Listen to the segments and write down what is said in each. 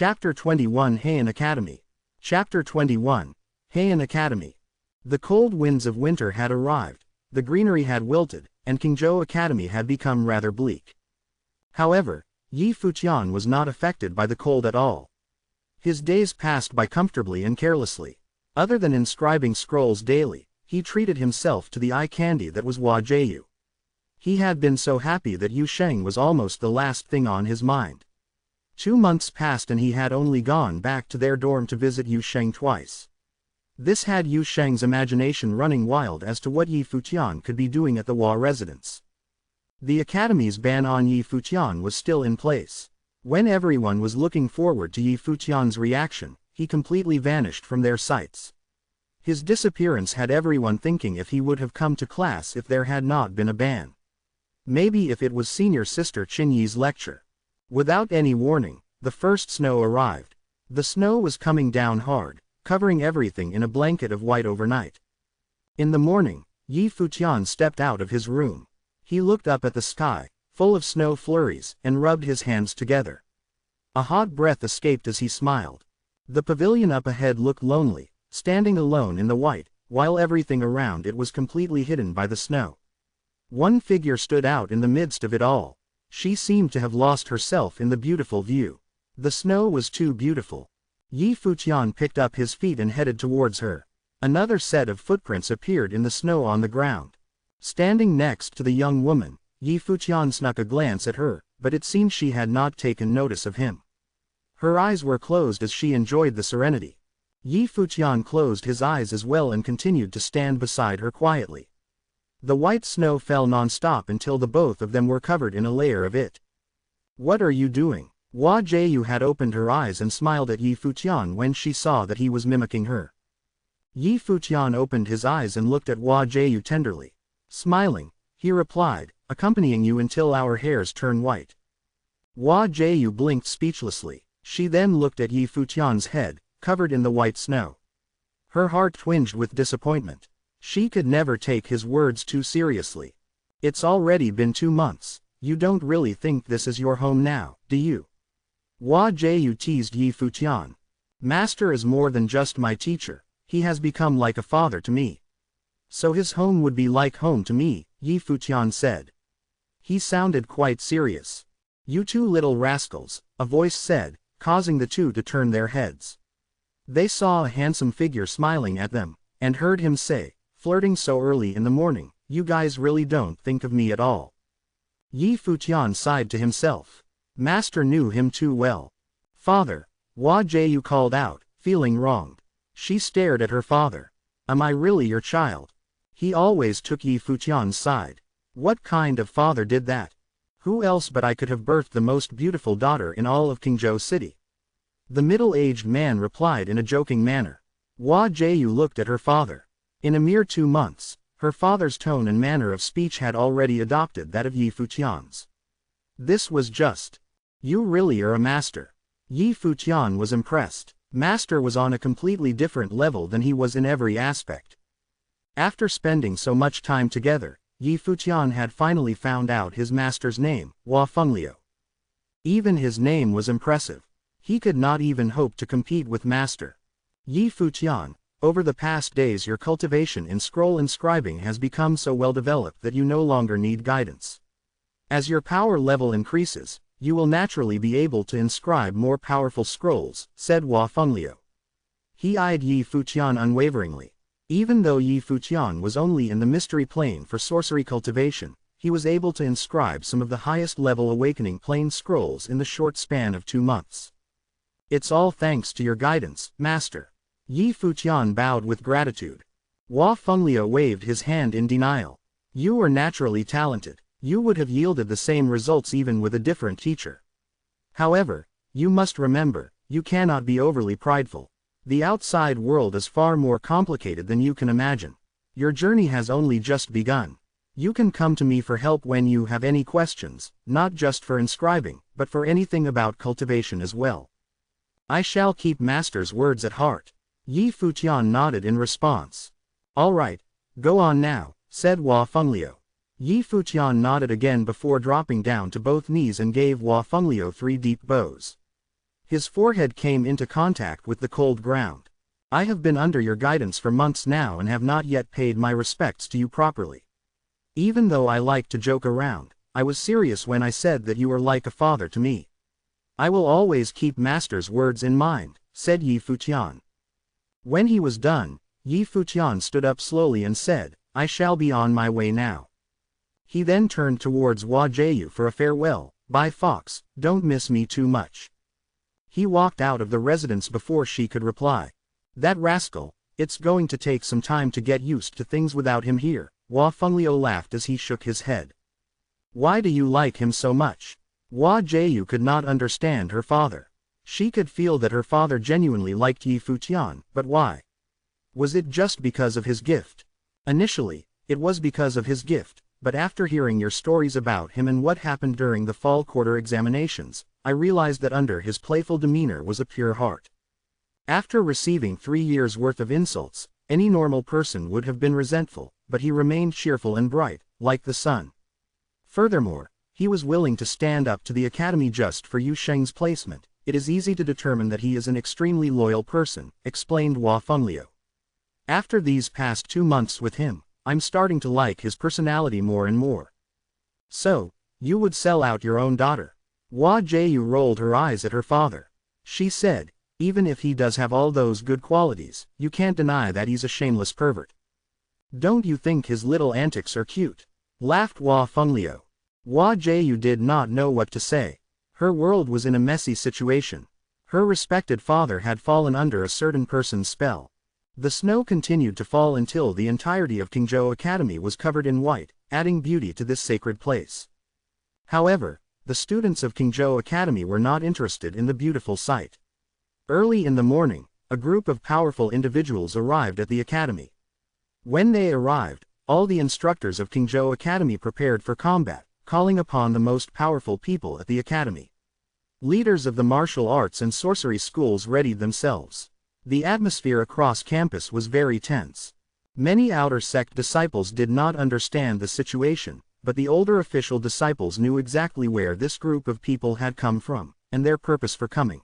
Chapter 21 Heian Academy. Chapter 21 Heian Academy. The cold winds of winter had arrived, the greenery had wilted, and Qingzhou Academy had become rather bleak. However, Yi Futian was not affected by the cold at all. His days passed by comfortably and carelessly. Other than inscribing scrolls daily, he treated himself to the eye candy that was Hua Jiu. He had been so happy that Yu Sheng was almost the last thing on his mind. 2 months passed and he had only gone back to their dorm to visit Yu Sheng twice. This had Yu Sheng's imagination running wild as to what Yi Futian could be doing at the Hua residence. The academy's ban on Yi Futian was still in place. When everyone was looking forward to Yi Futian's reaction, he completely vanished from their sights. His disappearance had everyone thinking if he would have come to class if there had not been a ban. Maybe if it was senior sister Qin Yi's lecture. Without any warning, the first snow arrived. The snow was coming down hard, covering everything in a blanket of white overnight. In the morning, Yi Futian stepped out of his room. He looked up at the sky, full of snow flurries, and rubbed his hands together. A hot breath escaped as he smiled. The pavilion up ahead looked lonely, standing alone in the white, while everything around it was completely hidden by the snow. One figure stood out in the midst of it all. She seemed to have lost herself in the beautiful view. The snow was too beautiful. Yi Futian picked up his feet and headed towards her. Another set of footprints appeared in the snow on the ground. Standing next to the young woman, Yi Futian snuck a glance at her, but it seemed she had not taken notice of him. Her eyes were closed as she enjoyed the serenity. Yi Futian closed his eyes as well and continued to stand beside her quietly. The white snow fell non-stop until the both of them were covered in a layer of it. "What are you doing?" Hua Jiu had opened her eyes and smiled at Yi Futian when she saw that he was mimicking her. Yi Futian opened his eyes and looked at Hua Jiu tenderly. Smiling, he replied, "Accompanying you until our hairs turn white." Hua Jiu blinked speechlessly. She then looked at Yi Futian's head, covered in the white snow. Her heart twinged with disappointment. She could never take his words too seriously. "It's already been 2 months. You don't really think this is your home now, do you?" Hua Jiu teased Yi Futian. "Master is more than just my teacher, he has become like a father to me." "So his home would be like home to me," Yi Futian said. He sounded quite serious. "You two little rascals," a voice said, causing the two to turn their heads. They saw a handsome figure smiling at them, and heard him say, "Flirting so early in the morning, you guys really don't think of me at all." Yi Futian sighed to himself. Master knew him too well. "Father," Hua Jiu called out, feeling wronged. She stared at her father. "Am I really your child?" He always took Yi Futian's side. What kind of father did that? Who else but I could have birthed the most beautiful daughter in all of Qingzhou City? The middle-aged man replied in a joking manner. Hua Jiu looked at her father. In a mere 2 months, her father's tone and manner of speech had already adopted that of Yi Futian's. This was just. "You really are a master." Yi Futian was impressed. Master was on a completely different level than he was in every aspect. After spending so much time together, Yi Futian had finally found out his master's name, Hua Fengliu. Even his name was impressive. He could not even hope to compete with master. "Yi Futian, over the past days your cultivation in scroll inscribing has become so well developed that you no longer need guidance. As your power level increases, you will naturally be able to inscribe more powerful scrolls," said Hua Fengliu. He eyed Yi Futian unwaveringly. Even though Yi Futian was only in the mystery plane for sorcery cultivation, he was able to inscribe some of the highest level awakening plane scrolls in the short span of 2 months. "It's all thanks to your guidance, master." Yi Futian bowed with gratitude. Hua Fengliu waved his hand in denial. "You are naturally talented. You would have yielded the same results even with a different teacher. However, you must remember, you cannot be overly prideful. The outside world is far more complicated than you can imagine. Your journey has only just begun. You can come to me for help when you have any questions, not just for inscribing, but for anything about cultivation as well." "I shall keep master's words at heart." Yi Futian nodded in response. "All right, go on now," said Hua Fengliu. Yi Futian nodded again before dropping down to both knees and gave Hua Fengliu 3 deep bows. His forehead came into contact with the cold ground. I have been under your guidance for months now and have not yet paid my respects to you properly. Even though I like to joke around, I was serious when I said that you were like a father to me. I will always keep Master's words in mind, said Yi Futian. When he was done, Yi Futian stood up slowly and said, I shall be on my way now. He then turned towards Hua Jiayu for a farewell. Bye Fox, don't miss me too much. He walked out of the residence before she could reply. That rascal, it's going to take some time to get used to things without him here. Hua Fengliu laughed as he shook his head. Why do you like him so much? Hua Jiayu could not understand her father. She could feel that her father genuinely liked Yi Futian, but why? Was it just because of his gift? Initially, it was because of his gift, but after hearing your stories about him and what happened during the fall quarter examinations, I realized that under his playful demeanor was a pure heart. After receiving 3 years' worth of insults, any normal person would have been resentful, but he remained cheerful and bright, like the sun. Furthermore, he was willing to stand up to the academy just for Yu Sheng's placement. It is easy to determine that he is an extremely loyal person, explained Hua Fengliu. After these past 2 months with him, I'm starting to like his personality more and more. So, you would sell out your own daughter? Hua Jiayu rolled her eyes at her father. She said, even if he does have all those good qualities, you can't deny that he's a shameless pervert. Don't you think his little antics are cute? Laughed Hua Fengliu. Hua Jiayu did not know what to say. Her world was in a messy situation. Her respected father had fallen under a certain person's spell. The snow continued to fall until the entirety of Qingzhou Academy was covered in white, adding beauty to this sacred place. However, the students of Qingzhou Academy were not interested in the beautiful sight. Early in the morning, a group of powerful individuals arrived at the academy. When they arrived, all the instructors of Qingzhou Academy prepared for combat, calling upon the most powerful people at the academy. Leaders of the martial arts and sorcery schools readied themselves. The atmosphere across campus was very tense. Many outer sect disciples did not understand the situation, but the older official disciples knew exactly where this group of people had come from, and their purpose for coming.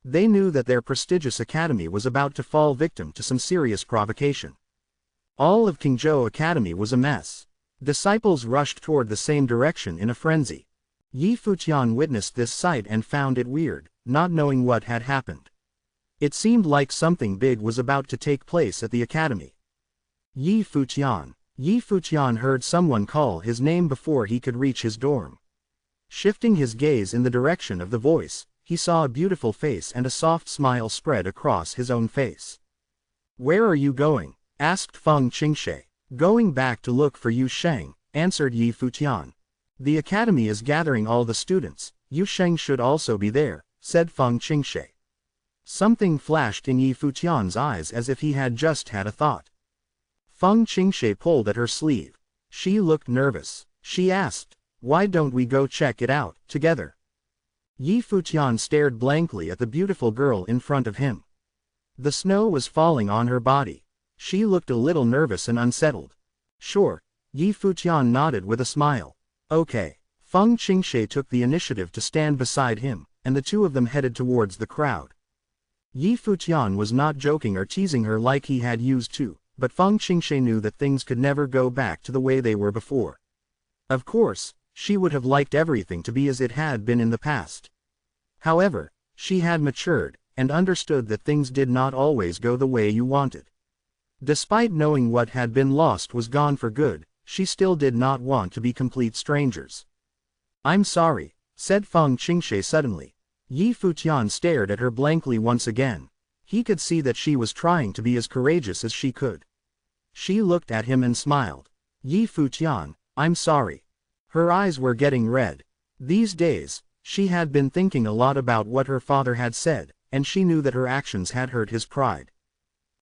They knew that their prestigious academy was about to fall victim to some serious provocation. All of Qingzhou Academy was a mess. Disciples rushed toward the same direction in a frenzy. Yi Futian witnessed this sight and found it weird, not knowing what had happened. It seemed like something big was about to take place at the academy. Yi Futian. Yi Futian heard someone call his name before he could reach his dorm. Shifting his gaze in the direction of the voice, he saw a beautiful face and a soft smile spread across his own face. Where are you going? Asked Feng Qingshe. Going back to look for Yu Sheng, answered Yi Futian. The academy is gathering all the students. Yu Sheng should also be there, said Feng Qingshe. Something flashed in Yi Futian's eyes as if he had just had a thought. Feng Qingshe pulled at her sleeve. She looked nervous. She asked, why don't we go check it out, together? Yi Futian stared blankly at the beautiful girl in front of him. The snow was falling on her body. She looked a little nervous and unsettled. Sure, Yi Futian nodded with a smile. Okay. Feng Qingshe took the initiative to stand beside him, and the two of them headed towards the crowd. Yi Futian was not joking or teasing her like he had used to, but Feng Qingshe knew that things could never go back to the way they were before. Of course, she would have liked everything to be as it had been in the past. However, she had matured, and understood that things did not always go the way you wanted. Despite knowing what had been lost was gone for good, she still did not want to be complete strangers. I'm sorry, said Feng Qingshe suddenly. Yi Futian stared at her blankly once again. He could see that she was trying to be as courageous as she could. She looked at him and smiled. Yi Futian, I'm sorry. Her eyes were getting red. These days, she had been thinking a lot about what her father had said, and she knew that her actions had hurt his pride.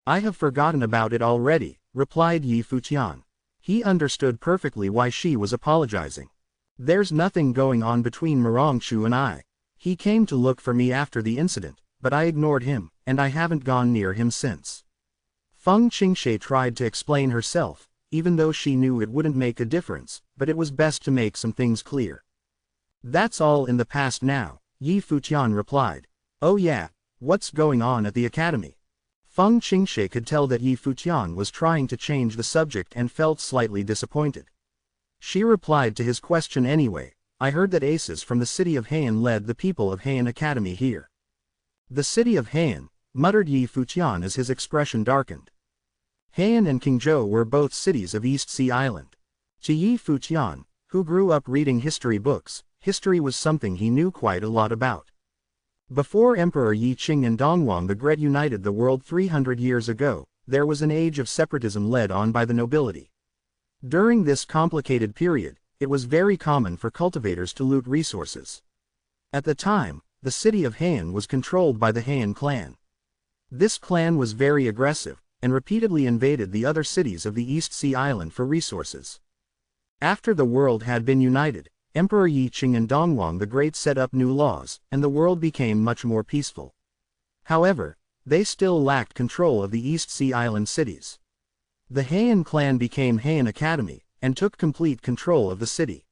I have forgotten about it already, replied Yi Futian. He understood perfectly why she was apologizing. There's nothing going on between Marangshu and I. He came to look for me after the incident, but I ignored him, and I haven't gone near him since. Feng Qingshe tried to explain herself, even though she knew it wouldn't make a difference, but it was best to make some things clear. That's all in the past now, Yi Futian replied. Oh yeah, what's going on at the academy? Feng Qingshe could tell that Yi Futian was trying to change the subject and felt slightly disappointed. She replied to his question anyway. I heard that aces from the city of Han led the people of Han Academy here. The city of Han, muttered Yi Futian as his expression darkened. Han and Qingzhou were both cities of East Sea Island. To Yi Futian, who grew up reading history books, history was something he knew quite a lot about. Before Emperor Yi Qing and Dongwang the Great united the world 300 years ago, there was an age of separatism led on by the nobility. During this complicated period, it was very common for cultivators to loot resources. At the time, the city of Han was controlled by the Han clan. This clan was very aggressive, and repeatedly invaded the other cities of the East Sea Island for resources. After the world had been united, Emperor Yi Qing and Dongwang the Great set up new laws, and the world became much more peaceful. However, they still lacked control of the East Sea Island cities. The Han clan became Han Academy, and took complete control of the city.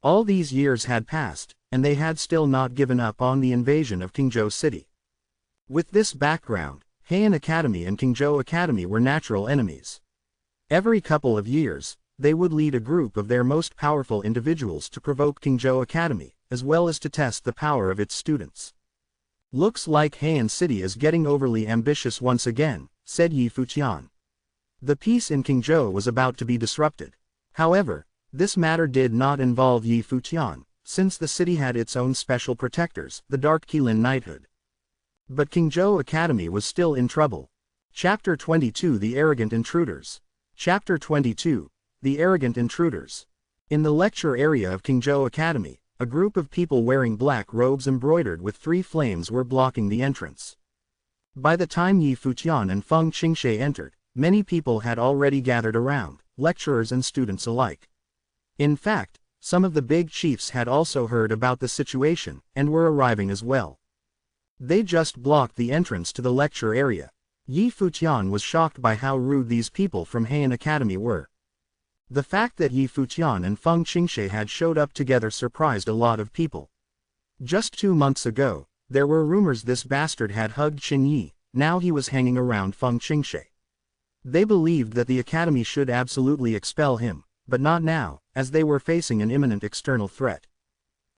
All these years had passed, and they had still not given up on the invasion of Qingzhou City. With this background, Han Academy and Qingzhou Academy were natural enemies. Every couple of years, they would lead a group of their most powerful individuals to provoke Qingzhou Academy, as well as to test the power of its students. Looks like Han City is getting overly ambitious once again, said Yi Futian. The peace in Qingzhou was about to be disrupted. However, this matter did not involve Yi Futian, since the city had its own special protectors, the Dark Qilin Knighthood. But Qingzhou Academy was still in trouble. Chapter 22 The Arrogant Intruders. Chapter 22 The Arrogant Intruders. In the lecture area of Qingzhou Academy, a group of people wearing black robes embroidered with 3 flames were blocking the entrance. By the time Yi Futian and Feng Qingshe entered, many people had already gathered around, lecturers and students alike. In fact, some of the big chiefs had also heard about the situation, and were arriving as well. They just blocked the entrance to the lecture area. Yi Futian was shocked by how rude these people from Han Academy were. The fact that Yi Futian and Feng Qingshe had showed up together surprised a lot of people. Just 2 months ago, there were rumors this bastard had hugged Qin Yi, now he was hanging around Feng Qingshe. They believed that the academy should absolutely expel him, but not now, as they were facing an imminent external threat.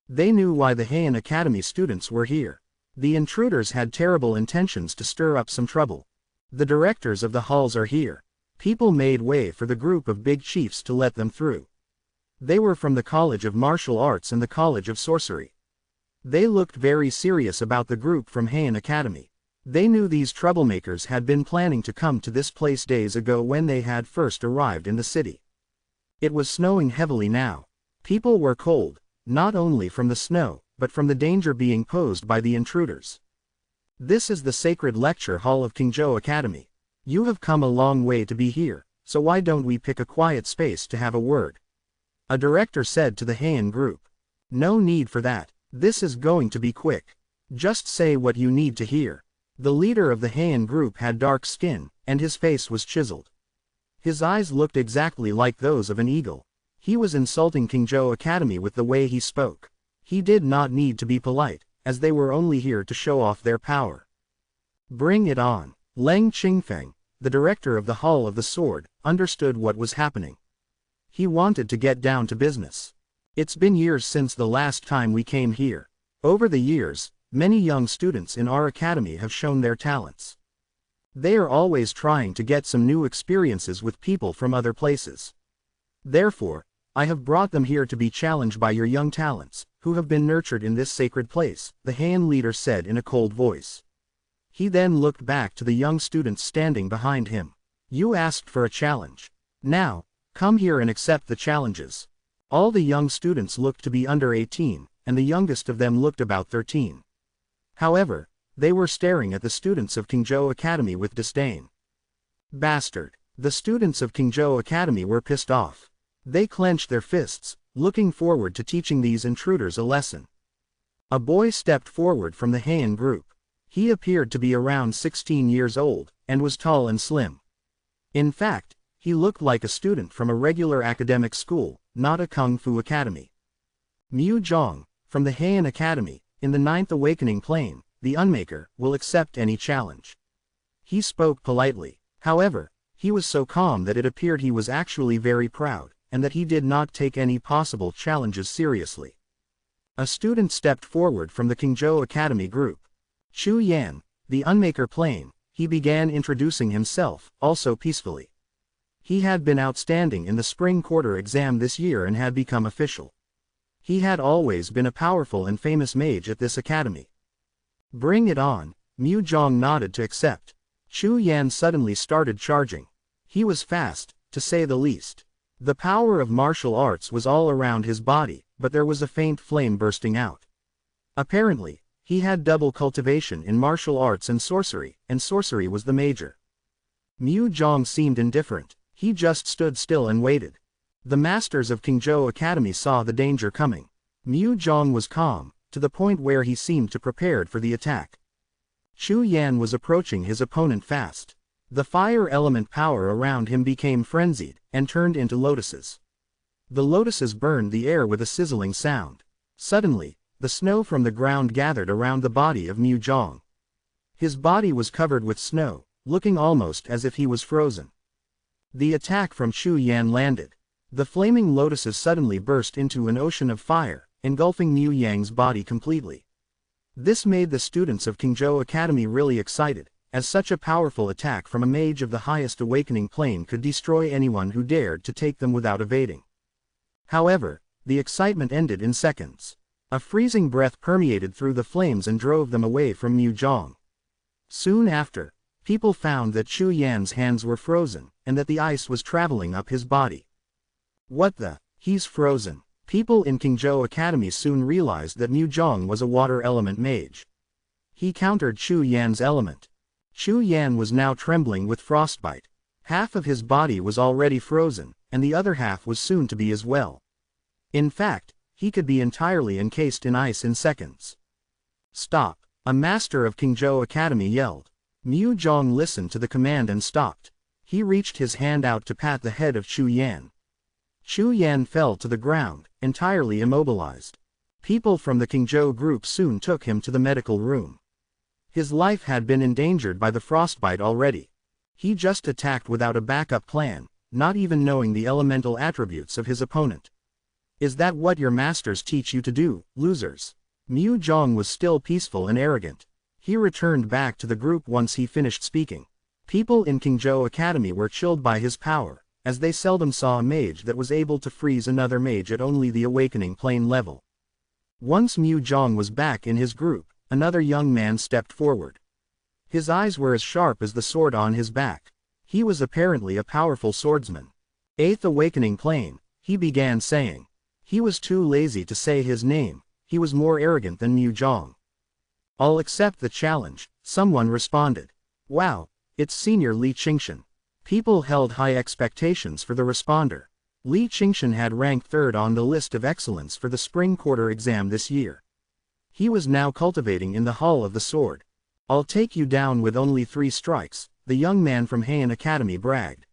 They knew why the Han Academy students were here. The intruders had terrible intentions to stir up some trouble. The directors of the halls are here. People made way for the group of big chiefs to let them through. They were from the College of Martial Arts and the College of Sorcery. They looked very serious about the group from Han Academy. They knew these troublemakers had been planning to come to this place days ago when they had first arrived in the city. It was snowing heavily now. People were cold, not only from the snow, but from the danger being posed by the intruders. This is the sacred lecture hall of Qingzhou Academy. You have come a long way to be here, so why don't we pick a quiet space to have a word? A director said to the Han group. No need for that, this is going to be quick. Just say what you need to hear. The leader of the Han group had dark skin, and his face was chiseled. His eyes looked exactly like those of an eagle. He was insulting Qingzhou Academy with the way he spoke. He did not need to be polite, as they were only here to show off their power. Bring it on. Leng Qingfeng, the director of the Hall of the Sword, understood what was happening. He wanted to get down to business. It's been years since the last time we came here. Over the years, many young students in our academy have shown their talents. They are always trying to get some new experiences with people from other places. Therefore, I have brought them here to be challenged by your young talents, who have been nurtured in this sacred place, the Han leader said in a cold voice. He then looked back to the young students standing behind him. You asked for a challenge. Now, come here and accept the challenges. All the young students looked to be under 18, and the youngest of them looked about 13. However, they were staring at the students of Qingzhou Academy with disdain. Bastard! The students of Qingzhou Academy were pissed off. They clenched their fists, looking forward to teaching these intruders a lesson. A boy stepped forward from the Han group. He appeared to be around 16 years old, and was tall and slim. In fact, he looked like a student from a regular academic school, not a kung fu academy. Mu Zhong, from the Han Academy, in the 9th Awakening Plane, the Unmaker, will accept any challenge." He spoke politely. However, he was so calm that it appeared he was actually very proud, and that he did not take any possible challenges seriously. A student stepped forward from the Qingzhou Academy group. Chu Yan, the Unmaker Plane, he began introducing himself, also peacefully. He had been outstanding in the spring quarter exam this year and had become official. He had always been a powerful and famous mage at this academy. "Bring it on." Mu Zhong nodded to accept. Chu Yan suddenly started charging. He was fast, to say the least. The power of martial arts was all around his body, but there was a faint flame bursting out. Apparently, he had double cultivation in martial arts and sorcery was the major. Mu Zhong seemed indifferent. He just stood still and waited. The masters of Qingzhou Academy saw the danger coming. Mu Zhong was calm, to the point where he seemed to prepared for the attack. Chu Yan was approaching his opponent fast. The fire element power around him became frenzied, and turned into lotuses. The lotuses burned the air with a sizzling sound. Suddenly, the snow from the ground gathered around the body of Mu Zhong. His body was covered with snow, looking almost as if he was frozen. The attack from Chu Yan landed. The flaming lotuses suddenly burst into an ocean of fire, engulfing Mu Yang's body completely. This made the students of Qingzhou Academy really excited, as such a powerful attack from a mage of the highest awakening plane could destroy anyone who dared to take them without evading. However, the excitement ended in seconds. A freezing breath permeated through the flames and drove them away from Mu Zhong. Soon after, people found that Chu Yan's hands were frozen, and that the ice was traveling up his body. "What the? He's frozen." People in Qingzhou Academy soon realized that Mu Zhong was a water element mage. He countered Chu Yan's element. Chu Yan was now trembling with frostbite. Half of his body was already frozen, and the other half was soon to be as well. In fact, he could be entirely encased in ice in seconds. "Stop!" a master of Qingzhou Academy yelled. Mu Zhong listened to the command and stopped. He reached his hand out to pat the head of Chu Yan. Chu Yan fell to the ground, entirely immobilized. People from the Qingzhou group soon took him to the medical room. His life had been endangered by the frostbite already. He just attacked without a backup plan, not even knowing the elemental attributes of his opponent. "Is that what your masters teach you to do, losers?" Mu Zhong was still peaceful and arrogant. He returned back to the group once he finished speaking. People in Qingzhou Academy were chilled by his power, as they seldom saw a mage that was able to freeze another mage at only the awakening plane level. Once Mu Zhong was back in his group, another young man stepped forward. His eyes were as sharp as the sword on his back. He was apparently a powerful swordsman. "Eighth awakening plane," he began saying. He was too lazy to say his name. He was more arrogant than Mu Zhong. "I'll accept the challenge," someone responded. "Wow, it's Senior Li Qingshan." People held high expectations for the responder. Li Qingshan had ranked third on the list of excellence for the spring quarter exam this year. He was now cultivating in the Hall of the Sword. "I'll take you down with only 3 strikes, the young man from Heian Academy bragged.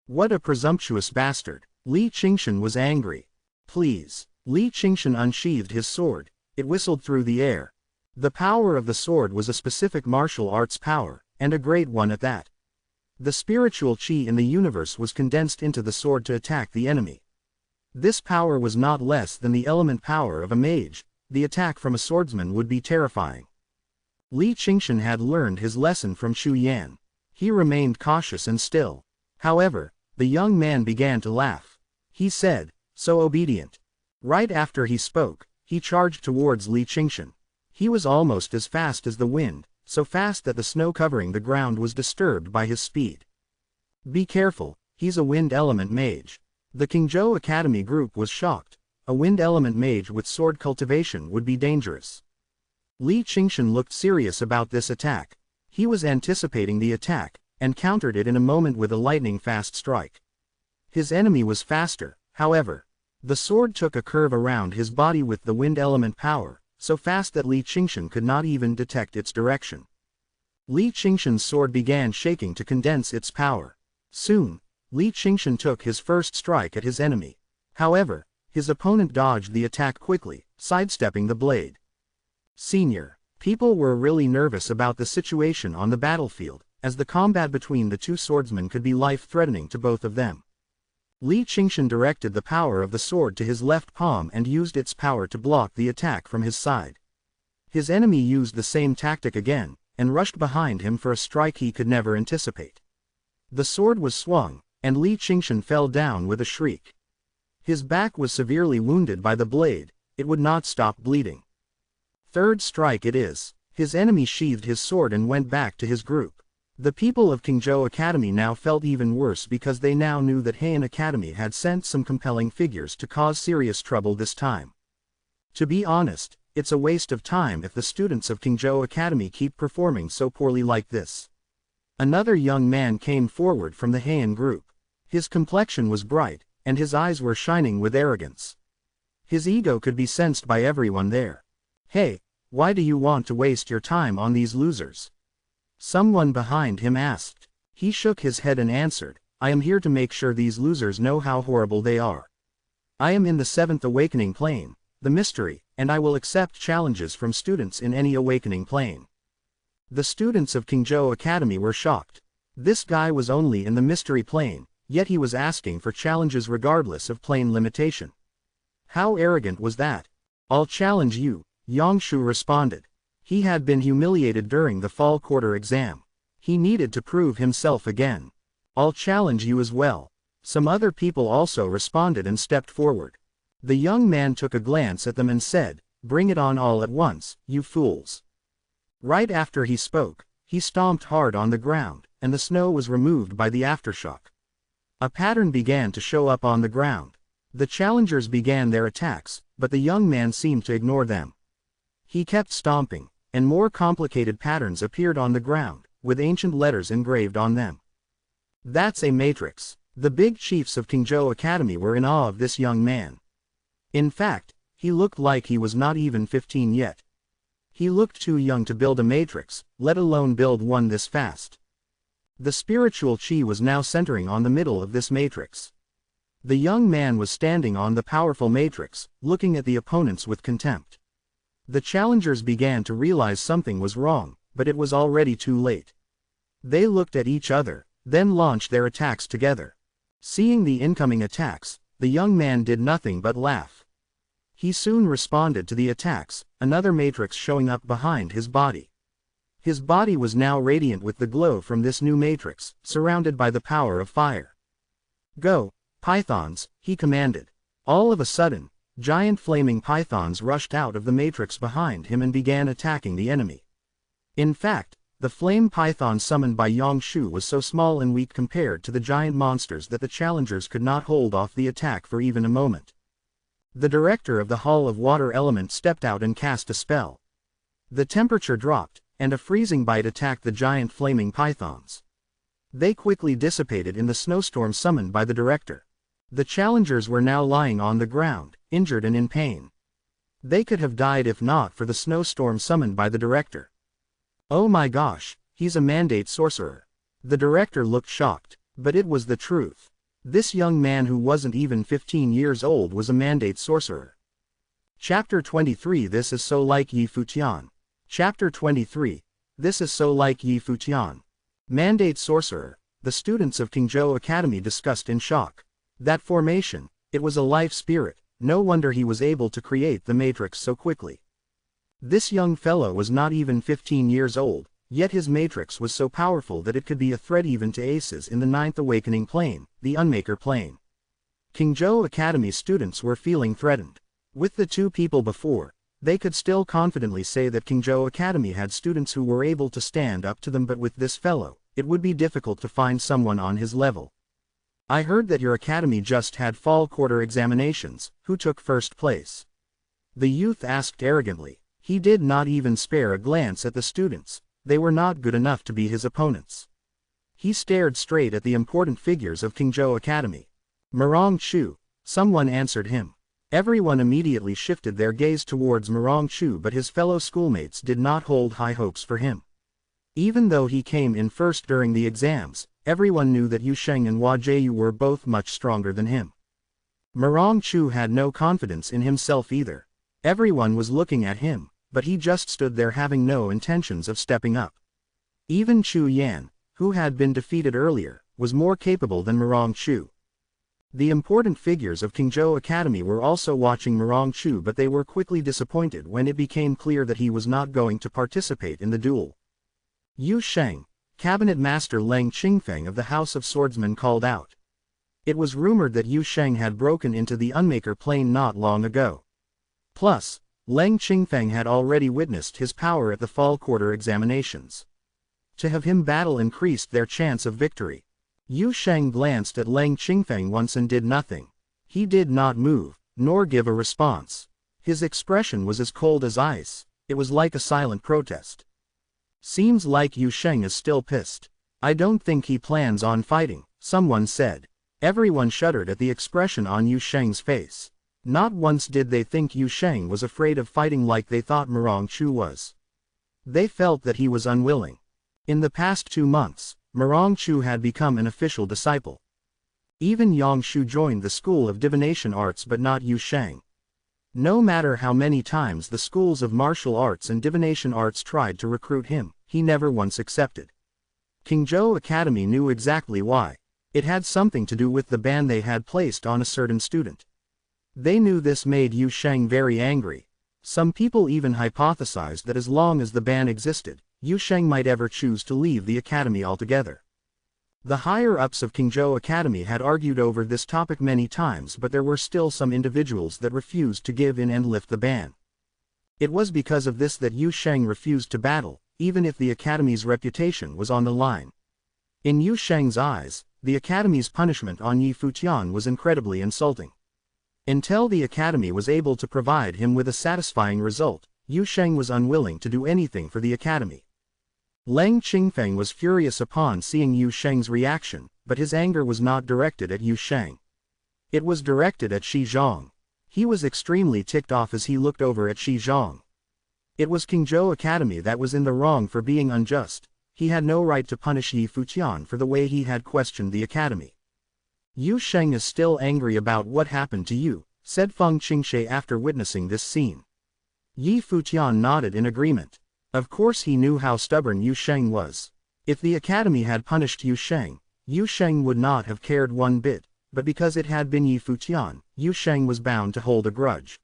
"What a presumptuous bastard." Li Qingshan was angry. "Please." Li Qingshan unsheathed his sword. It whistled through the air. The power of the sword was a specific martial arts power, and a great one at that. The spiritual chi in the universe was condensed into the sword to attack the enemy. This power was not less than the element power of a mage. The attack from a swordsman would be terrifying. Li Qingshan had learned his lesson from Chu Yan. He remained cautious and still. However, the young man began to laugh. He said, "So obedient." Right after he spoke, he charged towards Li Qingshan. He was almost as fast as the wind, so fast that the snow covering the ground was disturbed by his speed. "Be careful, he's a wind element mage." The Qingzhou Academy group was shocked. A wind element mage with sword cultivation would be dangerous. Li Qingshan looked serious about this attack. He was anticipating the attack, and countered it in a moment with a lightning-fast strike. His enemy was faster, however. The sword took a curve around his body with the wind element power, so fast that Li Qingshan could not even detect its direction. Li Qingshan's sword began shaking to condense its power. Soon, Li Qingshan took his first strike at his enemy. However, his opponent dodged the attack quickly, sidestepping the blade. "Senior." People were really nervous about the situation on the battlefield, as the combat between the two swordsmen could be life-threatening to both of them. Li Qingshan directed the power of the sword to his left palm and used its power to block the attack from his side. His enemy used the same tactic again, and rushed behind him for a strike he could never anticipate. The sword was swung, and Li Qingshan fell down with a shriek. His back was severely wounded by the blade, it would not stop bleeding. Third strike it is. His enemy sheathed his sword and went back to his group. The people of Qingzhou Academy now felt even worse because they now knew that Heian Academy had sent some compelling figures to cause serious trouble this time. To be honest, it's a waste of time if the students of Qingzhou Academy keep performing so poorly like this. Another young man came forward from the Heian group. His complexion was bright, and his eyes were shining with arrogance. His ego could be sensed by everyone there. "Hey, why do you want to waste your time on these losers?" Someone behind him asked. He shook his head and answered, "I am here to make sure these losers know how horrible they are. I am in the 7th awakening plane, the mystery, and I will accept challenges from students in any awakening plane." The students of Qingzhou Academy were shocked. This guy was only in the mystery plane, yet he was asking for challenges regardless of plane limitation. How arrogant was that? "I'll challenge you," Yangshu responded. He had been humiliated during the fall quarter exam. He needed to prove himself again. "I'll challenge you as well." Some other people also responded and stepped forward. The young man took a glance at them and said, "Bring it on all at once, you fools." Right after he spoke, he stomped hard on the ground, and the snow was removed by the aftershock. A pattern began to show up on the ground. The challengers began their attacks, but the young man seemed to ignore them. He kept stomping, and more complicated patterns appeared on the ground, with ancient letters engraved on them. "That's a matrix." The big chiefs of Qingzhou Academy were in awe of this young man. In fact, he looked like he was not even 15 yet. He looked too young to build a matrix, let alone build one this fast. The spiritual chi was now centering on the middle of this matrix. The young man was standing on the powerful matrix, looking at the opponents with contempt. The challengers began to realize something was wrong, but it was already too late. They looked at each other, then launched their attacks together. Seeing the incoming attacks, the young man did nothing but laugh. He soon responded to the attacks, another matrix showing up behind his body. His body was now radiant with the glow from this new matrix, surrounded by the power of fire. "Go, pythons," he commanded. All of a sudden, giant flaming pythons rushed out of the matrix behind him and began attacking the enemy. In fact, the flame python summoned by Yangshu was so small and weak compared to the giant monsters that the challengers could not hold off the attack for even a moment. The director of the Hall of Water Element stepped out and cast a spell. The temperature dropped, and a freezing bite attacked the giant flaming pythons. They quickly dissipated in the snowstorm summoned by the director. The challengers were now lying on the ground, injured and in pain. They could have died if not for the snowstorm summoned by the director. "Oh my gosh, he's a mandate sorcerer." The director looked shocked, but it was the truth. This young man who wasn't even 15 years old was a mandate sorcerer. Chapter 23 This is so like Yi Futian. Chapter 23. This is so like Yi Futian. Mandate sorcerer. The students of Qingzhou Academy discussed in shock. That formation, it was a life spirit, no wonder he was able to create the matrix so quickly. This young fellow was not even 15 years old, yet his matrix was so powerful that it could be a threat even to aces in the 9th awakening plane, the Unmaker plane. Qingzhou Academy students were feeling threatened. With the two people before, they could still confidently say that Qingzhou Academy had students who were able to stand up to them, but with this fellow, it would be difficult to find someone on his level. "I heard that your academy just had fall quarter examinations. Who took first place?" The youth asked arrogantly. He did not even spare a glance at the students. They were not good enough to be his opponents. He stared straight at the important figures of Qingzhou Academy. "Murong Chu," someone answered him. Everyone immediately shifted their gaze towards Murong Chu, but his fellow schoolmates did not hold high hopes for him. Even though he came in first during the exams, everyone knew that Yu Sheng and Hua Jieyu were both much stronger than him. Murong Chu had no confidence in himself either. Everyone was looking at him, but he just stood there having no intentions of stepping up. Even Chu Yan, who had been defeated earlier, was more capable than Murong Chu. The important figures of Qingzhou Academy were also watching Murong Chu, but they were quickly disappointed when it became clear that he was not going to participate in the duel. Yu Sheng, Cabinet Master Leng Qingfeng of the House of Swordsmen, called out. It was rumored that Yu Sheng had broken into the Unmaker plane not long ago. Plus, Leng Qingfeng had already witnessed his power at the fall quarter examinations. To have him battle increased their chance of victory. Yu Sheng glanced at Leng Qingfeng once and did nothing. He did not move, nor give a response. His expression was as cold as ice. It was like a silent protest. Seems like Yu Sheng is still pissed. I don't think he plans on fighting, someone said. Everyone shuddered at the expression on Yu Sheng's face. Not once did they think Yu Sheng was afraid of fighting like they thought Murong Chu was. They felt that he was unwilling. In the past 2 months, Murong Chu had become an official disciple. Even Yang Shu joined the School of Divination Arts, but not Yu Sheng. No matter how many times the schools of martial arts and divination arts tried to recruit him, he never once accepted. Qingzhou Academy knew exactly why. It had something to do with the ban they had placed on a certain student. They knew this made Yu Sheng very angry. Some people even hypothesized that as long as the ban existed, Yu Sheng might ever choose to leave the academy altogether. The higher-ups of Qingzhou Academy had argued over this topic many times, but there were still some individuals that refused to give in and lift the ban. It was because of this that Yu Sheng refused to battle, even if the academy's reputation was on the line. In Yu Sheng's eyes, the academy's punishment on Yi Futian was incredibly insulting. Until the academy was able to provide him with a satisfying result, Yu Sheng was unwilling to do anything for the academy. Leng Qingfeng was furious upon seeing Yu Sheng's reaction, but his anger was not directed at Yu Sheng. It was directed at Shi Zhang. He was extremely ticked off as he looked over at Shi Zhang. It was Qingzhou Academy that was in the wrong for being unjust. He had no right to punish Yi Futian for the way he had questioned the academy. Yu Sheng is still angry about what happened to you, said Feng Qingshe after witnessing this scene. Yi Futian nodded in agreement. Of course he knew how stubborn Yu Sheng was. If the academy had punished Yu Sheng would not have cared one bit, but because it had been Yi Futian, Yu Sheng was bound to hold a grudge.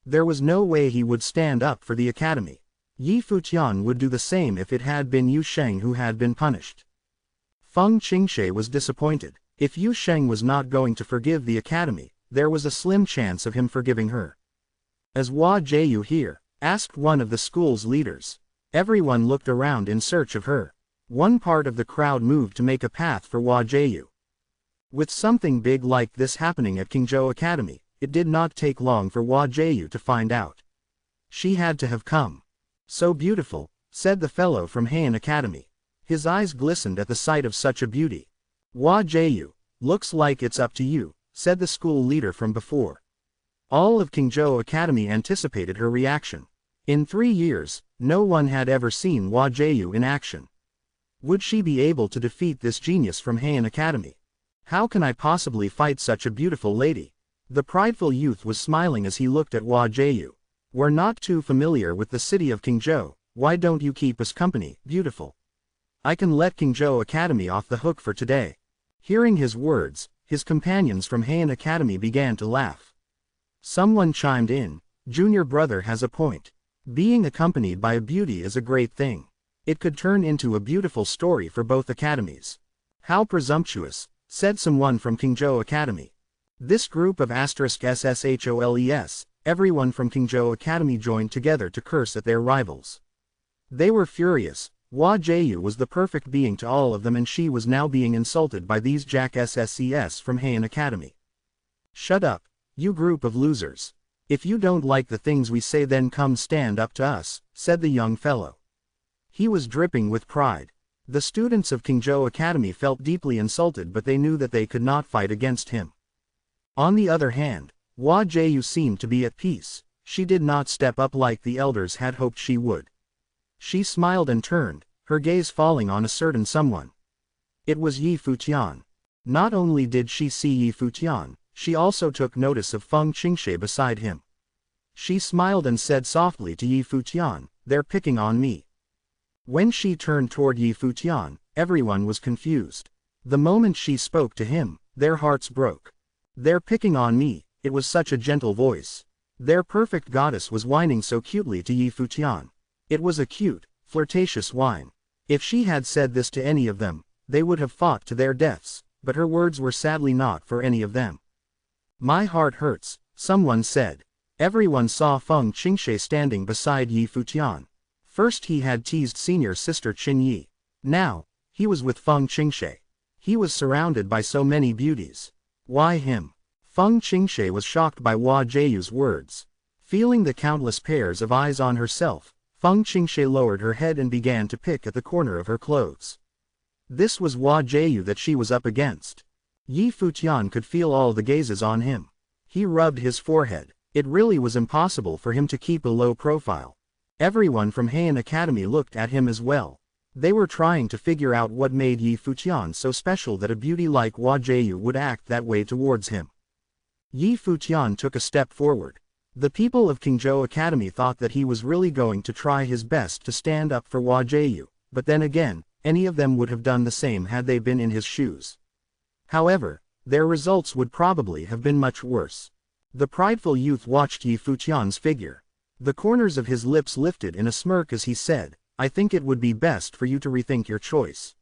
There was no way he would stand up for the academy. Yi Futian would do the same if it had been Yu Sheng who had been punished. Feng Qingshe was disappointed. If Yu Sheng was not going to forgive the academy, there was a slim chance of him forgiving her. "Is Hua Jieyu here?" asked one of the school's leaders. Everyone looked around in search of her. One part of the crowd moved to make a path for Hua Jieyu. With something big like this happening at Qingzhou Academy, it did not take long for Hua Jieyu to find out. She had to have come. "So beautiful," said the fellow from Heian Academy. His eyes glistened at the sight of such a beauty. "Hua Jieyu, looks like it's up to you," said the school leader from before. All of Qingzhou Academy anticipated her reaction. In 3 years, no one had ever seen Hua Jieyu in action. Would she be able to defeat this genius from Heian Academy? "How can I possibly fight such a beautiful lady?" The prideful youth was smiling as he looked at Hua Jieyu. "We're not too familiar with the city of Qingzhou. Why don't you keep us company, beautiful? I can let Qingzhou Academy off the hook for today." Hearing his words, his companions from Heian Academy began to laugh. Someone chimed in, "Junior brother has a point. Being accompanied by a beauty is a great thing. It could turn into a beautiful story for both academies." "How presumptuous," said someone from Qingzhou Academy. This group of *SSHOLES, everyone from Qingzhou Academy joined together to curse at their rivals. They were furious. Hua Jieyu was the perfect being to all of them, and she was now being insulted by these Jack SSCS from Heian Academy. "Shut up, you group of losers. If you don't like the things we say, then come stand up to us," said the young fellow. He was dripping with pride. The students of Qingzhou Academy felt deeply insulted, but they knew that they could not fight against him. On the other hand, Hua Jieyu seemed to be at peace. She did not step up like the elders had hoped she would. She smiled and turned, her gaze falling on a certain someone. It was Yi Futian. Not only did she see Yi Futian, she also took notice of Feng Qingshe beside him. She smiled and said softly to Yi Futian, "They're picking on me." When she turned toward Yi Futian, everyone was confused. The moment she spoke to him, their hearts broke. "They're picking on me," it was such a gentle voice. Their perfect goddess was whining so cutely to Yi Futian. It was a cute, flirtatious whine. If she had said this to any of them, they would have fought to their deaths, but her words were sadly not for any of them. "My heart hurts," someone said. Everyone saw Feng Qingshe standing beside Yi Futian. First he had teased senior sister Qin Yi. Now, he was with Feng Qingshe. He was surrounded by so many beauties. Why him? Feng Qingshe was shocked by Hua Jieyu's words. Feeling the countless pairs of eyes on herself, Feng Qingshe lowered her head and began to pick at the corner of her clothes. This was Hua Jieyu that she was up against. Yi Futian could feel all the gazes on him. He rubbed his forehead. It really was impossible for him to keep a low profile. Everyone from Heian Academy looked at him as well. They were trying to figure out what made Yi Futian so special that a beauty like Hua Jieyu would act that way towards him. Yi Futian took a step forward. The people of Qingzhou Academy thought that he was really going to try his best to stand up for Hua Jieyu, but then again, any of them would have done the same had they been in his shoes. However, their results would probably have been much worse. The prideful youth watched Yi Futian's figure. The corners of his lips lifted in a smirk as he said, "I think it would be best for you to rethink your choice.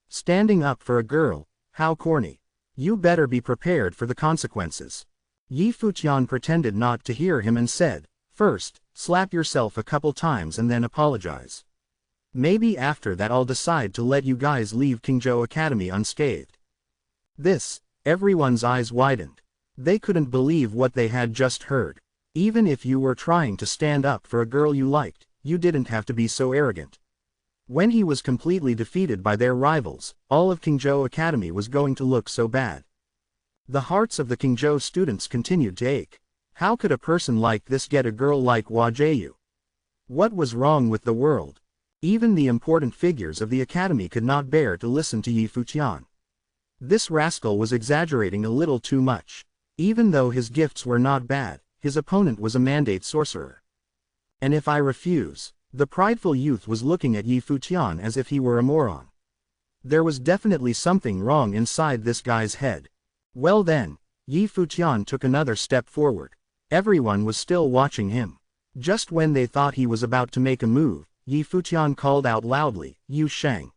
Standing up for a girl, how corny. You better be prepared for the consequences." Yi Futian pretended not to hear him and said, "First, slap yourself a couple times and then apologize. Maybe after that I'll decide to let you guys leave Qingzhou Academy unscathed." Everyone's eyes widened. They couldn't believe what they had just heard. Even if you were trying to stand up for a girl you liked, you didn't have to be so arrogant. When he was completely defeated by their rivals, all of Qingzhou Academy was going to look so bad. The hearts of the Qingzhou students continued to ache. How could a person like this get a girl like Hua Jieyu? What was wrong with the world? Even the important figures of the academy could not bear to listen to Yi Futian. This rascal was exaggerating a little too much. Even though his gifts were not bad, his opponent was a mandate sorcerer. And if I refuse? The prideful youth was looking at Yi Futian as if he were a moron. There was definitely something wrong inside this guy's head. Well then, Yi Futian took another step forward. Everyone was still watching him. Just when they thought he was about to make a move, Yi Futian called out loudly, "Yu Sheng."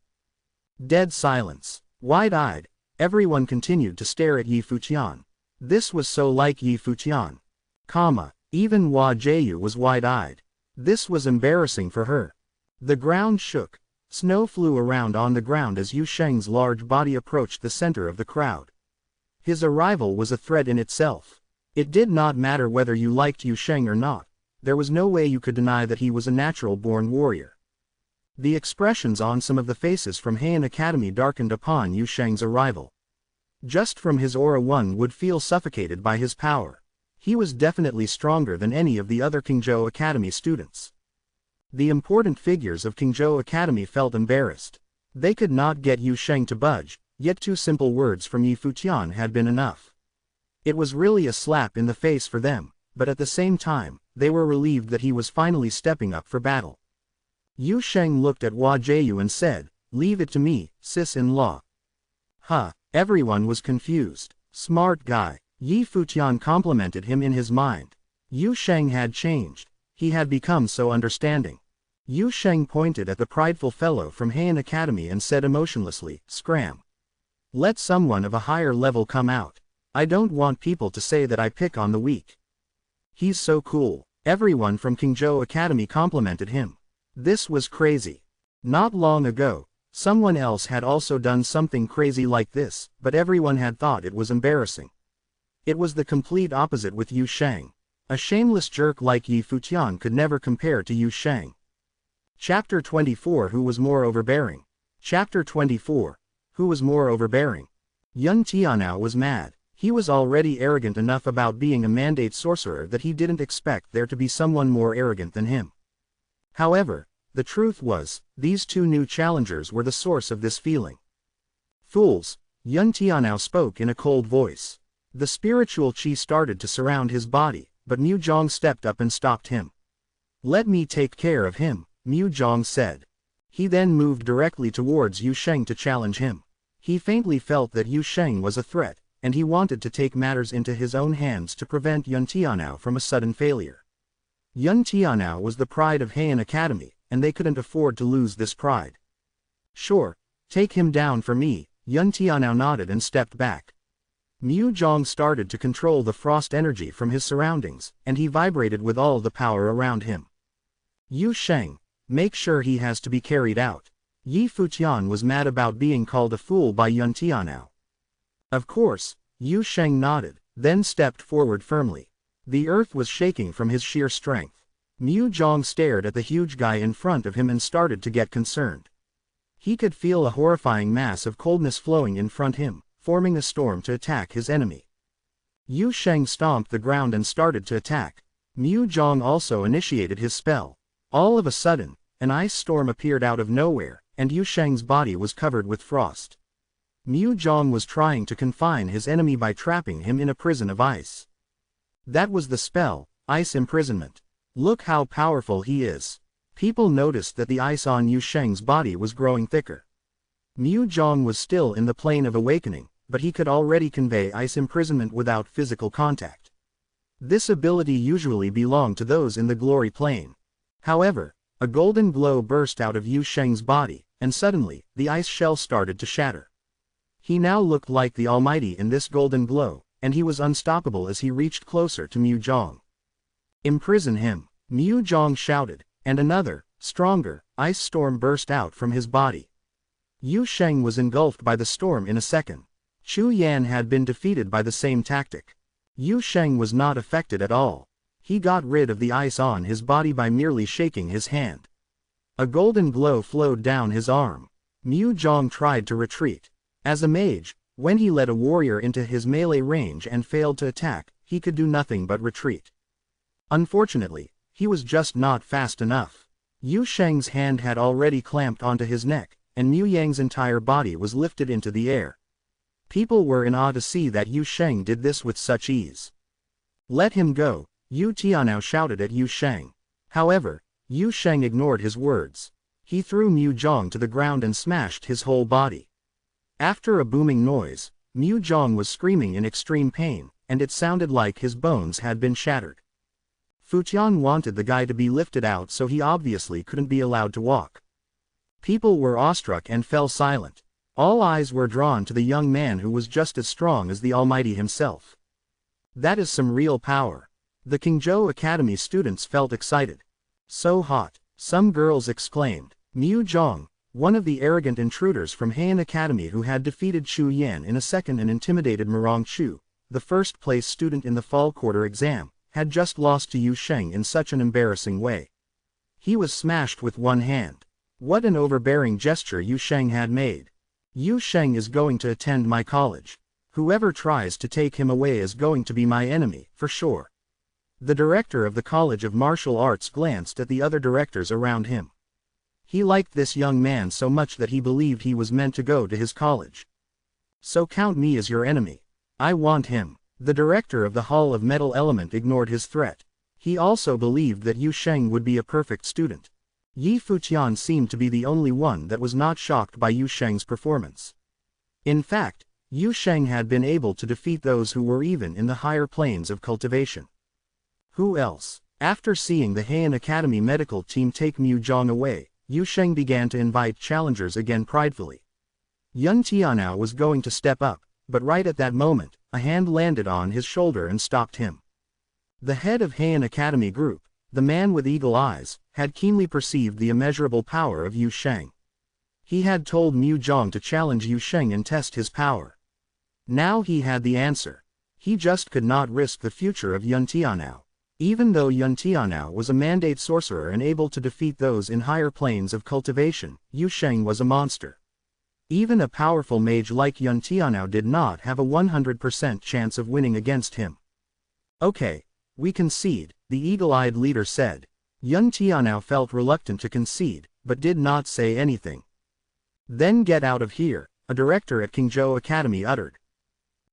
Dead silence. Wide-eyed, everyone continued to stare at Yi Futian. This was so like Yi Futian. Even Hua Jieyu was wide-eyed. This was embarrassing for her. The ground shook. Snow flew around on the ground as Yu Sheng's large body approached the center of the crowd. His arrival was a threat in itself. It did not matter whether you liked Yu Sheng or not. There was no way you could deny that he was a natural-born warrior. The expressions on some of the faces from Heian Academy darkened upon Yu Sheng's arrival. Just from his aura one would feel suffocated by his power. He was definitely stronger than any of the other Qingzhou Academy students. The important figures of Qingzhou Academy felt embarrassed. They could not get Yu Sheng to budge, yet 2 simple words from Yi Futian had been enough. It was really a slap in the face for them, but at the same time, they were relieved that he was finally stepping up for battle. Yu Sheng looked at Hua Jieyu and said, "Leave it to me, sis-in-law." Everyone was confused. Smart guy. Yi Futian complimented him in his mind. Yu Sheng had changed. He had become so understanding. Yu Sheng pointed at the prideful fellow from Heian Academy and said emotionlessly, "Scram. Let someone of a higher level come out. I don't want people to say that I pick on the weak. He's so cool." Everyone from Qingzhou Academy complimented him. This was crazy. Not long ago, someone else had also done something crazy like this, but everyone had thought it was embarrassing. It was the complete opposite with Yu Sheng. A shameless jerk like Yi Futian could never compare to Yu Sheng. Chapter 24 Who was more overbearing? Chapter 24. Who was more overbearing? Yun Tianao was mad. He was already arrogant enough about being a mandate sorcerer that he didn't expect there to be someone more arrogant than him. However, the truth was, these 2 new challengers were the source of this feeling. "Fools," Yun Tianao spoke in a cold voice. The spiritual qi started to surround his body, but Mu Zhong stepped up and stopped him. "Let me take care of him," Mu Zhong said. He then moved directly towards Yu Sheng to challenge him. He faintly felt that Yu Sheng was a threat, and he wanted to take matters into his own hands to prevent Yun Tianao from a sudden failure. Yun Tianao was the pride of Heian Academy, and they couldn't afford to lose this pride. "Sure, take him down for me," Yun Tianao nodded and stepped back. Mu Zhong started to control the frost energy from his surroundings, and he vibrated with all the power around him. "Yu Sheng, make sure he has to be carried out." Yi Futian was mad about being called a fool by Yun Tianao. Of course, Yu Sheng nodded, then stepped forward firmly. The earth was shaking from his sheer strength. Mu Zhong stared at the huge guy in front of him and started to get concerned. He could feel a horrifying mass of coldness flowing in front of him, forming a storm to attack his enemy. Yu Sheng stomped the ground and started to attack. Mu Zhong also initiated his spell. All of a sudden, an ice storm appeared out of nowhere, and Yu Sheng's body was covered with frost. Mu Zhong was trying to confine his enemy by trapping him in a prison of ice. That was the spell, ice imprisonment. Look how powerful he is. People noticed that the ice on Yu Sheng's body was growing thicker. Mu Zhong was still in the plane of awakening, but he could already convey ice imprisonment without physical contact. This ability usually belonged to those in the glory plane. However, a golden glow burst out of Yu Sheng's body, and suddenly, the ice shell started to shatter. He now looked like the Almighty in this golden glow, and he was unstoppable as he reached closer to Mu Zhong. "Imprison him," Mu Zhong shouted, and another, stronger, ice storm burst out from his body. Yu Sheng was engulfed by the storm in a second. Chu Yan had been defeated by the same tactic. Yu Sheng was not affected at all. He got rid of the ice on his body by merely shaking his hand. A golden glow flowed down his arm. Mu Zhong tried to retreat. As a mage, when he led a warrior into his melee range and failed to attack, he could do nothing but retreat. Unfortunately, he was just not fast enough. Yu Sheng's hand had already clamped onto his neck, and Mu Yang's entire body was lifted into the air. People were in awe to see that Yu Sheng did this with such ease. "Let him go," Yu Tianao shouted at Yu Sheng. However, Yu Sheng ignored his words. He threw Mu Zhong to the ground and smashed his whole body. After a booming noise, Mu Zhong was screaming in extreme pain, and it sounded like his bones had been shattered. Futian wanted the guy to be lifted out, so he obviously couldn't be allowed to walk. People were awestruck and fell silent. All eyes were drawn to the young man who was just as strong as the Almighty himself. That is some real power. The Qingzhou Academy students felt excited. "So hot," some girls exclaimed. Mu Zhong, one of the arrogant intruders from Heian Academy who had defeated Chu Yan in a second and intimidated Murong Chu, the first-place student in the fall quarter exam, had just lost to Yu Sheng in such an embarrassing way. He was smashed with one hand. What an overbearing gesture Yu Sheng had made. "Yu Sheng is going to attend my college. Whoever tries to take him away is going to be my enemy, for sure." The director of the College of Martial Arts glanced at the other directors around him. He liked this young man so much that he believed he was meant to go to his college. "So count me as your enemy. I want him." The director of the Hall of Metal Element ignored his threat. He also believed that Yu Sheng would be a perfect student. Yi Futian seemed to be the only one that was not shocked by Yu Sheng's performance. In fact, Yu Sheng had been able to defeat those who were even in the higher planes of cultivation. Who else? After seeing the Heian Academy medical team take Mu Zhong away, Yu Sheng began to invite challengers again pridefully. Yun Tianao was going to step up, but right at that moment, a hand landed on his shoulder and stopped him. The head of Heian Academy Group, the man with eagle eyes, had keenly perceived the immeasurable power of Yu Sheng. He had told Mu Zhong to challenge Yu Sheng and test his power. Now he had the answer. He just could not risk the future of Yun Tianao. Even though Yun Tianao was a mandate sorcerer and able to defeat those in higher planes of cultivation, Yu Sheng was a monster. Even a powerful mage like Yun Tianao did not have a 100% chance of winning against him. "Okay, we concede," the eagle-eyed leader said. Yun Tianao felt reluctant to concede, but did not say anything. "Then get out of here," a director at Qingzhou Academy uttered.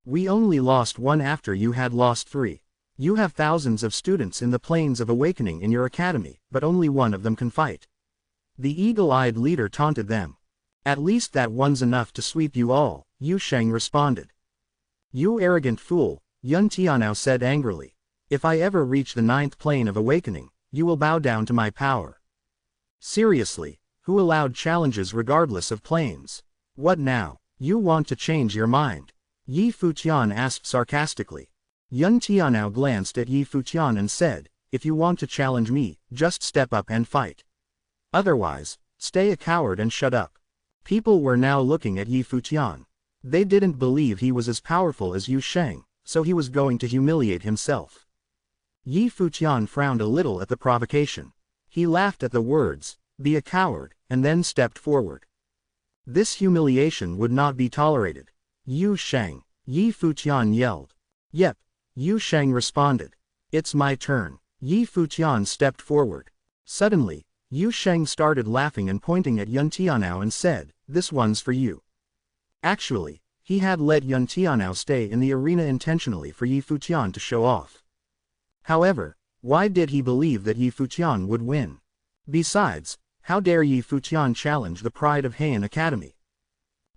"We only lost one after you had lost three." You have thousands of students in the Plains of Awakening in your academy, but only one of them can fight. The eagle-eyed leader taunted them. At least that one's enough to sweep you all, Yu Sheng responded. You arrogant fool, Yun Tianao said angrily. If I ever reach the 9th plane of awakening, you will bow down to my power. Seriously, who allowed challenges regardless of planes? What now, you want to change your mind? Yi Futian asked sarcastically. Yun Tianao glanced at Yi Futian and said, if you want to challenge me, just step up and fight. Otherwise, stay a coward and shut up. People were now looking at Yi Futian. They didn't believe he was as powerful as Yu Sheng, so he was going to humiliate himself. Yi Futian frowned a little at the provocation. He laughed at the words, be a coward, and then stepped forward. This humiliation would not be tolerated. Yu Sheng, Yi Futian yelled. Yep, Yu Sheng responded. It's my turn. Yi Futian stepped forward. Suddenly, Yu Sheng started laughing and pointing at Yun Tianao and said, this one's for you. Actually, he had let Yun Tianao stay in the arena intentionally for Yi Futian to show off. However, why did he believe that Yi Futian would win? Besides, how dare Yi Futian challenge the pride of Heian Academy?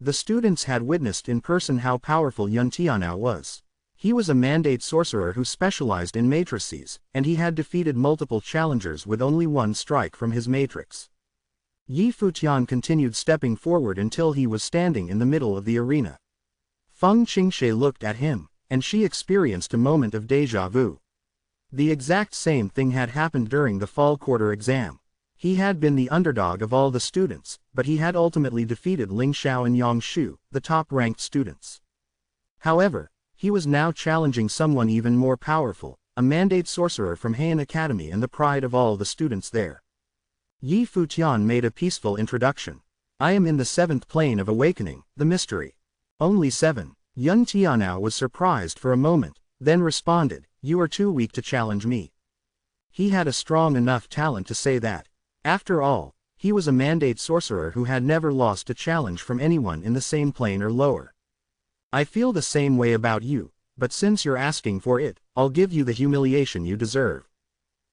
The students had witnessed in person how powerful Yun Tianao was. He was a mandate sorcerer who specialized in matrices, and he had defeated multiple challengers with only one strike from his matrix. Yi Futian continued stepping forward until he was standing in the middle of the arena. Feng Qingshe looked at him, and she experienced a moment of déjà vu. The exact same thing had happened during the fall quarter exam. He had been the underdog of all the students, but he had ultimately defeated Ling Xiao and Yang Shu, the top-ranked students. However, he was now challenging someone even more powerful, a mandate sorcerer from Heian Academy and the pride of all the students there. Yi Futian made a peaceful introduction. I am in the 7th plane of awakening, the mystery. Only 7. Yun Tianao was surprised for a moment, then responded, you are too weak to challenge me. He had a strong enough talent to say that. After all, he was a mandate sorcerer who had never lost a challenge from anyone in the same plane or lower. I feel the same way about you, but since you're asking for it, I'll give you the humiliation you deserve.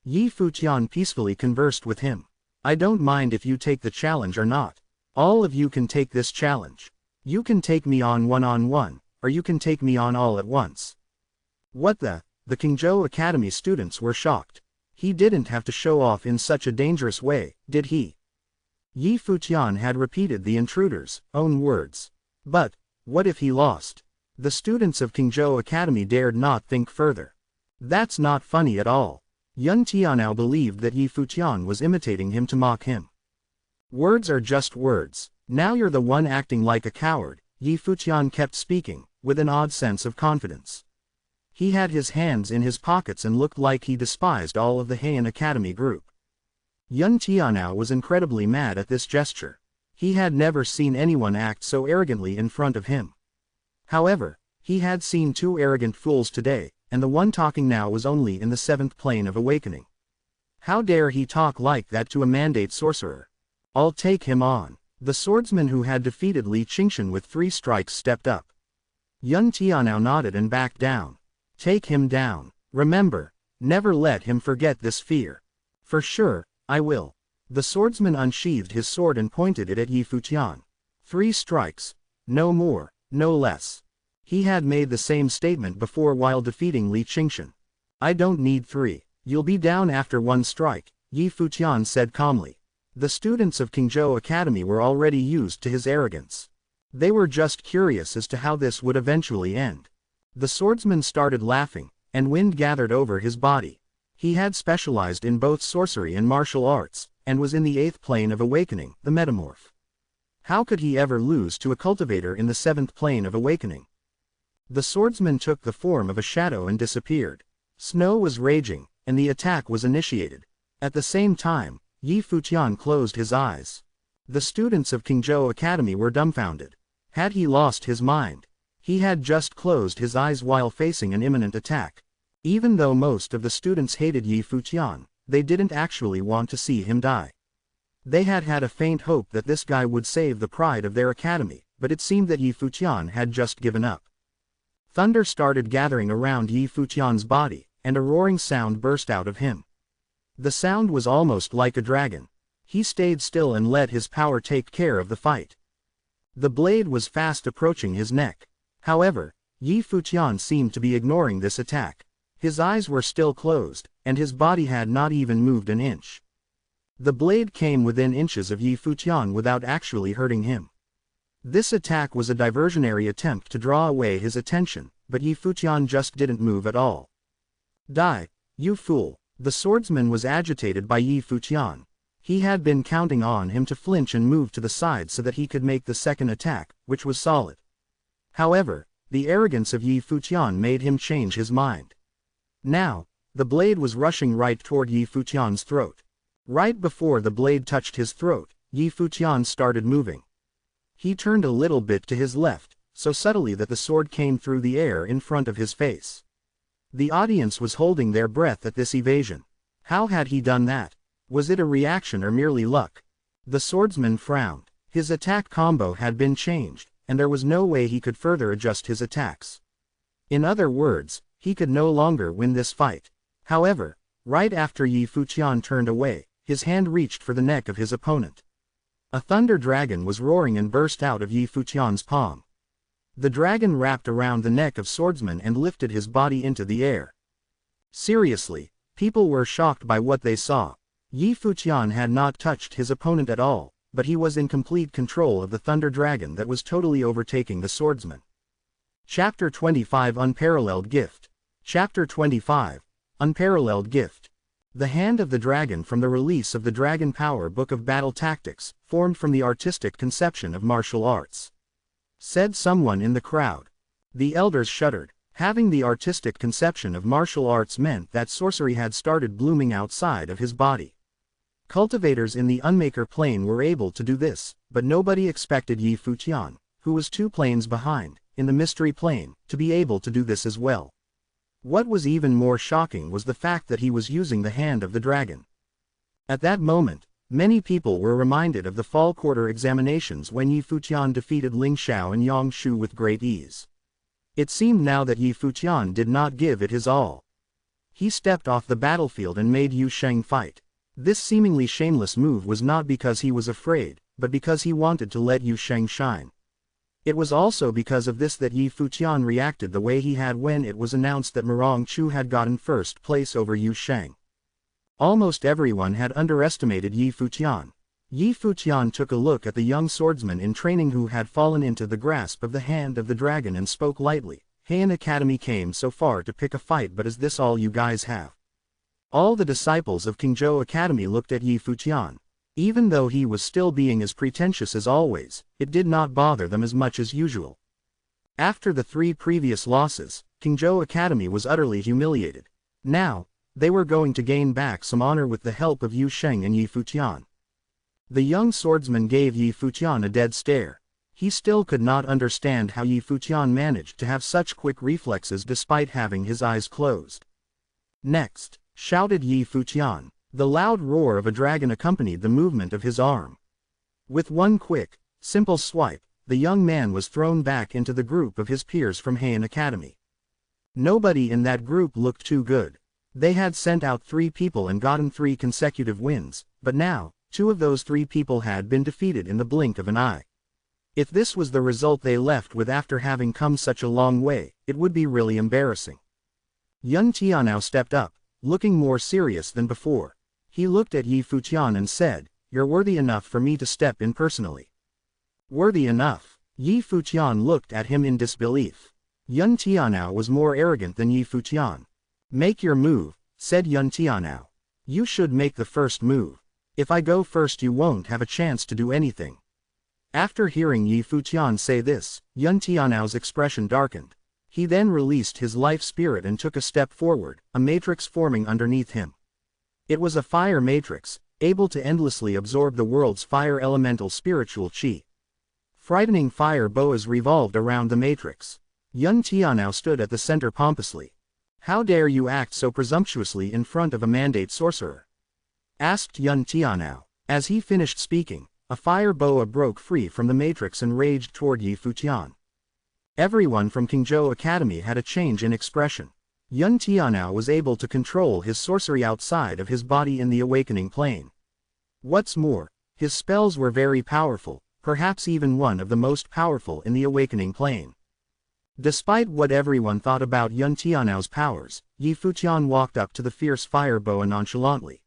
Yi Futian peacefully conversed with him. I don't mind if you take the challenge or not. All of you can take this challenge. You can take me on one-on-one, or you can take me on all at once. What the Qingzhou Academy students were shocked. He didn't have to show off in such a dangerous way, did he? Yi Futian had repeated the intruder's own words. But, what if he lost? The students of Qingzhou Academy dared not think further. That's not funny at all. Yun Tianao believed that Yi Futian was imitating him to mock him. Words are just words. Now you're the one acting like a coward, Yi Futian kept speaking, with an odd sense of confidence. He had his hands in his pockets and looked like he despised all of the Heian Academy group. Yun Tianao was incredibly mad at this gesture. He had never seen anyone act so arrogantly in front of him. However, he had seen 2 arrogant fools today, and the one talking now was only in the 7th plane of awakening. How dare he talk like that to a mandate sorcerer? I'll take him on. The swordsman who had defeated Li Qingshan with 3 strikes stepped up. Yun Tianao nodded and backed down. Take him down. Remember, never let him forget this fear. For sure, I will. The swordsman unsheathed his sword and pointed it at Yi Futian. 3 strikes. No more, no less. He had made the same statement before while defeating Li Qingshan. I don't need 3. You'll be down after 1 strike, Yi Futian said calmly. The students of Qingzhou Academy were already used to his arrogance. They were just curious as to how this would eventually end. The swordsman started laughing, and wind gathered over his body. He had specialized in both sorcery and martial arts, and was in the 8th plane of awakening, the metamorph. How could he ever lose to a cultivator in the 7th plane of awakening? The swordsman took the form of a shadow and disappeared. Snow was raging, and the attack was initiated. At the same time, Yi Futian closed his eyes. The students of Qingzhou Academy were dumbfounded. Had he lost his mind? He had just closed his eyes while facing an imminent attack. Even though most of the students hated Yi Futian, they didn't actually want to see him die. They had had a faint hope that this guy would save the pride of their academy, but it seemed that Yi Futian had just given up. Thunder started gathering around Yi Futian's body, and a roaring sound burst out of him. The sound was almost like a dragon. He stayed still and let his power take care of the fight. The blade was fast approaching his neck. However, Yi Futian seemed to be ignoring this attack. His eyes were still closed, and his body had not even moved an inch. The blade came within inches of Yi Futian without actually hurting him. This attack was a diversionary attempt to draw away his attention, but Yi Futian just didn't move at all. Die, you fool! The swordsman was agitated by Yi Futian. He had been counting on him to flinch and move to the side so that he could make the second attack, which was solid. However, the arrogance of Yi Futian made him change his mind. Now, the blade was rushing right toward Yi Futian's throat. Right before the blade touched his throat, Yi Futian started moving. He turned a little bit to his left, so subtly that the sword came through the air in front of his face. The audience was holding their breath at this evasion. How had he done that? Was it a reaction or merely luck? The swordsman frowned. His attack combo had been changed, and there was no way he could further adjust his attacks. In other words, he could no longer win this fight. However, right after Yi Futian turned away, his hand reached for the neck of his opponent. A thunder dragon was roaring and burst out of Yi Futian's palm. The dragon wrapped around the neck of swordsman and lifted his body into the air. Seriously, people were shocked by what they saw. Yi Futian had not touched his opponent at all, but he was in complete control of the thunder dragon that was totally overtaking the swordsman. Chapter 25 Unparalleled Gift. Chapter 25 Unparalleled Gift. The hand of the dragon from the release of the Dragon Power Book of Battle Tactics, formed from the artistic conception of martial arts. Said someone in the crowd. The elders shuddered. Having the artistic conception of martial arts meant that sorcery had started blooming outside of his body. Cultivators in the Unmaker plane were able to do this, but nobody expected Yi Futian, who was 2 planes behind, in the mystery plane, to be able to do this as well. What was even more shocking was the fact that he was using the hand of the dragon. At that moment, many people were reminded of the fall quarter examinations when Yi Futian defeated Ling Xiao and Yang Shu with great ease. It seemed now that Yi Futian did not give it his all. He stepped off the battlefield and made Yu Sheng fight. This seemingly shameless move was not because he was afraid, but because he wanted to let Yu Sheng shine. It was also because of this that Yi Futian reacted the way he had when it was announced that Mirong Chu had gotten first place over Yu Sheng. Almost everyone had underestimated Yi Futian. Yi Futian took a look at the young swordsman in training who had fallen into the grasp of the hand of the dragon and spoke lightly. Heian Academy came so far to pick a fight, but is this all you guys have? All the disciples of Qingzhou Academy looked at Yi Futian. Even though he was still being as pretentious as always, it did not bother them as much as usual. After the 3 previous losses, Qingzhou Academy was utterly humiliated. Now, they were going to gain back some honor with the help of Yu Sheng and Yi Futian. The young swordsman gave Yi Futian a dead stare. He still could not understand how Yi Futian managed to have such quick reflexes despite having his eyes closed. Next, shouted Yi Futian. The loud roar of a dragon accompanied the movement of his arm. With one quick, simple swipe, the young man was thrown back into the group of his peers from Heian Academy. Nobody in that group looked too good. They had sent out 3 people and gotten 3 consecutive wins, but now, 2 of those 3 people had been defeated in the blink of an eye. If this was the result they left with after having come such a long way, it would be really embarrassing. Yun Tianao stepped up, looking more serious than before. He looked at Yi Futian and said, "You're worthy enough for me to step in personally." Worthy enough? Yi Futian looked at him in disbelief. Yun Tianao was more arrogant than Yi Futian. "Make your move," said Yun Tianao. "You should make the first move. If I go first you won't have a chance to do anything." After hearing Yi Futian say this, Yun Tianao's expression darkened. He then released his life spirit and took a step forward, a matrix forming underneath him. It was a fire matrix, able to endlessly absorb the world's fire elemental spiritual chi. Frightening fire boas revolved around the matrix. Yun Tianao stood at the center pompously. "How dare you act so presumptuously in front of a mandate sorcerer?" asked Yun Tianao. As he finished speaking, a fire boa broke free from the matrix and raged toward Yi Futian. Everyone from Qingzhou Academy had a change in expression. Yun Tianao was able to control his sorcery outside of his body in the awakening plane. What's more, his spells were very powerful, perhaps even one of the most powerful in the awakening plane. Despite what everyone thought about Yun Tianao's powers, Yi Futian walked up to the fierce fire boa nonchalantly.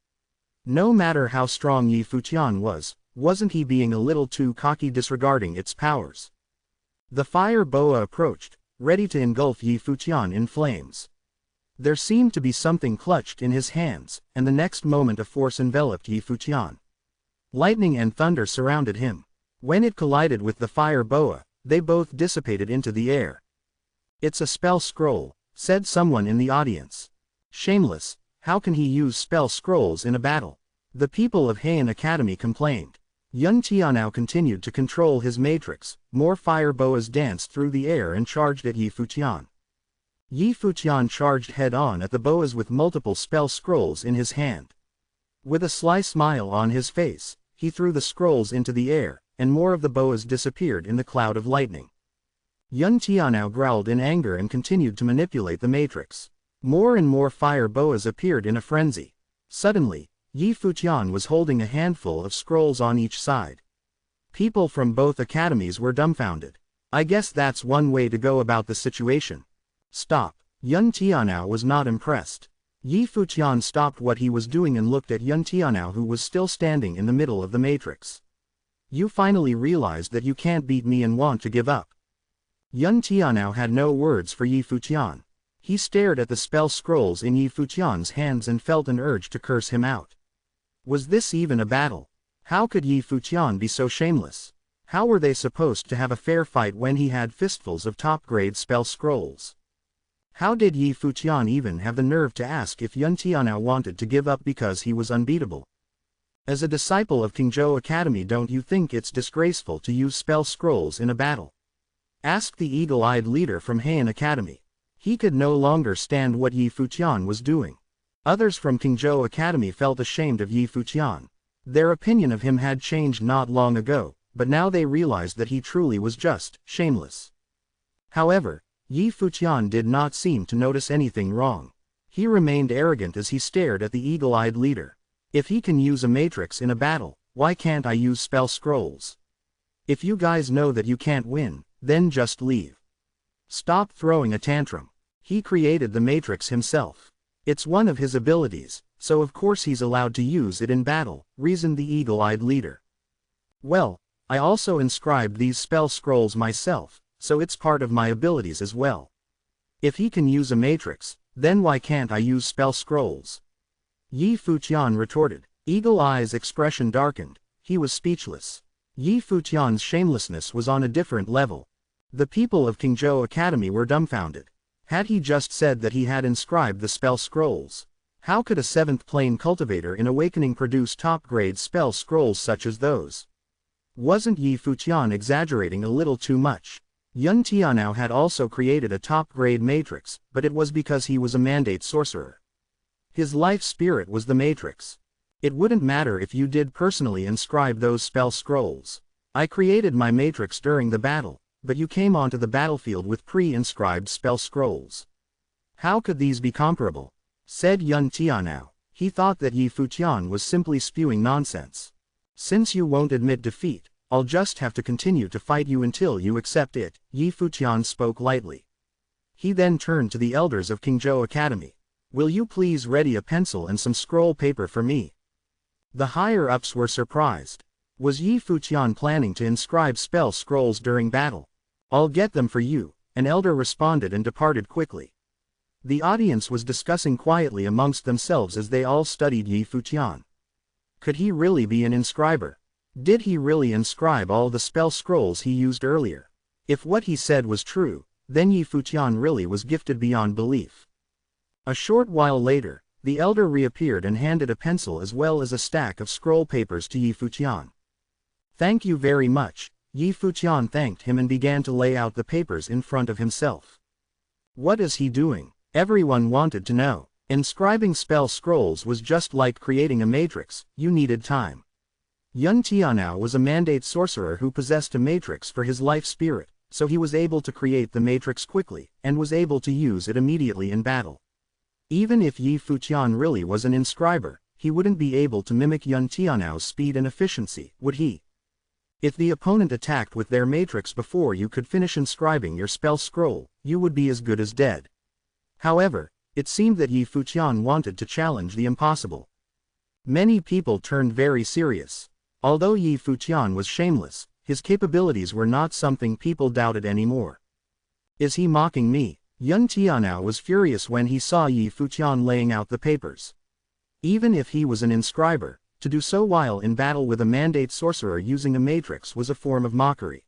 No matter how strong Yi Futian was, wasn't he being a little too cocky disregarding its powers? The fire boa approached, ready to engulf Yi Futian in flames. There seemed to be something clutched in his hands, and the next moment a force enveloped Yi Futian. Lightning and thunder surrounded him. When it collided with the fire boa, they both dissipated into the air. "It's a spell scroll," said someone in the audience. "Shameless, how can he use spell scrolls in a battle?" The people of Heian Academy complained. Yun Tianao continued to control his matrix. More fire boas danced through the air and charged at Yi Futian. Yi Futian charged head-on at the boas with multiple spell scrolls in his hand. With a sly smile on his face, he threw the scrolls into the air, and more of the boas disappeared in the cloud of lightning. Yun Tianao growled in anger and continued to manipulate the matrix. More and more fire boas appeared in a frenzy. Suddenly, Yi Futian was holding a handful of scrolls on each side. People from both academies were dumbfounded. "I guess that's one way to go about the situation." "Stop." Yun Tianao was not impressed. Yi Futian stopped what he was doing and looked at Yun Tianao, who was still standing in the middle of the matrix. "You finally realized that you can't beat me and want to give up." Yun Tianao had no words for Yi Futian. He stared at the spell scrolls in Yi Futian's hands and felt an urge to curse him out. Was this even a battle? How could Yi Futian be so shameless? How were they supposed to have a fair fight when he had fistfuls of top-grade spell scrolls? How did Yi Futian even have the nerve to ask if Yun Tianao wanted to give up because he was unbeatable? As a disciple of Qingzhou Academy, don't you think it's disgraceful to use spell scrolls in a battle? Asked the eagle-eyed leader from Heian Academy. He could no longer stand what Yi Futian was doing. Others from Qingzhou Academy felt ashamed of Yi Futian. Their opinion of him had changed not long ago, but now they realized that he truly was just shameless. However, Yi Futian did not seem to notice anything wrong. He remained arrogant as he stared at the eagle-eyed leader. "If he can use a matrix in a battle, why can't I use spell scrolls? If you guys know that you can't win, then just leave. Stop throwing a tantrum. He created the matrix himself. It's one of his abilities, so of course he's allowed to use it in battle," reasoned the eagle-eyed leader. "Well, I also inscribed these spell scrolls myself, so it's part of my abilities as well. If he can use a matrix, then why can't I use spell scrolls?" Yi Futian retorted. Eagle Eye's expression darkened. He was speechless. Yi Futian's shamelessness was on a different level. The people of Qingzhou Academy were dumbfounded. Had he just said that he had inscribed the spell scrolls? How could a 7th plane cultivator in Awakening produce top-grade spell scrolls such as those? Wasn't Yi Futian exaggerating a little too much? Yun Tianao had also created a top-grade matrix, but it was because he was a mandate sorcerer. His life spirit was the matrix. "It wouldn't matter if you did personally inscribe those spell scrolls. I created my matrix during the battle, but you came onto the battlefield with pre-inscribed spell scrolls. How could these be comparable?" said Yun Tianao. He thought that Yi Futian was simply spewing nonsense. "Since you won't admit defeat, I'll just have to continue to fight you until you accept it," Yi Futian spoke lightly. He then turned to the elders of Qingzhou Academy. "Will you please ready a pencil and some scroll paper for me?" The higher-ups were surprised. Was Yi Futian planning to inscribe spell scrolls during battle? "I'll get them for you," an elder responded and departed quickly. The audience was discussing quietly amongst themselves as they all studied Yi Futian. Could he really be an inscriber? Did he really inscribe all the spell scrolls he used earlier? If what he said was true, then Yi Futian really was gifted beyond belief. A short while later, the elder reappeared and handed a pencil as well as a stack of scroll papers to Yi Futian. "Thank you very much." Yi Futian thanked him and began to lay out the papers in front of himself. What is he doing? Everyone wanted to know. Inscribing spell scrolls was just like creating a matrix, you needed time. Yun Tianao was a mandate sorcerer who possessed a matrix for his life spirit, so he was able to create the matrix quickly, and was able to use it immediately in battle. Even if Yi Futian really was an inscriber, he wouldn't be able to mimic Yun Tianao's speed and efficiency, would he? If the opponent attacked with their matrix before you could finish inscribing your spell scroll, you would be as good as dead. However, it seemed that Yi Futian wanted to challenge the impossible. Many people turned very serious. Although Yi Futian was shameless, his capabilities were not something people doubted anymore. Is he mocking me? Yun Tianao was furious when he saw Yi Futian laying out the papers. Even if he was an inscriber, to do so while in battle with a mandate sorcerer using a matrix was a form of mockery.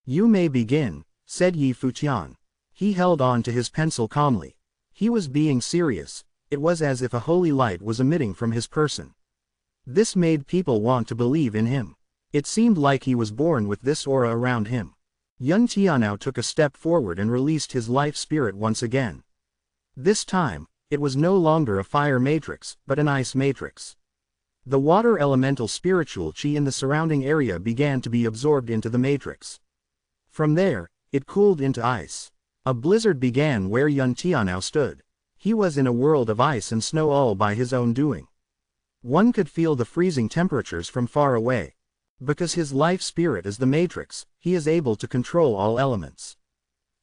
You may begin, said Yi Futian. He held on to his pencil calmly. He was being serious. It was as if a holy light was emitting from his person. This made people want to believe in him. It seemed like he was born with this aura around him. Yun Tianao took a step forward and released his life spirit once again. This time, it was no longer a fire matrix, but an ice matrix. The water elemental spiritual chi in the surrounding area began to be absorbed into the matrix. From there, it cooled into ice. A blizzard began where Yun Tianao stood. He was in a world of ice and snow all by his own doing. One could feel the freezing temperatures from far away. Because his life spirit is the matrix, he is able to control all elements.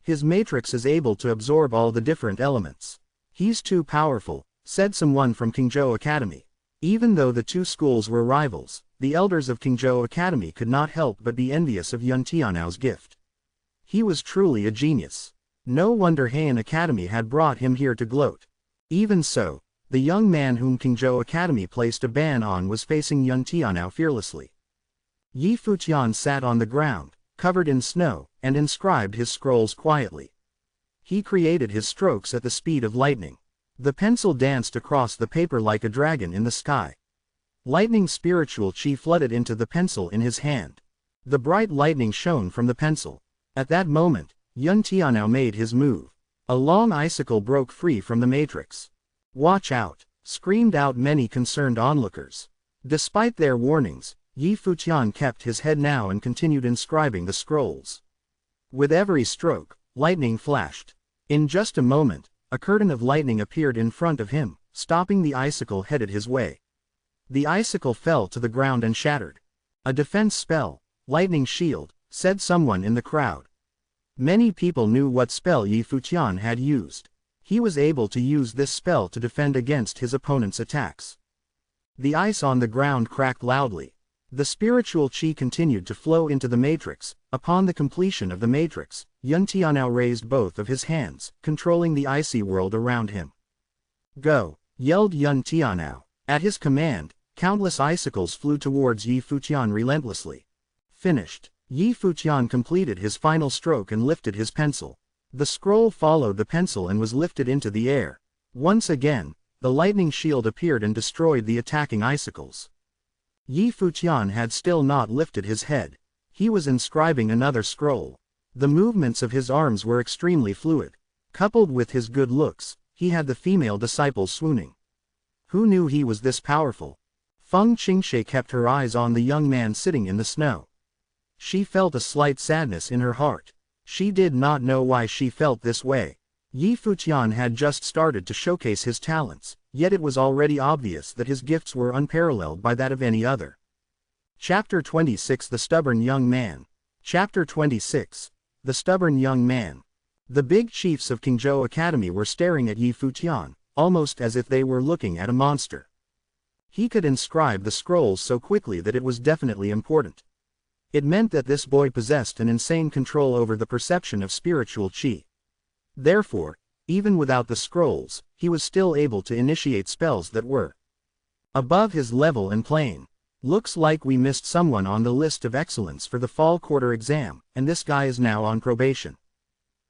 His matrix is able to absorb all the different elements. He's too powerful, said someone from Qingzhou Academy. Even though the two schools were rivals, the elders of Qingzhou Academy could not help but be envious of Yun Tianao's gift. He was truly a genius. No wonder Heian Academy had brought him here to gloat. Even so, the young man whom Qingzhou Academy placed a ban on was facing Yun Tianao fearlessly. Yi Futian sat on the ground, covered in snow, and inscribed his scrolls quietly. He created his strokes at the speed of lightning. The pencil danced across the paper like a dragon in the sky. Lightning spiritual chi flooded into the pencil in his hand. The bright lightning shone from the pencil. At that moment, Yun Tianao made his move. A long icicle broke free from the matrix. Watch out! Screamed out many concerned onlookers. Despite their warnings, Yi Futian kept his head now and continued inscribing the scrolls. With every stroke, lightning flashed. In just a moment, a curtain of lightning appeared in front of him, stopping the icicle headed his way. The icicle fell to the ground and shattered. A defense spell, lightning shield, said someone in the crowd. Many people knew what spell Yi Futian had used. He was able to use this spell to defend against his opponent's attacks. The ice on the ground cracked loudly. The spiritual chi continued to flow into the matrix. Upon the completion of the matrix, Yun Tianao raised both of his hands, controlling the icy world around him. Go! Yelled Yun Tianao. At his command, countless icicles flew towards Yi Futian relentlessly. Finished. Yi Futian completed his final stroke and lifted his pencil. The scroll followed the pencil and was lifted into the air. Once again, the lightning shield appeared and destroyed the attacking icicles. Yi Futian had still not lifted his head. He was inscribing another scroll. The movements of his arms were extremely fluid. Coupled with his good looks, he had the female disciples swooning. Who knew he was this powerful? Feng Qingshe kept her eyes on the young man sitting in the snow. She felt a slight sadness in her heart. She did not know why she felt this way. Yi Futian had just started to showcase his talents, yet it was already obvious that his gifts were unparalleled by that of any other. Chapter 26 The Stubborn Young Man. Chapter 26 The Stubborn Young Man. The big chiefs of Qingzhou Academy were staring at Yi Futian, almost as if they were looking at a monster. He could inscribe the scrolls so quickly that it was definitely important. It meant that this boy possessed an insane control over the perception of spiritual chi. Therefore, even without the scrolls, he was still able to initiate spells that were above his level and plane. Looks like we missed someone on the list of excellence for the fall quarter exam, and this guy is now on probation.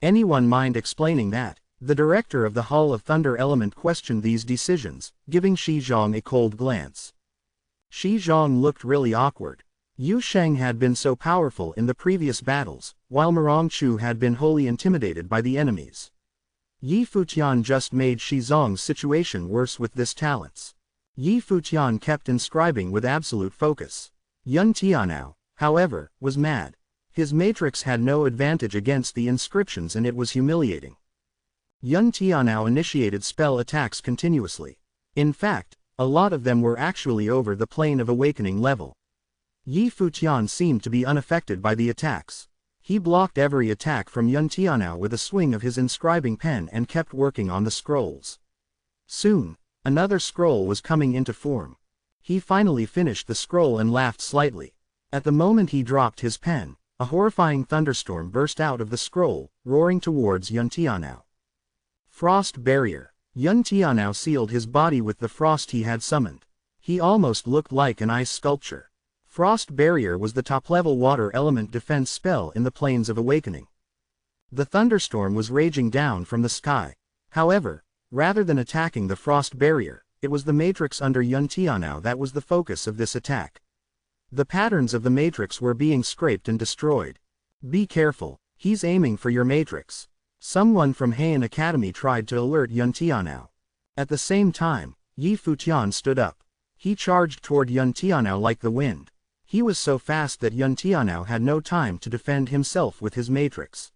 Anyone mind explaining that? The director of the Hall of Thunder Element questioned these decisions, giving Shi Zhong a cold glance. Shi Zhong looked really awkward. Yu Sheng had been so powerful in the previous battles, while Mirong Chu had been wholly intimidated by the enemies. Yi Futian just made Shi Zhong's situation worse with this talents. Yi Futian kept inscribing with absolute focus. Yun Tianao, however, was mad. His matrix had no advantage against the inscriptions and it was humiliating. Yun Tianao initiated spell attacks continuously. In fact, a lot of them were actually over the plane of awakening level. Yi Futian seemed to be unaffected by the attacks. He blocked every attack from Yun Tianao with a swing of his inscribing pen and kept working on the scrolls. Soon, another scroll was coming into form. He finally finished the scroll and laughed slightly. At the moment he dropped his pen, a horrifying thunderstorm burst out of the scroll, roaring towards Yun Tianao. Frost Barrier. Yun Tianao sealed his body with the frost he had summoned. He almost looked like an ice sculpture. Frost Barrier was the top-level water element defense spell in the Plains of Awakening. The thunderstorm was raging down from the sky. However, rather than attacking the Frost Barrier, it was the matrix under Yun Tianao that was the focus of this attack. The patterns of the matrix were being scraped and destroyed. Be careful, he's aiming for your matrix. Someone from Heian Academy tried to alert Yun Tianao. At the same time, Yi Futian stood up. He charged toward Yun Tianao like the wind. He was so fast that Yun Tianao had no time to defend himself with his matrix.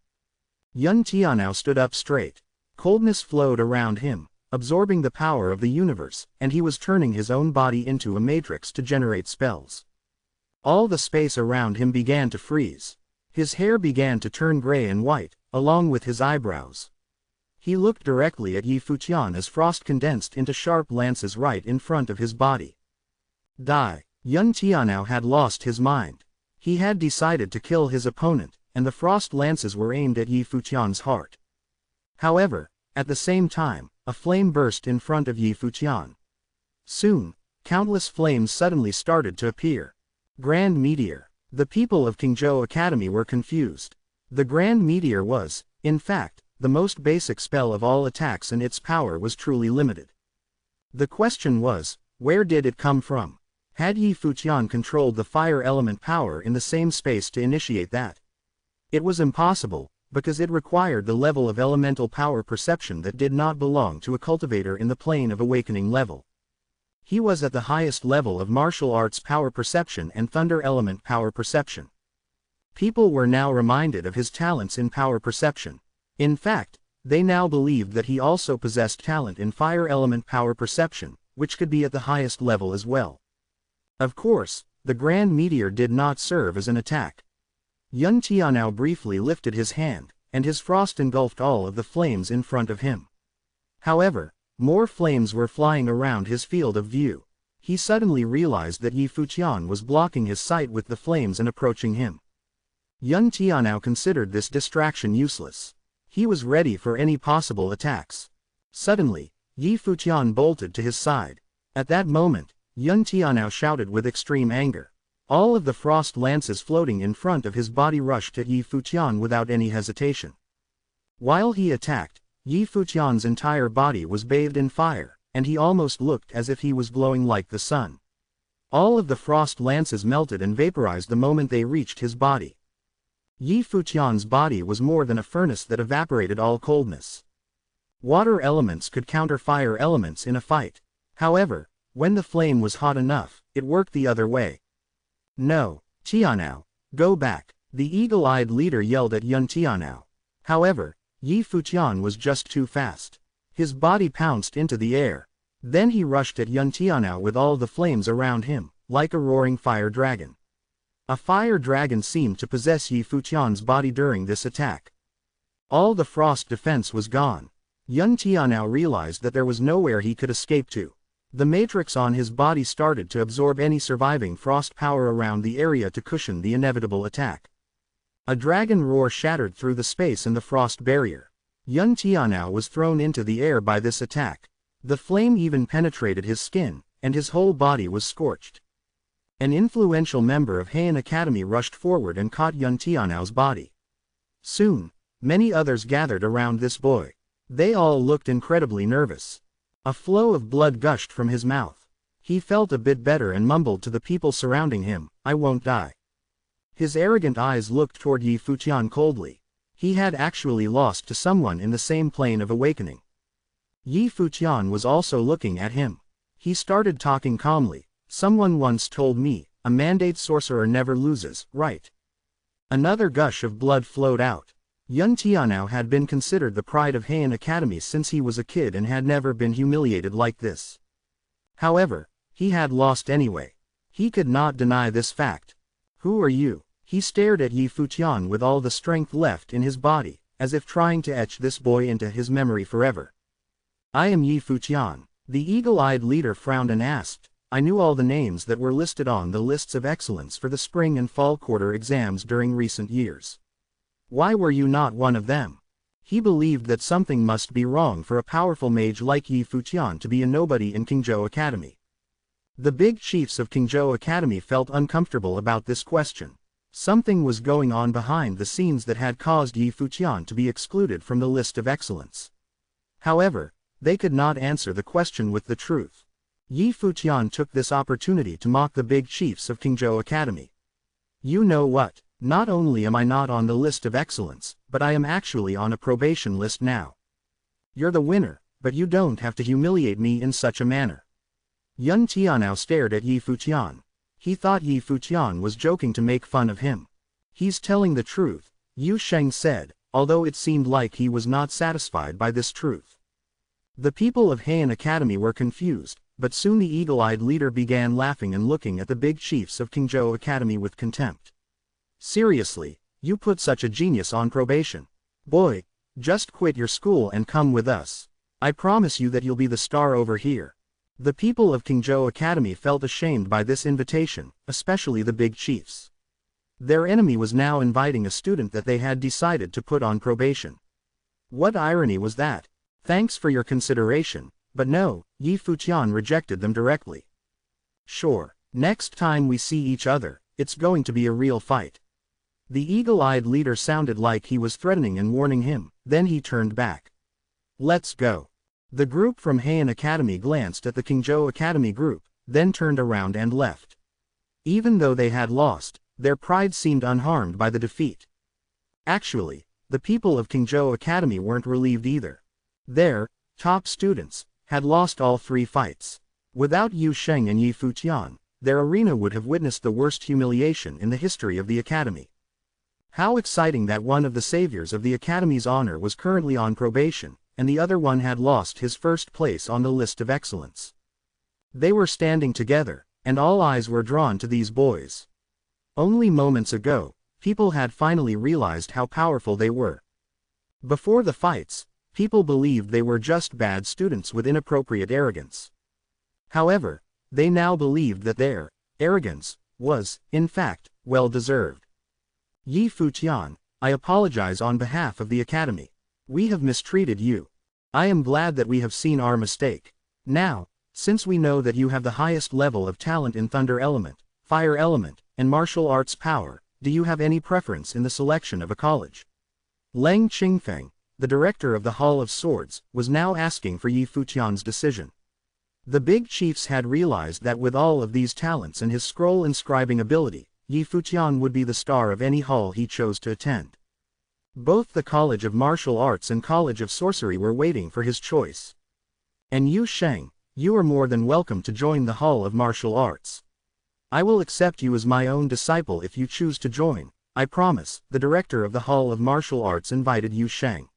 Yun Tianao stood up straight. Coldness flowed around him, absorbing the power of the universe, and he was turning his own body into a matrix to generate spells. All the space around him began to freeze. His hair began to turn gray and white, along with his eyebrows. He looked directly at Yi Futian as frost condensed into sharp lances right in front of his body. Die. Yun Tianao had lost his mind. He had decided to kill his opponent, and the frost lances were aimed at Yi Futian's heart. However, at the same time, a flame burst in front of Yi Futian. Soon, countless flames suddenly started to appear. Grand Meteor. The people of Qingzhou Academy were confused. The Grand Meteor was, in fact, the most basic spell of all attacks, and its power was truly limited. The question was, where did it come from? Had Yi Futian controlled the fire element power in the same space to initiate that? It was impossible, because it required the level of elemental power perception that did not belong to a cultivator in the plane of awakening level. He was at the highest level of martial arts power perception and thunder element power perception. People were now reminded of his talents in power perception. In fact, they now believed that he also possessed talent in fire element power perception, which could be at the highest level as well. Of course, the Grand Meteor did not serve as an attack. Yun Tianao briefly lifted his hand, and his frost engulfed all of the flames in front of him. However, more flames were flying around his field of view. He suddenly realized that Yi Futian was blocking his sight with the flames and approaching him. Yun Tianao considered this distraction useless. He was ready for any possible attacks. Suddenly, Yi Futian bolted to his side. At that moment, Yun Tianao shouted with extreme anger. All of the frost lances floating in front of his body rushed at Yi Futian without any hesitation. While he attacked, Yi Futian's entire body was bathed in fire, and he almost looked as if he was glowing like the sun. All of the frost lances melted and vaporized the moment they reached his body. Yi Futian's body was more than a furnace that evaporated all coldness. Water elements could counter fire elements in a fight. However, when the flame was hot enough, it worked the other way. No, Tianao, go back, the eagle-eyed leader yelled at Yun Tianao. However, Yi Futian was just too fast. His body pounced into the air. Then he rushed at Yun Tianao with all the flames around him, like a roaring fire dragon. A fire dragon seemed to possess Yi Futian's body during this attack. All the frost defense was gone. Yun Tianao realized that there was nowhere he could escape to. The matrix on his body started to absorb any surviving frost power around the area to cushion the inevitable attack. A dragon roar shattered through the space in the frost barrier. Yun Tianao was thrown into the air by this attack. The flame even penetrated his skin, and his whole body was scorched. An influential member of Heian Academy rushed forward and caught Yun Tianao's body. Soon, many others gathered around this boy. They all looked incredibly nervous. A flow of blood gushed from his mouth. He felt a bit better and mumbled to the people surrounding him, "I won't die." His arrogant eyes looked toward Yi Futian coldly. He had actually lost to someone in the same plane of awakening. Yi Futian was also looking at him. He started talking calmly. "Someone once told me, a mandate sorcerer never loses, right?" Another gush of blood flowed out. Yun Tianao had been considered the pride of Heian Academy since he was a kid and had never been humiliated like this. However, he had lost anyway. He could not deny this fact. Who are you? He stared at Yi Futian with all the strength left in his body, as if trying to etch this boy into his memory forever. I am Yi Futian. The eagle-eyed leader frowned and asked, I knew all the names that were listed on the lists of excellence for the spring and fall quarter exams during recent years. Why were you not one of them? He believed that something must be wrong for a powerful mage like Yi Futian to be a nobody in Qingzhou Academy. The big chiefs of Qingzhou Academy felt uncomfortable about this question. Something was going on behind the scenes that had caused Yi Futian to be excluded from the list of excellence. However, they could not answer the question with the truth. Yi Futian took this opportunity to mock the big chiefs of Qingzhou Academy. You know what? Not only am I not on the list of excellence, but I am actually on a probation list now. You're the winner, but you don't have to humiliate me in such a manner. Yun Tianao stared at Yi Futian. He thought Yi Futian was joking to make fun of him. He's telling the truth, Yu Sheng said, although it seemed like he was not satisfied by this truth. The people of Heian Academy were confused, but soon the eagle-eyed leader began laughing and looking at the big chiefs of Qingzhou Academy with contempt. Seriously, you put such a genius on probation. Boy, just quit your school and come with us. I promise you that you'll be the star over here. The people of Qingzhou Academy felt ashamed by this invitation, especially the big chiefs. Their enemy was now inviting a student that they had decided to put on probation. What irony was that? Thanks for your consideration, but no, Yi Futian rejected them directly. Sure, next time we see each other, it's going to be a real fight. The eagle-eyed leader sounded like he was threatening and warning him, then he turned back. Let's go. The group from Heian Academy glanced at the Qingzhou Academy group, then turned around and left. Even though they had lost, their pride seemed unharmed by the defeat. Actually, the people of Qingzhou Academy weren't relieved either. Their top students had lost all 3 fights. Without Yu Sheng and Yi Futian, their arena would have witnessed the worst humiliation in the history of the academy. How exciting that one of the saviors of the academy's honor was currently on probation, and the other one had lost his first place on the list of excellence. They were standing together, and all eyes were drawn to these boys. Only moments ago, people had finally realized how powerful they were. Before the fights, people believed they were just bad students with inappropriate arrogance. However, they now believed that their arrogance was, in fact, well-deserved. Yi Futian, I apologize on behalf of the academy. We have mistreated you. I am glad that we have seen our mistake. Now, since we know that you have the highest level of talent in Thunder Element, Fire Element, and Martial Arts Power, do you have any preference in the selection of a college? Leng Qingfeng, the director of the Hall of Swords, was now asking for Yi Futian's decision. The big chiefs had realized that with all of these talents and his scroll inscribing ability, Yi Futian would be the star of any hall he chose to attend. Both the College of Martial Arts and College of Sorcery were waiting for his choice. And Yu Sheng, you are more than welcome to join the Hall of Martial Arts. I will accept you as my own disciple if you choose to join, I promise, the director of the Hall of Martial Arts invited Yu Sheng.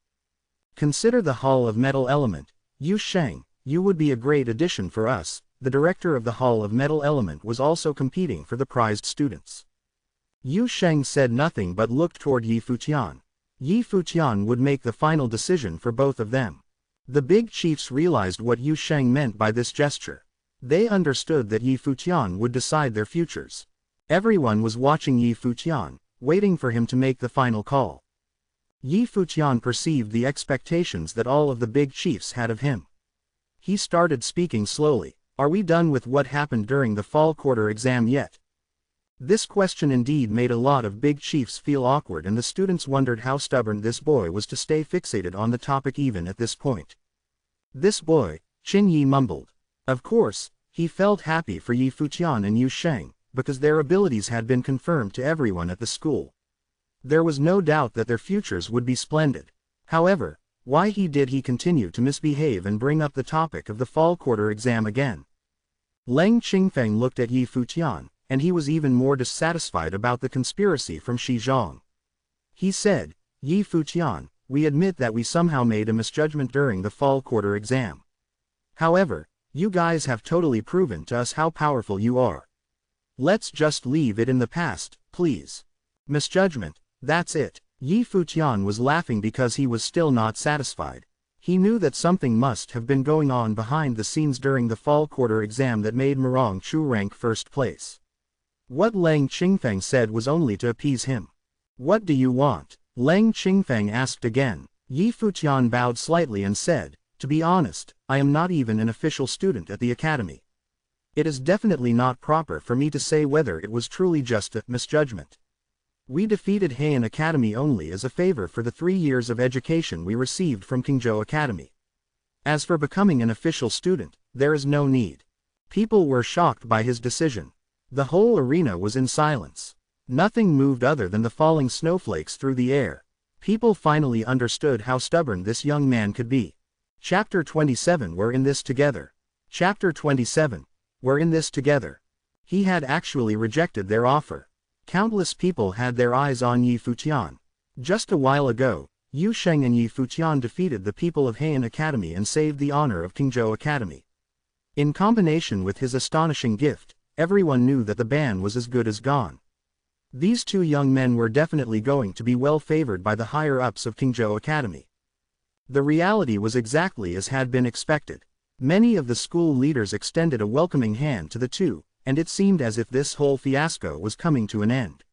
Consider the Hall of Metal Element, Yu Sheng, you would be a great addition for us. The director of the Hall of Metal Element was also competing for the prized students. Yu Sheng said nothing but looked toward Yi Futian. Yi Futian would make the final decision for both of them. The big chiefs realized what Yu Sheng meant by this gesture. They understood that Yi Futian would decide their futures. Everyone was watching Yi Futian, waiting for him to make the final call. Yi Futian perceived the expectations that all of the big chiefs had of him. He started speaking slowly. Are we done with what happened during the fall quarter exam yet? This question indeed made a lot of big chiefs feel awkward, and the students wondered how stubborn this boy was to stay fixated on the topic even at this point. This boy, Qin Yi mumbled. Of course, he felt happy for Yi Futian and Yu Sheng, because their abilities had been confirmed to everyone at the school. There was no doubt that their futures would be splendid. However, why did he continue to misbehave and bring up the topic of the fall quarter exam again? Leng Qingfeng looked at Yi Futian, and he was even more dissatisfied about the conspiracy from Xizhong. He said, Yi Futian, we admit that we somehow made a misjudgment during the fall quarter exam. However, you guys have totally proven to us how powerful you are. Let's just leave it in the past, please. Misjudgment, that's it. Yi Futian was laughing because he was still not satisfied. He knew that something must have been going on behind the scenes during the fall quarter exam that made Murong Chu rank first place. What Leng Qingfeng said was only to appease him. What do you want? Leng Qingfeng asked again. Yi Futian bowed slightly and said, to be honest, I am not even an official student at the academy. It is definitely not proper for me to say whether it was truly just a misjudgment. We defeated Heian Academy only as a favor for the 3 years of education we received from Qingzhou Academy. As for becoming an official student, there is no need. People were shocked by his decision. The whole arena was in silence. Nothing moved other than the falling snowflakes through the air. People finally understood how stubborn this young man could be. Chapter 27. We're in this together. Chapter 27. We're in this together. He had actually rejected their offer. Countless people had their eyes on Yi Futian. Just a while ago, Yu Sheng and Yi Futian defeated the people of Heian Academy and saved the honor of Qingzhou Academy. In combination with his astonishing gift, everyone knew that the ban was as good as gone. These two young men were definitely going to be well favored by the higher-ups of Qingzhou Academy. The reality was exactly as had been expected. Many of the school leaders extended a welcoming hand to the two, and it seemed as if this whole fiasco was coming to an end.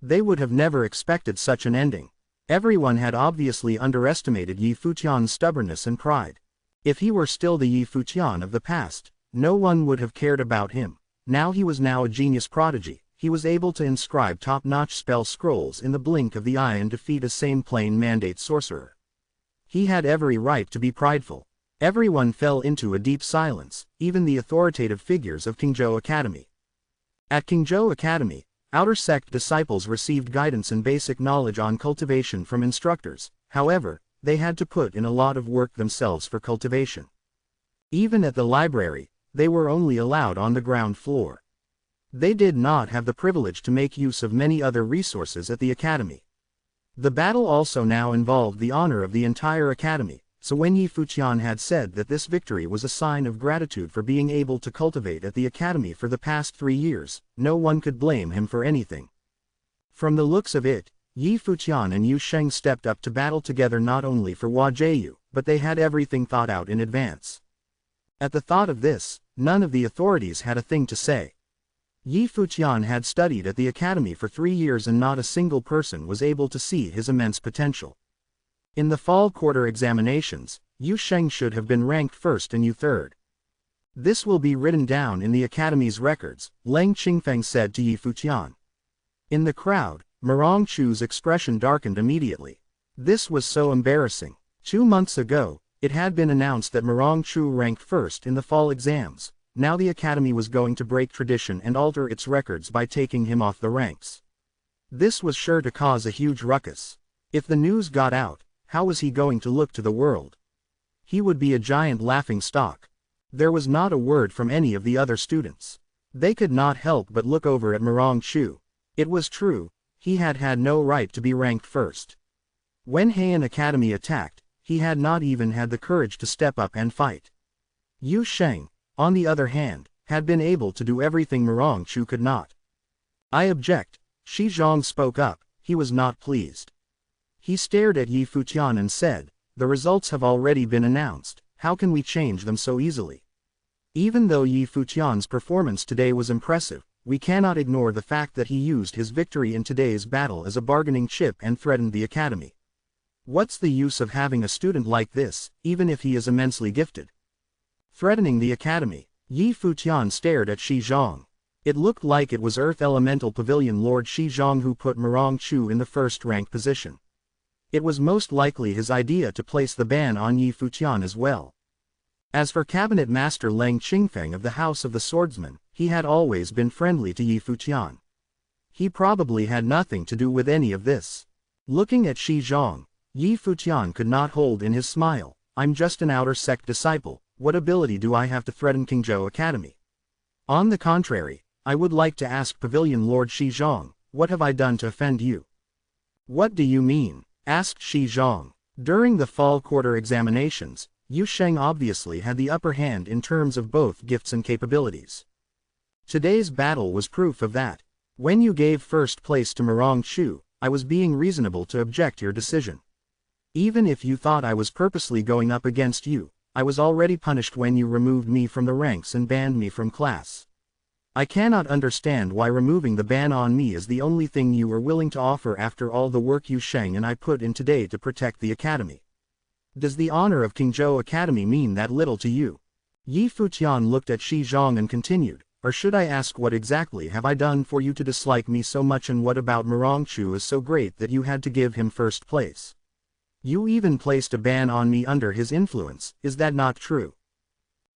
They would have never expected such an ending. Everyone had obviously underestimated Yi Futian's stubbornness and pride. If he were still the Yi Futian of the past, no one would have cared about him. Now he was a genius prodigy. He was able to inscribe top-notch spell scrolls in the blink of the eye and defeat a same plane mandate sorcerer. He had every right to be prideful. Everyone fell into a deep silence, even the authoritative figures of Qingzhou Academy. At Qingzhou Academy, outer sect disciples received guidance and basic knowledge on cultivation from instructors. However, they had to put in a lot of work themselves for cultivation. Even at the library, they were only allowed on the ground floor. They did not have the privilege to make use of many other resources at the academy. The battle also now involved the honor of the entire academy. So when Yi Futian had said that this victory was a sign of gratitude for being able to cultivate at the academy for the past 3 years, no one could blame him for anything. From the looks of it, Yi Futian and Yu Sheng stepped up to battle together not only for Hua Jieyu, but they had everything thought out in advance. At the thought of this, none of the authorities had a thing to say. Yi Futian had studied at the academy for 3 years and not a single person was able to see his immense potential. In the fall quarter examinations, Yu Sheng should have been ranked first and Yu third. This will be written down in the academy's records, Leng Qingfeng said to Yi Futian. In the crowd, Murong Chu's expression darkened immediately. This was so embarrassing. 2 months ago, it had been announced that Murong Chu ranked first in the fall exams. Now the academy was going to break tradition and alter its records by taking him off the ranks. This was sure to cause a huge ruckus. If the news got out, how was he going to look to the world? He would be a giant laughing stock. There was not a word from any of the other students. They could not help but look over at Murong Chu. It was true, he had had no right to be ranked first. When Heian Academy attacked, he had not even had the courage to step up and fight. Yu Sheng, on the other hand, had been able to do everything Murong Chu could not. I object, Shi Zhang spoke up. He was not pleased. He stared at Yi Futian and said, the results have already been announced, how can we change them so easily? Even though Yi Futian's performance today was impressive, we cannot ignore the fact that he used his victory in today's battle as a bargaining chip and threatened the academy. What's the use of having a student like this, even if he is immensely gifted? Threatening the academy, Yi Futian stared at Shi Zhang. It looked like it was Earth Elemental Pavilion Lord Shi Zhang who put Murong Chu in the first-rank position. It was most likely his idea to place the ban on Yi Futian as well. As for Cabinet Master Leng Qingfeng of the House of the Swordsman, he had always been friendly to Yi Futian. He probably had nothing to do with any of this. Looking at Shi Zhang, Yi Futian could not hold in his smile. I'm just an outer sect disciple, what ability do I have to threaten Qingzhou Academy? On the contrary, I would like to ask Pavilion Lord Shi Zhang, what have I done to offend you? What do you mean? asked Shi Zhang. During the fall quarter examinations, Yu Sheng obviously had the upper hand in terms of both gifts and capabilities. Today's battle was proof of that. When you gave first place to Mirong Chu, I was being reasonable to object your decision. Even if you thought I was purposely going up against you, I was already punished when you removed me from the ranks and banned me from class. I cannot understand why removing the ban on me is the only thing you were willing to offer after all the work Yu Sheng and I put in today to protect the academy. Does the honor of Qingzhou Academy mean that little to you? Yi Futian looked at Shi Zhang and continued, or should I ask what exactly have I done for you to dislike me so much, and what about Mirong Chu is so great that you had to give him first place? You even placed a ban on me under his influence, is that not true?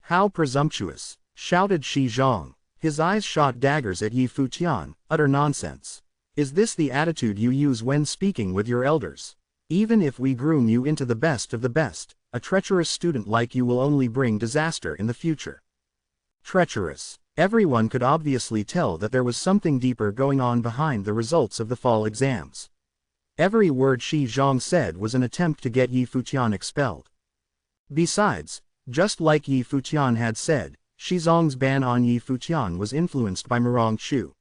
How presumptuous, shouted Shi Zhang. His eyes shot daggers at Yi Futian, utter nonsense. Is this the attitude you use when speaking with your elders? Even if we groom you into the best of the best, a treacherous student like you will only bring disaster in the future. Treacherous. Everyone could obviously tell that there was something deeper going on behind the results of the fall exams. Every word Shi Zhang said was an attempt to get Yi Futian expelled. Besides, just like Yi Futian had said, Shi Zhang's ban on Yi Futian was influenced by Mirong Chu.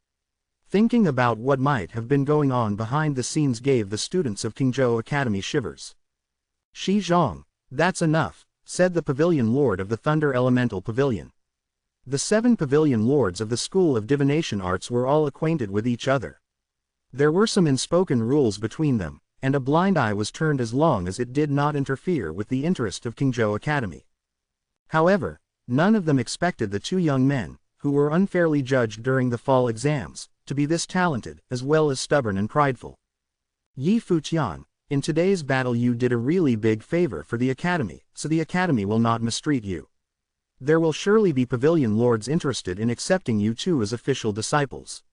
Thinking about what might have been going on behind the scenes gave the students of Qingzhou Academy shivers. Shi Zhang, that's enough, said the Pavilion Lord of the Thunder Elemental Pavilion. The 7 Pavilion Lords of the School of Divination Arts were all acquainted with each other. There were some unspoken rules between them, and a blind eye was turned as long as it did not interfere with the interest of Qingzhou Academy. However, none of them expected the 2 young men, who were unfairly judged during the fall exams, to be this talented, as well as stubborn and prideful. Yi Futian, in today's battle you did a really big favor for the academy, so the academy will not mistreat you. There will surely be Pavilion Lords interested in accepting you two as official disciples.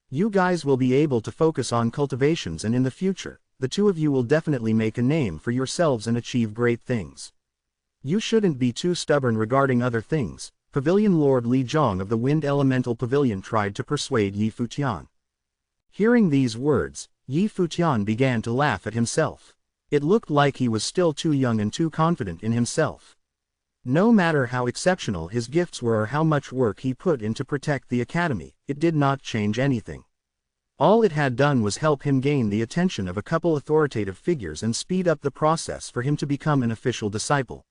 You guys will be able to focus on cultivations, and in the future, the 2 of you will definitely make a name for yourselves and achieve great things. You shouldn't be too stubborn regarding other things. Pavilion Lord Li Zhang of the Wind Elemental Pavilion tried to persuade Yi Futian. Hearing these words, Yi Futian began to laugh at himself. It looked like he was still too young and too confident in himself. No matter how exceptional his gifts were or how much work he put in to protect the academy, it did not change anything. All it had done was help him gain the attention of a couple authoritative figures and speed up the process for him to become an official disciple.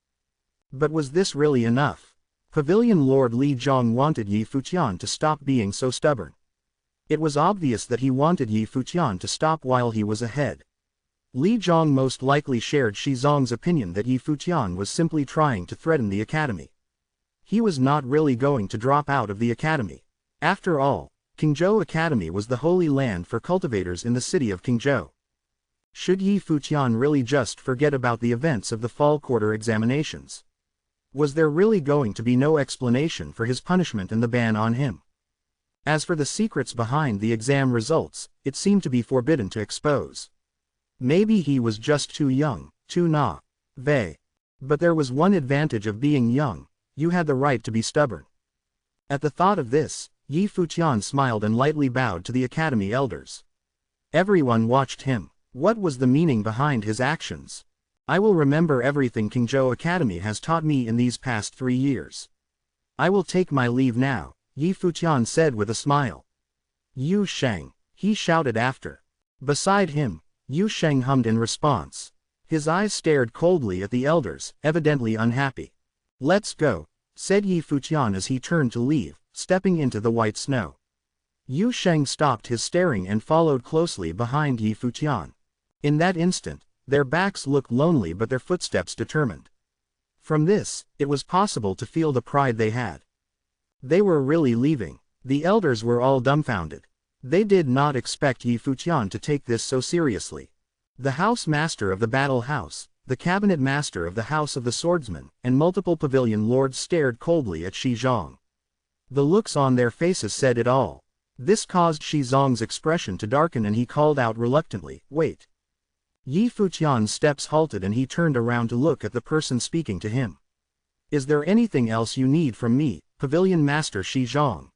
But was this really enough? Pavilion Lord Li Zhang wanted Yi Futian to stop being so stubborn. It was obvious that he wanted Yi Futian to stop while he was ahead. Li Zhang most likely shared Shi Zhang's opinion that Yi Futian was simply trying to threaten the academy. He was not really going to drop out of the academy. After all, Qingzhou Academy was the holy land for cultivators in the city of Qingzhou. Should Yi Futian really just forget about the events of the fall quarter examinations? Was there really going to be no explanation for his punishment and the ban on him? As for the secrets behind the exam results, it seemed to be forbidden to expose. Maybe he was just too young, too naive. But there was one advantage of being young: you had the right to be stubborn. At the thought of this, Yi Futian smiled and lightly bowed to the academy elders. Everyone watched him. What was the meaning behind his actions? I will remember everything Qingzhou Academy has taught me in these past 3 years. I will take my leave now, Yi Futian said with a smile. Yu Sheng, he shouted after. Beside him, Yu Sheng hummed in response. His eyes stared coldly at the elders, evidently unhappy. Let's go, said Yi Futian as he turned to leave, stepping into the white snow. Yu Sheng stopped his staring and followed closely behind Yi Futian. In that instant, their backs looked lonely but their footsteps determined. From this, it was possible to feel the pride they had. They were really leaving. The elders were all dumbfounded. They did not expect Yi Futian to take this so seriously. The house master of the battle house, the cabinet master of the house of the swordsman, and multiple pavilion lords stared coldly at Shi Zhang. The looks on their faces said it all. This caused Shi Zhang's expression to darken and he called out reluctantly, "Wait." Yi Futian's steps halted and he turned around to look at the person speaking to him. Is there anything else you need from me, Pavilion Master Shi Zhang?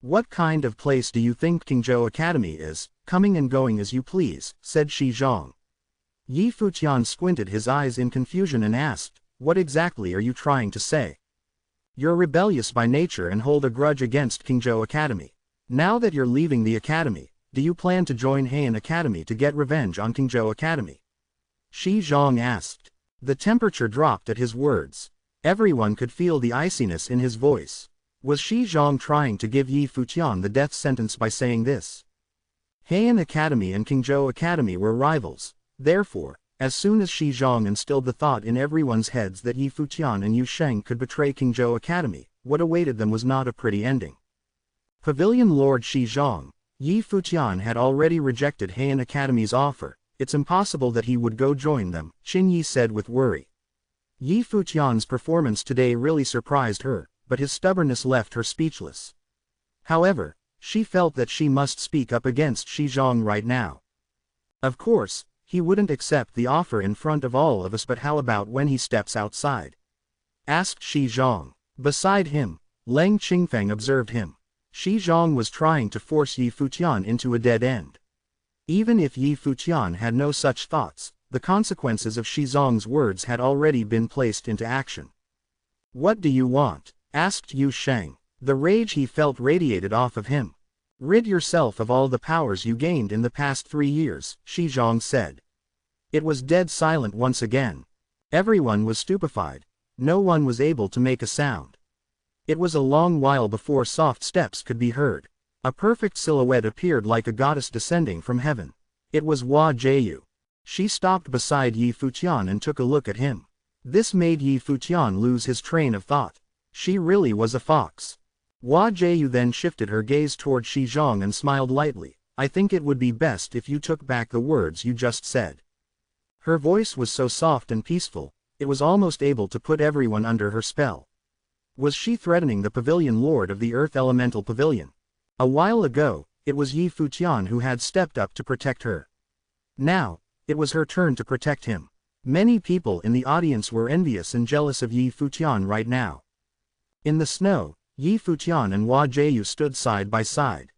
What kind of place do you think Qingzhou Academy is, coming and going as you please, said Shi Zhang. Yi Futian squinted his eyes in confusion and asked, "What exactly are you trying to say? You're rebellious by nature and hold a grudge against Qingzhou Academy. Now that you're leaving the academy, do you plan to join Heian Academy to get revenge on Qingzhou Academy?" Shi Zhang asked. The temperature dropped at his words. Everyone could feel the iciness in his voice. Was Shi Zhang trying to give Yi Futian the death sentence by saying this? Heian Academy and Qingzhou Academy were rivals. Therefore, as soon as Shi Zhang instilled the thought in everyone's heads that Yi Futian and Yu Sheng could betray Qingzhou Academy, what awaited them was not a pretty ending. Pavilion Lord Shi Zhang, Yi Futian had already rejected Heian Academy's offer. It's impossible that he would go join them, Qin Yi said with worry. Yi Futian's performance today really surprised her, but his stubbornness left her speechless. However, she felt that she must speak up against Shi Zhang right now. Of course, he wouldn't accept the offer in front of all of us, but how about when he steps outside? Asked Shi Zhang. Beside him, Leng Qingfeng observed him. Shi Zhang was trying to force Yi Futian into a dead end. Even if Yi Futian had no such thoughts, the consequences of Shi Zhang's words had already been placed into action. "What do you want?" asked Yu Sheng. The rage he felt radiated off of him. "Rid yourself of all the powers you gained in the past 3 years, Shi Zhang said. It was dead silent once again. Everyone was stupefied. No one was able to make a sound. It was a long while before soft steps could be heard. A perfect silhouette appeared like a goddess descending from heaven. It was Hua Jieyu. She stopped beside Yi Futian and took a look at him. This made Yi Futian lose his train of thought. She really was a fox. Hua Jieyu then shifted her gaze toward Shi Zhang and smiled lightly. "I think it would be best if you took back the words you just said." Her voice was so soft and peaceful, it was almost able to put everyone under her spell. Was she threatening the Pavilion Lord of the Earth Elemental Pavilion? A while ago, it was Yi Futian who had stepped up to protect her. Now, it was her turn to protect him. Many people in the audience were envious and jealous of Yi Futian right now. In the snow, Yi Futian and Hua Jieyu stood side by side.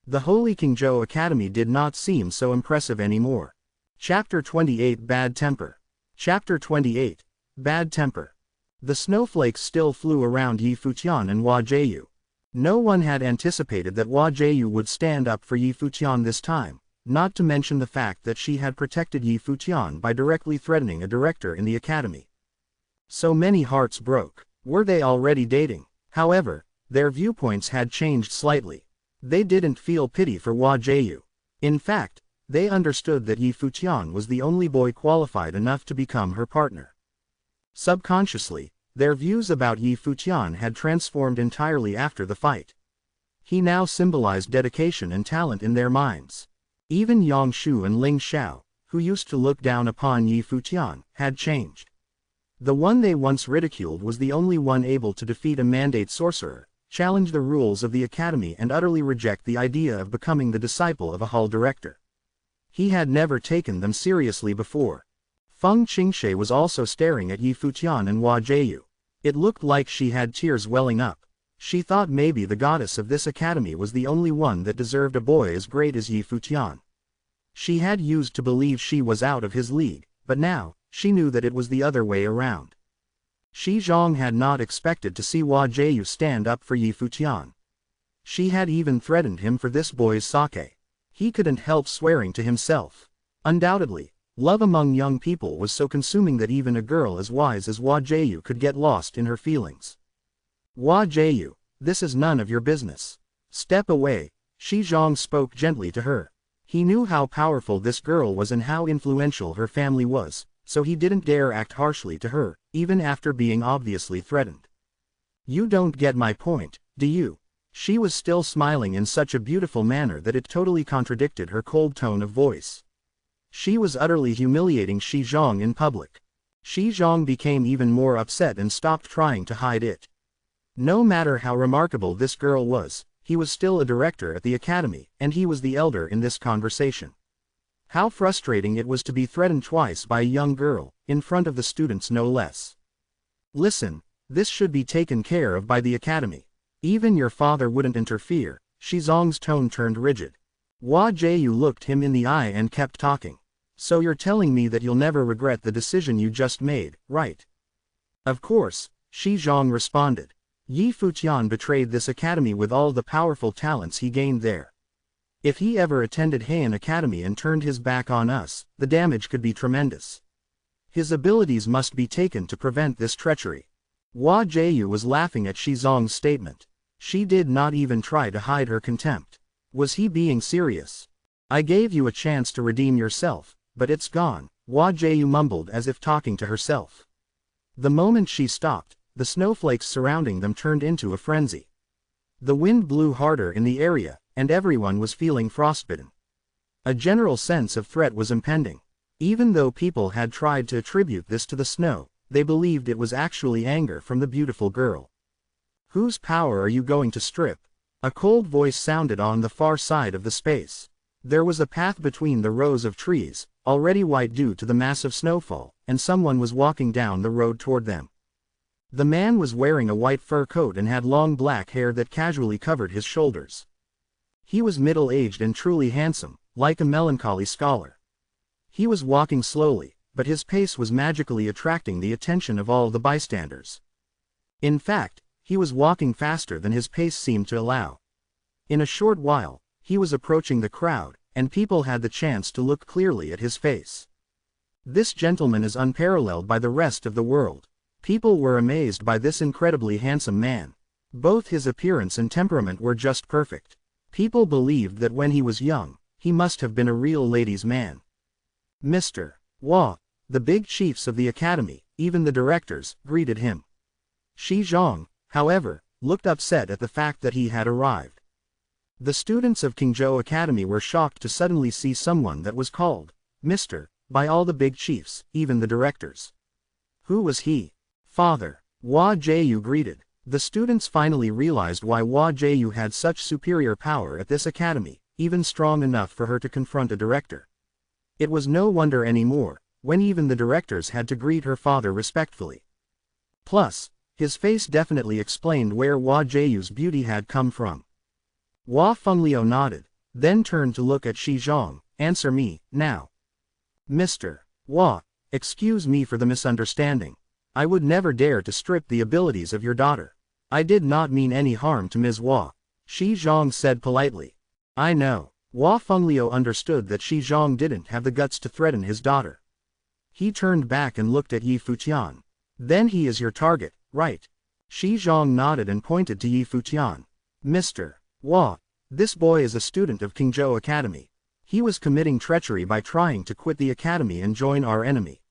The Holy Qingzhou Academy did not seem so impressive anymore. Chapter 28 Bad Temper. Chapter 28 Bad Temper. The snowflakes still flew around Yi Futian and Hua Jieyu. No one had anticipated that Hua Jieyu would stand up for Yi Futian this time, not to mention the fact that she had protected Yi Futian by directly threatening a director in the academy. So many hearts broke. Were they already dating? However, their viewpoints had changed slightly. They didn't feel pity for Hua Jieyu. In fact, they understood that Yi Futian was the only boy qualified enough to become her partner. Subconsciously, their views about Yi Futian had transformed entirely after the fight. He now symbolized dedication and talent in their minds. Even Yang Shu and Ling Xiao, who used to look down upon Yi Futian, had changed. The one they once ridiculed was the only one able to defeat a mandate sorcerer, challenge the rules of the academy and utterly reject the idea of becoming the disciple of a hall director. He had never taken them seriously before. Feng Qingshe was also staring at Yi Futian and Hua Jieyu. It looked like she had tears welling up. She thought maybe the goddess of this academy was the only one that deserved a boy as great as Yi Futian. She had used to believe she was out of his league, but now, she knew that it was the other way around. Shi Zhang had not expected to see Hua Jieyu stand up for Yi Futian. She had even threatened him for this boy's sake. He couldn't help swearing to himself. Undoubtedly, love among young people was so consuming that even a girl as wise as Hua Jieyu could get lost in her feelings. "Hua Jieyu, this is none of your business. Step away," Shi Zhang spoke gently to her. He knew how powerful this girl was and how influential her family was, so he didn't dare act harshly to her, even after being obviously threatened. "You don't get my point, do you?" She was still smiling in such a beautiful manner that it totally contradicted her cold tone of voice. She was utterly humiliating Shi Zhang in public. Shi Zhang became even more upset and stopped trying to hide it. No matter how remarkable this girl was, he was still a director at the academy, and he was the elder in this conversation. How frustrating it was to be threatened twice by a young girl, in front of the students no less. "Listen, this should be taken care of by the academy. Even your father wouldn't interfere." Shi Zhang's tone turned rigid. Hua Jieyu looked him in the eye and kept talking. So you're telling me that you'll never regret the decision you just made, right? Of course, Shi Zhang responded. Yi Futian betrayed this academy with all the powerful talents he gained there. If he ever attended Heian Academy and turned his back on us, the damage could be tremendous. His abilities must be taken to prevent this treachery. Hua Jieyu was laughing at Shi Zhang's statement. She did not even try to hide her contempt. Was he being serious? I gave you a chance to redeem yourself, but it's gone, Hua Jieyu mumbled as if talking to herself. The moment she stopped, the snowflakes surrounding them turned into a frenzy. The wind blew harder in the area, and everyone was feeling frostbitten. A general sense of threat was impending. Even though people had tried to attribute this to the snow, they believed it was actually anger from the beautiful girl. Whose power are you going to strip? A cold voice sounded on the far side of the space. There was a path between the rows of trees, already white due to the massive snowfall, and someone was walking down the road toward them. The man was wearing a white fur coat and had long black hair that casually covered his shoulders. He was middle-aged and truly handsome, like a melancholy scholar. He was walking slowly, but his pace was magically attracting the attention of all the bystanders. In fact, he was walking faster than his pace seemed to allow. In a short while, he was approaching the crowd, and people had the chance to look clearly at his face. This gentleman is unparalleled by the rest of the world. People were amazed by this incredibly handsome man. Both his appearance and temperament were just perfect. People believed that when he was young, he must have been a real ladies' man. Mr. Hua, the big chiefs of the academy, even the directors, greeted him. Shi Zhang, however, looked upset at the fact that he had arrived. The students of Qingzhou Academy were shocked to suddenly see someone that was called Mr. by all the big chiefs, even the directors. Who was he? Father. Hua Jieyu greeted. The students finally realized why Hua Jieyu had such superior power at this academy, even strong enough for her to confront a director. It was no wonder anymore, when even the directors had to greet her father respectfully. Plus, his face definitely explained where Hua Jieyu's beauty had come from. Hua Fengliu nodded, then turned to look at Shi Zhang. Answer me, now. Mr. Hua, excuse me for the misunderstanding. I would never dare to strip the abilities of your daughter. I did not mean any harm to Ms. Hua, Shi Zhang said politely. I know. Hua Fengliu understood that Shi Zhang didn't have the guts to threaten his daughter. He turned back and looked at Yi Futian. Then he is your target, right? Shi Zhang nodded and pointed to Yi Futian. Mr. Hua, this boy is a student of Qingzhou Academy. He was committing treachery by trying to quit the academy and join our enemy.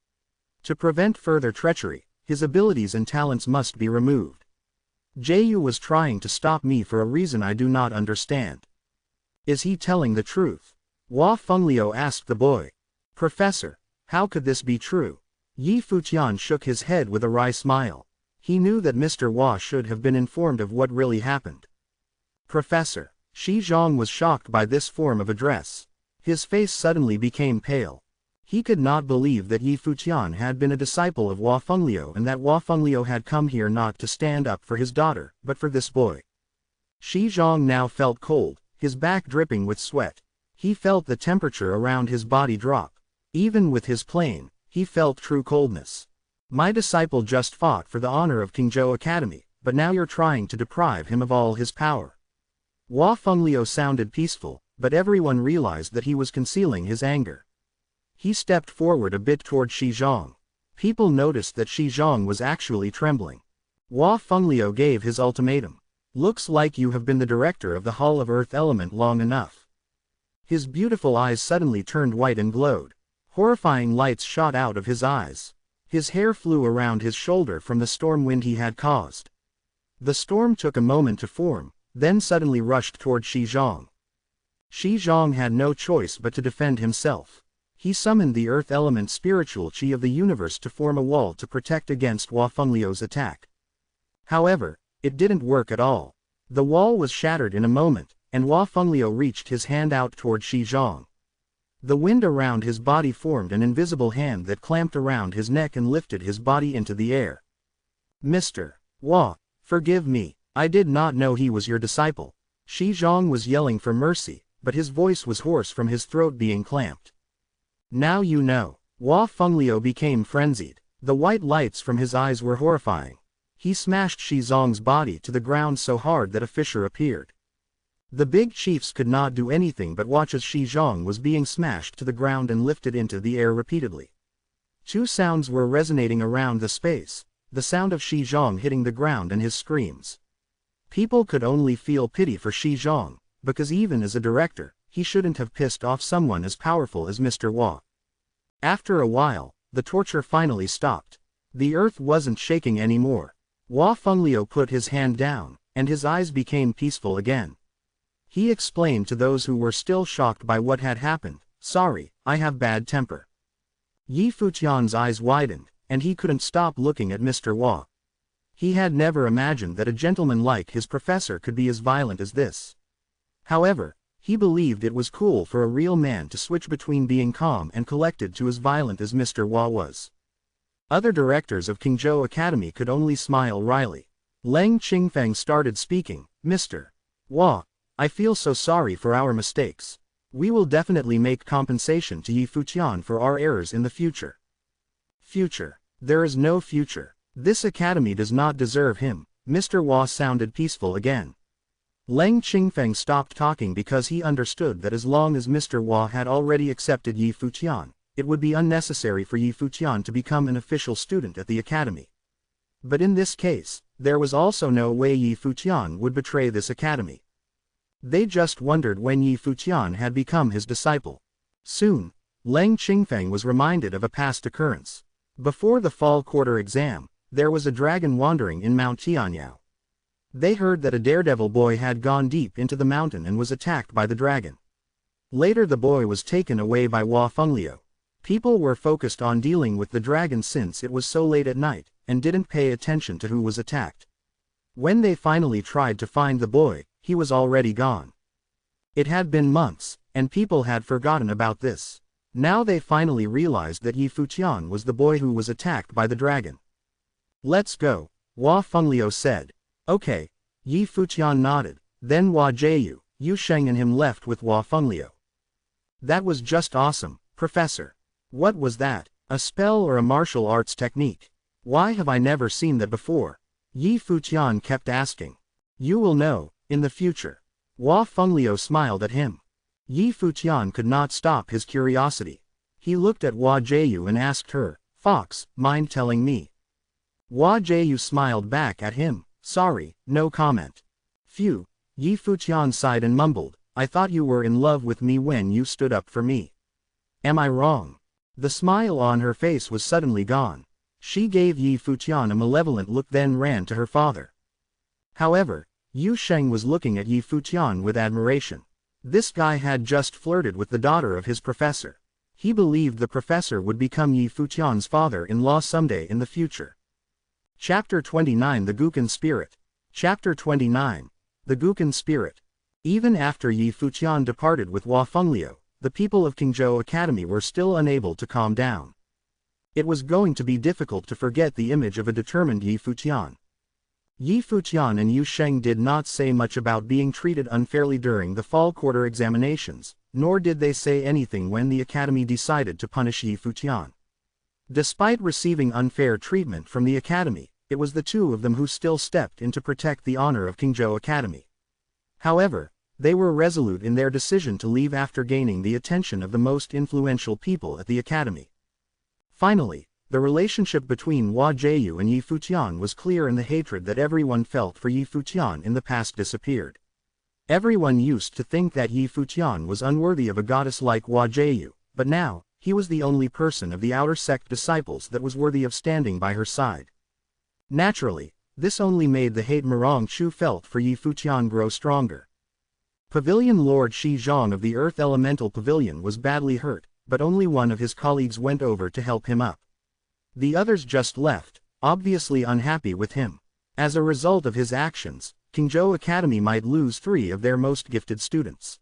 To prevent further treachery, his abilities and talents must be removed. Jieyu was trying to stop me for a reason I do not understand. Is he telling the truth? Hua Fengliu asked the boy. Professor, how could this be true? Yi Futian shook his head with a wry smile. He knew that Mr. Hua should have been informed of what really happened. Professor, Shi Zhang was shocked by this form of address. His face suddenly became pale. He could not believe that Yi Futian had been a disciple of Hua Fengliu and that Hua Fengliu had come here not to stand up for his daughter, but for this boy. Shi Zhang now felt cold, his back dripping with sweat. He felt the temperature around his body drop. Even with his plane, he felt true coldness. My disciple just fought for the honor of Qingzhou Academy, but now you're trying to deprive him of all his power. Hua Fengliu sounded peaceful, but everyone realized that he was concealing his anger. He stepped forward a bit toward Shi Zhang. People noticed that Shi Zhang was actually trembling. Hua Fengliu gave his ultimatum. Looks like you have been the director of the Hall of Earth Element long enough. His beautiful eyes suddenly turned white and glowed. Horrifying lights shot out of his eyes. His hair flew around his shoulder from the storm wind he had caused. The storm took a moment to form, then suddenly rushed toward Shi Zhang. Shi Zhang had no choice but to defend himself. He summoned the earth element spiritual chi of the universe to form a wall to protect against Hua Fengliu's attack. However, it didn't work at all. The wall was shattered in a moment, and Hua Fengliu reached his hand out toward Shi Zhang. The wind around his body formed an invisible hand that clamped around his neck and lifted his body into the air. Mr. Hua, forgive me, I did not know he was your disciple. Shi Zhang was yelling for mercy, but his voice was hoarse from his throat being clamped. Now you know. Hua Fengliu became frenzied. The white lights from his eyes were horrifying. He smashed Shi Zong's body to the ground so hard that a fissure appeared. The big chiefs could not do anything but watch as Shi Zong was being smashed to the ground and lifted into the air repeatedly. Two sounds were resonating around the space, the sound of Shi Zong hitting the ground and his screams. People could only feel pity for Shi Zong, because even as a director, he shouldn't have pissed off someone as powerful as Mr. Hua. After a while, the torture finally stopped. The earth wasn't shaking anymore. Hua Fengliu put his hand down, and his eyes became peaceful again. He explained to those who were still shocked by what had happened, "Sorry, I have bad temper." Yi Futian's eyes widened, and he couldn't stop looking at Mr. Hua. He had never imagined that a gentleman like his professor could be as violent as this. However, he believed it was cool for a real man to switch between being calm and collected to as violent as Mr. Hua was. Other directors of Qingzhou Academy could only smile wryly. Leng Qingfeng started speaking, "Mr. Hua, I feel so sorry for our mistakes. We will definitely make compensation to Yi Futian for our errors in the future." Future? There is no future. This academy does not deserve him. Mr. Hua sounded peaceful again. Leng Qingfeng stopped talking because he understood that as long as Mr. Hua had already accepted Yi Futian, it would be unnecessary for Yi Futian to become an official student at the academy. But in this case, there was also no way Yi Futian would betray this academy. They just wondered when Yi Futian had become his disciple. Soon, Leng Qingfeng was reminded of a past occurrence. Before the fall quarter exam, there was a dragon wandering in Mount Tianyao. They heard that a daredevil boy had gone deep into the mountain and was attacked by the dragon. Later the boy was taken away by Hua Fengliu. People were focused on dealing with the dragon since it was so late at night, and didn't pay attention to who was attacked. When they finally tried to find the boy, he was already gone. It had been months, and people had forgotten about this. Now they finally realized that Yi Futian was the boy who was attacked by the dragon. "Let's go," Hua Fengliu said. "Okay." Yi Futian nodded. Then Hua Jiu, Yu Sheng and him left with Hua Fengliu. "That was just awesome, Professor. What was that? A spell or a martial arts technique? Why have I never seen that before?" Yi Futian kept asking. "You will know, in the future." Hua Fengliu smiled at him. Yi Futian could not stop his curiosity. He looked at Hua Jiu and asked her, "Fox, mind telling me?" Hua Jiu smiled back at him, "Sorry, no comment." "Phew," Yi Futian sighed and mumbled, "I thought you were in love with me when you stood up for me. Am I wrong?" The smile on her face was suddenly gone. She gave Yi Futian a malevolent look then ran to her father. However, Yu Sheng was looking at Yi Futian with admiration. This guy had just flirted with the daughter of his professor. He believed the professor would become Yi Futian's father-in-law someday in the future. Chapter 29 The Guqin Spirit. Chapter 29. The Guqin Spirit. Even after Yi Futian departed with Hua Fengliu, the people of Qingzhou Academy were still unable to calm down. It was going to be difficult to forget the image of a determined Yi Futian. Yi Futian and Yu Sheng did not say much about being treated unfairly during the fall quarter examinations, nor did they say anything when the academy decided to punish Yi Futian. Despite receiving unfair treatment from the academy, it was the two of them who still stepped in to protect the honor of Qingzhou Academy. However, they were resolute in their decision to leave after gaining the attention of the most influential people at the academy. Finally, the relationship between Hua Jiu and Yi Futian was clear and the hatred that everyone felt for Yi Futian in the past disappeared. Everyone used to think that Yi Futian was unworthy of a goddess like Hua Jiu, but now, he was the only person of the outer sect disciples that was worthy of standing by her side. Naturally, this only made the hate Mirong Chu felt for Yi Futian grow stronger. Pavilion Lord Shi Zhong of the Earth Elemental Pavilion was badly hurt, but only one of his colleagues went over to help him up. The others just left, obviously unhappy with him. As a result of his actions, Qingzhou Academy might lose 3 of their most gifted students.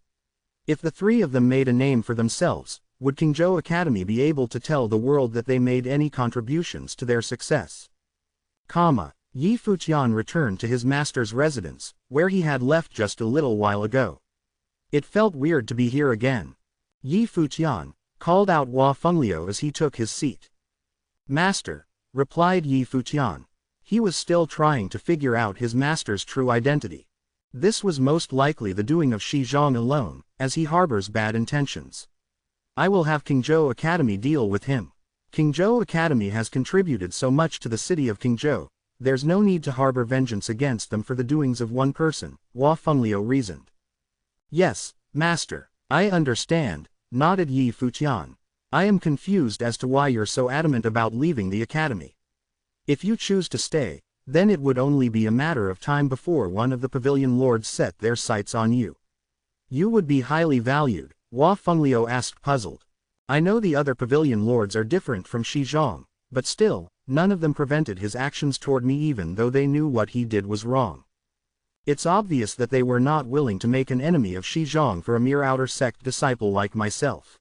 If the 3 of them made a name for themselves, would Qingzhou Academy be able to tell the world that they made any contributions to their success? Yi Futian returned to his master's residence, where he had left just a little while ago. It felt weird to be here again. Yi Futian, called out Hua Fengliu as he took his seat. Master, replied Yi Futian. He was still trying to figure out his master's true identity. This was most likely the doing of Shi Zhang alone, as he harbors bad intentions. I will have Qingzhou Academy deal with him. Qingzhou Academy has contributed so much to the city of Qingzhou, there's no need to harbor vengeance against them for the doings of one person, Hua Fengliu reasoned. Yes, master, I understand, nodded Yi Futian. I am confused as to why you're so adamant about leaving the academy. If you choose to stay, then it would only be a matter of time before one of the pavilion lords set their sights on you. You would be highly valued, Hua Fengliu asked puzzled. I know the other pavilion lords are different from Shi Zhang, but still, none of them prevented his actions toward me even though they knew what he did was wrong. It's obvious that they were not willing to make an enemy of Shi Zhang for a mere outer sect disciple like myself.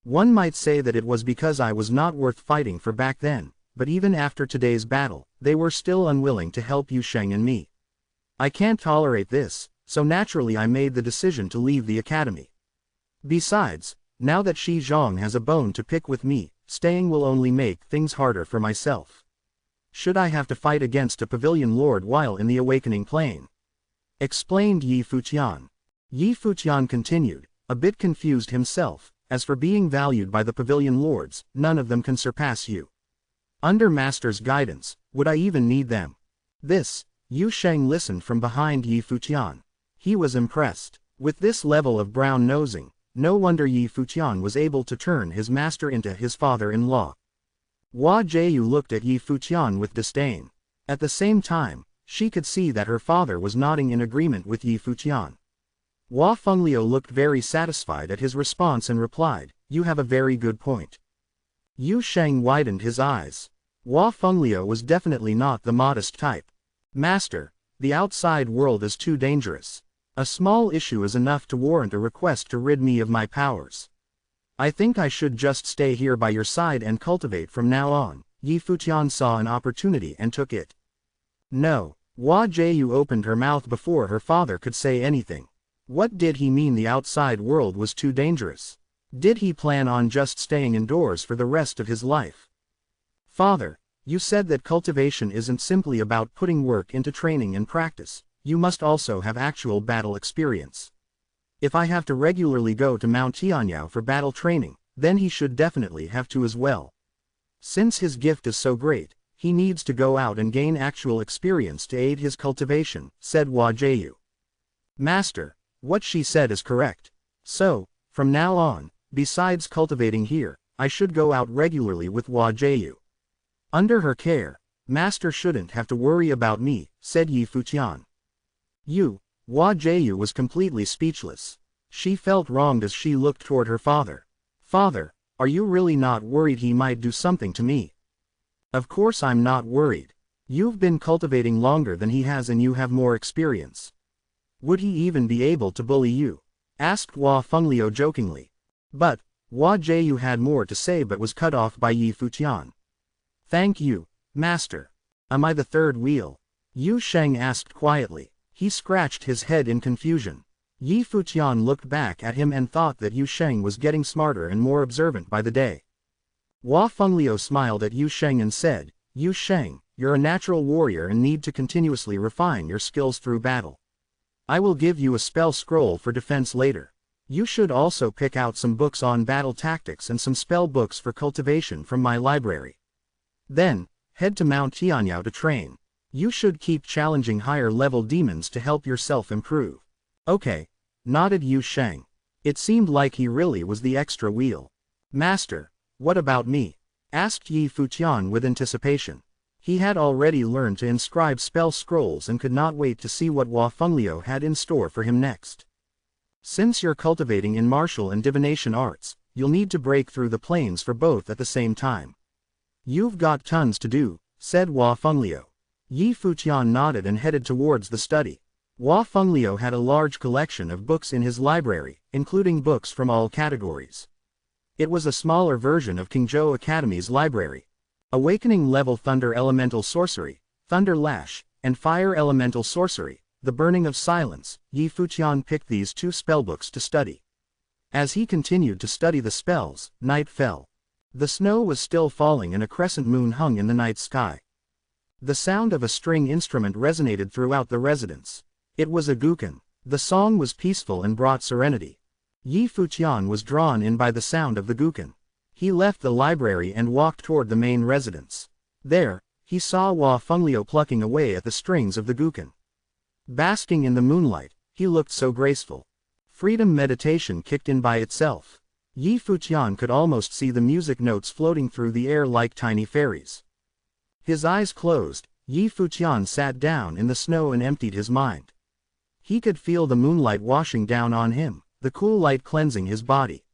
One might say that it was because I was not worth fighting for back then, but even after today's battle, they were still unwilling to help Yu Sheng and me. I can't tolerate this, so naturally I made the decision to leave the academy. Besides, now that Shi Zhang has a bone to pick with me, staying will only make things harder for myself. Should I have to fight against a pavilion lord while in the awakening plane? Explained Yi Futian. Yi Futian continued, a bit confused himself. As for being valued by the pavilion lords, none of them can surpass you. Under master's guidance, would I even need them? This, Yu Sheng listened from behind Yi Futian. He was impressed. With this level of brown nosing, no wonder Yi Futian was able to turn his master into his father-in-law. Hua Jieyu looked at Yi Futian with disdain. At the same time, she could see that her father was nodding in agreement with Yi Futian. Hua Fengliu looked very satisfied at his response and replied, "You have a very good point." Yu Sheng widened his eyes. Hua Fengliu was definitely not the modest type. Master, the outside world is too dangerous. A small issue is enough to warrant a request to rid me of my powers. I think I should just stay here by your side and cultivate from now on. Yi Futian saw an opportunity and took it. No, Hua Jieyu opened her mouth before her father could say anything. What did he mean the outside world was too dangerous? Did he plan on just staying indoors for the rest of his life? Father, you said that cultivation isn't simply about putting work into training and practice, you must also have actual battle experience. If I have to regularly go to Mount Tianyao for battle training, then he should definitely have to as well. Since his gift is so great, he needs to go out and gain actual experience to aid his cultivation, said Hua Jieyu. Master, what she said is correct. So, from now on, besides cultivating here, I should go out regularly with Hua Jieyu. Under her care, Master shouldn't have to worry about me, said Yi Futian. Hua Jieyu was completely speechless. She felt wronged as she looked toward her father. Father, are you really not worried he might do something to me? Of course I'm not worried. You've been cultivating longer than he has and you have more experience. Would he even be able to bully you? Asked Hua Fengliu jokingly. But, Hua Jieyu had more to say but was cut off by Yi Futian. Thank you, Master. Am I the third wheel? Yu Sheng asked quietly. He scratched his head in confusion. Yi Futian looked back at him and thought that Yu Sheng was getting smarter and more observant by the day. Hua Fengliu smiled at Yu Sheng and said, Yu Sheng, you're a natural warrior and need to continuously refine your skills through battle. I will give you a spell scroll for defense later. You should also pick out some books on battle tactics and some spell books for cultivation from my library. Then, head to Mount Tianyao to train. You should keep challenging higher-level demons to help yourself improve. Okay, nodded Yu Sheng. It seemed like he really was the extra wheel. Master, what about me? Asked Yi Futian with anticipation. He had already learned to inscribe spell scrolls and could not wait to see what Hua Fengliu had in store for him next. Since you're cultivating in martial and divination arts, you'll need to break through the planes for both at the same time. You've got tons to do, said Hua Fengliu. Yi Futian nodded and headed towards the study. Hua Fengliu had a large collection of books in his library, including books from all categories. It was a smaller version of Qingzhou Academy's library. Awakening level Thunder Elemental Sorcery, Thunder Lash, and Fire Elemental Sorcery, The Burning of Silence. Yi Futian picked these two spellbooks to study. As he continued to study the spells, night fell. The snow was still falling and a crescent moon hung in the night sky. The sound of a string instrument resonated throughout the residence. It was a guqin. The song was peaceful and brought serenity. Yi Futian was drawn in by the sound of the guqin. He left the library and walked toward the main residence. There, he saw Hua Fenglio plucking away at the strings of the guqin. Basking in the moonlight, he looked so graceful. Freedom meditation kicked in by itself. Yi Futian could almost see the music notes floating through the air like tiny fairies. His eyes closed, Yi Futian sat down in the snow and emptied his mind. He could feel the moonlight washing down on him, the cool light cleansing his body.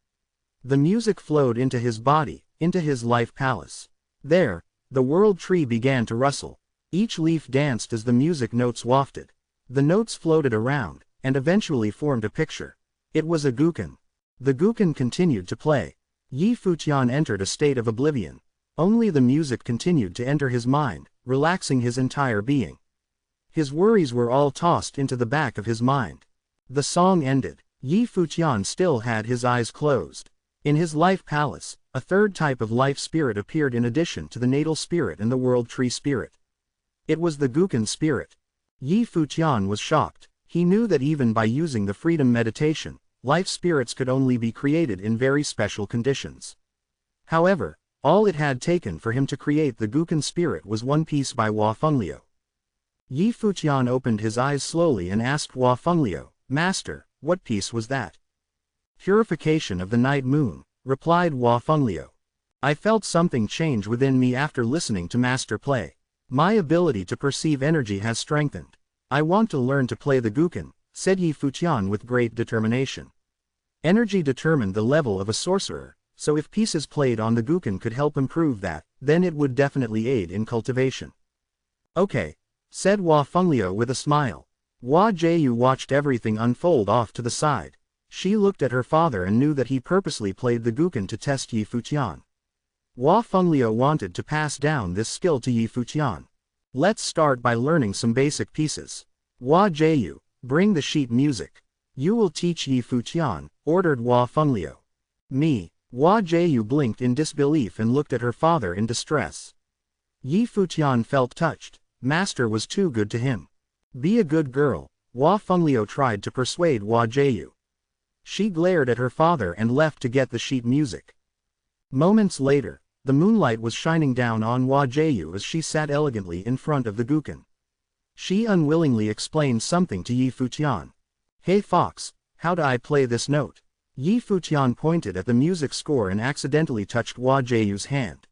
The music flowed into his body, into his life palace. There, the world tree began to rustle. Each leaf danced as the music notes wafted. The notes floated around, and eventually formed a picture. It was a guqin. The guqin continued to play. Yi Futian entered a state of oblivion. Only the music continued to enter his mind, relaxing his entire being. His worries were all tossed into the back of his mind. The song ended. Yi Futian still had his eyes closed. In his life palace, a third type of life spirit appeared in addition to the natal spirit and the world tree spirit. It was the guqin spirit. Yi Futian was shocked. He knew that even by using the freedom meditation, life spirits could only be created in very special conditions. However, all it had taken for him to create the guqin spirit was one piece by Hua Fenglio. Yi Futian opened his eyes slowly and asked Hua Fenglio, "Master, what piece was that?" "Purification of the night moon," replied Hua Fenglio. "I felt something change within me after listening to Master play. My ability to perceive energy has strengthened. I want to learn to play the guqin," said Yi Futian with great determination. Energy determined the level of a sorcerer, so if pieces played on the guqin could help improve that, then it would definitely aid in cultivation. "Okay," said Hua Fenglio with a smile. Hua Jiu watched everything unfold off to the side. She looked at her father and knew that he purposely played the guqin to test Yi Futian. Hua Fenglio wanted to pass down this skill to Yi Futian. "Let's start by learning some basic pieces. Hua Jiu, bring the sheet music. You will teach Yi Futian," ordered Hua Fenglio. "Me?" Hua Jiu blinked in disbelief and looked at her father in distress. Yi Futian felt touched. Master was too good to him. "Be a good girl," Hua Fenglio tried to persuade Hua Jiu. She glared at her father and left to get the sheet music. Moments later, the moonlight was shining down on Hua Jiu as she sat elegantly in front of the guqin. She unwillingly explained something to Yi Futian. "Hey Fox, how do I play this note?" Yi Futian pointed at the music score and accidentally touched Hua Jiu's hand.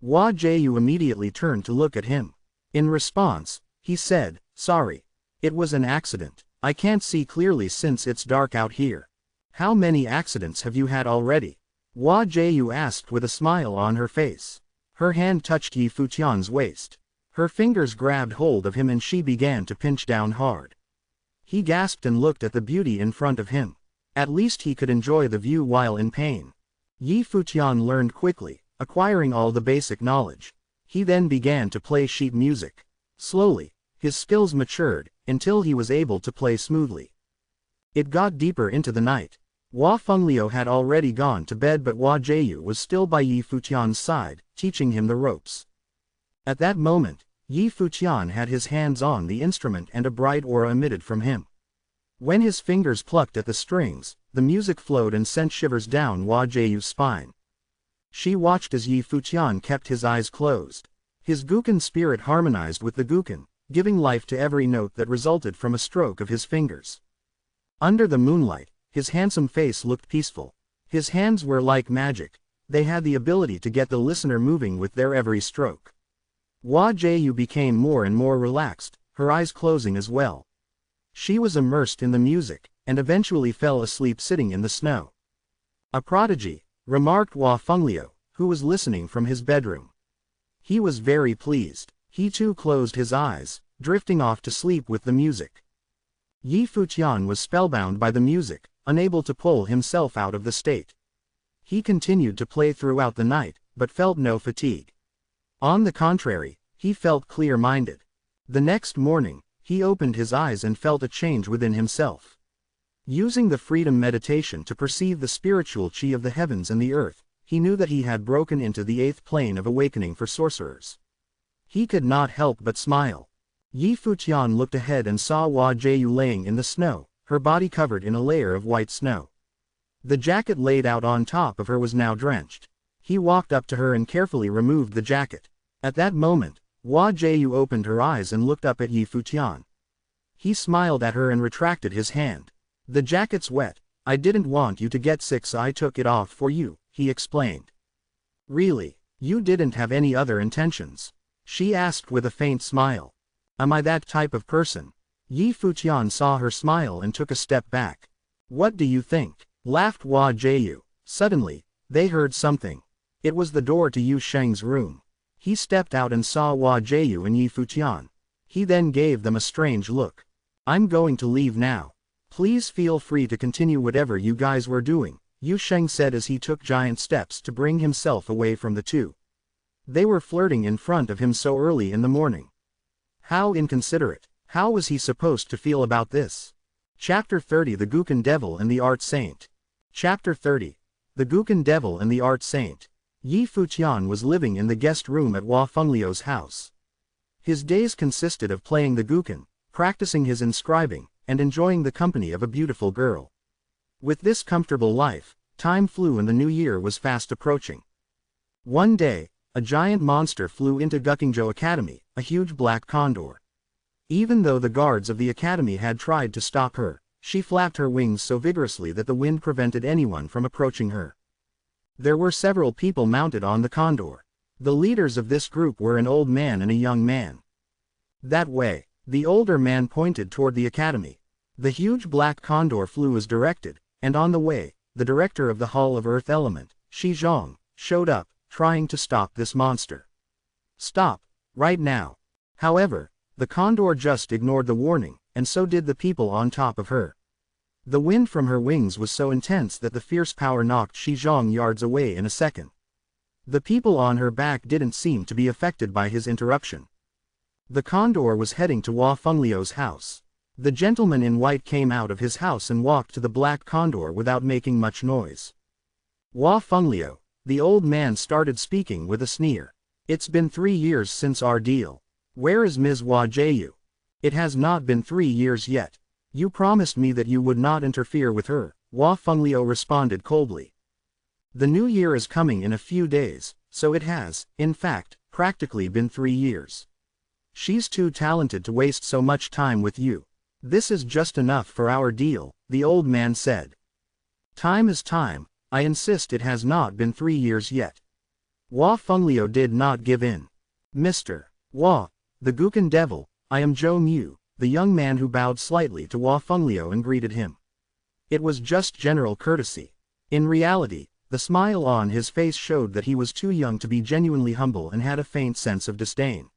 Hua Jiu immediately turned to look at him. In response, he said, "Sorry. It was an accident. I can't see clearly since it's dark out here." "How many accidents have you had already?" Hua Jiu asked with a smile on her face. Her hand touched Yi Futian's waist. Her fingers grabbed hold of him and she began to pinch down hard. He gasped and looked at the beauty in front of him. At least he could enjoy the view while in pain. Yi Futian learned quickly, acquiring all the basic knowledge. He then began to play sheet music. Slowly, his skills matured, until he was able to play smoothly. It got deeper into the night. Hua Fenglio had already gone to bed but Hua Jiu was still by Yi Futian's side, teaching him the ropes. At that moment, Yi Futian had his hands on the instrument and a bright aura emitted from him. When his fingers plucked at the strings, the music flowed and sent shivers down Hua Jiu's spine. She watched as Yi Futian kept his eyes closed. His guqin spirit harmonized with the guqin, giving life to every note that resulted from a stroke of his fingers. Under the moonlight, his handsome face looked peaceful. His hands were like magic. They had the ability to get the listener moving with their every stroke. Hua Jiu became more and more relaxed, her eyes closing as well. She was immersed in the music, and eventually fell asleep sitting in the snow. "A prodigy," remarked Hua Fenglio, who was listening from his bedroom. He was very pleased. He too closed his eyes, drifting off to sleep with the music. Yi Futian was spellbound by the music, unable to pull himself out of the state. He continued to play throughout the night, but felt no fatigue. On the contrary, he felt clear-minded. The next morning, he opened his eyes and felt a change within himself. Using the freedom meditation to perceive the spiritual chi of the heavens and the earth, he knew that he had broken into the 8th plane of awakening for sorcerers. He could not help but smile. Yi Futian looked ahead and saw Hua Jiu laying in the snow, her body covered in a layer of white snow. The jacket laid out on top of her was now drenched. He walked up to her and carefully removed the jacket. At that moment, Hua Jiu opened her eyes and looked up at Yi Futian. He smiled at her and retracted his hand. "The jacket's wet. I didn't want you to get sick, so I took it off for you," he explained. "Really? You didn't have any other intentions?" she asked with a faint smile. "Am I that type of person?" Yi Futian saw her smile and took a step back. "What do you think?" laughed Hua Jiu. Suddenly, they heard something. It was the door to Yu Sheng's room. He stepped out and saw Hua Jiu and Yi Futian. He then gave them a strange look. "I'm going to leave now. Please feel free to continue whatever you guys were doing," Yu Sheng said as he took giant steps to bring himself away from the two. They were flirting in front of him so early in the morning. How inconsiderate. How was he supposed to feel about this? Chapter 30 The Gukan Devil and the Art Saint. Chapter 30. The Gukan Devil and the Art Saint. Yi Futian was living in the guest room at Hua Fengliu's house. His days consisted of playing the gukan, practicing his inscribing, and enjoying the company of a beautiful girl. With this comfortable life, time flew and the new year was fast approaching. One day, a giant monster flew into Gukingzhou Academy, a huge black condor. Even though the guards of the academy had tried to stop her, she flapped her wings so vigorously that the wind prevented anyone from approaching her. There were several people mounted on the condor. The leaders of this group were an old man and a young man. "That way." The older man pointed toward the academy. The huge black condor flew as directed, and on the way, the director of the Hall of Earth Element, Shi Zhong, showed up, trying to stop this monster. "Stop, right now." However, the condor just ignored the warning, and so did the people on top of her. The wind from her wings was so intense that the fierce power knocked Shi Zhong yards away in a second. The people on her back didn't seem to be affected by his interruption. The condor was heading to Hua Fengliu's house. The gentleman in white came out of his house and walked to the black condor without making much noise. "Hua Fengliu," the old man started speaking with a sneer. "It's been 3 years since our deal. Where is Ms. Hua Jiu?" "It has not been 3 years yet. You promised me that you would not interfere with her," Hua Fengliu responded coldly. "The new year is coming in a few days, so it has, in fact, practically been 3 years. She's too talented to waste so much time with you. This is just enough for our deal," the old man said. "Time is time. I insist it has not been 3 years yet." Hua Fengliu did not give in. "Mr. Hua, the Gukan Devil, I am Zhou Mu," the young man who bowed slightly to Hua Fengliu and greeted him. It was just general courtesy. In reality, the smile on his face showed that he was too young to be genuinely humble and had a faint sense of disdain.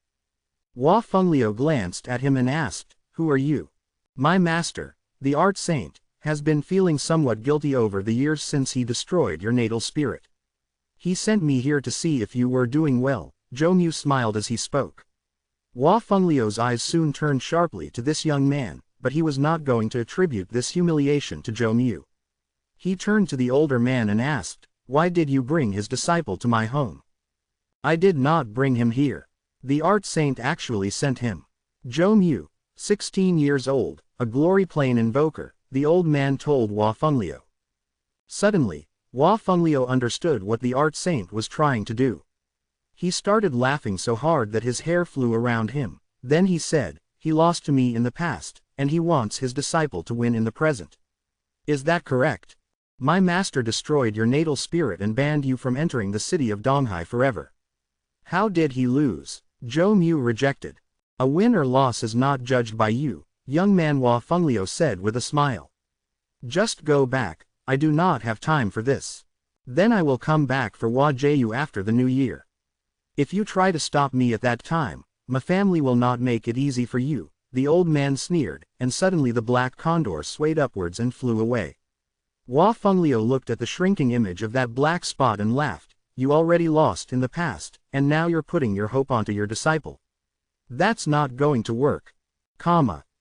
Hua Fengliu glanced at him and asked, "Who are you?" "My master, the Art Saint, has been feeling somewhat guilty over the years since he destroyed your natal spirit. He sent me here to see if you were doing well." Zhou Mu smiled as he spoke. Hua Fengliu's eyes soon turned sharply to this young man, but he was not going to attribute this humiliation to Zhou Mu. He turned to the older man and asked, "Why did you bring his disciple to my home?" "I did not bring him here. The Art Saint actually sent him." Zhou Mu, 16 years old, a glory plane invoker, the old man told Hua Fengliu. Suddenly, Hua Fengliu understood what the Art Saint was trying to do. He started laughing so hard that his hair flew around him. Then he said, "He lost to me in the past, and he wants his disciple to win in the present. Is that correct? My master destroyed your natal spirit and banned you from entering the city of Donghai forever. How did he lose?" Zhou Mu rejected. "A win or loss is not judged by you," young man Hua Fengliu said with a smile. "Just go back, I do not have time for this. Then I will come back for Hua Jiu after the new year. If you try to stop me at that time, my family will not make it easy for you," the old man sneered, and suddenly the black condor swayed upwards and flew away. Hua Fengliu looked at the shrinking image of that black spot and laughed. "You already lost in the past, and now you're putting your hope onto your disciple. That's not going to work."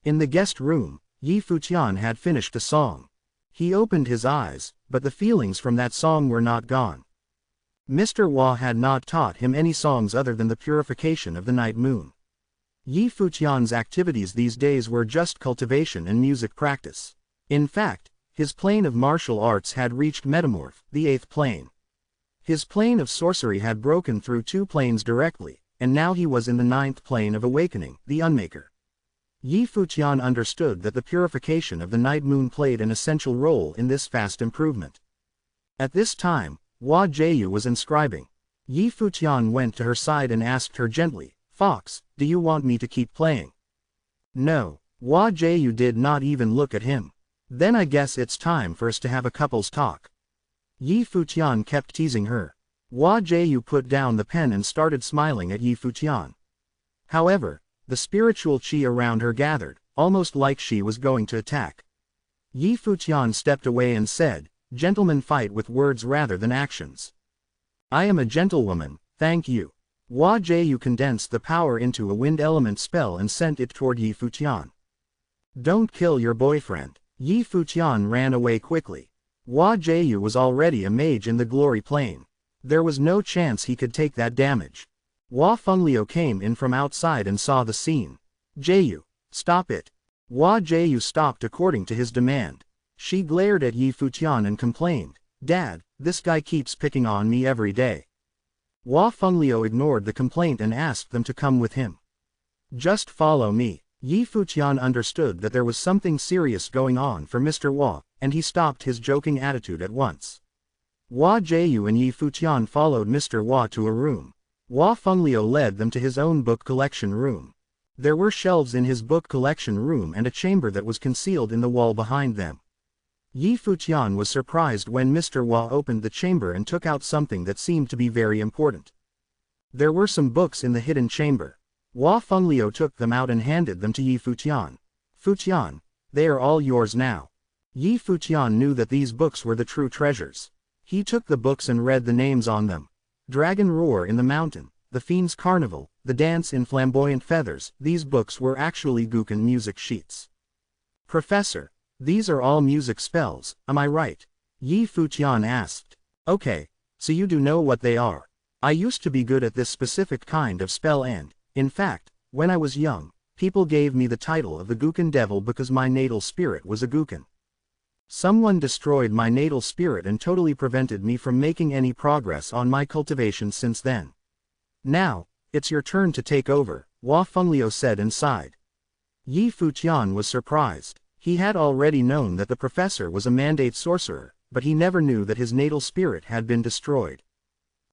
In the guest room, Yi Futian had finished a song. He opened his eyes, but the feelings from that song were not gone. Mr. Hua had not taught him any songs other than the purification of the night moon. Yi Futian's activities these days were just cultivation and music practice. In fact, his plane of martial arts had reached Metamorph, the 8th plane. His plane of sorcery had broken through 2 planes directly, and now he was in the 9th plane of awakening, the Unmaker. Yi Futian understood that the purification of the night moon played an essential role in this fast improvement. At this time, Hua Jieyu was inscribing. Yi Futian went to her side and asked her gently, "Fox, do you want me to keep playing?" "No." Hua Jieyu did not even look at him. "Then I guess it's time for us to have a couple's talk." Yi Futian kept teasing her. Hua Jieyu put down the pen and started smiling at Yi Futian. However, the spiritual qi around her gathered, almost like she was going to attack. Yi Futian stepped away and said, "Gentlemen fight with words rather than actions. I am a gentlewoman, thank you." Hua Jieyu condensed the power into a wind element spell and sent it toward Yi Futian. "Don't kill your boyfriend." Yi Futian ran away quickly. Hua Jieyu was already a mage in the glory plane. There was no chance he could take that damage. Hua Fengliu came in from outside and saw the scene. "Jieyu, stop it." Hua Jieyu stopped according to his demand. She glared at Yi Futian and complained, "Dad, this guy keeps picking on me every day." Hua Fengliu ignored the complaint and asked them to come with him. "Just follow me." Yi Futian understood that there was something serious going on for Mr. Hua, and he stopped his joking attitude at once. Hua Jieyu and Yi Futian followed Mr. Hua to a room. Hua Fengliu led them to his own book collection room. There were shelves in his book collection room and a chamber that was concealed in the wall behind them. Yi Futian was surprised when Mr. Hua opened the chamber and took out something that seemed to be very important. There were some books in the hidden chamber. Hua Fengliu took them out and handed them to Yi Futian. "Futian, they are all yours now." Yi Futian knew that these books were the true treasures. He took the books and read the names on them. Dragon Roar in the Mountain, The Fiend's Carnival, The Dance in Flamboyant Feathers. These books were actually Guqin music sheets. "Professor, these are all music spells, am I right?" Yi Futian asked. "Okay, so you do know what they are. I used to be good at this specific kind of spell and, in fact, when I was young, people gave me the title of the Guqin Devil because my natal spirit was a Guqin. Someone destroyed my natal spirit and totally prevented me from making any progress on my cultivation since then. Now, it's your turn to take over," Hua Fengliu said and sighed. Yi Futian was surprised. He had already known that the professor was a mandate sorcerer, but he never knew that his natal spirit had been destroyed.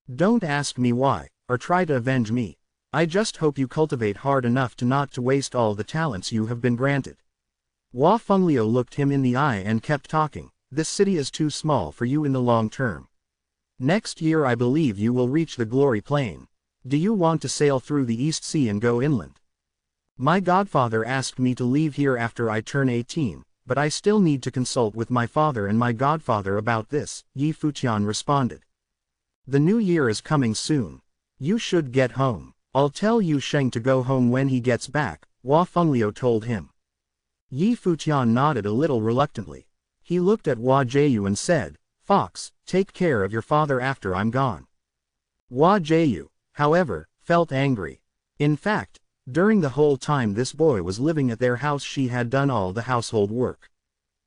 "Don't ask me why, or try to avenge me. I just hope you cultivate hard enough to not to waste all the talents you have been granted." Hua Fengliu looked him in the eye and kept talking. "This city is too small for you in the long term. Next year I believe you will reach the glory plane. Do you want to sail through the East Sea and go inland? My godfather asked me to leave here after I turn 18, but I still need to consult with my father and my godfather about this," Yi Futian responded. "The new year is coming soon. You should get home. I'll tell Yu Sheng to go home when he gets back," Hua Fengliu told him. Yi Futian nodded a little reluctantly. He looked at Hua Jieyu and said, "Fox, take care of your father after I'm gone." Hua Jieyu, however, felt angry. In fact, during the whole time this boy was living at their house she had done all the household work.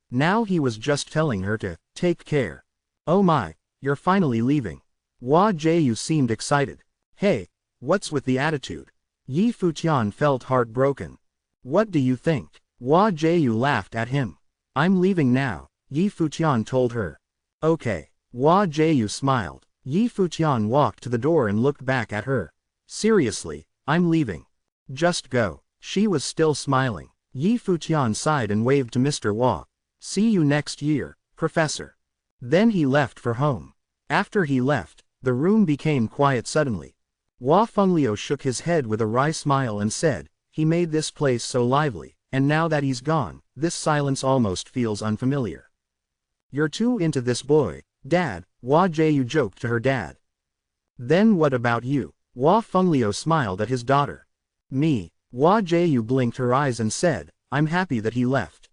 Now he was just telling her to take care. "Oh my, you're finally leaving." Hua Jieyu seemed excited. "Hey, what's with the attitude?" Yi Futian felt heartbroken. "What do you think?" Hua Jieyu laughed at him. "I'm leaving now," Yi Futian told her. "Okay." Hua Jieyu smiled. Yi Futian walked to the door and looked back at her. "Seriously, I'm leaving. Just go." She was still smiling. Yi Futian sighed and waved to Mr. Hua. "See you next year, Professor." Then he left for home. After he left, the room became quiet suddenly. Hua Fengliu shook his head with a wry smile and said, "He made this place so lively, and now that he's gone, this silence almost feels unfamiliar." "You're too into this boy, Dad," Hua Jieyu joked to her dad. "Then what about you?" Hua Fengliu smiled at his daughter. "Me." Hua Jieyu blinked her eyes and said, "I'm happy that he left.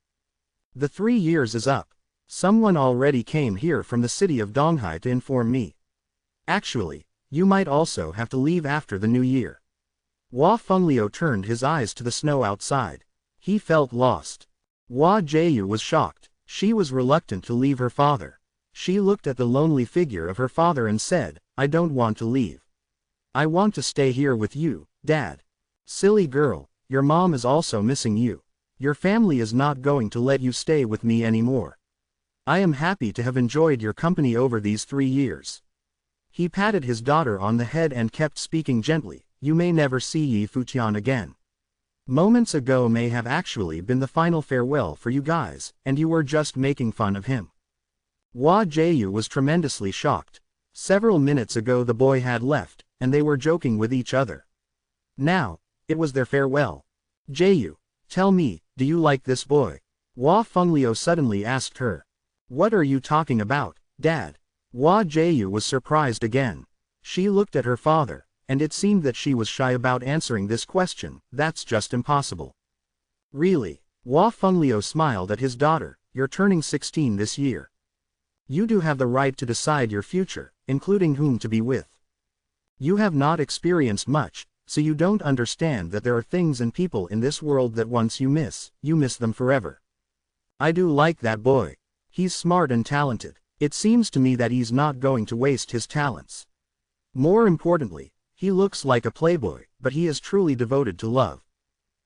The 3 years is up. Someone already came here from the city of Donghai to inform me. Actually, you might also have to leave after the new year. Hua Fengliu turned his eyes to the snow outside. He felt lost. Hua Jiayu was shocked. She was reluctant to leave her father. She looked at the lonely figure of her father and said, I don't want to leave. I want to stay here with you, Dad. Silly girl, your mom is also missing you. Your family is not going to let you stay with me anymore. I am happy to have enjoyed your company over these 3 years. He patted his daughter on the head and kept speaking gently, you may never see Yi Futian again. Moments ago may have actually been the final farewell for you guys, and you were just making fun of him. Hua Jiayu was tremendously shocked. Several minutes ago the boy had left, and they were joking with each other. Now, it was their farewell. Jiayu, tell me, do you like this boy? Hua Fengliu suddenly asked her. What are you talking about, Dad? Hua Jiayu was surprised again. She looked at her father, and it seemed that she was shy about answering this question. That's just impossible. Really? Hua Fengliu smiled at his daughter, you're turning 16 this year. You do have the right to decide your future, including whom to be with. You have not experienced much, so you don't understand that there are things and people in this world that once you miss them forever. I do like that boy. He's smart and talented. It seems to me that he's not going to waste his talents. More importantly, he looks like a playboy, but he is truly devoted to love.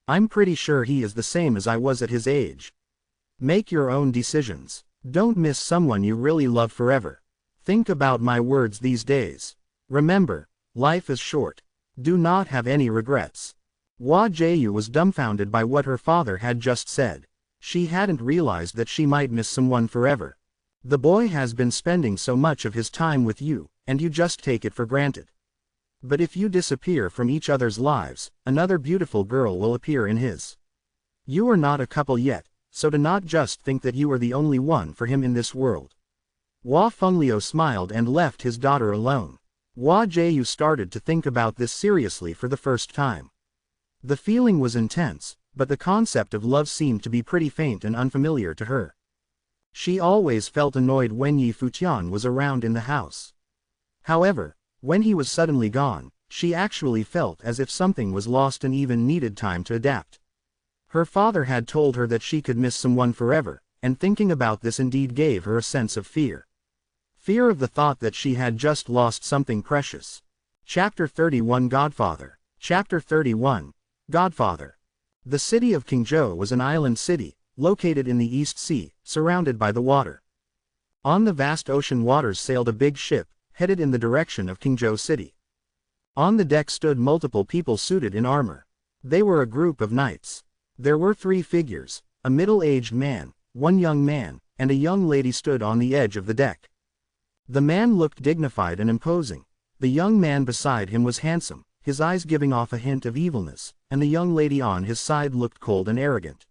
I'm pretty sure he is the same as I was at his age. Make your own decisions. Don't miss someone you really love forever. Think about my words these days. Remember, life is short. Do not have any regrets. Hua Jiayu was dumbfounded by what her father had just said. She hadn't realized that she might miss someone forever. The boy has been spending so much of his time with you, and you just take it for granted. But if you disappear from each other's lives, another beautiful girl will appear in his. You are not a couple yet, so do not just think that you are the only one for him in this world. Hua Fengliu smiled and left his daughter alone. Hua Jiayu started to think about this seriously for the first time. The feeling was intense, but the concept of love seemed to be pretty faint and unfamiliar to her. She always felt annoyed when Yi Futian was around in the house. However, when he was suddenly gone, she actually felt as if something was lost and even needed time to adapt. Her father had told her that she could miss someone forever, and thinking about this indeed gave her a sense of fear. Fear of the thought that she had just lost something precious. Chapter 31 Godfather. Chapter 31 Godfather. The city of Qingzhou was an island city, located in the East Sea, surrounded by the water. On the vast ocean waters sailed a big ship, headed in the direction of Qingzhou City. On the deck stood multiple people suited in armor. They were a group of knights. There were 3 figures, a middle-aged man, 1 young man, and a young lady stood on the edge of the deck. The man looked dignified and imposing. The young man beside him was handsome, his eyes giving off a hint of evilness, and the young lady on his side looked cold and arrogant.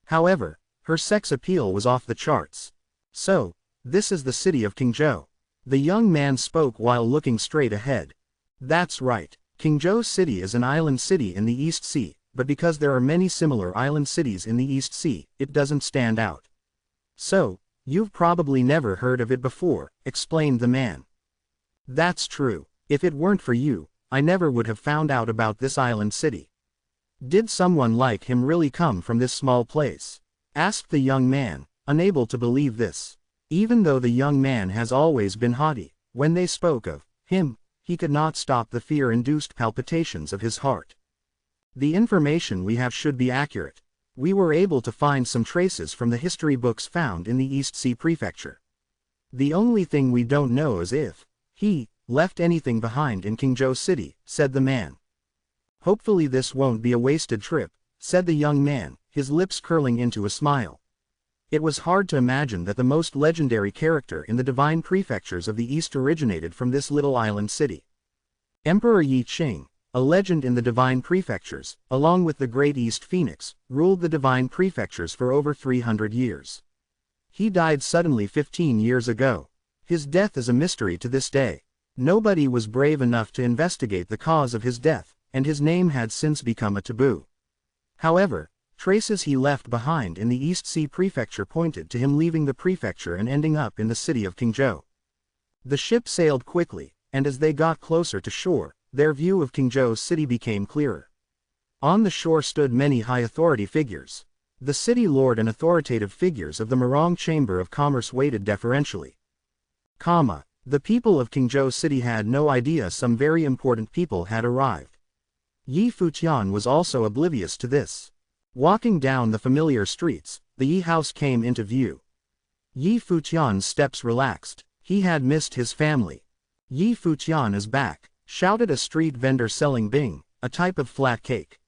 However, her sex appeal was off the charts. So, this is the city of Qingzhou. The young man spoke while looking straight ahead. That's right, Qingzhou City is an island city in the East Sea, but because there are many similar island cities in the East Sea, it doesn't stand out. So, you've probably never heard of it before, explained the man. That's true. If it weren't for you, I never would have found out about this island city. Did someone like him really come from this small place? Asked the young man, unable to believe this. Even though the young man has always been haughty, when they spoke of him, he could not stop the fear-induced palpitations of his heart. The information we have should be accurate. We were able to find some traces from the history books found in the East Sea Prefecture. The only thing we don't know is if he left anything behind in Qingzhou City, said the man. Hopefully this won't be a wasted trip, said the young man, his lips curling into a smile. It was hard to imagine that the most legendary character in the divine prefectures of the East originated from this little island city. Emperor Yi Qing, a legend in the divine prefectures, along with the great East Phoenix, ruled the divine prefectures for over 300 years. He died suddenly 15 years ago. His death is a mystery to this day. Nobody was brave enough to investigate the cause of his death, and his name had since become a taboo. However, Traces he left behind in the East Sea Prefecture pointed to him leaving the prefecture and ending up in the city of Qingzhou. The ship sailed quickly, and as they got closer to shore, their view of Qingzhou city became clearer. On the shore stood many high authority figures. The city lord and authoritative figures of the Murong Chamber of Commerce waited deferentially. The people of Qingzhou city had no idea some very important people had arrived. Yi Futian was also oblivious to this. Walking down the familiar streets, the Yi house came into view. Yi Futian's steps relaxed. He had missed his family. Yi Futian is back, shouted a street vendor selling bing, a type of flat cake.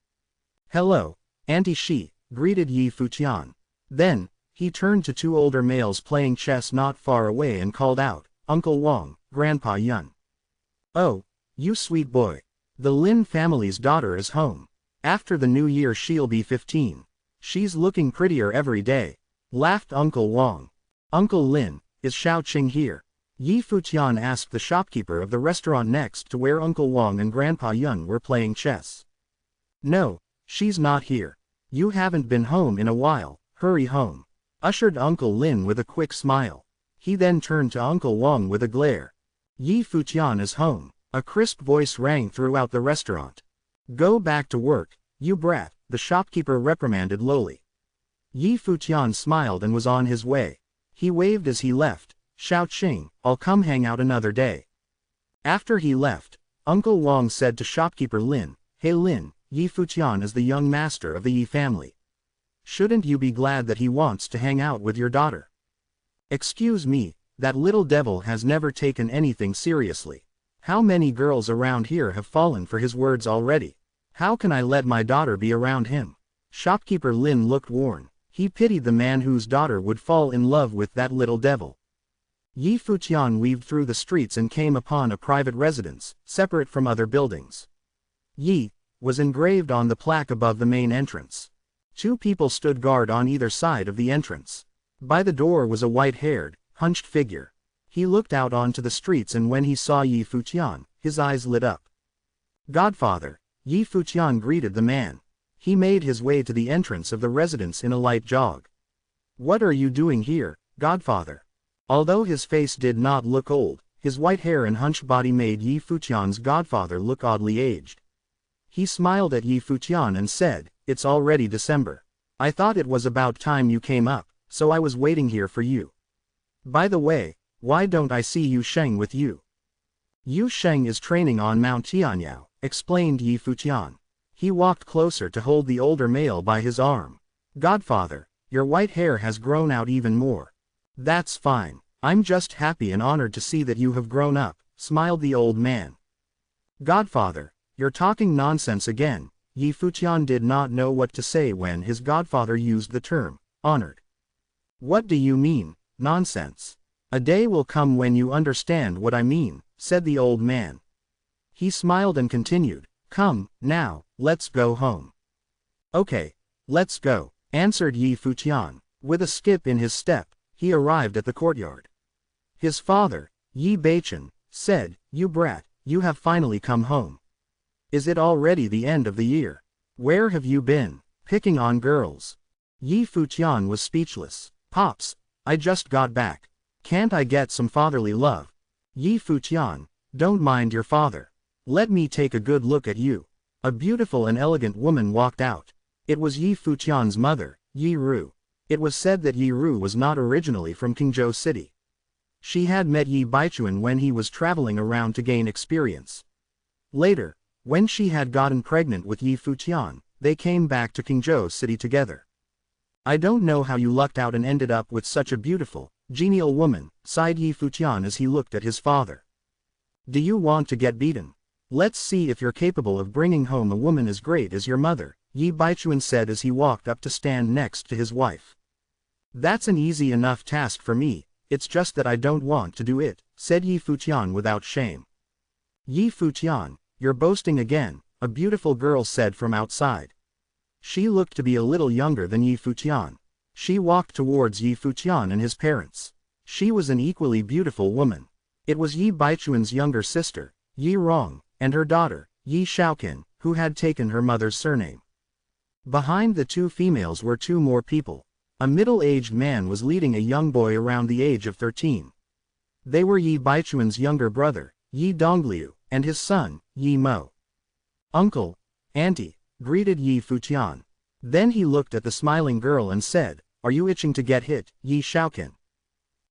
Hello, Auntie Shi, greeted Yi Futian. Then, he turned to two older males playing chess not far away and called out, Uncle Wang, Grandpa Yun. Oh, you sweet boy. The Lin family's daughter is home. After the new year she'll be 15. She's looking prettier every day, laughed Uncle Wang. Uncle Lin, is Xiao Qing here? Yi Futian asked the shopkeeper of the restaurant next to where Uncle Wang and Grandpa Yun were playing chess. No, she's not here. You haven't been home in a while, hurry home, ushered Uncle Lin with a quick smile. He then turned to Uncle Wang with a glare. Yi Futian is home, a crisp voice rang throughout the restaurant. Go back to work, you brat, the shopkeeper reprimanded lowly. Yi Futian smiled and was on his way. He waved as he left. Xiao Qing, I'll come hang out another day. After he left, Uncle Wang said to shopkeeper Lin, Hey Lin, Yi Futian is the young master of the Yi family. Shouldn't you be glad that he wants to hang out with your daughter? Excuse me, that little devil has never taken anything seriously. How many girls around here have fallen for his words already? How can I let my daughter be around him? Shopkeeper Lin looked worn. He pitied the man whose daughter would fall in love with that little devil. Yi Futian weaved through the streets and came upon a private residence, separate from other buildings. Yi was engraved on the plaque above the main entrance. Two people stood guard on either side of the entrance. By the door was a white-haired, hunched figure. He looked out onto the streets and when he saw Yi Futian, his eyes lit up. Godfather, Yi Futian greeted the man. He made his way to the entrance of the residence in a light jog. What are you doing here, Godfather? Although his face did not look old, his white hair and hunched body made Yi Futian's godfather look oddly aged. He smiled at Yi Futian and said, It's already December. I thought it was about time you came up, so I was waiting here for you. By the way, why don't I see Yu Sheng with you? Yu Sheng is training on Mount Tianyao, explained Yi Futian. He walked closer to hold the older male by his arm. Godfather, your white hair has grown out even more. That's fine. I'm just happy and honored to see that you have grown up, smiled the old man. Godfather, you're talking nonsense again. Yi Futian did not know what to say when his godfather used the term, honored. What do you mean, nonsense? A day will come when you understand what I mean, said the old man. He smiled and continued, Come, now, let's go home. Okay, let's go, answered Yi Futian. With a skip in his step, he arrived at the courtyard. His father, Yi Baichen, said, You brat, you have finally come home. Is it already the end of the year? Where have you been? Picking on girls? Yi Futian was speechless. Pops, I just got back. Can't I get some fatherly love? Yi Futian, don't mind your father. Let me take a good look at you. A beautiful and elegant woman walked out. It was Yi Futian's mother, Yi Ru. It was said that Yi Ru was not originally from Qingzhou city. She had met Yi Baichuan when he was traveling around to gain experience. Later, when she had gotten pregnant with Yi Futian, they came back to Qingzhou city together. I don't know how you lucked out and ended up with such a beautiful, genial woman, sighed Yi Futian as he looked at his father. Do you want to get beaten? Let's see if you're capable of bringing home a woman as great as your mother, Yi Baichuan said as he walked up to stand next to his wife. That's an easy enough task for me, it's just that I don't want to do it, said Yi Futian without shame. Yi Futian, you're boasting again, a beautiful girl said from outside. She looked to be a little younger than Yi Futian. She walked towards Yi Futian and his parents. She was an equally beautiful woman. It was Yi Baichuan's younger sister, Yi Rong, and her daughter, Yi Shaoqin, who had taken her mother's surname. Behind the two females were two more people. A middle-aged man was leading a young boy around the age of 13. They were Yi Baichuan's younger brother, Yi Dongliu, and his son, Yi Mo. "Uncle, Auntie," greeted Yi Futian. Then he looked at the smiling girl and said, "Are you itching to get hit, Yi Shaoqin?"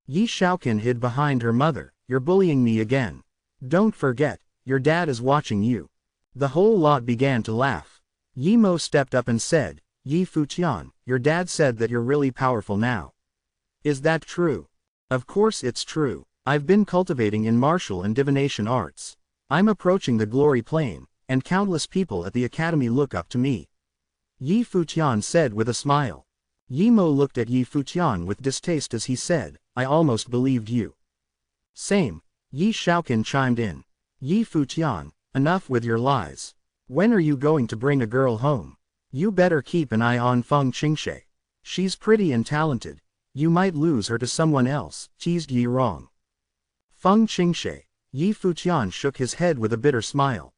Yi Shaoqin hid behind her mother. "You're bullying me again. Don't forget, your dad is watching you." The whole lot began to laugh. Yi Mo stepped up and said, "Yi Futian, your dad said that you're really powerful now. Is that true?" "Of course it's true. I've been cultivating in martial and divination arts. I'm approaching the glory plane, and countless people at the academy look up to me," Yi Futian said with a smile. Yi Mo looked at Yi Futian with distaste as he said, "I almost believed you." "Same," Yi Shaoqin chimed in. "Yi Futian, enough with your lies. When are you going to bring a girl home? You better keep an eye on Feng Qingshe. She's pretty and talented. You might lose her to someone else," teased Yi Rong. "Feng Qingshe," Yi Futian shook his head with a bitter smile.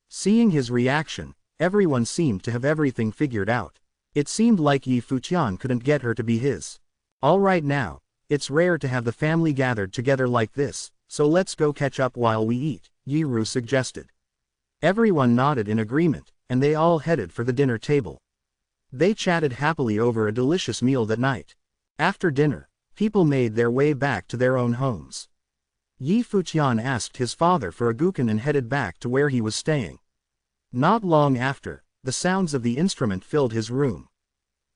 Seeing his reaction, everyone seemed to have everything figured out. It seemed like Yi Futian couldn't get her to be his. "All right now, it's rare to have the family gathered together like this, so let's go catch up while we eat," Yi Ru suggested. Everyone nodded in agreement, and they all headed for the dinner table. They chatted happily over a delicious meal that night. After dinner, people made their way back to their own homes. Yi Futian asked his father for a guqin and headed back to where he was staying. Not long after, the sounds of the instrument filled his room.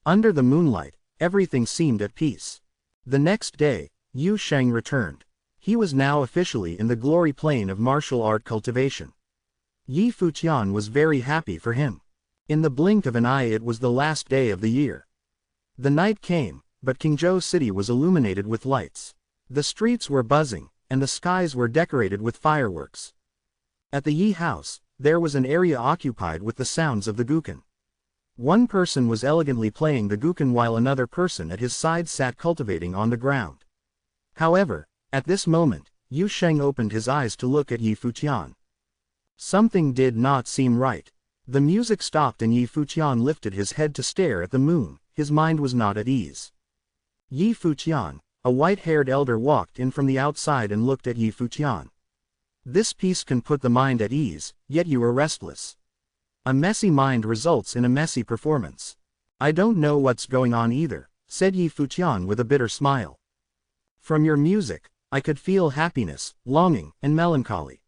Under the moonlight, everything seemed at peace. The next day, Yu Sheng returned. He was now officially in the glory plane of martial art cultivation. Yi Futian was very happy for him. In the blink of an eye it was the last day of the year. The night came, but Qingzhou City was illuminated with lights. The streets were buzzing, and the skies were decorated with fireworks. At the Yi house, there was an area occupied with the sounds of the guqin. One person was elegantly playing the guqin while another person at his side sat cultivating on the ground. However, at this moment, Yu Sheng opened his eyes to look at Yi Futian. Something did not seem right. The music stopped and Yi Futian lifted his head to stare at the moon. His mind was not at ease. Yi Futian, a white-haired elder, walked in from the outside and looked at Yi Futian. "This piece can put the mind at ease, yet you are restless. A messy mind results in a messy performance." "I don't know what's going on either," said Yi Futian with a bitter smile. "From your music, I could feel happiness, longing, and melancholy."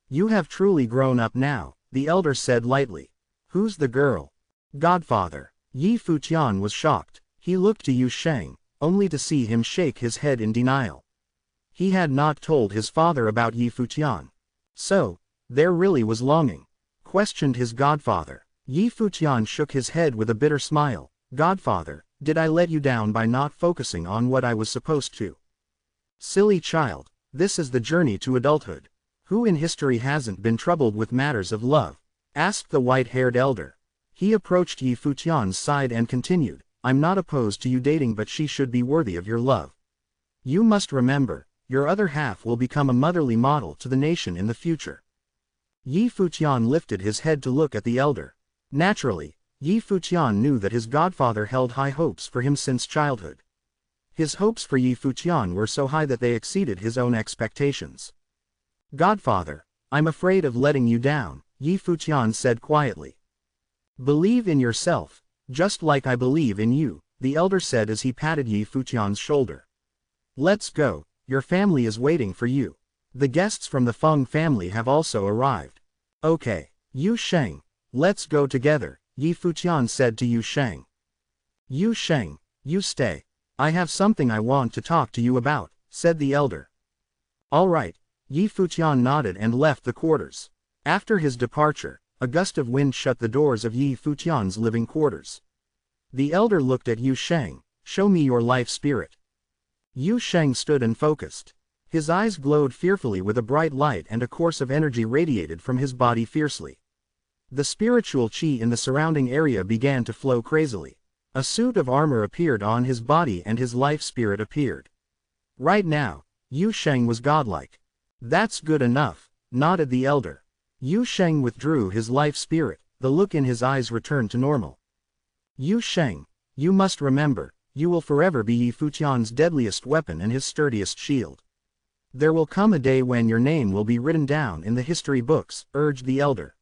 "You have truly grown up now," the elder said lightly. "Who's the girl?" "Godfather." Yi Futian was shocked. He looked to Yu Sheng, only to see him shake his head in denial. He had not told his father about Yi Futian. "So, there really was longing?" questioned his godfather. Yi Futian shook his head with a bitter smile. "Godfather, did I let you down by not focusing on what I was supposed to?" "Silly child, this is the journey to adulthood. Who in history hasn't been troubled with matters of love?" asked the white-haired elder. He approached Yi Futian's side and continued, "I'm not opposed to you dating, but she should be worthy of your love. You must remember, your other half will become a motherly model to the nation in the future." Yi Futian lifted his head to look at the elder. Naturally, Yi Futian knew that his godfather held high hopes for him since childhood. His hopes for Yi Futian were so high that they exceeded his own expectations. "Godfather, I'm afraid of letting you down," Yi Futian said quietly. "Believe in yourself, just like I believe in you," the elder said as he patted Yi Futian's shoulder. "Let's go, your family is waiting for you. The guests from the Feng family have also arrived." "Okay, Yu Sheng, let's go together," Yi Futian said to Yu Sheng. "Yu Sheng, you stay. I have something I want to talk to you about," said the elder. "All right." Yi Futian nodded and left the quarters. After his departure, a gust of wind shut the doors of Yi Futian's living quarters. The elder looked at Yu Sheng. "Show me your life spirit." Yu Sheng stood and focused. His eyes glowed fearfully with a bright light and a course of energy radiated from his body fiercely. The spiritual qi in the surrounding area began to flow crazily. A suit of armor appeared on his body and his life spirit appeared. Right now, Yu Sheng was godlike. "That's good enough," nodded the elder. Yu Sheng withdrew his life spirit, the look in his eyes returned to normal. Yu Sheng, you must remember, you will forever be Yi Futian's deadliest weapon and his sturdiest shield. There will come a day when your name will be written down in the history books, urged the elder.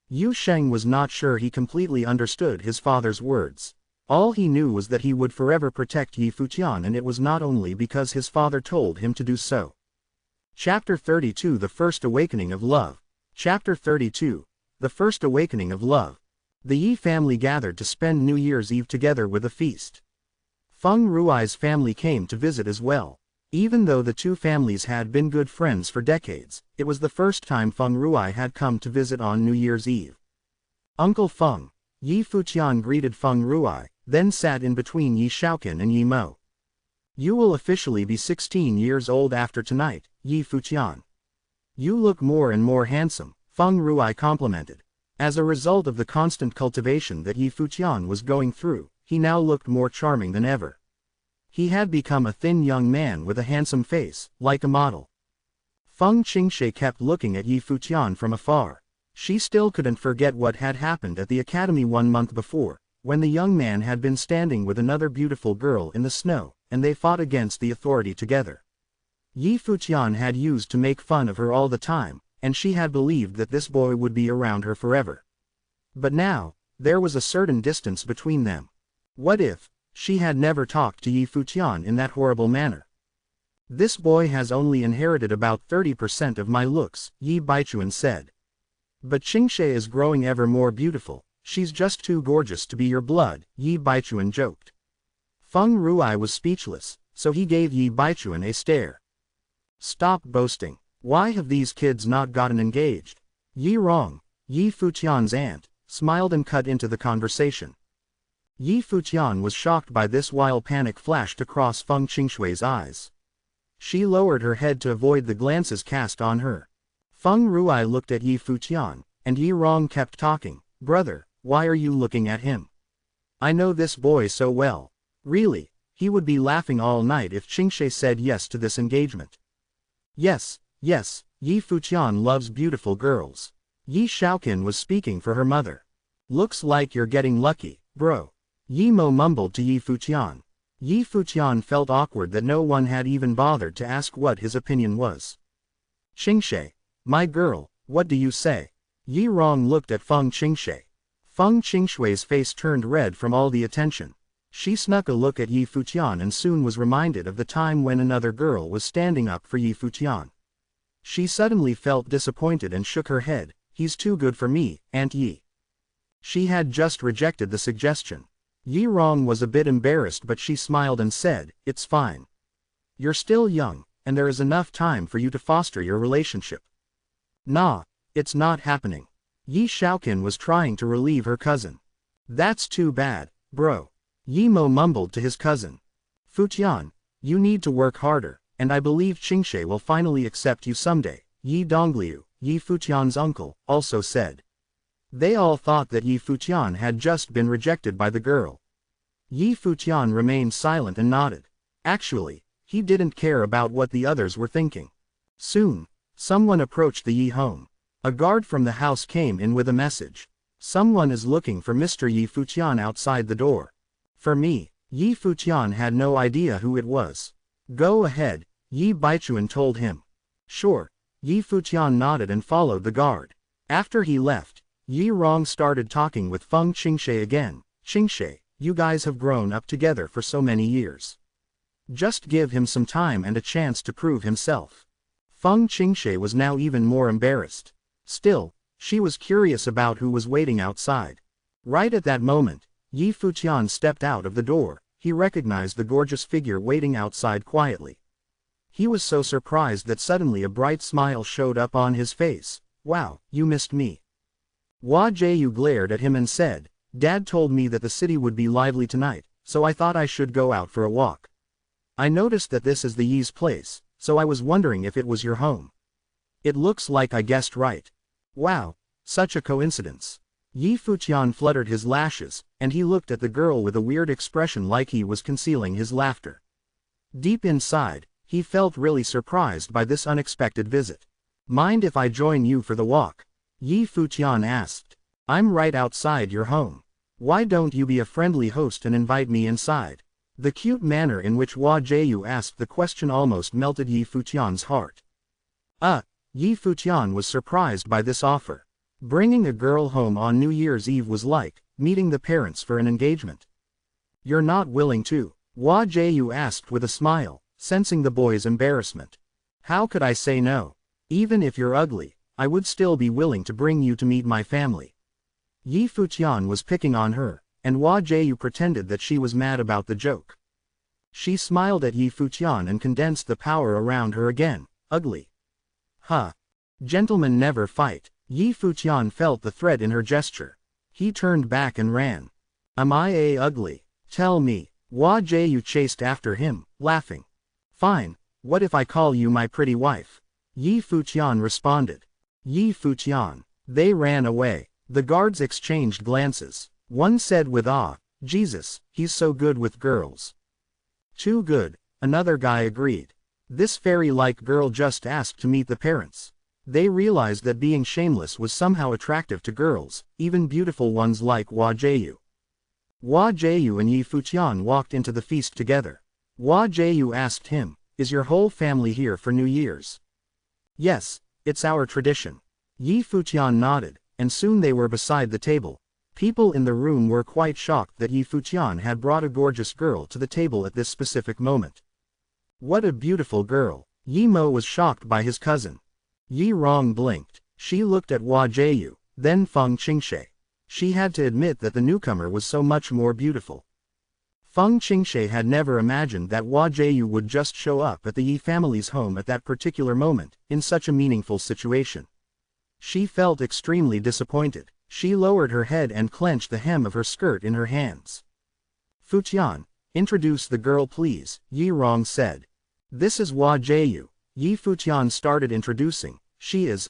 Yu Sheng was not sure he completely understood his father's words. All he knew was that he would forever protect Yi Futian, and it was not only because his father told him to do so. Chapter 32 The First Awakening of Love. Chapter 32 The First Awakening of Love. The Yi family gathered to spend New Year's Eve together with a feast. Feng Rui's family came to visit as well. Even though the two families had been good friends for decades, it was the first time Feng Rui had come to visit on New Year's Eve. Uncle Feng, Yi Futian greeted Feng Rui, then sat in between Yi Shaoqin and Yi Mo. You will officially be 16 years old after tonight, Yi Futian. You look more and more handsome, Feng Rui complimented. As a result of the constant cultivation that Yi Futian was going through, he now looked more charming than ever. He had become a thin young man with a handsome face, like a model. Feng Qingshe kept looking at Yi Futian from afar. She still couldn't forget what had happened at the academy 1 month before, when the young man had been standing with another beautiful girl in the snow, and they fought against the authority together. Yi Futian had used to make fun of her all the time, and she had believed that this boy would be around her forever. But now, there was a certain distance between them. What if she had never talked to Yi Futian in that horrible manner? This boy has only inherited about 30% of my looks, Yi Baichuan said. But Qingshe is growing ever more beautiful, she's just too gorgeous to be your blood, Yi Baichuan joked. Feng Rui was speechless, so he gave Yi Baichuan a stare. Stop boasting. Why have these kids not gotten engaged? Yi Rong, Yi Futian's aunt, smiled and cut into the conversation. Yi Futian was shocked by this while panic flashed across Feng Qingshui's eyes. She lowered her head to avoid the glances cast on her. Feng Rui looked at Yi Futian, and Yi Rong kept talking. Brother, why are you looking at him? I know this boy so well. Really, he would be laughing all night if Qingshe said yes to this engagement. Yes, yes, Yi Futian loves beautiful girls. Yi Shaoqin was speaking for her mother. Looks like you're getting lucky, bro. Yi Mo mumbled to Yi Futian. Yi Futian felt awkward that no one had even bothered to ask what his opinion was. Qingshe, my girl, what do you say? Yi Rong looked at Feng Qingshe. Feng Qingshui's face turned red from all the attention. She snuck a look at Yi Futian and soon was reminded of the time when another girl was standing up for Yi Futian. She suddenly felt disappointed and shook her head. He's too good for me, Aunt Yi. She had just rejected the suggestion. Yi Rong was a bit embarrassed, but she smiled and said, it's fine. You're still young, and there is enough time for you to foster your relationship. Nah, it's not happening. Yi Shaoqin was trying to relieve her cousin. That's too bad, bro. Yi Mo mumbled to his cousin. Futian, you need to work harder, and I believe Qingshe will finally accept you someday, Yi Dongliu, Yi Futian's uncle, also said. They all thought that Yi Futian had just been rejected by the girl. Yi Futian remained silent and nodded. Actually, he didn't care about what the others were thinking. Soon, someone approached the Yi home. A guard from the house came in with a message. Someone is looking for Mr. Yi Futian outside the door. For me, Yi Futian had no idea who it was. Go ahead, Yi Baichuan told him. Sure, Yi Futian nodded and followed the guard. After he left, Yi Rong started talking with Feng Qingshe again. Qingshe, you guys have grown up together for so many years. Just give him some time and a chance to prove himself. Feng Qingshe was now even more embarrassed. Still, she was curious about who was waiting outside. Right at that moment, Yi Futian stepped out of the door. He recognized the gorgeous figure waiting outside quietly. He was so surprised that suddenly a bright smile showed up on his face. Wow, you missed me. Hua Jiu glared at him and said, Dad told me that the city would be lively tonight, so I thought I should go out for a walk. I noticed that this is the Yi's place, so I was wondering if it was your home. It looks like I guessed right. Wow, such a coincidence. Yi Futian fluttered his lashes, and he looked at the girl with a weird expression like he was concealing his laughter. Deep inside, he felt really surprised by this unexpected visit. Mind if I join you for the walk? Yi Futian asked. I'm right outside your home. Why don't you be a friendly host and invite me inside? The cute manner in which Hua Jieyu asked the question almost melted Yi Futian's heart. Yi Futian was surprised by this offer. Bringing a girl home on New Year's Eve was like meeting the parents for an engagement. You're not willing to? Hua Jieyu asked with a smile, sensing the boy's embarrassment. How could I say no? Even if you're ugly, I would still be willing to bring you to meet my family. Yi Futian was picking on her, and Hua Jieyu pretended that she was mad about the joke. She smiled at Yi Futian and condensed the power around her again. Ugly. Huh. Gentlemen never fight. Yi Futian felt the threat in her gesture. He turned back and ran. Am I ugly? Tell me. Hua Jieyu chased after him, laughing. Fine, what if I call you my pretty wife? Yi Futian responded. Yi Futian. They ran away. The guards exchanged glances. One said with awe, Jesus, he's so good with girls. Too good, another guy agreed. This fairy-like girl just asked to meet the parents. They realized that being shameless was somehow attractive to girls, even beautiful ones like Hua Jieyu. Hua Jieyu and Yi Futian walked into the feast together. Hua Jieyu asked him, is your whole family here for New Year's? Yes, it's our tradition. Yi Futian nodded, and soon they were beside the table. People in the room were quite shocked that Yi Futian had brought a gorgeous girl to the table at this specific moment. What a beautiful girl. Yi Mo was shocked by his cousin. Yi Rong blinked. She looked at Hua Jieyu, then Feng Qingshe. She had to admit that the newcomer was so much more beautiful. Feng Qingshe had never imagined that Hua Jieyu would just show up at the Yi family's home at that particular moment, in such a meaningful situation. She felt extremely disappointed. She lowered her head and clenched the hem of her skirt in her hands. Futian, introduce the girl please, Yi Rong said. This is Hua Jieyu. Yi Futian started introducing. She is,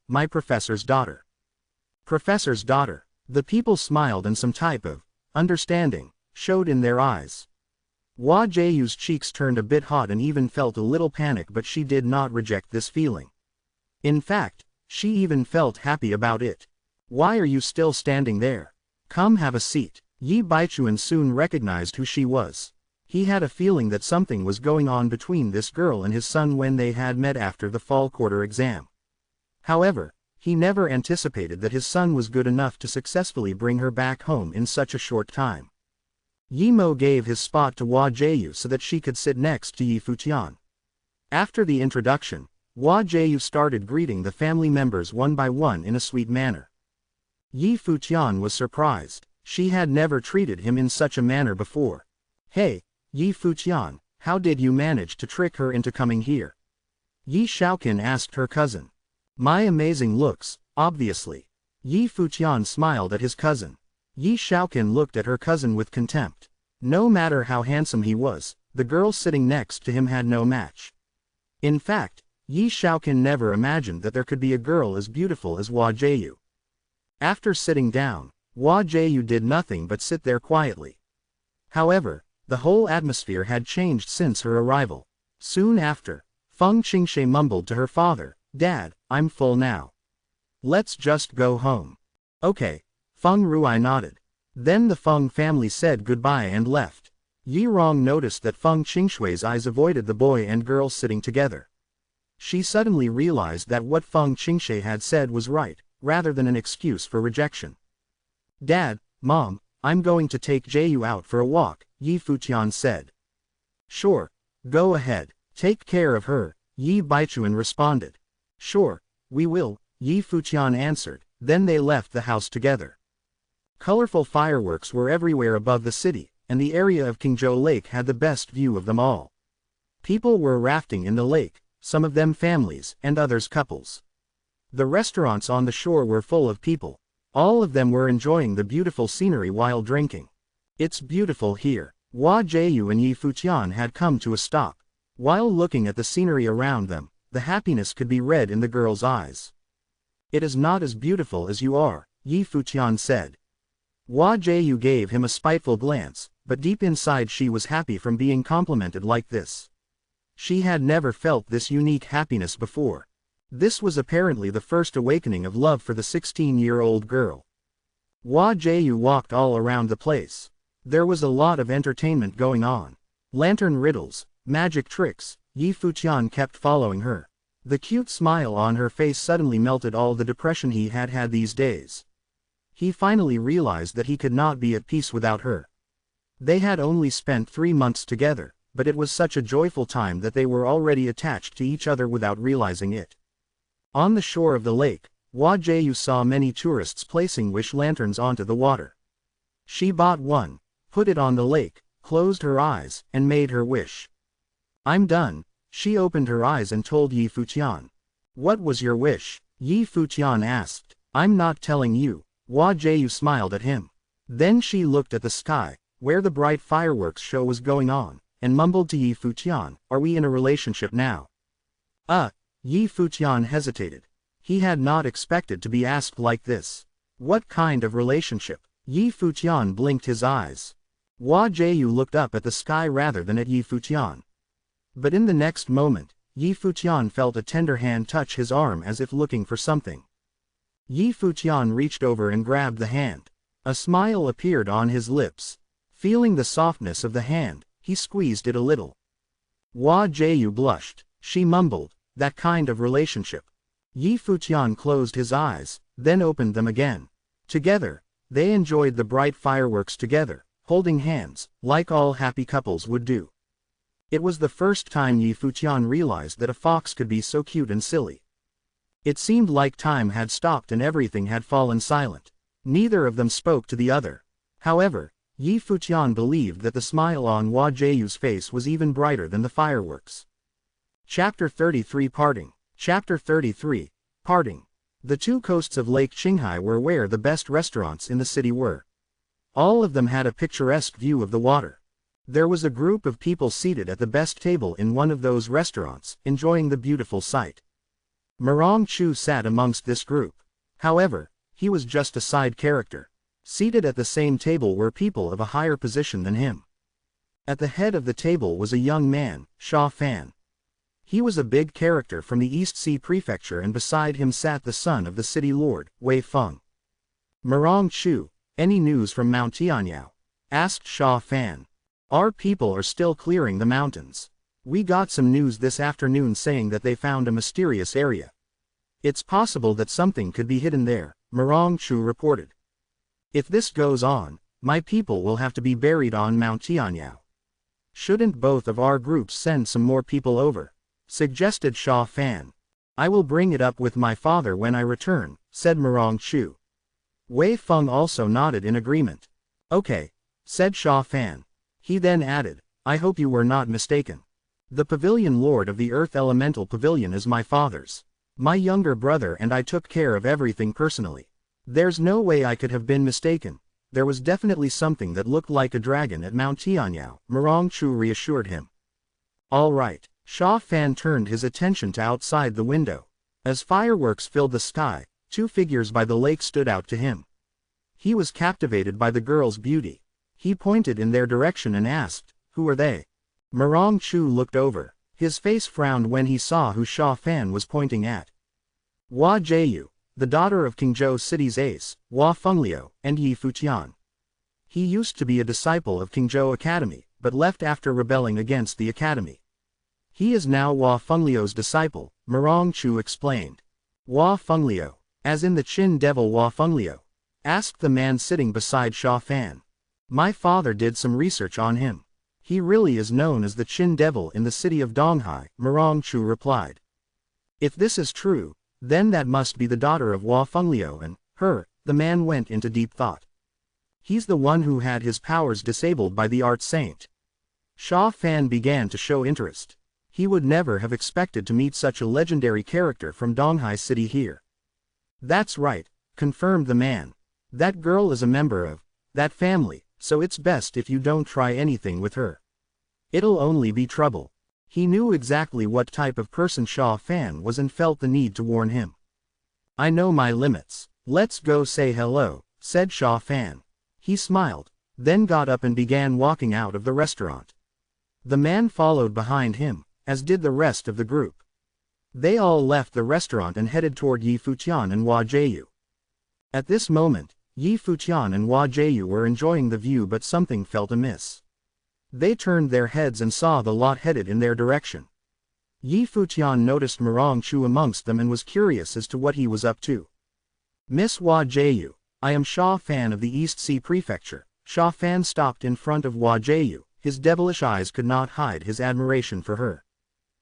my professor's daughter. Professor's daughter. The people smiled and some type of understanding showed in their eyes. Hua Jieyu's cheeks turned a bit hot and even felt a little panic, but she did not reject this feeling. In fact, she even felt happy about it. Why are you still standing there? Come have a seat. Yi Baichuan soon recognized who she was. He had a feeling that something was going on between this girl and his son when they had met after the fall quarter exam. However, he never anticipated that his son was good enough to successfully bring her back home in such a short time. Yi Mo gave his spot to Hua Jieyu so that she could sit next to Yi Futian. After the introduction, Hua Jieyu started greeting the family members one by one in a sweet manner. Yi Futian was surprised. She had never treated him in such a manner before. Hey, Yi Futian, how did you manage to trick her into coming here? Yi Shaoqin asked her cousin. My amazing looks, obviously. Yi Futian smiled at his cousin. Yi Shaoqin looked at her cousin with contempt. No matter how handsome he was, the girl sitting next to him had no match. In fact, Yi Shaoqin never imagined that there could be a girl as beautiful as Hua Jieyu. After sitting down, Hua Jieyu did nothing but sit there quietly. However, the whole atmosphere had changed since her arrival. Soon after, Feng Qingshe mumbled to her father, Dad, I'm full now. Let's just go home. Okay. Feng Ruai nodded. Then the Feng family said goodbye and left. Yi Rong noticed that Feng Qingshui's eyes avoided the boy and girl sitting together. She suddenly realized that what Feng Qingshe had said was right, rather than an excuse for rejection. Dad, Mom, I'm going to take Jieyu out for a walk, Yi Futian said. Sure, go ahead, take care of her, Yi Baichuan responded. Sure, we will, Yi Futian answered, then they left the house together. Colorful fireworks were everywhere above the city, and the area of Qingzhou Lake had the best view of them all. People were rafting in the lake, some of them families and others couples. The restaurants on the shore were full of people. All of them were enjoying the beautiful scenery while drinking. It's beautiful here. Hua Jieyu and Yi Futian had come to a stop. While looking at the scenery around them, the happiness could be read in the girl's eyes. It is not as beautiful as you are, Yi Futian said. Hua Jieyu gave him a spiteful glance, but deep inside she was happy from being complimented like this. She had never felt this unique happiness before. This was apparently the first awakening of love for the 16-year-old girl. Hua Jieyu walked all around the place. There was a lot of entertainment going on. Lantern riddles, magic tricks. Yi Futian kept following her. The cute smile on her face suddenly melted all the depression he had had these days. He finally realized that he could not be at peace without her. They had only spent 3 months together, but it was such a joyful time that they were already attached to each other without realizing it. On the shore of the lake, Hua Jieyu saw many tourists placing wish lanterns onto the water. She bought one, put it on the lake, closed her eyes, and made her wish. "I'm done." She opened her eyes and told Yi Futian. "What was your wish?" Yi Futian asked. "I'm not telling you." Hua Jieyu smiled at him. Then she looked at the sky, where the bright fireworks show was going on, and mumbled to Yi Futian, "Are we in a relationship now?" Yi Futian hesitated. He had not expected to be asked like this. What kind of relationship? Yi Futian blinked his eyes. Hua Jieyu looked up at the sky rather than at Yi Futian. But in the next moment, Yi Futian felt a tender hand touch his arm as if looking for something. Yi Futian reached over and grabbed the hand. A smile appeared on his lips. Feeling the softness of the hand, he squeezed it a little. Hua Jieyu blushed. She mumbled, "That kind of relationship." Yi Futian closed his eyes, then opened them again. Together, they enjoyed the bright fireworks together, holding hands, like all happy couples would do. It was the first time Yi Futian realized that a fox could be so cute and silly. It seemed like time had stopped and everything had fallen silent. Neither of them spoke to the other. However, Yi Futian believed that the smile on Hua Jieyu's face was even brighter than the fireworks. Chapter 33 Parting. Chapter 33. Parting. The two coasts of Lake Qinghai were where the best restaurants in the city were. All of them had a picturesque view of the water. There was a group of people seated at the best table in one of those restaurants, enjoying the beautiful sight. Murong Chu sat amongst this group. However, he was just a side character. Seated at the same table were people of a higher position than him. At the head of the table was a young man, Sha Fan. He was a big character from the East Sea Prefecture, and beside him sat the son of the city lord, Wei Feng. "Murong Chu, any news from Mount Tianyao?" asked Sha Fan. "Our people are still clearing the mountains. We got some news this afternoon saying that they found a mysterious area. It's possible that something could be hidden there," Murong Chu reported. "If this goes on, my people will have to be buried on Mount Tianyao. Shouldn't both of our groups send some more people over?" suggested Sha Fan. "I will bring it up with my father when I return," said Murong Chu. Wei Feng also nodded in agreement. "Okay," said Sha Fan. He then added, "I hope you were not mistaken. The Pavilion Lord of the Earth Elemental Pavilion is my father's. My younger brother and I took care of everything personally. There's no way I could have been mistaken. There was definitely something that looked like a dragon at Mount Tianyao," Murong Chu reassured him. "All right." Sha Fan turned his attention to outside the window. As fireworks filled the sky, two figures by the lake stood out to him. He was captivated by the girl's beauty. He pointed in their direction and asked, "Who are they?" Murong Chu looked over. His face frowned when he saw who Sha Fan was pointing at. Hua Jieyu, the daughter of Qingzhou City's ace, Hua Fengliu, and Yi Futian. He used to be a disciple of Qingzhou Academy, but left after rebelling against the academy. He is now Hua Fengliu's disciple, Murong Chu explained. "Hua Fengliu, as in the Qin devil Hua Fengliu?" asked the man sitting beside Sha Fan. "My father did some research on him. He really is known as the Qin devil in the city of Donghai," Murong Chu replied. "If this is true, then that must be the daughter of Hua Fengliu and her." The man went into deep thought. "He's the one who had his powers disabled by the art saint." Sha Fan began to show interest. He would never have expected to meet such a legendary character from Donghai City here. "That's right," confirmed the man. "That girl is a member of that family, so it's best if you don't try anything with her. It'll only be trouble." He knew exactly what type of person Sha Fan was and felt the need to warn him. "I know my limits. Let's go say hello," said Sha Fan. He smiled, then got up and began walking out of the restaurant. The man followed behind him, as did the rest of the group. They all left the restaurant and headed toward Yi Futian and Hua Jieyu. At this moment, Yi Futian and Hua Jieyu were enjoying the view, but something felt amiss. They turned their heads and saw the lot headed in their direction. Yi Futian noticed Murong Chu amongst them and was curious as to what he was up to. Miss Hua Jieyu, I am Sha Fan of the East Sea Prefecture. Sha Fan stopped in front of Hua Jieyu. His devilish eyes could not hide his admiration for her.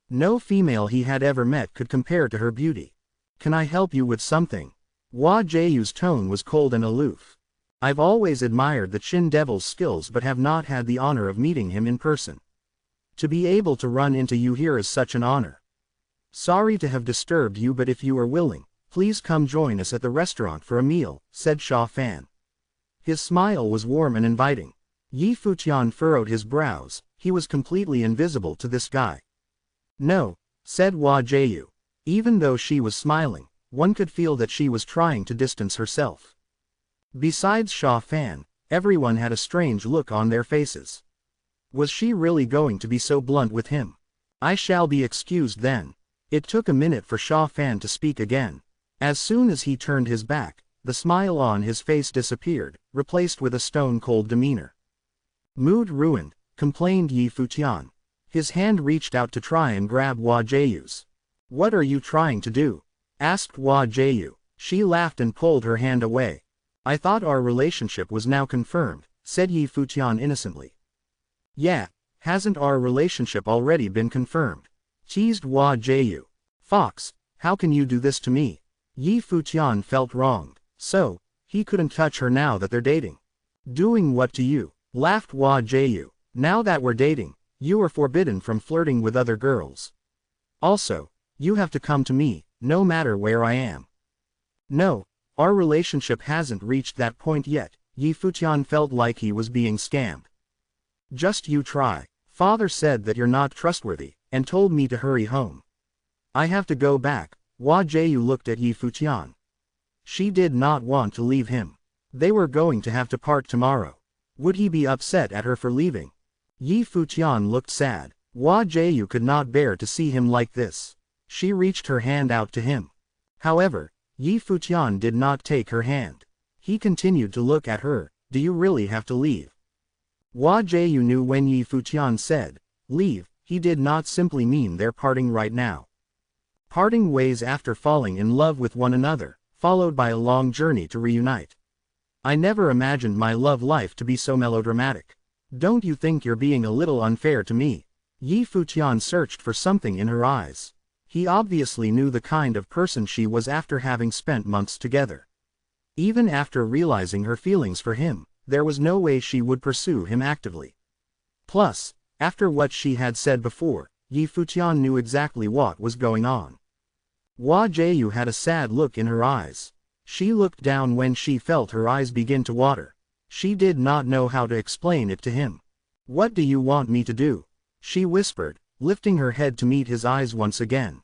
No female he had ever met could compare to her beauty. Can I help you with something? Hua Jieyu's tone was cold and aloof. I've always admired the Chin Devil's skills but have not had the honor of meeting him in person. To be able to run into you here is such an honor. Sorry to have disturbed you, but if you are willing, please come join us at the restaurant for a meal, said Sha Fan. His smile was warm and inviting. Yi Futian furrowed his brows. He was completely invisible to this guy. No, said Hua Jieyu. Even though she was smiling, one could feel that she was trying to distance herself. Besides Sha Fan, everyone had a strange look on their faces. Was she really going to be so blunt with him? I shall be excused then. It took a minute for Sha Fan to speak again. As soon as he turned his back, the smile on his face disappeared, replaced with a stone-cold demeanor. Mood ruined, complained Yi Futian. His hand reached out to try and grab Hua Jieyu's. What are you trying to do? Asked Hua Jieyu. She laughed and pulled her hand away. I thought our relationship was now confirmed, said Yi Futian innocently. Yeah, hasn't our relationship already been confirmed? Teased Hua Jieyu. Fox, how can you do this to me? Yi Futian felt wronged. So, he couldn't touch her now that they're dating. Doing what to you? Laughed Hua Jieyu. Now that we're dating, you are forbidden from flirting with other girls. Also, you have to come to me, no matter where I am. No, our relationship hasn't reached that point yet. Yi Futian felt like he was being scammed. Just you try. Father said that you're not trustworthy, and told me to hurry home. I have to go back. Hua Jieyu looked at Yi Futian. She did not want to leave him. They were going to have to part tomorrow. Would he be upset at her for leaving? Yi Futian looked sad. Hua Jieyu could not bear to see him like this. She reached her hand out to him. However, Yi Futian did not take her hand. He continued to look at her. Do you really have to leave? Hua Jieyu knew when Yi Futian said, leave, he did not simply mean they're parting right now. Parting ways after falling in love with one another, followed by a long journey to reunite. I never imagined my love life to be so melodramatic. Don't you think you're being a little unfair to me? Yi Futian searched for something in her eyes. He obviously knew the kind of person she was after having spent months together. Even after realizing her feelings for him, there was no way she would pursue him actively. Plus, after what she had said before, Yi Futian knew exactly what was going on. Hua Jieyu had a sad look in her eyes. She looked down when she felt her eyes begin to water. She did not know how to explain it to him. What do you want me to do? She whispered, lifting her head to meet his eyes once again.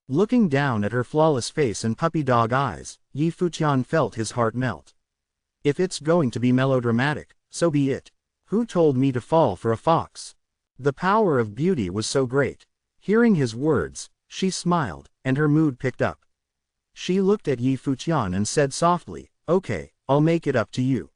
Looking down at her flawless face and puppy dog eyes, Yi Futian felt his heart melt. If it's going to be melodramatic, so be it. Who told me to fall for a fox? The power of beauty was so great. Hearing his words, she smiled, and her mood picked up. She looked at Yi Futian and said softly, okay, I'll make it up to you.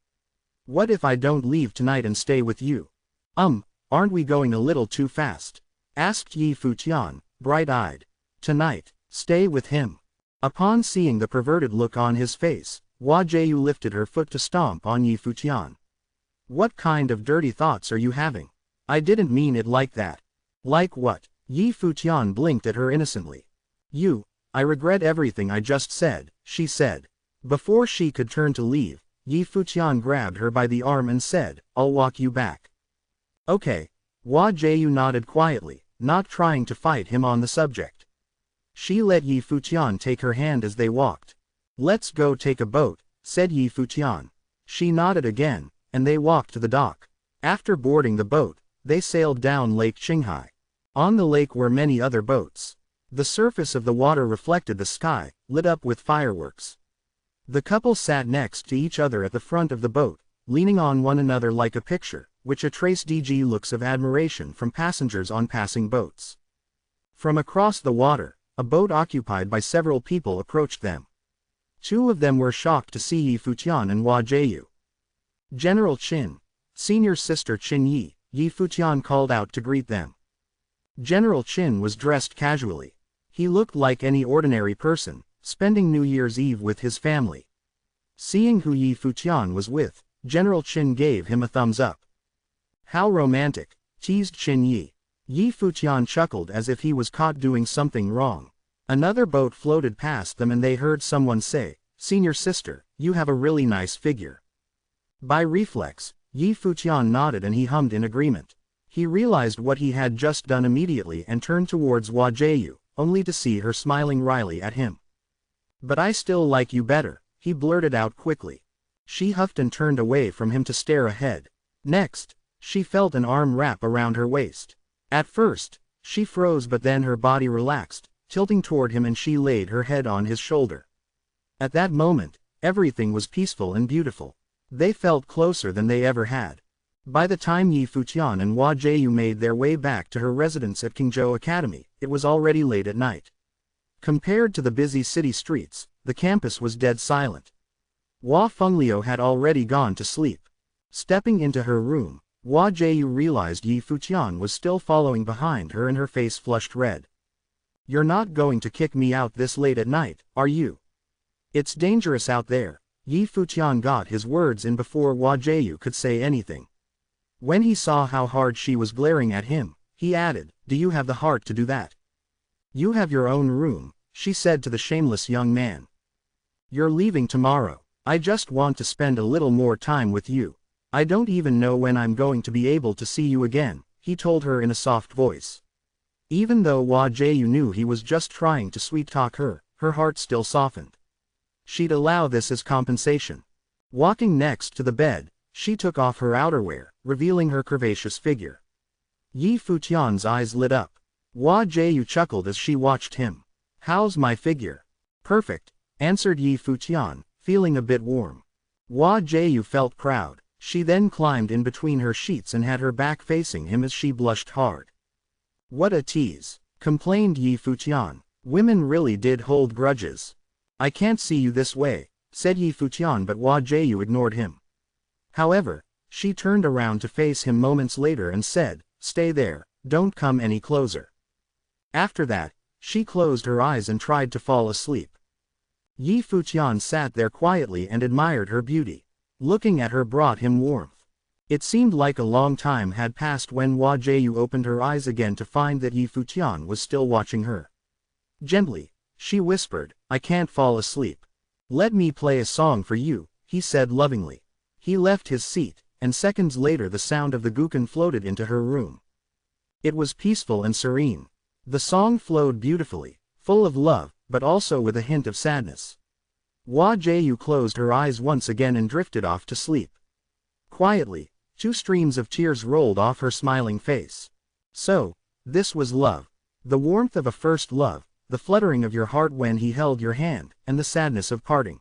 What if I don't leave tonight and stay with you? Aren't we going a little too fast? Asked Yi Futian, bright-eyed. Tonight, stay with him. Upon seeing the perverted look on his face, Hua Jieyu lifted her foot to stomp on Yi Futian. What kind of dirty thoughts are you having? I didn't mean it like that. Like what? Yi Futian blinked at her innocently. I regret everything I just said, she said. Before she could turn to leave, Yi Futian grabbed her by the arm and said, I'll walk you back. Okay. Hua Jieyu nodded quietly, not trying to fight him on the subject. She let Yi Futian take her hand as they walked. Let's go take a boat, said Yi Futian. She nodded again, and they walked to the dock. After boarding the boat, they sailed down Lake Qinghai. On the lake were many other boats. The surface of the water reflected the sky, lit up with fireworks. The couple sat next to each other at the front of the boat, leaning on one another like a picture, which traced DG looks of admiration from passengers on passing boats. From across the water, a boat occupied by several people approached them. Two of them were shocked to see Yi Futian and Hua Jieyu. General Qin, senior sister Qin Yi, Yi Futian called out to greet them. General Qin was dressed casually. He looked like any ordinary person, spending New Year's Eve with his family. Seeing who Yi Futian was with, General Qin gave him a thumbs up. How romantic, teased Qin Yi. Yi Futian chuckled as if he was caught doing something wrong. Another boat floated past them and they heard someone say, "Senior sister, you have a really nice figure." By reflex, Yi Futian nodded and he hummed in agreement. He realized what he had just done immediately and turned towards Hua Jieyu, only to see her smiling wryly at him. "But I still like you better," he blurted out quickly. She huffed and turned away from him to stare ahead. Next, she felt an arm wrap around her waist. At first, she froze but then her body relaxed, tilting toward him and she laid her head on his shoulder. At that moment, everything was peaceful and beautiful. They felt closer than they ever had. By the time Yi Futian and Hua Jieyu made their way back to her residence at Qingzhou Academy, it was already late at night. Compared to the busy city streets, the campus was dead silent. Hua Fengliu had already gone to sleep. Stepping into her room, Hua Jieyu realized Yi Futian was still following behind her and her face flushed red. "You're not going to kick me out this late at night, are you? It's dangerous out there." Yi Futian got his words in before Hua Jieyu could say anything. When he saw how hard she was glaring at him, he added, "Do you have the heart to do that?" "You have your own room," she said to the shameless young man. "You're leaving tomorrow. I just want to spend a little more time with you. I don't even know when I'm going to be able to see you again," he told her in a soft voice. Even though Hua Jieyu knew he was just trying to sweet-talk her, her heart still softened. She'd allow this as compensation. Walking next to the bed, she took off her outerwear, revealing her curvaceous figure. Yi Futian's eyes lit up. Hua Jieyu chuckled as she watched him. "How's my figure?" "Perfect," answered Yi Futian, feeling a bit warm. Hua Jieyu felt proud. She then climbed in between her sheets and had her back facing him as she blushed hard. "What a tease," complained Yi Futian. "Women really did hold grudges." "I can't see you this way," said Yi Futian, but Hua Jieyu ignored him. However, she turned around to face him moments later and said, "Stay there, don't come any closer." After that, she closed her eyes and tried to fall asleep. Yi Futian sat there quietly and admired her beauty. Looking at her brought him warmth. It seemed like a long time had passed when Hua Jieyu opened her eyes again to find that Yi Futian was still watching her. Gently, she whispered, "I can't fall asleep. Let me play a song for you," he said lovingly. He left his seat, and seconds later the sound of the guqin floated into her room. It was peaceful and serene. The song flowed beautifully, full of love, but also with a hint of sadness. Hua Jieyu closed her eyes once again and drifted off to sleep. Quietly, 2 streams of tears rolled off her smiling face. So, this was love. The warmth of a first love, the fluttering of your heart when he held your hand, and the sadness of parting.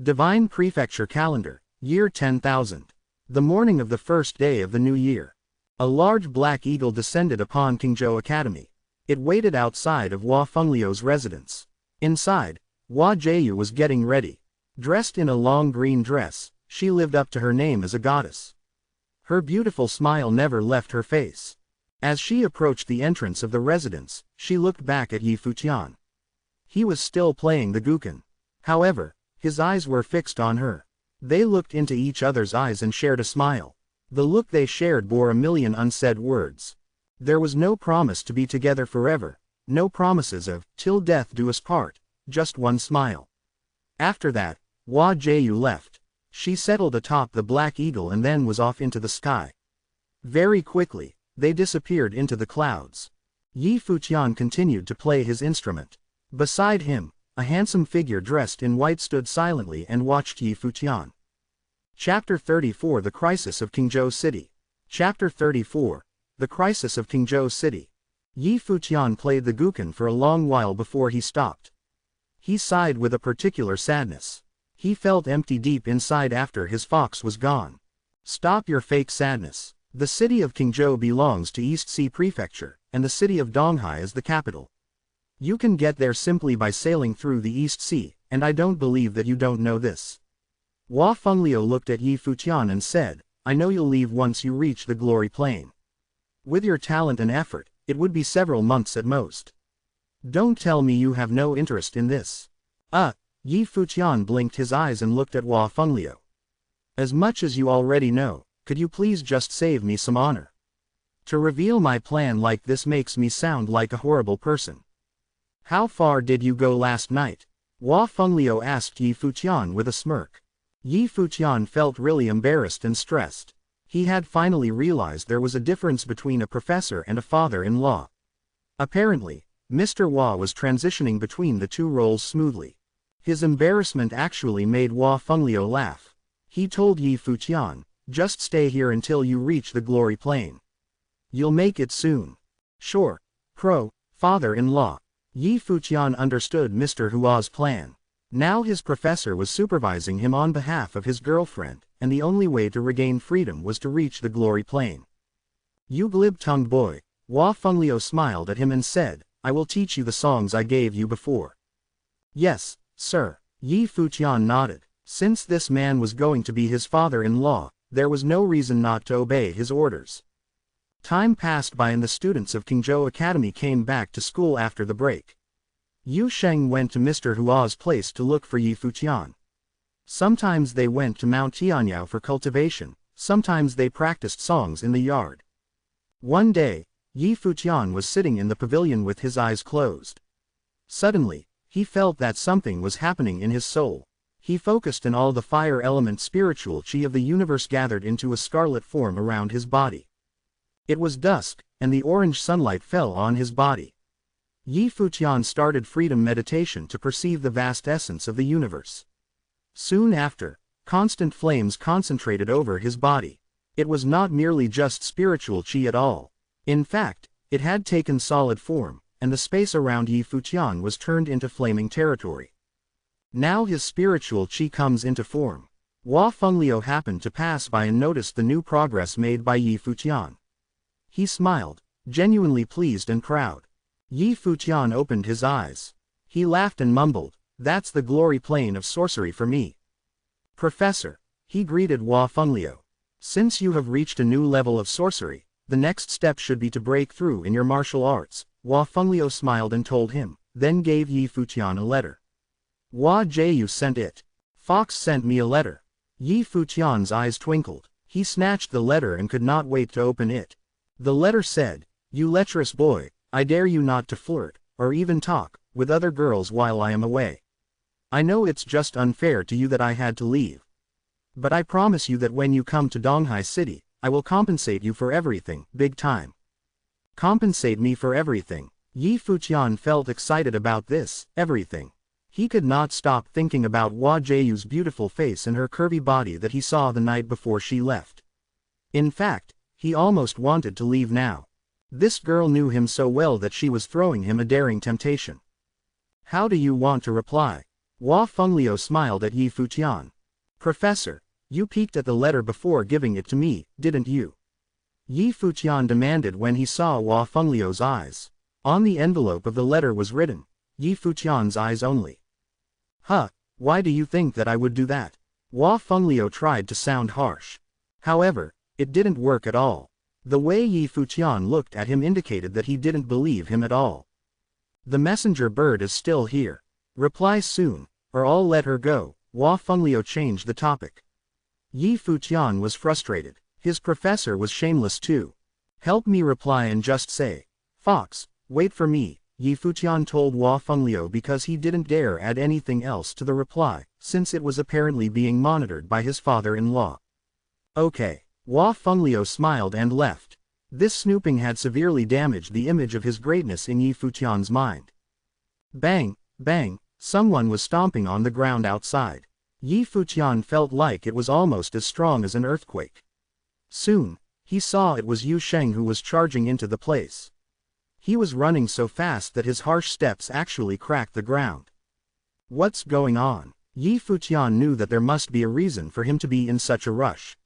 Divine Prefecture Calendar, Year 10,000. The morning of the first day of the new year. A large black eagle descended upon Qingzhou Academy. It waited outside of Hua Fengliu's residence. Inside, Hua Jieyu was getting ready. Dressed in a long green dress, she lived up to her name as a goddess. Her beautiful smile never left her face. As she approached the entrance of the residence, she looked back at Yi Futian. He was still playing the guqin. However, his eyes were fixed on her. They looked into each other's eyes and shared a smile. The look they shared bore a million unsaid words. There was no promise to be together forever, no promises of, "till death do us part," just one smile. After that, Hua Jieyu left. She settled atop the black eagle and then was off into the sky. Very quickly, they disappeared into the clouds. Yi Futian continued to play his instrument. Beside him, a handsome figure dressed in white stood silently and watched Yi Futian. Chapter 34 The Crisis of Qingzhou City. Chapter 34 The Crisis of Qingzhou City. Yi Futian played the guqin for a long while before he stopped. He sighed with a particular sadness. He felt empty deep inside after his fox was gone. Stop your fake sadness. The city of Qingzhou belongs to East Sea Prefecture, and the city of Donghai is the capital. You can get there simply by sailing through the East Sea, and I don't believe that you don't know this. Hua Fengliu looked at Yi Futian and said, I know you'll leave once you reach the glory plane. With your talent and effort, it would be several months at most. Don't tell me you have no interest in this. Yi Futian blinked his eyes and looked at Hua Fengliu. As much as you already know, could you please just save me some honor? To reveal my plan like this makes me sound like a horrible person. How far did you go last night? Hua Fengliu asked Yi Futian with a smirk. Yi Futian felt really embarrassed and stressed. He had finally realized there was a difference between a professor and a father-in-law. Apparently, Mr. Hua was transitioning between the two roles smoothly. His embarrassment actually made Hua Fengliu laugh. He told Yi Futian, just stay here until you reach the glory plane. You'll make it soon. Sure. Father-in-law. Yi Futian understood Mr. Hua's plan. Now his professor was supervising him on behalf of his girlfriend, and the only way to regain freedom was to reach the glory plane. You glib-tongued boy, Hua Fengliu smiled at him and said, I will teach you the songs I gave you before. Yes, sir. Yi Futian nodded. Since this man was going to be his father-in-law, there was no reason not to obey his orders. Time passed by and the students of Qingzhou Academy came back to school after the break. Yu Sheng went to Mr. Hua's place to look for Yi Futian. Sometimes they went to Mount Tianyao for cultivation, sometimes they practiced songs in the yard. One day, Yi Futian was sitting in the pavilion with his eyes closed. Suddenly, he felt that something was happening in his soul. He focused and all the fire element spiritual chi of the universe gathered into a scarlet form around his body. It was dusk, and the orange sunlight fell on his body. Yi Futian started freedom meditation to perceive the vast essence of the universe. Soon after, constant flames concentrated over his body. It was not merely just spiritual chi at all. In fact, it had taken solid form, and the space around Yi Futian was turned into flaming territory. Now his spiritual chi comes into form. Hua Fengliu happened to pass by and noticed the new progress made by Yi Futian. He smiled, genuinely pleased and proud. Yi Futian opened his eyes. He laughed and mumbled, that's the glory plane of sorcery for me. Professor, he greeted Hua Fengliu. Since you have reached a new level of sorcery, the next step should be to break through in your martial arts. Hua Fengliu smiled and told him, then gave Yi Futian a letter. Hua Jiu sent it. Fox sent me a letter. Yi Futian's eyes twinkled. He snatched the letter and could not wait to open it. The letter said, you lecherous boy, I dare you not to flirt, or even talk, with other girls while I am away. I know it's just unfair to you that I had to leave. But I promise you that when you come to Donghai City, I will compensate you for everything, big time. Compensate me for everything. Yi Futian felt excited about this, everything. He could not stop thinking about Hua Jiu's beautiful face and her curvy body that he saw the night before she left. In fact, he almost wanted to leave now. This girl knew him so well that she was throwing him a daring temptation. How do you want to reply? Hua Fengliu smiled at Yi Futian. Professor, you peeked at the letter before giving it to me, didn't you? Yi Futian demanded when he saw Hua Fengliu's eyes. On the envelope of the letter was written, Yi Futian's eyes only. Why do you think that I would do that? Hua Fengliu tried to sound harsh. However, it didn't work at all. The way Yi Futian looked at him indicated that he didn't believe him at all. The messenger bird is still here. Reply soon, or I'll let her go. Hua Fengliu changed the topic. Yi Futian was frustrated. His professor was shameless too. Help me reply and just say, Fox, wait for me, Yi Futian told Hua Fengliu because he didn't dare add anything else to the reply, since it was apparently being monitored by his father-in-law. Okay. Hua Fengliu smiled and left. This snooping had severely damaged the image of his greatness in Yi Futian's mind. Bang, bang, someone was stomping on the ground outside. Yi Futian felt like it was almost as strong as an earthquake. Soon, he saw it was Yu Sheng who was charging into the place. He was running so fast that his harsh steps actually cracked the ground. What's going on? Yi Futian knew that there must be a reason for him to be in such a rush.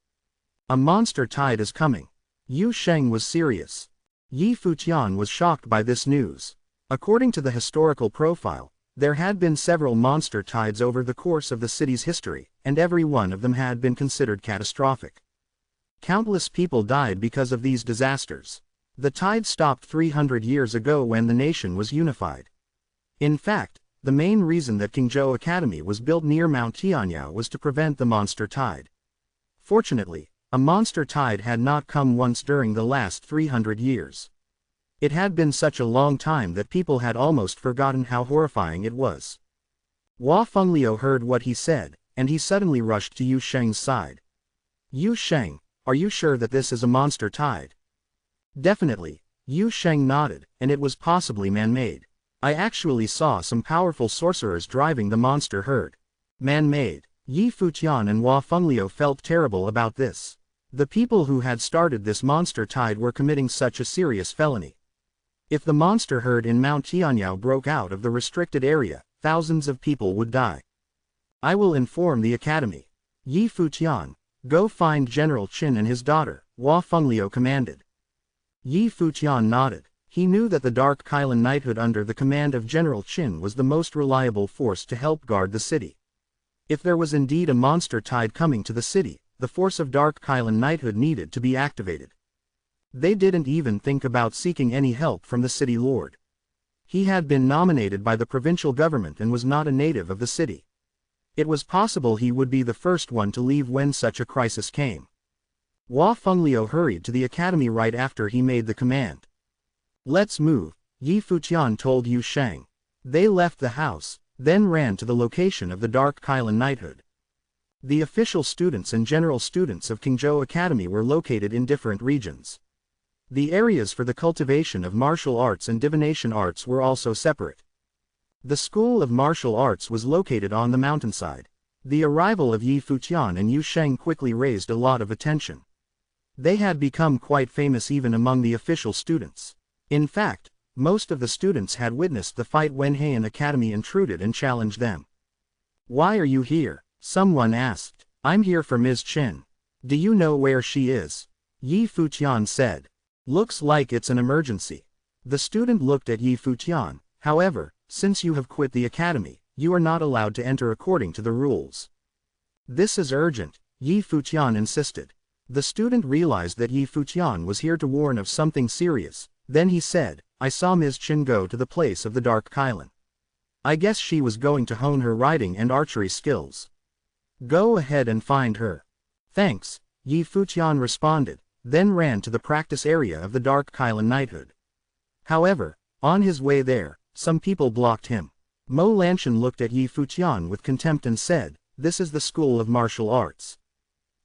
A monster tide is coming. Yu Sheng was serious. Yi Futian was shocked by this news. According to the historical profile, There had been several monster tides over the course of the city's history, and every one of them had been considered catastrophic. Countless people died because of these disasters. The tide stopped 300 years ago when the nation was unified. In fact, the main reason that Qingzhou Academy was built near Mount Tianyao was to prevent the monster tide. Fortunately, a monster tide had not come once during the last 300 years. It had been such a long time that people had almost forgotten how horrifying it was. Hua Fengliu heard what he said, and he suddenly rushed to Yu Sheng's side. Yu Sheng, are you sure that this is a monster tide? Definitely, Yu Sheng nodded, and it was possibly man-made. I actually saw some powerful sorcerers driving the monster herd. Man-made. Yi Futian and Hua Fengliu felt terrible about this. The people who had started this monster tide were committing such a serious felony. If the monster herd in Mount Tianyao broke out of the restricted area, thousands of people would die. I will inform the academy. Yi Futian, go find General Qin and his daughter, Hua Fengliu commanded. Yi Futian nodded. He knew that the Dark Kylan Knighthood under the command of General Qin was the most reliable force to help guard the city. If there was indeed a monster tide coming to the city, the force of Dark Kylan Knighthood needed to be activated. They didn't even think about seeking any help from the city lord. He had been nominated by the provincial government and was not a native of the city. It was possible he would be the first one to leave when such a crisis came. Hua Fengliu hurried to the academy right after he made the command. Let's move, Yi Futian told Yu Sheng. They left the house, then ran to the location of the Dark Kylan Knighthood. The official students and general students of Qingzhou Academy were located in different regions. The areas for the cultivation of martial arts and divination arts were also separate. The School of Martial Arts was located on the mountainside. The arrival of Yi Futian and Yu Sheng quickly raised a lot of attention. They had become quite famous even among the official students. In fact, most of the students had witnessed the fight when Heian Academy intruded and challenged them. Why are you here? Someone asked. I'm here for Ms. Qin. Do you know where she is? Yi Futian said. Looks like it's an emergency. The student looked at Yi Futian. However, since you have quit the academy, you are not allowed to enter according to the rules. This is urgent, Yi Futian insisted. The student realized that Yi Futian was here to warn of something serious. Then he said, I saw Ms. Qin go to the place of the Dark Kylan. I guess she was going to hone her riding and archery skills. Go ahead and find her. Thanks, Yi Futian responded, then ran to the practice area of the Dark Kylan Knighthood. However, on his way there, some people blocked him. Mo Lanshan looked at Yi Futian with contempt and said, This is the School of Martial Arts.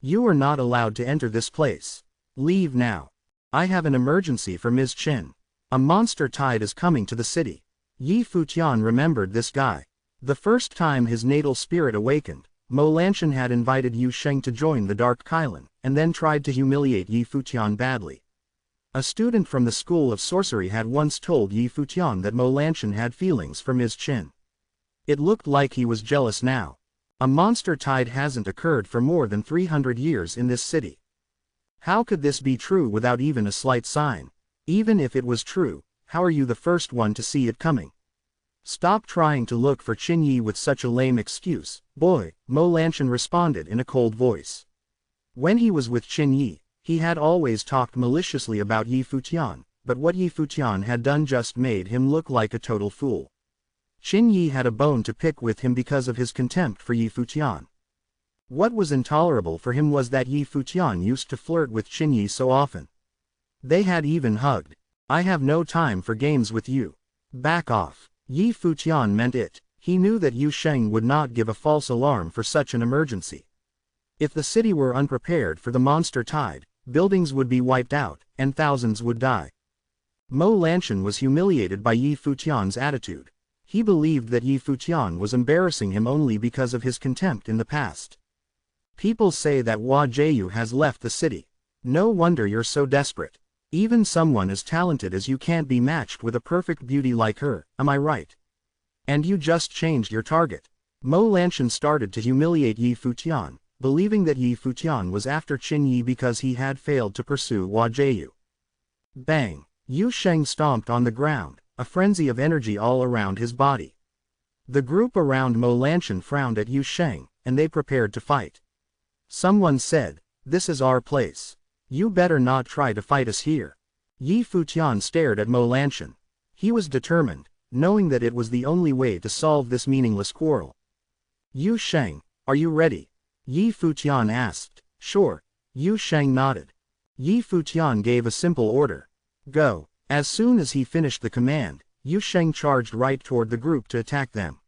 You are not allowed to enter this place. Leave now. I have an emergency for Ms. Qin. A monster tide is coming to the city. Yi Futian remembered this guy. The first time his natal spirit awakened, Mo Lanshan had invited Yu Sheng to join the Dark Kylan, and then tried to humiliate Yi Futian badly. A student from the School of Sorcery had once told Yi Futian that Mo Lanshan had feelings for Ms. Qin. It looked like he was jealous now. A monster tide hasn't occurred for more than 300 years in this city. How could this be true without even a slight sign? Even if it was true, how are you the first one to see it coming? Stop trying to look for Qin Yi with such a lame excuse, boy, Mo Lanshan responded in a cold voice. When he was with Qin Yi, he had always talked maliciously about Yi Futian, but what Yi Futian had done just made him look like a total fool. Qin Yi had a bone to pick with him because of his contempt for Yi Futian. What was intolerable for him was that Yi Futian used to flirt with Qin Yi so often. They had even hugged. I have no time for games with you. Back off. Yi Futian meant it. He knew that Yu Sheng would not give a false alarm for such an emergency. If the city were unprepared for the monster tide, buildings would be wiped out, and thousands would die. Mo Lanshan was humiliated by Yi Futian's attitude. He believed that Yi Futian was embarrassing him only because of his contempt in the past. People say that Hua Jiu has left the city. No wonder you're so desperate. Even someone as talented as you can't be matched with a perfect beauty like her, am I right? And you just changed your target. Mo Lanshan started to humiliate Yi Futian, believing that Yi Futian was after Qin Yi because he had failed to pursue Hua Jiu. Bang! Yu Sheng stomped on the ground, a frenzy of energy all around his body. The group around Mo Lanshan frowned at Yu Sheng, and they prepared to fight. Someone said, "This is our place. You better not try to fight us here." Yi Futian stared at Mo Lanshan. He was determined, knowing that it was the only way to solve this meaningless quarrel. "Yu Sheng, are you ready?" Yi Futian asked. "Sure." Yu Sheng nodded. Yi Futian gave a simple order. "Go." As soon as he finished the command, Yu Sheng charged right toward the group to attack them.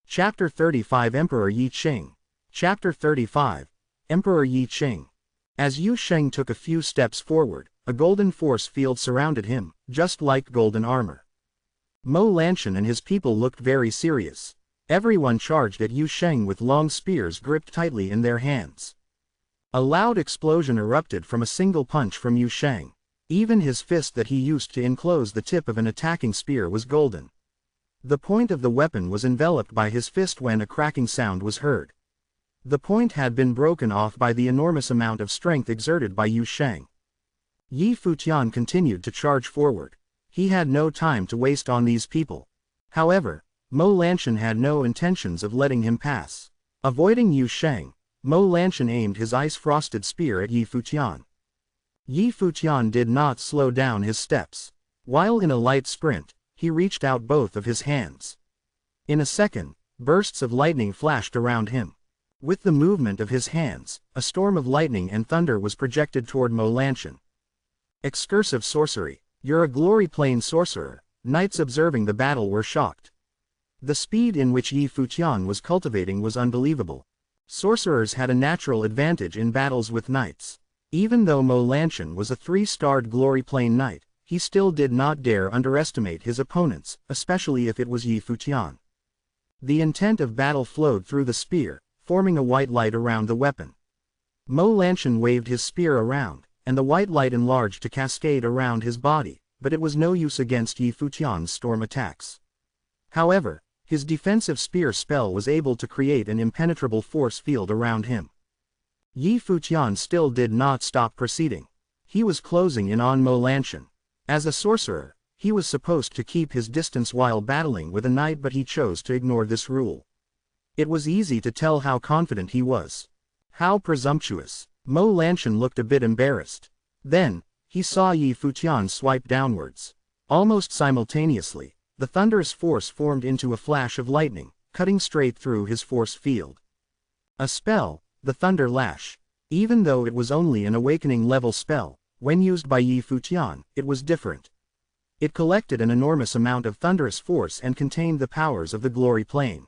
Chapter 35 Emperor Yi Qing. Chapter 35 Emperor Yi Qing. As Yu Sheng took a few steps forward, a golden force field surrounded him, just like golden armor. Mo Lanshan and his people looked very serious. Everyone charged at Yu Sheng with long spears gripped tightly in their hands. A loud explosion erupted from a single punch from Yu Sheng. Even his fist that he used to enclose the tip of an attacking spear was golden. The point of the weapon was enveloped by his fist when a cracking sound was heard. The point had been broken off by the enormous amount of strength exerted by Yu Sheng. Yi Futian continued to charge forward. He had no time to waste on these people. However, Mo Lanshan had no intentions of letting him pass. Avoiding Yu Sheng, Mo Lanshan aimed his ice-frosted spear at Yi Futian. Yi Futian did not slow down his steps. While in a light sprint, he reached out both of his hands. In a second, bursts of lightning flashed around him. With the movement of his hands, a storm of lightning and thunder was projected toward Mo Lanshan. Excursive sorcery. You're a glory plane sorcerer. Knights observing the battle were shocked. The speed in which Yi Futian was cultivating was unbelievable. Sorcerers had a natural advantage in battles with knights. Even though Mo Lanshan was a 3-starred glory plane knight, he still did not dare underestimate his opponents, especially if it was Yi Futian. The intent of battle flowed through the spear, forming a white light around the weapon. Mo Lanshan waved his spear around, and the white light enlarged to cascade around his body, but it was no use against Yi Futian's storm attacks. However, his defensive spear spell was able to create an impenetrable force field around him. Yi Futian still did not stop proceeding. He was closing in on Mo Lanshan. As a sorcerer, he was supposed to keep his distance while battling with a knight, but he chose to ignore this rule. It was easy to tell how confident he was. How presumptuous. Mo Lanshan looked a bit embarrassed. Then, he saw Yi Futian swipe downwards. Almost simultaneously, the thunderous force formed into a flash of lightning, cutting straight through his force field. A spell, the Thunder Lash. Even though it was only an awakening level spell, when used by Yi Futian, it was different. It collected an enormous amount of thunderous force and contained the powers of the glory plane.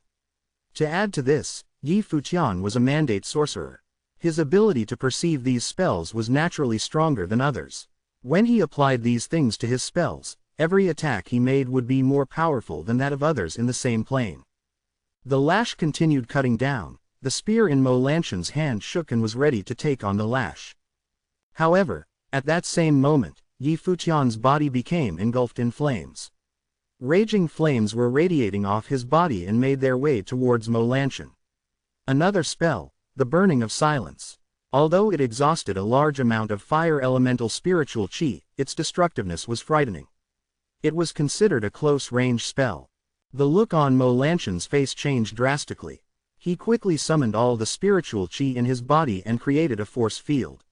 To add to this, Yi Futian was a mandate sorcerer. His ability to perceive these spells was naturally stronger than others. When he applied these things to his spells, every attack he made would be more powerful than that of others in the same plane. The lash continued cutting down. The spear in Mo Lanshan's hand shook and was ready to take on the lash. However, at that same moment, Yi Futian's body became engulfed in flames. Raging flames were radiating off his body and made their way towards Mo Lanshan. Another spell, the Burning of Silence. Although it exhausted a large amount of fire elemental spiritual chi, its destructiveness was frightening. It was considered a close-range spell. The look on Mo Lanshan's face changed drastically. He quickly summoned all the spiritual chi in his body and created a force field.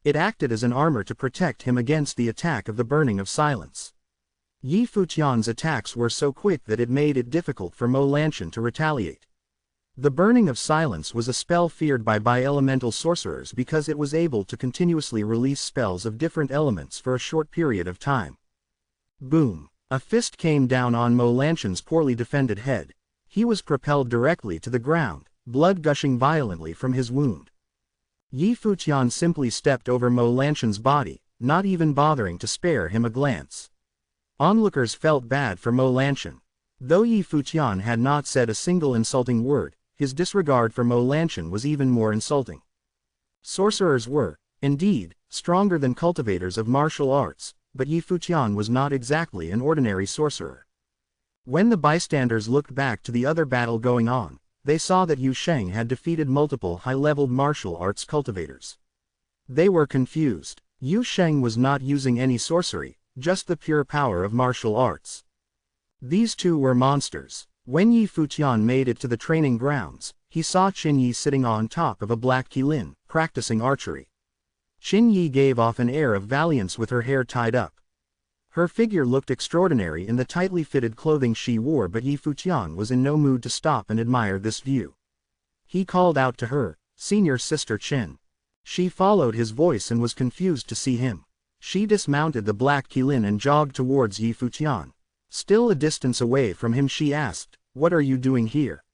It acted as an armor to protect him against the attack of the Burning of Silence. Yi Futian's attacks were so quick that it made it difficult for Mo Lanshan to retaliate. The Burning of Silence was a spell feared by bi-elemental sorcerers because it was able to continuously release spells of different elements for a short period of time. Boom! A fist came down on Mo Lanshan's poorly defended head. He was propelled directly to the ground, blood gushing violently from his wound. Yi Futian simply stepped over Mo Lanshan's body, not even bothering to spare him a glance. Onlookers felt bad for Mo Lanshan. Though Yi Futian had not said a single insulting word, his disregard for Mo Lanshan was even more insulting. Sorcerers were, indeed, stronger than cultivators of martial arts, but Yi Futian was not exactly an ordinary sorcerer. When the bystanders looked back to the other battle going on, they saw that Yu Sheng had defeated multiple high-leveled martial arts cultivators. They were confused. Yu Sheng was not using any sorcery, just the pure power of martial arts. These two were monsters. When Yi Futian made it to the training grounds, he saw Qin Yi sitting on top of a black qilin, practicing archery. Qin Yi gave off an air of valiance with her hair tied up. Her figure looked extraordinary in the tightly fitted clothing she wore, but Yi Futian was in no mood to stop and admire this view. He called out to her, "Senior Sister Qin." She followed his voice and was confused to see him. She dismounted the black qilin and jogged towards Yi Futian. Still a distance away from him, she asked, "What are you doing here?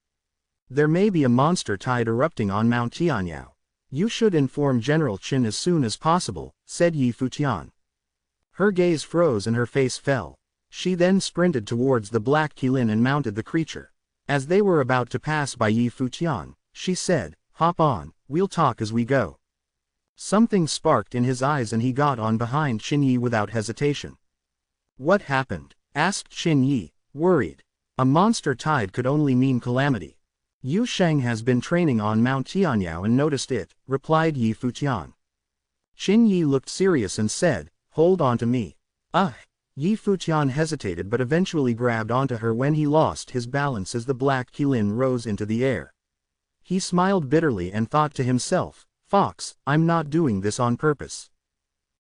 There may be a monster tide erupting on Mount Tianyao. You should inform General Qin as soon as possible," said Yi Futian. Her gaze froze and her face fell. She then sprinted towards the black qilin and mounted the creature. As they were about to pass by Yi Futian, she said, "Hop on, we'll talk as we go." Something sparked in his eyes and he got on behind Qin Yi without hesitation. "What happened?" asked Qin Yi, worried. A monster tide could only mean calamity. "Yu Sheng has been training on Mount Tianyao and noticed it," replied Yi Futian. Qin Yi looked serious and said, "Hold on to me." Yi Futian hesitated but eventually grabbed onto her when he lost his balance as the black qilin rose into the air. He smiled bitterly and thought to himself, "Fox, I'm not doing this on purpose."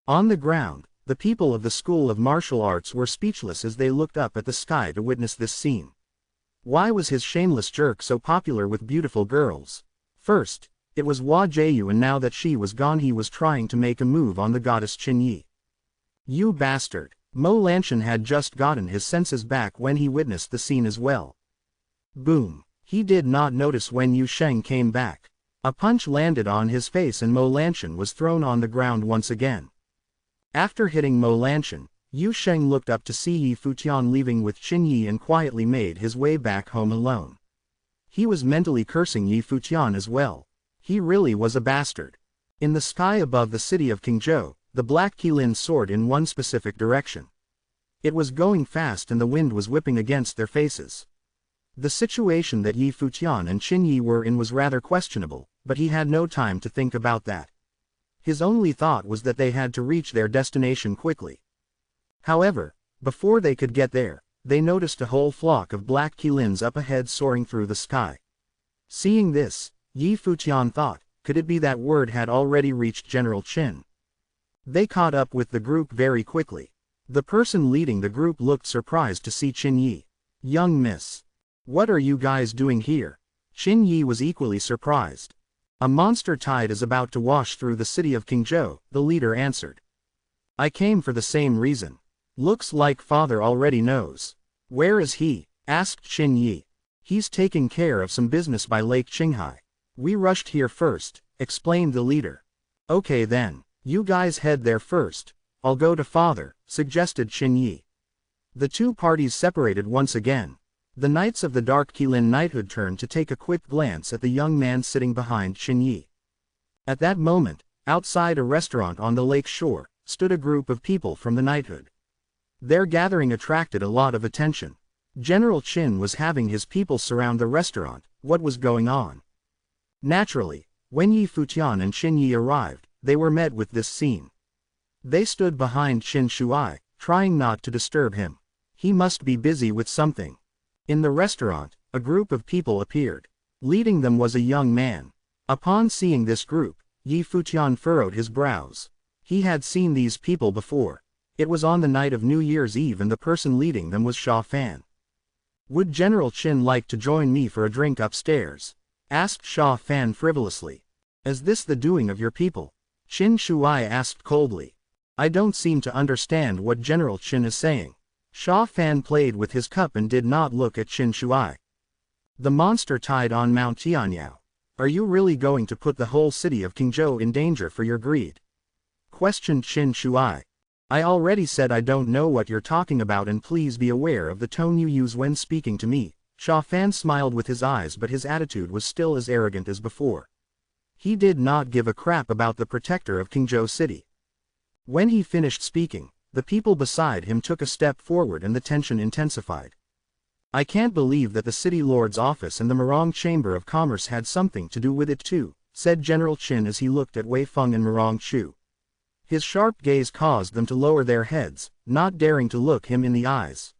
On the ground, the people of the School of Martial Arts were speechless as they looked up at the sky to witness this scene. Why was his shameless jerk so popular with beautiful girls? First, it was Hua Jieyu, and now that she was gone he was trying to make a move on the goddess Qin Yi. "You bastard!" Mo Lanshan had just gotten his senses back when he witnessed the scene as well. Boom! He did not notice when Yu Sheng came back. A punch landed on his face and Mo Lanshan was thrown on the ground once again. After hitting Mo Lanshan, Yu Sheng looked up to see Yi Futian leaving with Qin Yi and quietly made his way back home alone. He was mentally cursing Yi Futian as well. He really was a bastard. In the sky above the city of Qingzhou, the black qilin soared in one specific direction. It was going fast and the wind was whipping against their faces. The situation that Yi Futian and Qin Yi were in was rather questionable, but he had no time to think about that. His only thought was that they had to reach their destination quickly. However, before they could get there, they noticed a whole flock of black qilins up ahead soaring through the sky. Seeing this, Yi Futian thought, could it be that word had already reached General Qin? They caught up with the group very quickly. The person leading the group looked surprised to see Qin Yi. "Young miss. What are you guys doing here?" Qin Yi was equally surprised. "A monster tide is about to wash through the city of Qingzhou," the leader answered. "I came for the same reason. Looks like father already knows." "Where is he?" asked Qin Yi. "He's taking care of some business by Lake Qinghai. We rushed here first," explained the leader. "Okay then, you guys head there first. I'll go to father," suggested Qin Yi. The two parties separated once again. The Knights of the Dark Qilin Knighthood turned to take a quick glance at the young man sitting behind Qin Yi. At that moment, outside a restaurant on the lake shore, stood a group of people from the Knighthood. Their gathering attracted a lot of attention. General Qin was having his people surround the restaurant. What was going on? Naturally, when Yi Futian and Qin Yi arrived, they were met with this scene. They stood behind Qin Shuai, trying not to disturb him. He must be busy with something. In the restaurant, a group of people appeared. Leading them was a young man. Upon seeing this group, Yi Futian furrowed his brows. He had seen these people before. It was on the night of New Year's Eve and the person leading them was Sha Fan. "Would General Qin like to join me for a drink upstairs?" asked Sha Fan frivolously. "Is this the doing of your people?" Qin Shuai asked coldly. "I don't seem to understand what General Qin is saying." Sha Fan played with his cup and did not look at Qin Shuai. "The monster tide on Mount Tianyao. Are you really going to put the whole city of Qingzhou in danger for your greed?" questioned Qin Shuai. "I already said I don't know what you're talking about and please be aware of the tone you use when speaking to me." Sha Fan smiled with his eyes but his attitude was still as arrogant as before. He did not give a crap about the protector of Qingzhou City. When he finished speaking, the people beside him took a step forward and the tension intensified. "I can't believe that the city lord's office and the Murong Chamber of Commerce had something to do with it too," said General Qin as he looked at Wei Feng and Murong Chu. His sharp gaze caused them to lower their heads, not daring to look him in the eyes.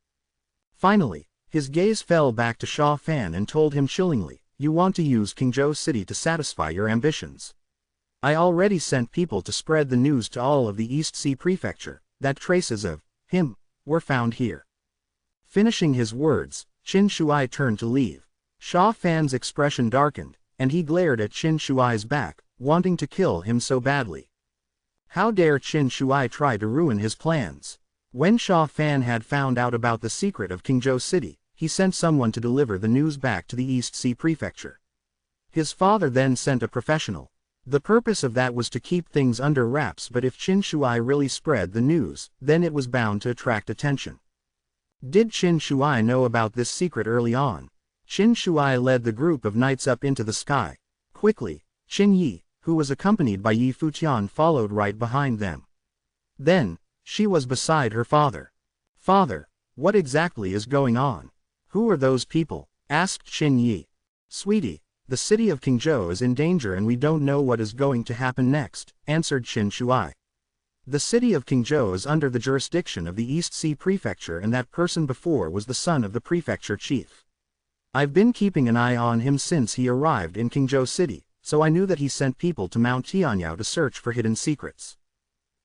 Finally, His gaze fell back to Sha Fan and told him chillingly, "You want to use Qingzhou City to satisfy your ambitions. I already sent people to spread the news to all of the East Sea Prefecture, that traces of him were found here." Finishing his words, Qin Shuai turned to leave. Sha Fan's expression darkened, and he glared at Qin Shuai's back, wanting to kill him so badly. How dare Qin Shuai try to ruin his plans? When Sha Fan had found out about the secret of Qingzhou City, he sent someone to deliver the news back to the East Sea Prefecture. His father then sent a professional. The purpose of that was to keep things under wraps, but if Qin Shuai really spread the news, then it was bound to attract attention. Did Qin Shuai know about this secret early on? Qin Shuai led the group of knights up into the sky. Quickly, Qin Yi, who was accompanied by Yi Futian, followed right behind them. Then, she was beside her father. "Father, what exactly is going on? Who are those people?" asked Qin Yi. "Sweetie, the city of Qingzhou is in danger and we don't know what is going to happen next," answered Qin Shuai. "The city of Qingzhou is under the jurisdiction of the East Sea Prefecture, and that person before was the son of the prefecture chief. I've been keeping an eye on him since he arrived in Qingzhou City, so I knew that he sent people to Mount Tianyao to search for hidden secrets.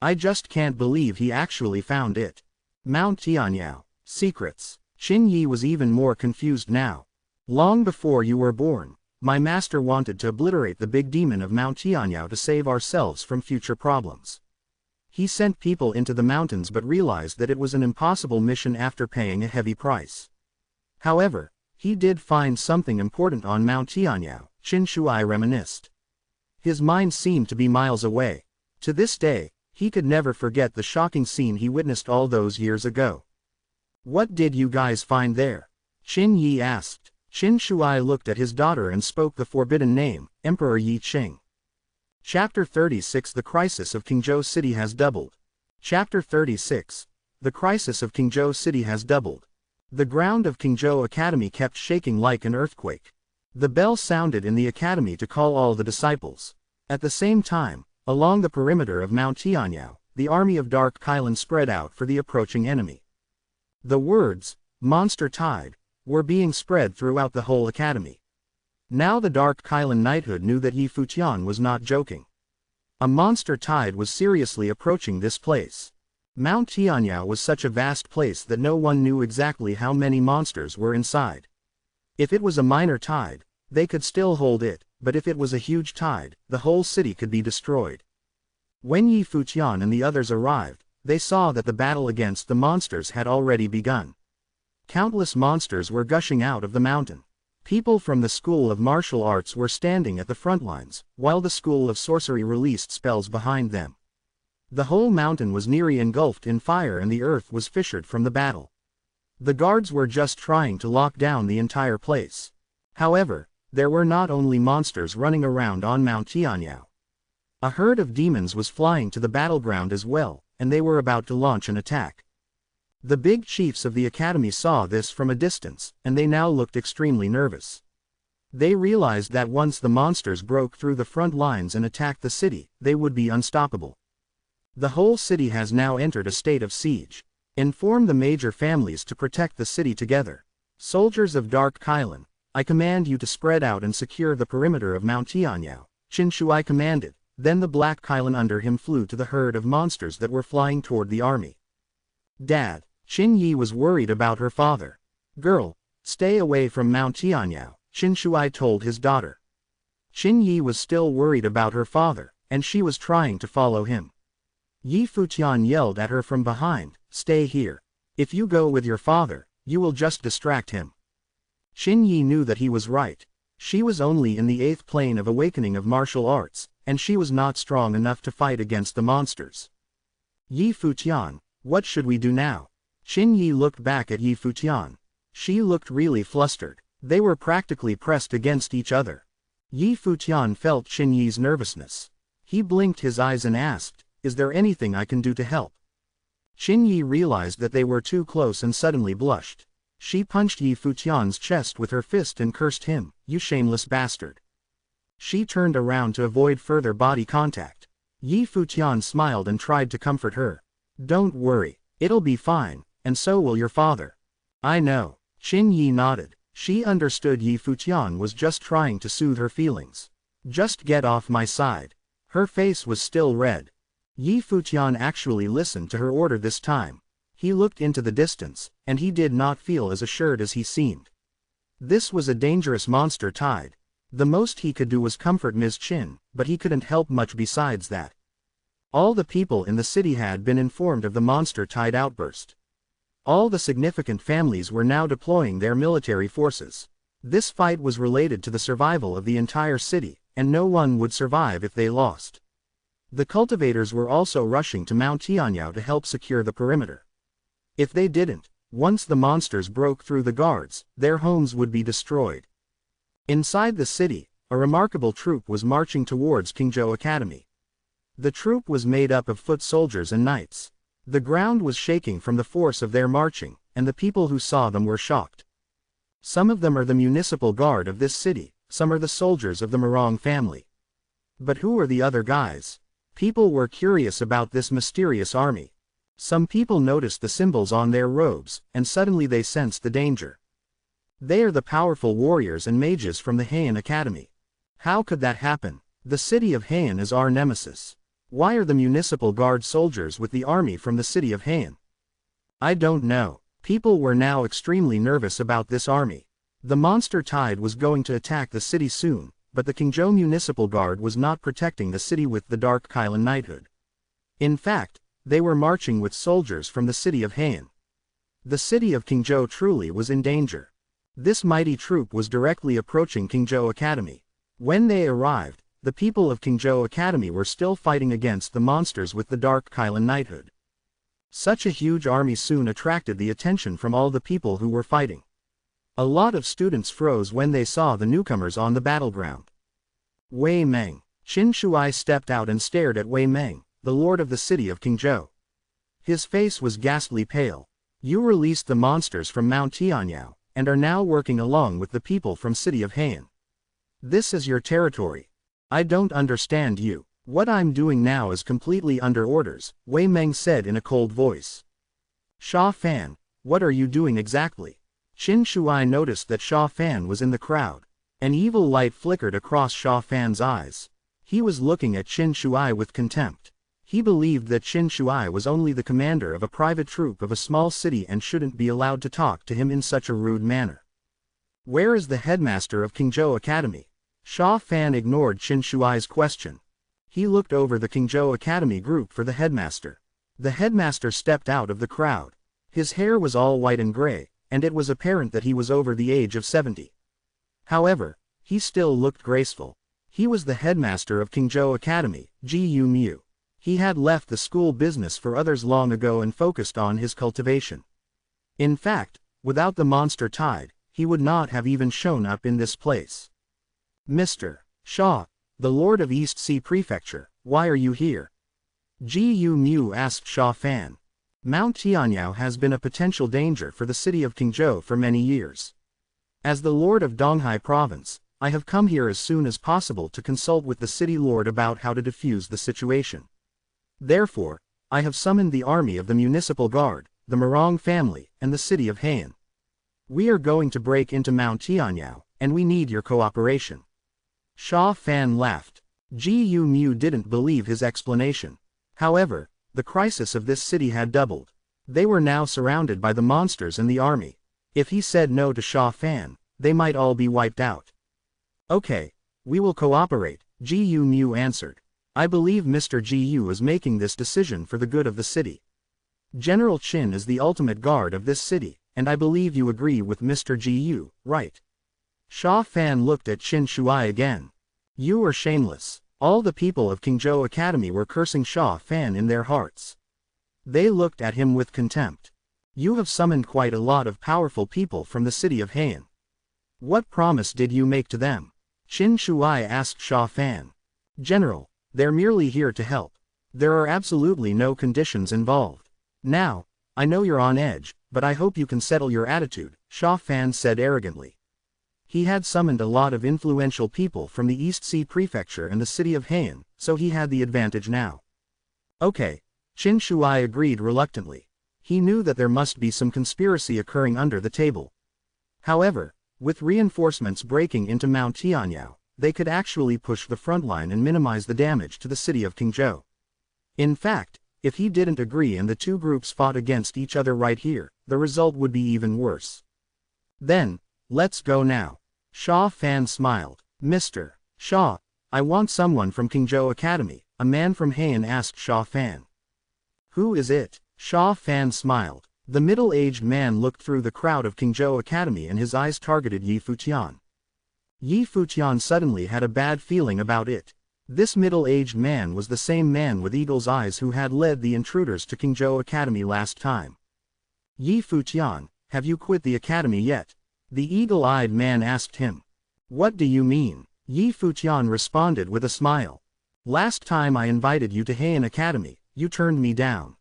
I just can't believe he actually found it. Mount Tianyao, secrets." Qin Yi was even more confused now. "Long before you were born, my master wanted to obliterate the big demon of Mount Tianyao to save ourselves from future problems. He sent people into the mountains but realized that it was an impossible mission after paying a heavy price. However, he did find something important on Mount Tianyao," Qin Shuai reminisced. His mind seemed to be miles away. To this day, he could never forget the shocking scene he witnessed all those years ago. "What did you guys find there?" Qin Yi asked. Qin Shuai looked at his daughter and spoke the forbidden name, Emperor Yi Qing. Chapter 36. The crisis of Qingzhou City has doubled. Chapter 36. The crisis of Qingzhou City has doubled. The ground of Qingzhou Academy kept shaking like an earthquake. The bell sounded in the academy to call all the disciples. At the same time, along the perimeter of Mount Tianyao, the army of Dark Kylan spread out for the approaching enemy. The words, "Monster Tide," were being spread throughout the whole academy. Now the Dark Kylan knighthood knew that Yi Futian was not joking. A monster tide was seriously approaching this place. Mount Tianyao was such a vast place that no one knew exactly how many monsters were inside. If it was a minor tide, they could still hold it, but if it was a huge tide, the whole city could be destroyed. When Yi Futian and the others arrived, they saw that the battle against the monsters had already begun. Countless monsters were gushing out of the mountain. People from the School of Martial Arts were standing at the front lines, while the School of Sorcery released spells behind them. The whole mountain was nearly engulfed in fire and the earth was fissured from the battle. The guards were just trying to lock down the entire place. However, there were not only monsters running around on Mount Tianyao. A herd of demons was flying to the battleground as well, and they were about to launch an attack. The big chiefs of the academy saw this from a distance, and they now looked extremely nervous. They realized that once the monsters broke through the front lines and attacked the city, they would be unstoppable. The whole city has now entered a state of siege. Inform the major families to protect the city together. Soldiers of Dark Kylan, I command you to spread out and secure the perimeter of Mount Tianyao, Qin Shuai commanded. Then the Black Kylan under him flew to the herd of monsters that were flying toward the army. "Dad," Qin Yi was worried about her father. "Girl, stay away from Mount Tianyao," Qin Shuai told his daughter. Qin Yi was still worried about her father, and she was trying to follow him. Yi Futian yelled at her from behind, "Stay here. If you go with your father, you will just distract him." Qin Yi knew that he was right. She was only in the 8th plane of awakening of martial arts, and she was not strong enough to fight against the monsters. "Yi Futian, what should we do now?" Qin Yi looked back at Yi Futian. She looked really flustered. They were practically pressed against each other. Yi Futian felt Qin Yi's nervousness. He blinked his eyes and asked, "Is there anything I can do to help?" Qin Yi realized that they were too close and suddenly blushed. She punched Yi Futian's chest with her fist and cursed him, "You shameless bastard." She turned around to avoid further body contact. Yi Futian smiled and tried to comfort her. "Don't worry, it'll be fine, and so will your father." "I know." Qin Yi nodded. She understood Yi Futian was just trying to soothe her feelings. Just get off my side. Her face was still red. Yi Futian actually listened to her order this time. He looked into the distance, and he did not feel as assured as he seemed. This was a dangerous monster tide. The most he could do was comfort Ms. Qin, but he couldn't help much besides that. All the people in the city had been informed of the monster tide outburst. All the significant families were now deploying their military forces. This fight was related to the survival of the entire city, and no one would survive if they lost. The cultivators were also rushing to Mount Tianyao to help secure the perimeter. If they didn't, once the monsters broke through the guards, their homes would be destroyed. Inside the city, a remarkable troop was marching towards Qingzhou Academy. The troop was made up of foot soldiers and knights. The ground was shaking from the force of their marching, and the people who saw them were shocked. Some of them are the municipal guard of this city, some are the soldiers of the Morong family. But who are the other guys? People were curious about this mysterious army. Some people noticed the symbols on their robes, and suddenly they sensed the danger. They are the powerful warriors and mages from the Heian Academy. How could that happen? The city of Heian is our nemesis. Why are the municipal guard soldiers with the army from the city of Heian? I don't know. People were now extremely nervous about this army. The monster tide was going to attack the city soon, but the Qingzhou Municipal Guard was not protecting the city with the Dark Kylan knighthood. In fact, they were marching with soldiers from the city of Heian. The city of Qingzhou truly was in danger. This mighty troop was directly approaching Qingzhou Academy. When they arrived, the people of Qingzhou Academy were still fighting against the monsters with the Dark Kylan knighthood. Such a huge army soon attracted the attention from all the people who were fighting. A lot of students froze when they saw the newcomers on the battleground. Wei Meng. Qin Shuai stepped out and stared at Wei Meng, the lord of the city of Qingzhou. His face was ghastly pale. You released the monsters from Mount Tianyao, and are now working along with the people from city of Heian. This is your territory. I don't understand you. What I'm doing now is completely under orders, Wei Meng said in a cold voice. Sha Fan, what are you doing exactly? Qin Shuai noticed that Sha Fan was in the crowd. An evil light flickered across Sha Fan's eyes. He was looking at Qin Shuai with contempt. He believed that Qin Shuai was only the commander of a private troop of a small city and shouldn't be allowed to talk to him in such a rude manner. Where is the headmaster of Qingzhou Academy? Sha Fan ignored Qin Shuai's question. He looked over the Qingzhou Academy group for the headmaster. The headmaster stepped out of the crowd. His hair was all white and gray, and it was apparent that he was over the age of 70. However, he still looked graceful. He was the headmaster of Qingzhou Academy, Ji Yu Mu. He had left the school business for others long ago and focused on his cultivation. In fact, without the monster tide, he would not have even shown up in this place. Mr. Sha, the Lord of East Sea Prefecture, why are you here? Ji Yu Mu asked Sha Fan. Mount Tianyao has been a potential danger for the city of Qingzhou for many years. As the Lord of Donghai Province, I have come here as soon as possible to consult with the city lord about how to defuse the situation. Therefore, I have summoned the army of the Municipal Guard, the Morong family, and the city of Heian. We are going to break into Mount Tianyao, and we need your cooperation. Sha Fan laughed. Ji Yu Mu didn't believe his explanation. However, the crisis of this city had doubled. They were now surrounded by the monsters and the army. If he said no to Sha Fan, they might all be wiped out. Okay, we will cooperate, Ji Yu Mu answered. I believe Mr. Ji Yu is making this decision for the good of the city. General Qin is the ultimate guard of this city, and I believe you agree with Mr. Ji Yu, right? Sha Fan looked at Qin Shuai again. You are shameless. All the people of Qingzhou Academy were cursing Sha Fan in their hearts. They looked at him with contempt. You have summoned quite a lot of powerful people from the city of Heian. What promise did you make to them? Qin Shuai asked Sha Fan. General, they're merely here to help. There are absolutely no conditions involved. Now, I know you're on edge, but I hope you can settle your attitude, Sha Fan said arrogantly. He had summoned a lot of influential people from the East Sea Prefecture and the city of Heian, so he had the advantage now. Okay, Qin Shuai agreed reluctantly. He knew that there must be some conspiracy occurring under the table. However, with reinforcements breaking into Mount Tianyao, they could actually push the front line and minimize the damage to the city of Qingzhou. In fact, if he didn't agree and the two groups fought against each other right here, the result would be even worse. Then, let's go now. Sha Fan smiled. Mr. Sha, I want someone from Qingzhou Academy, a man from Heian asked Sha Fan. Who is it? Sha Fan smiled. The middle-aged man looked through the crowd of Qingzhou Academy and his eyes targeted Yi Futian. Yi Futian suddenly had a bad feeling about it. This middle-aged man was the same man with eagle's eyes who had led the intruders to Qingzhou Academy last time. Yi Futian, have you quit the academy yet? The eagle-eyed man asked him. What do you mean? Yi Futian responded with a smile. Last time I invited you to Heian Academy, you turned me down.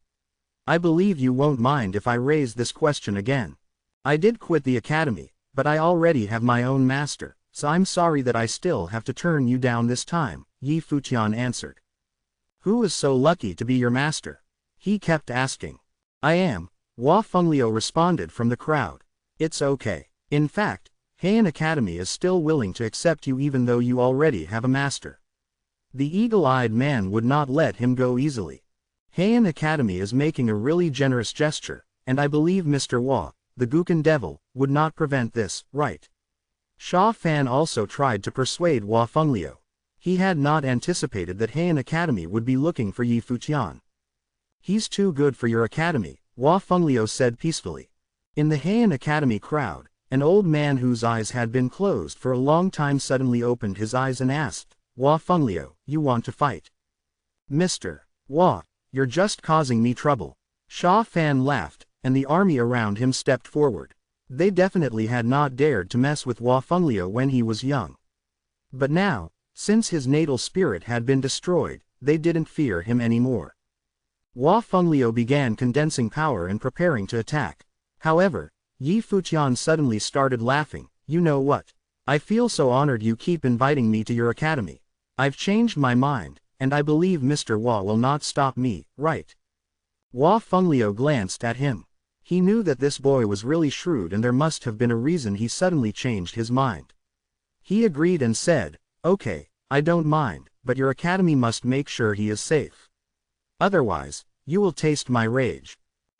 I believe you won't mind if I raise this question again. I did quit the academy, but I already have my own master, so I'm sorry that I still have to turn you down this time, Yi Futian answered. Who is so lucky to be your master? He kept asking. I am, Hua Fengliu responded from the crowd. It's okay. In fact, Heian Academy is still willing to accept you even though you already have a master. The eagle-eyed man would not let him go easily. Heian Academy is making a really generous gesture, and I believe Mr. Hua, the Gukan Devil, would not prevent this, right? Sha Fan also tried to persuade Hua Fengliu. He had not anticipated that Heian Academy would be looking for Yi Futian. He's too good for your academy, Hua Fengliu said peacefully. In the Heian Academy crowd, an old man whose eyes had been closed for a long time suddenly opened his eyes and asked, Hua Fengliu, you want to fight? Mr. Hua, you're just causing me trouble. Sha Fan laughed, and the army around him stepped forward. They definitely had not dared to mess with Hua Fengliu when he was young. But now, since his natal spirit had been destroyed, they didn't fear him anymore. Hua Fengliu began condensing power and preparing to attack. However, Yi Futian suddenly started laughing. You know what? I feel so honored you keep inviting me to your academy. I've changed my mind, and I believe Mr. Hua will not stop me, right? Hua Fengliu glanced at him. He knew that this boy was really shrewd and there must have been a reason he suddenly changed his mind. He agreed and said, okay, I don't mind, but your academy must make sure he is safe. Otherwise, you will taste my rage.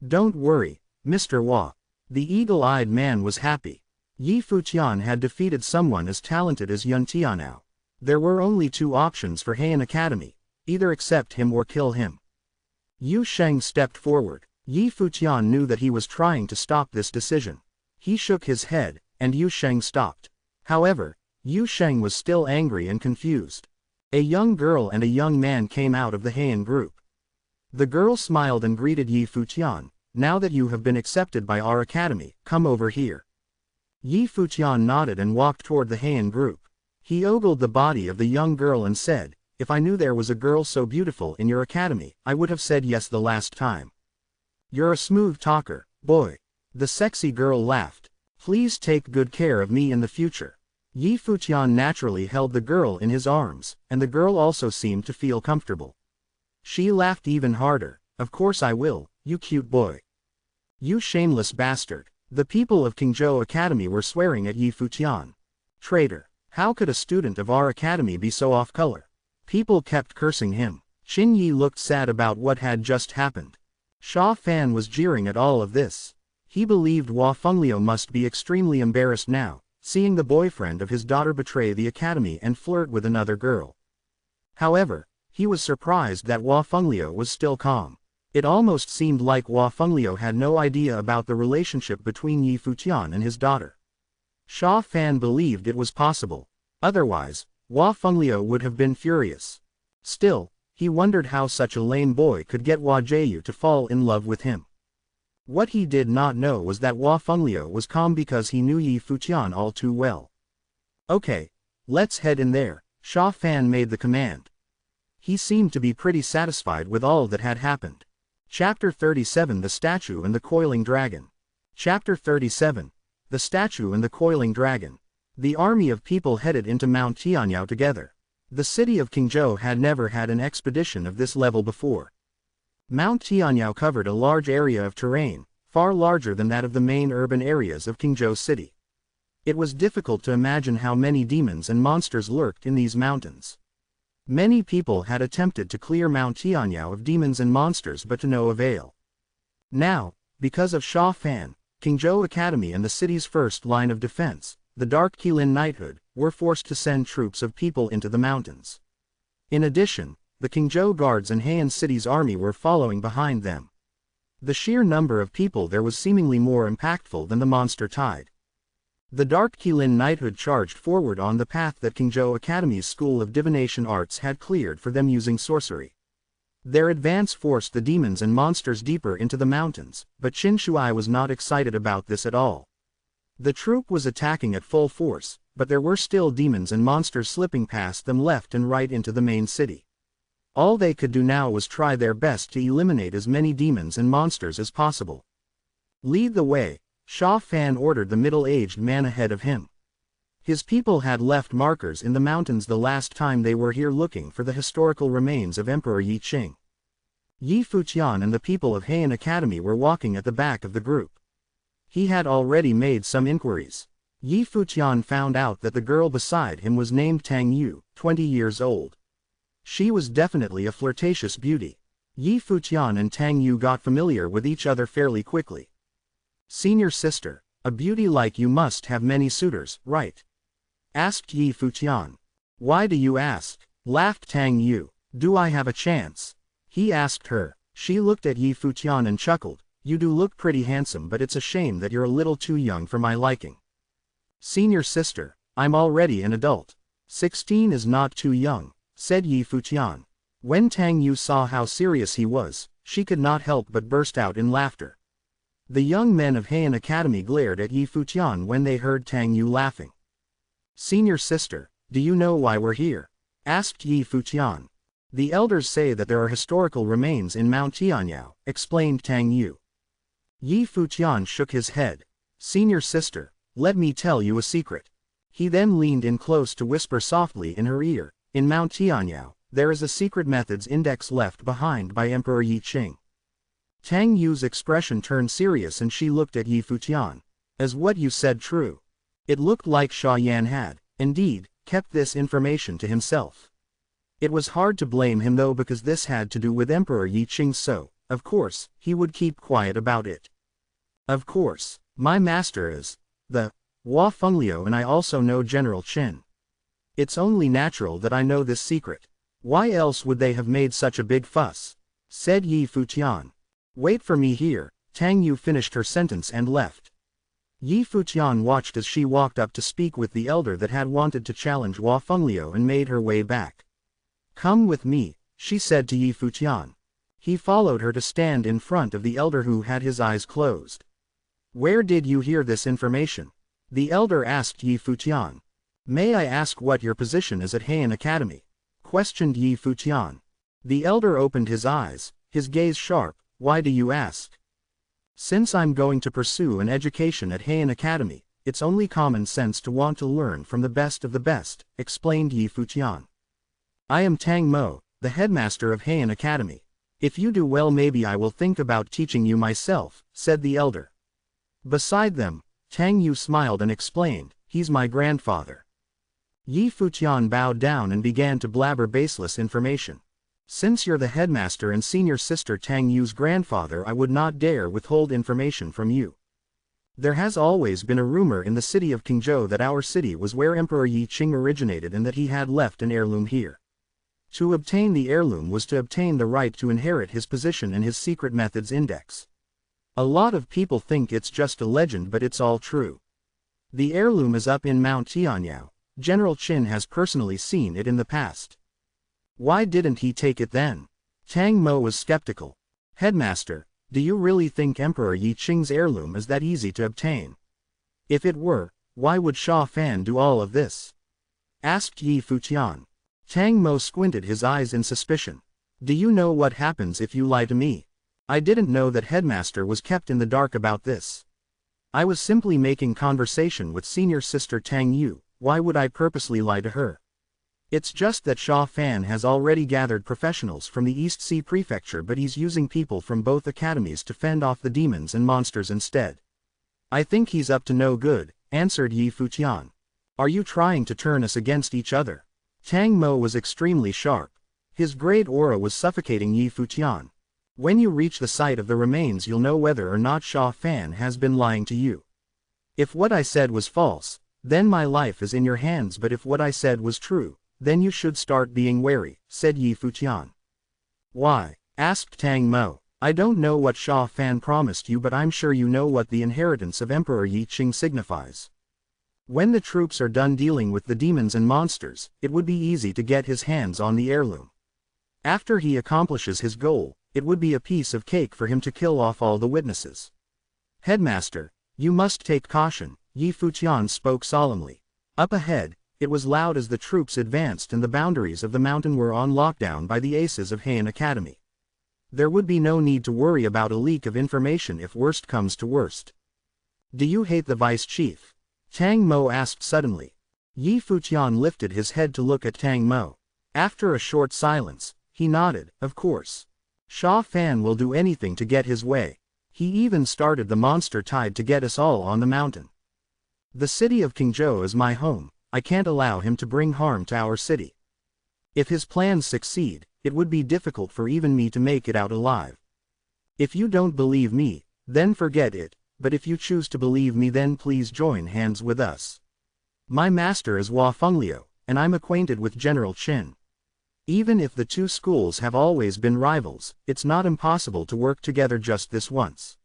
Don't worry, Mr. Hua. The eagle-eyed man was happy. Yi Futian had defeated someone as talented as Yun Tianao. There were only two options for Heian Academy, either accept him or kill him. Yu Sheng stepped forward. Yi Futian knew that he was trying to stop this decision. He shook his head, and Yu Sheng stopped. However, Yu Sheng was still angry and confused. A young girl and a young man came out of the Heian group. The girl smiled and greeted Yi Futian. Now that you have been accepted by our academy, come over here. Yi Futian nodded and walked toward the Heian group. He ogled the body of the young girl and said, if I knew there was a girl so beautiful in your academy, I would have said yes the last time. You're a smooth talker, boy. The sexy girl laughed. Please take good care of me in the future. Yi Futian naturally held the girl in his arms, and the girl also seemed to feel comfortable. She laughed even harder. Of course I will, you cute boy. You shameless bastard. The people of Qingzhou Academy were swearing at Yi Futian. Traitor. How could a student of our academy be so off-color? People kept cursing him. Qin Yi looked sad about what had just happened. Sha Fan was jeering at all of this. He believed Hua Fengliu must be extremely embarrassed now, seeing the boyfriend of his daughter betray the academy and flirt with another girl. However, he was surprised that Hua Fengliu was still calm. It almost seemed like Hua Fengliu had no idea about the relationship between Yi Futian and his daughter. Sha Fan believed it was possible. Otherwise, Hua Fengliu would have been furious. Still, he wondered how such a lame boy could get Hua Jiayu to fall in love with him. What he did not know was that Hua Fengliu was calm because he knew Yi Futian all too well. Okay, let's head in there, Sha Fan made the command. He seemed to be pretty satisfied with all that had happened. Chapter 37 The Statue and the Coiling Dragon. Chapter 37 The Statue and the Coiling Dragon. The army of people headed into Mount Tianyao together. The city of Qingzhou had never had an expedition of this level before. Mount Tianyao covered a large area of terrain, far larger than that of the main urban areas of Qingzhou City. It was difficult to imagine how many demons and monsters lurked in these mountains. Many people had attempted to clear Mount Tianyao of demons and monsters but to no avail. Now, because of Sha Fan, Qingzhou Academy and the city's first line of defense, the Dark Qilin Knighthood, were forced to send troops of people into the mountains. In addition, the Qingzhou Guards and Heian City's army were following behind them. The sheer number of people there was seemingly more impactful than the monster tide. The Dark Qilin Knighthood charged forward on the path that Qingzhou Academy's School of Divination Arts had cleared for them using sorcery. Their advance forced the demons and monsters deeper into the mountains, but Qin Shuai was not excited about this at all. The troop was attacking at full force, but there were still demons and monsters slipping past them left and right into the main city. All they could do now was try their best to eliminate as many demons and monsters as possible. "Lead the way," Sha Fan ordered the middle-aged man ahead of him. His people had left markers in the mountains the last time they were here looking for the historical remains of Emperor Yi Qing. Yi Futian and the people of Heian Academy were walking at the back of the group. He had already made some inquiries. Yi Futian found out that the girl beside him was named Tang Yu, 20 years old. She was definitely a flirtatious beauty. Yi Futian and Tang Yu got familiar with each other fairly quickly. "Senior sister, a beauty like you must have many suitors, right?" asked Yi Futian. "Why do you ask?" laughed Tang Yu. "Do I have a chance?" he asked her. She looked at Yi Futian and chuckled. "You do look pretty handsome, but it's a shame that you're a little too young for my liking." "Senior sister, I'm already an adult. 16 is not too young," said Yi Futian. When Tang Yu saw how serious he was, she could not help but burst out in laughter. The young men of Heian Academy glared at Yi Futian when they heard Tang Yu laughing. "Senior sister, do you know why we're here?" asked Yi Futian. "The elders say that there are historical remains in Mount Tianyao," explained Tang Yu. Yi Futian shook his head. "Senior sister, let me tell you a secret." He then leaned in close to whisper softly in her ear, "In Mount Tianyao, there is a secret methods index left behind by Emperor Yi Qing." Tang Yu's expression turned serious and she looked at Yi Futian. "Is what you said true?" It looked like Sha Yan had, indeed, kept this information to himself. It was hard to blame him though, because this had to do with Emperor Yi Qing, so, of course, he would keep quiet about it. "Of course, my master is the Hua Fengliu, and I also know General Qin. It's only natural that I know this secret. Why else would they have made such a big fuss?" said Yi Futian. "Wait for me here." Tang Yu finished her sentence and left. Yi Futian watched as she walked up to speak with the elder that had wanted to challenge Hua Fengliu and made her way back. "Come with me," she said to Yi Futian. He followed her to stand in front of the elder who had his eyes closed. "Where did you hear this information?" the elder asked Yi Futian. "May I ask what your position is at Heian Academy?" questioned Yi Futian. The elder opened his eyes, his gaze sharp. "Why do you ask?" "Since I'm going to pursue an education at Heian Academy, it's only common sense to want to learn from the best of the best," explained Yi Futian. "I am Tang Mo, the headmaster of Heian Academy. If you do well, maybe I will think about teaching you myself," said the elder. Beside them, Tang Yu smiled and explained, "He's my grandfather." Yi Futian bowed down and began to blabber baseless information. "Since you're the headmaster and senior sister Tang Yu's grandfather, I would not dare withhold information from you. There has always been a rumor in the city of Qingzhou that our city was where Emperor Yi Qing originated and that he had left an heirloom here. To obtain the heirloom was to obtain the right to inherit his position and his secret methods index. A lot of people think it's just a legend, but it's all true. The heirloom is up in Mount Tianyao. General Qin has personally seen it in the past." "Why didn't he take it then?" Tang Mo was skeptical. "Headmaster, do you really think Emperor Yi Qing's heirloom is that easy to obtain? If it were, why would Sha Fan do all of this?" asked Yi Futian. Tang Mo squinted his eyes in suspicion. "Do you know what happens if you lie to me? I didn't know that headmaster was kept in the dark about this. I was simply making conversation with senior sister Tang Yu. Why would I purposely lie to her? It's just that Sha Fan has already gathered professionals from the East Sea Prefecture, but he's using people from both academies to fend off the demons and monsters instead. I think he's up to no good, answered Yi Futian. Are you trying to turn us against each other? Tang Mo was extremely sharp. His great aura was suffocating Yi Futian. When you reach the site of the remains you'll know whether or not Sha Fan has been lying to you. If what I said was false, then my life is in your hands, but if what I said was true, then you should start being wary, said Yi Futian. Why? Asked Tang Mo. I don't know what Sha Fan promised you, but I'm sure you know what the inheritance of Emperor Yi Qing signifies. When the troops are done dealing with the demons and monsters, it would be easy to get his hands on the heirloom. After he accomplishes his goal, it would be a piece of cake for him to kill off all the witnesses. Headmaster, you must take caution, Yi Futian spoke solemnly. Up ahead, it was loud as the troops advanced and the boundaries of the mountain were on lockdown by the aces of Heian Academy. There would be no need to worry about a leak of information if worst comes to worst. Do you hate the vice chief? Tang Mo asked suddenly. Yi Futian lifted his head to look at Tang Mo. After a short silence, he nodded, of course. Sha Fan will do anything to get his way. He even started the monster tide to get us all on the mountain. The city of Qingzhou is my home. I can't allow him to bring harm to our city. If his plans succeed, it would be difficult for even me to make it out alive. If you don't believe me, then forget it, but if you choose to believe me then please join hands with us. My master is Hua Fengliu, and I'm acquainted with General Qin. Even if the two schools have always been rivals, it's not impossible to work together just this once.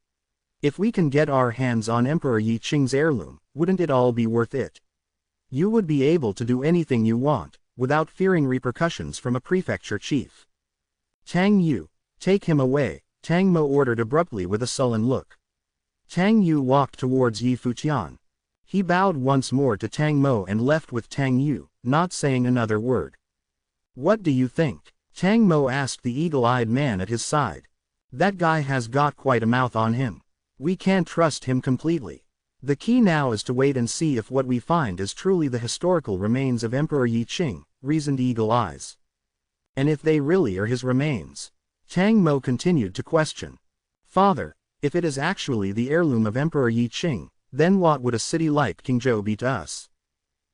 If we can get our hands on Emperor Yi Qing's heirloom, wouldn't it all be worth it? You would be able to do anything you want, without fearing repercussions from a prefecture chief. Tang Yu, take him away, Tang Mo ordered abruptly with a sullen look. Tang Yu walked towards Yi Futian. He bowed once more to Tang Mo and left with Tang Yu, not saying another word. What do you think? Tang Mo asked the eagle-eyed man at his side. That guy has got quite a mouth on him. We can't trust him completely. The key now is to wait and see if what we find is truly the historical remains of Emperor Yi Qing, reasoned Eagle Eyes. And if they really are his remains? Tang Mo continued to question. Father, if it is actually the heirloom of Emperor Yi Qing, then what would a city like Qingzhou be to us?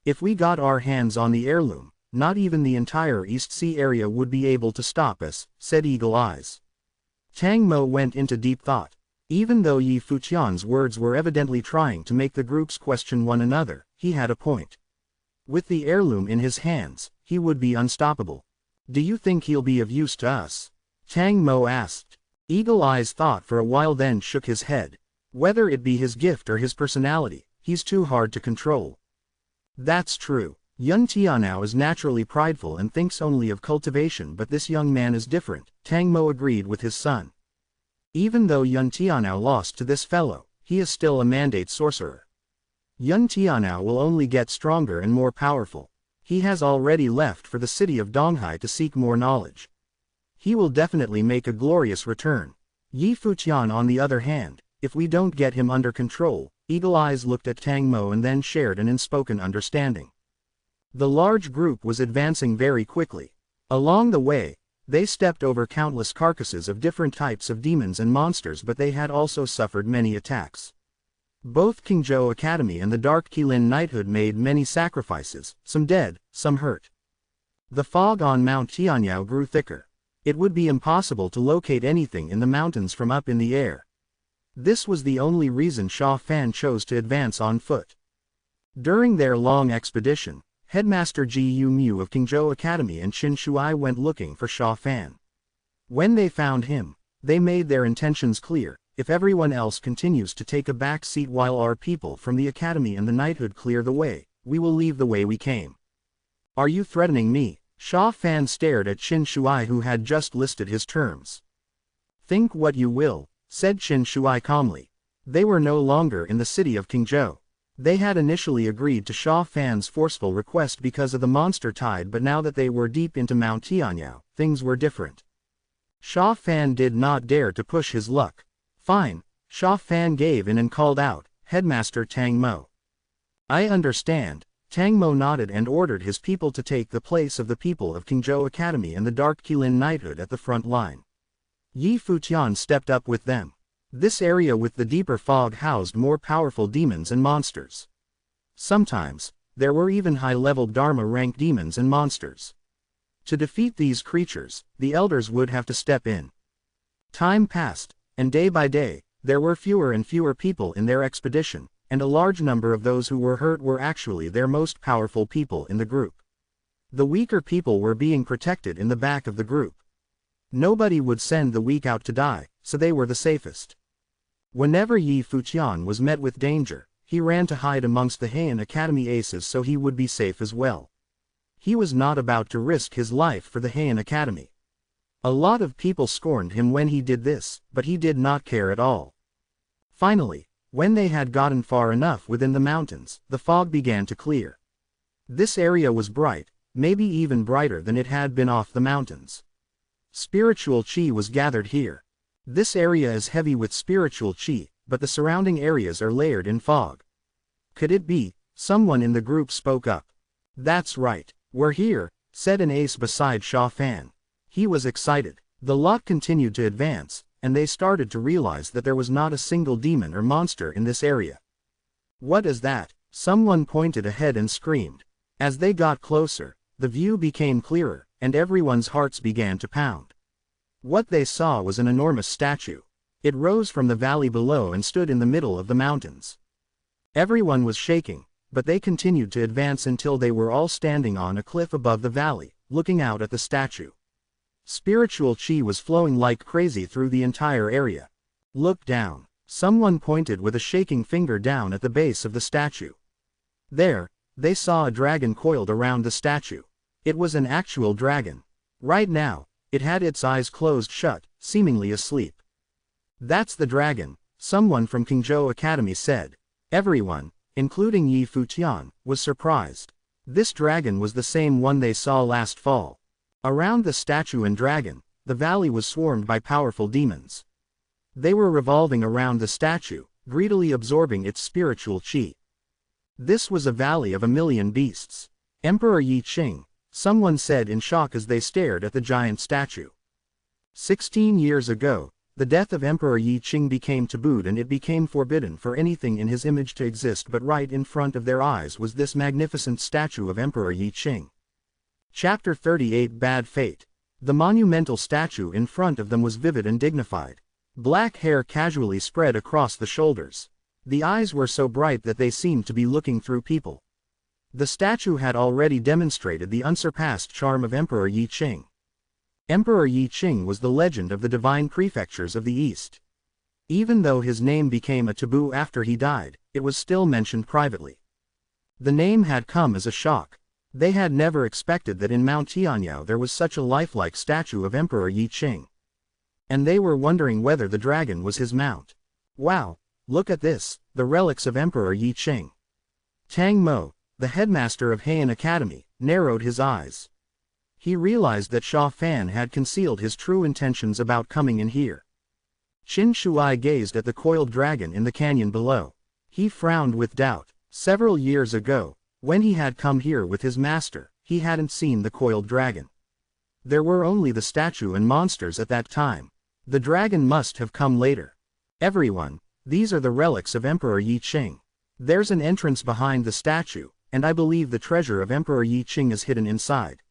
If we got our hands on the heirloom, not even the entire East Sea area would be able to stop us, said Eagle Eyes. Tang Mo went into deep thought. Even though Yi Futian's words were evidently trying to make the groups question one another, he had a point. With the heirloom in his hands, he would be unstoppable. Do you think he'll be of use to us? Tang Mo asked. Eagle Eyes thought for a while then shook his head. Whether it be his gift or his personality, he's too hard to control. That's true. Yun Tianao is naturally prideful and thinks only of cultivation, but this young man is different, Tang Mo agreed with his son. Even though Yun Tianao lost to this fellow, he is still a mandate sorcerer. Yun Tianao will only get stronger and more powerful. He has already left for the city of Donghai to seek more knowledge. He will definitely make a glorious return. Yi Futian on the other hand, if we don't get him under control, Eagle Eyes looked at Tang Mo and then shared an unspoken understanding. The large group was advancing very quickly. Along the way, they stepped over countless carcasses of different types of demons and monsters, but they had also suffered many attacks. Both Qingzhou Academy and the Dark Qilin Knighthood made many sacrifices, some dead, some hurt. The fog on Mount Tianyao grew thicker. It would be impossible to locate anything in the mountains from up in the air. This was the only reason Sha Fan chose to advance on foot. During their long expedition, Headmaster Ji Yu Mu of Qingzhou Academy and Qin Shuai went looking for Sha Fan. When they found him, they made their intentions clear. If everyone else continues to take a back seat while our people from the Academy and the Knighthood clear the way, we will leave the way we came. Are you threatening me? Sha Fan stared at Qin Shuai, who had just listed his terms. Think what you will, said Qin Shuai calmly. They were no longer in the city of Qingzhou. They had initially agreed to Sha Fan's forceful request because of the monster tide, but now that they were deep into Mount Tianyao, things were different. Sha Fan did not dare to push his luck. Fine, Sha Fan gave in and called out, Headmaster Tang Mo. I understand. Tang Mo nodded and ordered his people to take the place of the people of Qingzhou Academy and the Dark Qilin Knighthood at the front line. Yi Futian stepped up with them. This area with the deeper fog housed more powerful demons and monsters. Sometimes, there were even high-level Dharma-rank demons and monsters. To defeat these creatures, the elders would have to step in. Time passed, and day by day, there were fewer and fewer people in their expedition, and a large number of those who were hurt were actually their most powerful people in the group. The weaker people were being protected in the back of the group. Nobody would send the weak out to die, so they were the safest. Whenever Yi Futian was met with danger, he ran to hide amongst the Heian Academy aces so he would be safe as well. He was not about to risk his life for the Heian Academy. A lot of people scorned him when he did this, but he did not care at all. Finally, when they had gotten far enough within the mountains, the fog began to clear. This area was bright, maybe even brighter than it had been off the mountains. Spiritual chi was gathered here. This area is heavy with spiritual chi, but the surrounding areas are layered in fog. Could it be? Someone in the group spoke up. That's right, we're here, said an ace beside Sha Fan. He was excited. The lot continued to advance, and they started to realize that there was not a single demon or monster in this area. What is that? Someone pointed ahead and screamed. As they got closer, the view became clearer, and everyone's hearts began to pound. What they saw was an enormous statue. It rose from the valley below and stood in the middle of the mountains. Everyone was shaking, but they continued to advance until they were all standing on a cliff above the valley, looking out at the statue. Spiritual chi was flowing like crazy through the entire area. Look down. Someone pointed with a shaking finger down at the base of the statue. There, they saw a dragon coiled around the statue. It was an actual dragon. Right now, it had its eyes closed shut, seemingly asleep. That's the dragon, someone from Qingzhou Academy said. Everyone, including Yi Futian, was surprised. This dragon was the same one they saw last fall. Around the statue and dragon, the valley was swarmed by powerful demons. They were revolving around the statue, greedily absorbing its spiritual chi. This was a valley of 1,000,000 beasts. Emperor Yi Qing, someone said in shock as they stared at the giant statue. 16 years ago, the death of Emperor Yi Qing became tabooed and it became forbidden for anything in his image to exist, but right in front of their eyes was this magnificent statue of Emperor Yi Qing. Chapter 38 Bad Fate. The monumental statue in front of them was vivid and dignified. Black hair casually spread across the shoulders. The eyes were so bright that they seemed to be looking through people. The statue had already demonstrated the unsurpassed charm of Emperor Yi Qing. Emperor Yi Qing was the legend of the divine prefectures of the East. Even though his name became a taboo after he died, it was still mentioned privately. The name had come as a shock. They had never expected that in Mount Tianyao there was such a lifelike statue of Emperor Yi Qing. And they were wondering whether the dragon was his mount. Wow, look at this, the relics of Emperor Yi Qing. Tang Mo, the headmaster of Heian Academy, narrowed his eyes. He realized that Sha Fan had concealed his true intentions about coming in here. Qin Shuai gazed at the coiled dragon in the canyon below. He frowned with doubt. Several years ago, when he had come here with his master, he hadn't seen the coiled dragon. There were only the statue and monsters at that time. The dragon must have come later. Everyone, these are the relics of Emperor Yi Qing. There's an entrance behind the statue, and I believe the treasure of Emperor Yi Qing is hidden inside.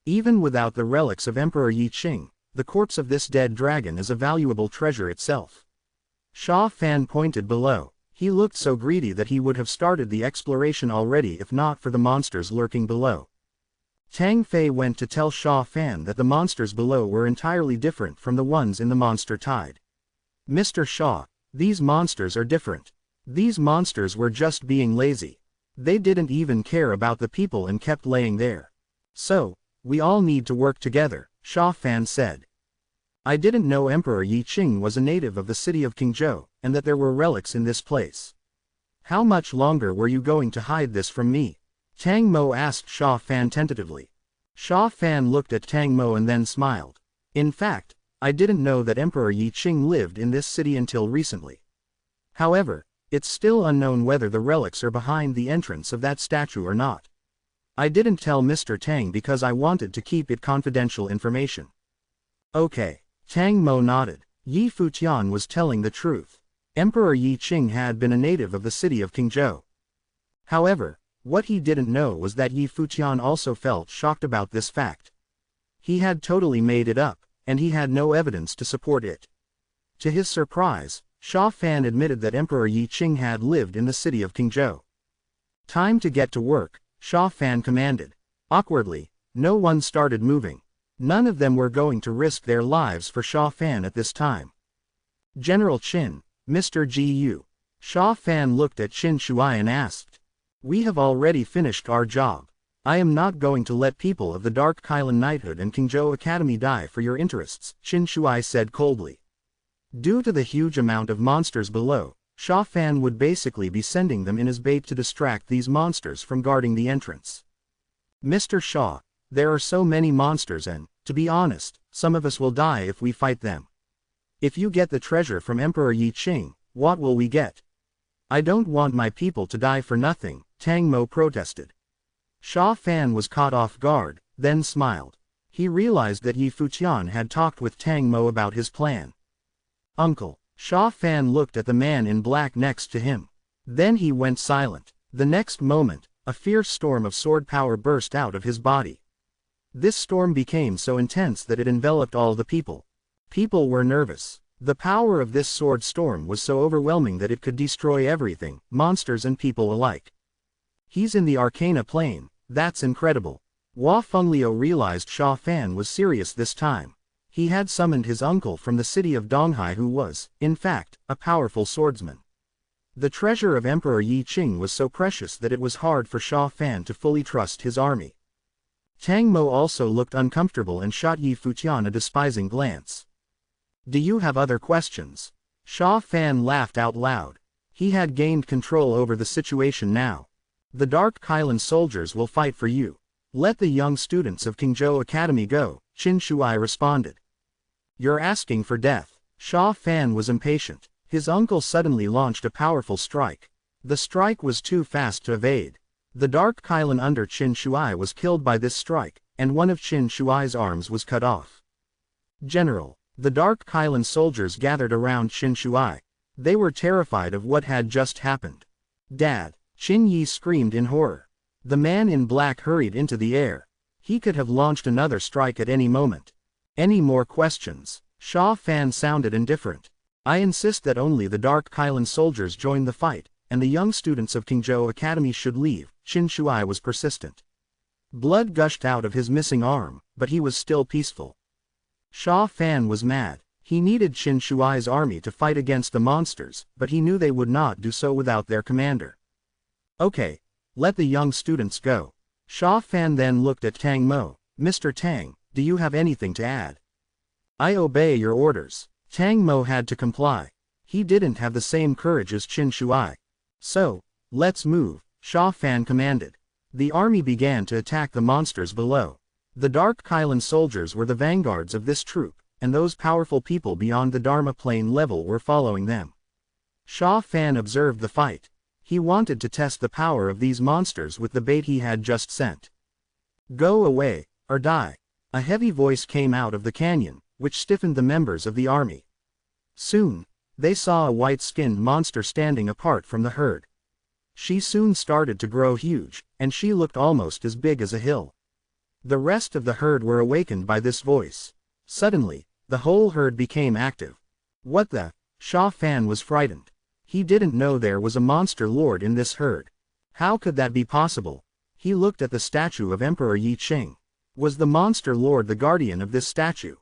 Even without the relics of Emperor Yi Qing, the corpse of this dead dragon is a valuable treasure itself. Sha Fan pointed below. He looked so greedy that he would have started the exploration already if not for the monsters lurking below. Tang Fei went to tell Sha Fan that the monsters below were entirely different from the ones in the monster tide. Mr. Sha, these monsters are different. These monsters were just being lazy. They didn't even care about the people and kept laying there. So, we all need to work together, Sha Fan said. I didn't know Emperor Yi Qing was a native of the city of Qingzhou, and that there were relics in this place. How much longer were you going to hide this from me? Tang Mo asked Sha Fan tentatively. Sha Fan looked at Tang Mo and then smiled. In fact, I didn't know that Emperor Yi Qing lived in this city until recently. However, it's still unknown whether the relics are behind the entrance of that statue or not. I didn't tell Mr. Tang because I wanted to keep it confidential information. Okay. Tang Mo nodded. Yi Futian was telling the truth. Emperor Yi Qing had been a native of the city of Qingzhou. However, what he didn't know was that Yi Futian also felt shocked about this fact. He had totally made it up, and he had no evidence to support it. To his surprise, Sha Fan admitted that Emperor Yi Qing had lived in the city of Qingzhou. Time to get to work, Sha Fan commanded. Awkwardly, no one started moving. None of them were going to risk their lives for Sha Fan at this time. General Qin, Mr. Gu. Sha Fan looked at Qin Shuai and asked. We have already finished our job. I am not going to let people of the Dark Kylan Knighthood and Qingzhou Academy die for your interests, Qin Shuai said coldly. Due to the huge amount of monsters below, Sha Fan would basically be sending them in as bait to distract these monsters from guarding the entrance. Mr. Shaw, there are so many monsters and, to be honest, some of us will die if we fight them. If you get the treasure from Emperor Yi Qing, what will we get? I don't want my people to die for nothing, Tang Mo protested. Sha Fan was caught off guard, then smiled. He realized that Yi Futian had talked with Tang Mo about his plan. Uncle, Sha Fan looked at the man in black next to him. Then he went silent. The next moment, a fierce storm of sword power burst out of his body. This storm became so intense that it enveloped all the people. People were nervous. The power of this sword storm was so overwhelming that it could destroy everything, monsters and people alike. He's in the Arcana plane, that's incredible. Hua Fengliu realized Sha Fan was serious this time. He had summoned his uncle from the city of Donghai who was, in fact, a powerful swordsman. The treasure of Emperor Yi Qing was so precious that it was hard for Sha Fan to fully trust his army. Tang Mo also looked uncomfortable and shot Yi Futian a despising glance. Do you have other questions? Sha Fan laughed out loud. He had gained control over the situation now. The Dark Kylan soldiers will fight for you. Let the young students of Qingzhou Academy go, Qin Shuai responded. You're asking for death. Sha Fan was impatient. His uncle suddenly launched a powerful strike. The strike was too fast to evade. The Dark Kylan under Qin Shuai was killed by this strike, and one of Qin Shuai's arms was cut off. General, the Dark Kylan soldiers gathered around Qin Shuai. They were terrified of what had just happened. Dad, Qin Yi screamed in horror. The man in black hurried into the air. He could have launched another strike at any moment. Any more questions? Sha Fan sounded indifferent. I insist that only the Dark Kylan soldiers join the fight, and the young students of Qingzhou Academy should leave, Qin Shuai was persistent. Blood gushed out of his missing arm, but he was still peaceful. Sha Fan was mad. He needed Qin Shuai's army to fight against the monsters, but he knew they would not do so without their commander. Okay, let the young students go. Sha Fan then looked at Tang Mo. Mr. Tang, do you have anything to add? I obey your orders. Tang Mo had to comply. He didn't have the same courage as Qin Shuai. So, let's move, Sha Fan commanded. The army began to attack the monsters below. The Dark Kylan soldiers were the vanguards of this troop, and those powerful people beyond the Dharma plane level were following them. Sha Fan observed the fight. He wanted to test the power of these monsters with the bait he had just sent. Go away, or die. A heavy voice came out of the canyon, which stiffened the members of the army. Soon, they saw a white-skinned monster standing apart from the herd. She soon started to grow huge, and she looked almost as big as a hill. The rest of the herd were awakened by this voice. Suddenly, the whole herd became active. What the? Sha Fan was frightened. He didn't know there was a monster lord in this herd. How could that be possible? He looked at the statue of Emperor Yi Qing. Was the monster lord the guardian of this statue?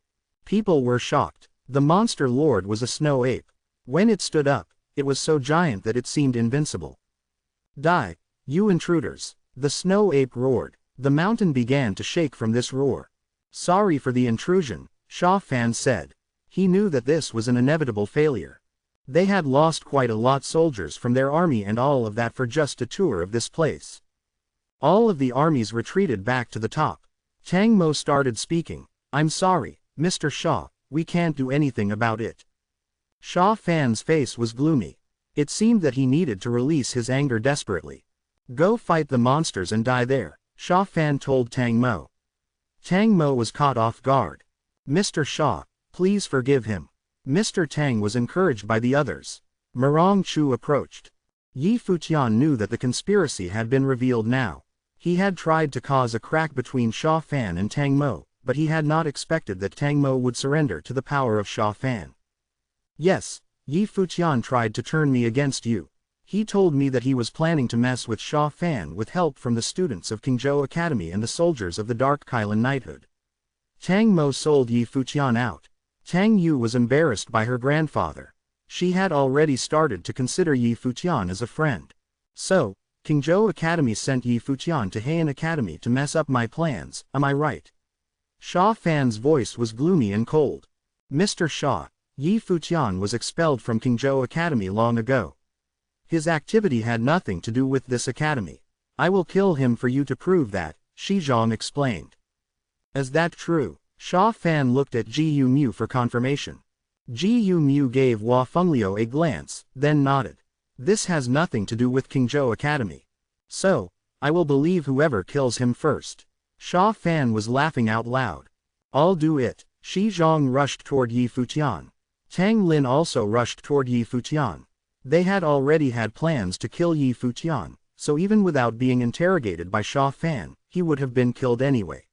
People were shocked. The monster lord was a snow ape. When it stood up, it was so giant that it seemed invincible. Die, you intruders! The snow ape roared. The mountain began to shake from this roar. Sorry for the intrusion, Sha Fan said. He knew that this was an inevitable failure. They had lost quite a lot soldiers from their army and all of that for just a tour of this place. All of the armies retreated back to the top. Tang Mo started speaking. I'm sorry, Mr. Shaw, we can't do anything about it. Sha Fan's face was gloomy. It seemed that he needed to release his anger desperately. Go fight the monsters and die there, Sha Fan told Tang Mo. Tang Mo was caught off guard. Mr. Shaw, please forgive him. Mr. Tang was encouraged by the others. Marong Chu approached. Yi Futian knew that the conspiracy had been revealed now. He had tried to cause a crack between Sha Fan and Tang Mo, but he had not expected that Tang Mo would surrender to the power of Sha Fan. Yes, Yi Futian tried to turn me against you. He told me that he was planning to mess with Sha Fan with help from the students of Qingzhou Academy and the soldiers of the Dark Kylan Knighthood. Tang Mo sold Yi Futian out. Tang Yu was embarrassed by her grandfather. She had already started to consider Yi Futian as a friend. So, Qingzhou Academy sent Yi Futian to Heian Academy to mess up my plans, am I right? Sha Fan's voice was gloomy and cold. Mr. Sha, Yi Futian was expelled from Qingzhou Academy long ago. His activity had nothing to do with this academy. I will kill him for you to prove that, Shi Zhang explained. Is that true? Sha Fan looked at Ji Yu Mu for confirmation. Ji Yu Mu gave Hua Fengliu a glance, then nodded. This has nothing to do with Qingzhou Academy. So, I will believe whoever kills him first. Sha Fan was laughing out loud. I'll do it. Shi Zhang rushed toward Yi Futian. Tang Lin also rushed toward Yi Futian. They had already had plans to kill Yi Futian, so even without being interrogated by Sha Fan, he would have been killed anyway.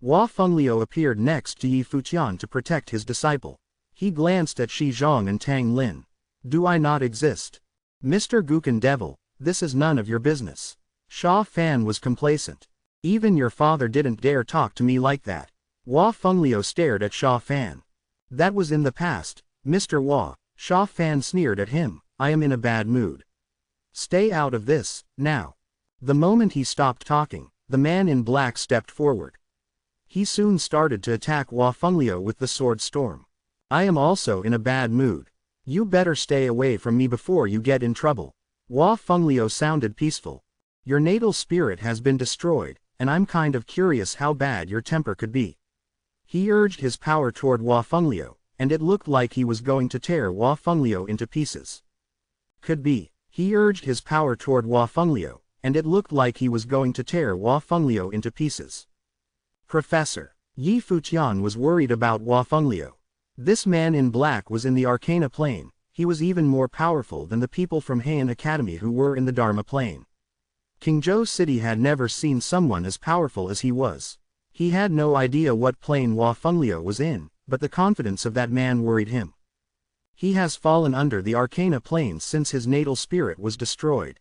Hua Fengliu appeared next to Yi Futian to protect his disciple. He glanced at Shi Zhang and Tang Lin. Do I not exist? Mr. Gukan Devil, this is none of your business. Sha Fan was complacent. Even your father didn't dare talk to me like that. Hua Fengliu stared at Sha Fan. That was in the past, Mr. Hua. Sha Fan sneered at him. I am in a bad mood. Stay out of this, now. The moment he stopped talking, the man in black stepped forward. He soon started to attack Hua Fengliu with the sword storm. I am also in a bad mood. You better stay away from me before you get in trouble. Hua Fengliu sounded peaceful. Your natal spirit has been destroyed, and I'm kind of curious how bad your temper could be. He urged his power toward Hua Fengliu, and it looked like he was going to tear Hua Fengliu into pieces. Could be. He urged his power toward Hua Fengliu, and it looked like he was going to tear Hua Fengliu into pieces. Professor. Yi Futian was worried about Hua Fengliu. This man in black was in the Arcana Plane. He was even more powerful than the people from Heian Academy who were in the Dharma Plane. Qingzhou City had never seen someone as powerful as he was. He had no idea what plane Hua Fengliu was in, but the confidence of that man worried him. He has fallen under the Arcana Plane since his natal spirit was destroyed.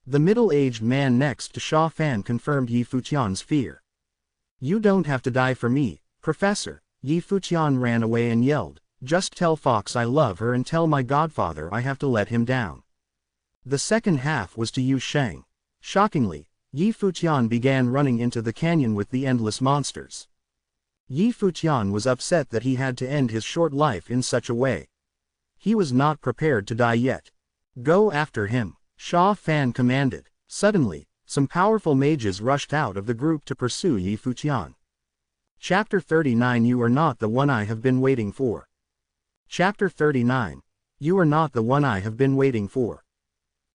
The middle-aged man next to Sha Fan confirmed Yi Futian's fear. You don't have to die for me, Professor. Yi Futian ran away and yelled, just tell Fox I love her and tell my godfather I have to let him down. The second half was to Yu Sheng. Shockingly, Yi Futian began running into the canyon with the endless monsters. Yi Futian was upset that he had to end his short life in such a way. He was not prepared to die yet. Go after him, Sha Fan commanded. Suddenly, some powerful mages rushed out of the group to pursue Yi Futian. Chapter 39 You are not the one I have been waiting for. Chapter 39. You are not the one I have been waiting for.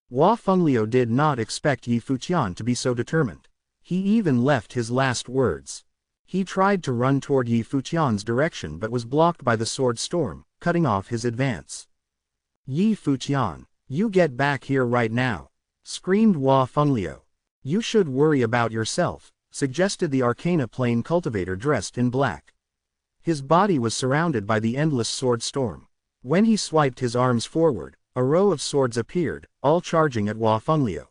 Hua Fengliu did not expect Yi Futian to be so determined. He even left his last words. He tried to run toward Yi Futian's direction but was blocked by the sword storm, cutting off his advance. Yi Futian, you get back here right now, screamed Hua Fengliu. You should worry about yourself, suggested the Arcana Plane cultivator dressed in black. His body was surrounded by the endless sword storm. When he swiped his arms forward, a row of swords appeared, all charging at Hua Fengliu.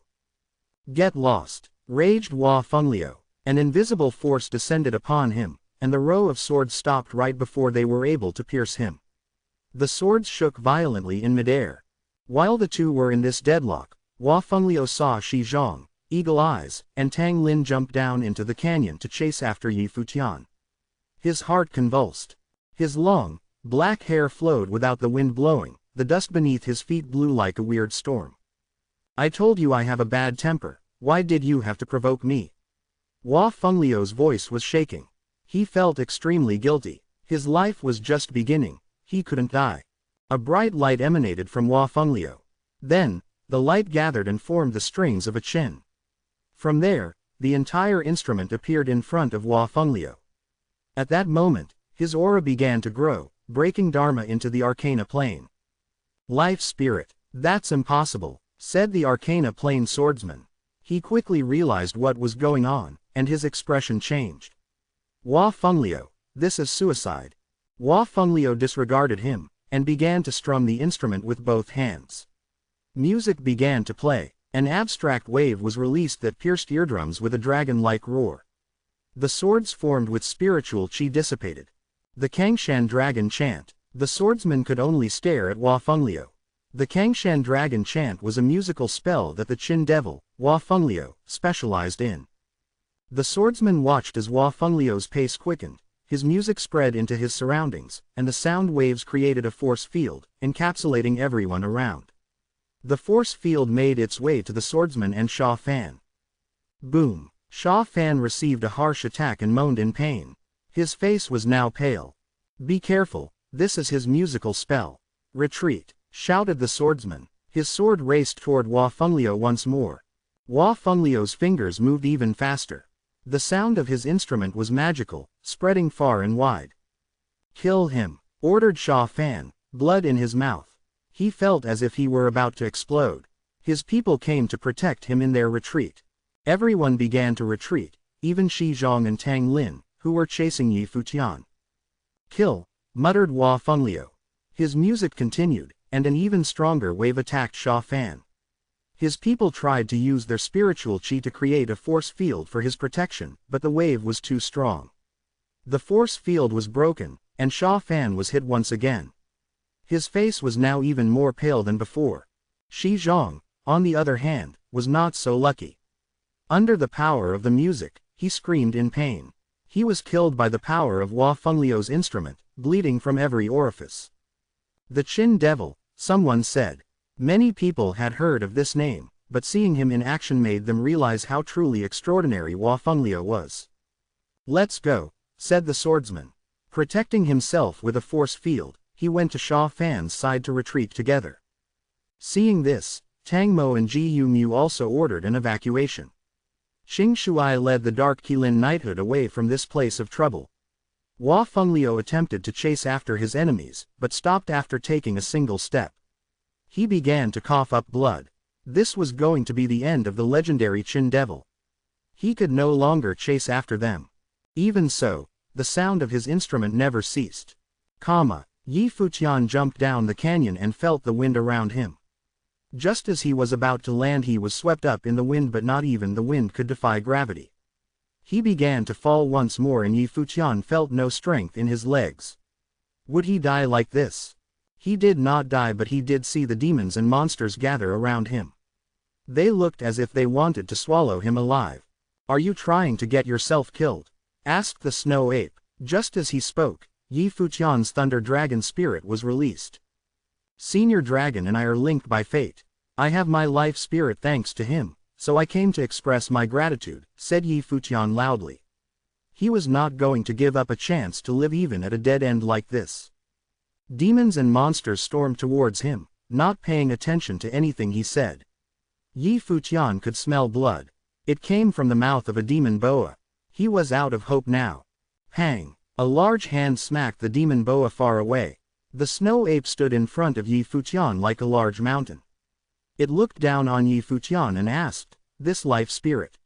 Get lost, raged Hua Fengliu. An invisible force descended upon him, and the row of swords stopped right before they were able to pierce him. The swords shook violently in midair. While the two were in this deadlock, Hua Fengliu saw Shi Zhang, Eagle Eyes, and Tang Lin jump down into the canyon to chase after Yi Futian. His heart convulsed. His long, black hair flowed without the wind blowing, the dust beneath his feet blew like a weird storm. I told you I have a bad temper, why did you have to provoke me? Hua Fengliu's voice was shaking. He felt extremely guilty. His life was just beginning, he couldn't die. A bright light emanated from Hua Fengliu. Then, the light gathered and formed the strings of a qin. From there, the entire instrument appeared in front of Hua Fengliu. At that moment, his aura began to grow, breaking Dharma into the Arcana Plane. Life spirit, that's impossible, said the Arcana Plain swordsman. He quickly realized what was going on, and his expression changed. Hua Fengliu, this is suicide. Hua Fengliu disregarded him, and began to strum the instrument with both hands. Music began to play. An abstract wave was released that pierced eardrums with a dragon-like roar. The swords formed with spiritual chi dissipated. The Kangshan Dragon Chant. The swordsman could only stare at Hua Fengliu. The Kangshan Dragon Chant was a musical spell that the Qin Devil, Hua Fengliu, specialized in. The swordsman watched as Hua Fengliu's pace quickened, his music spread into his surroundings, and the sound waves created a force field, encapsulating everyone around. The force field made its way to the swordsman and Sha Fan. Boom! Sha Fan received a harsh attack and moaned in pain. His face was now pale. Be careful, this is his musical spell. Retreat! Shouted the swordsman. His sword raced toward Hua Fengliu once more. Hua Fengliu's fingers moved even faster. The sound of his instrument was magical, spreading far and wide. Kill him, ordered Sha Fan, blood in his mouth. He felt as if he were about to explode. His people came to protect him in their retreat. Everyone began to retreat, even Shi Zhong and Tang Lin, who were chasing Yi Futian. Kill, muttered Hua Fengliu. His music continued, and an even stronger wave attacked Sha Fan. His people tried to use their spiritual chi to create a force field for his protection, but the wave was too strong. The force field was broken, and Sha Fan was hit once again. His face was now even more pale than before. Shi Zhong, on the other hand, was not so lucky. Under the power of the music, he screamed in pain. He was killed by the power of Hua Fengliu's instrument, bleeding from every orifice. The Qin Devil, someone said. Many people had heard of this name, but seeing him in action made them realize how truly extraordinary Hua Fengliu was. Let's go, said the swordsman. Protecting himself with a force field, he went to Sha Fan's side to retreat together. Seeing this, Tang Mo and Ji Yu Mu also ordered an evacuation. Xing Shuai led the Dark Qilin Knighthood away from this place of trouble. Hua Fengliu attempted to chase after his enemies, but stopped after taking a single step. He began to cough up blood. This was going to be the end of the legendary Qin Devil. He could no longer chase after them. Even so, the sound of his instrument never ceased. Yi Futian jumped down the canyon and felt the wind around him. Just as he was about to land, he was swept up in the wind, but not even the wind could defy gravity. He began to fall once more, and Yi Futian felt no strength in his legs. Would he die like this? He did not die, but he did see the demons and monsters gather around him. They looked as if they wanted to swallow him alive. Are you trying to get yourself killed? Asked the snow ape. Just as he spoke, Yi Futian's thunder dragon spirit was released. Senior Dragon and I are linked by fate. I have my life spirit thanks to him, so I came to express my gratitude, said Yi Futian loudly. He was not going to give up a chance to live even at a dead end like this. Demons and monsters stormed towards him, not paying attention to anything he said. Yi Futian could smell blood. It came from the mouth of a demon boa. He was out of hope now. Pang! A large hand smacked the demon boa far away. The snow ape stood in front of Yi Futian like a large mountain. It looked down on Yi Futian and asked, "This life spirit?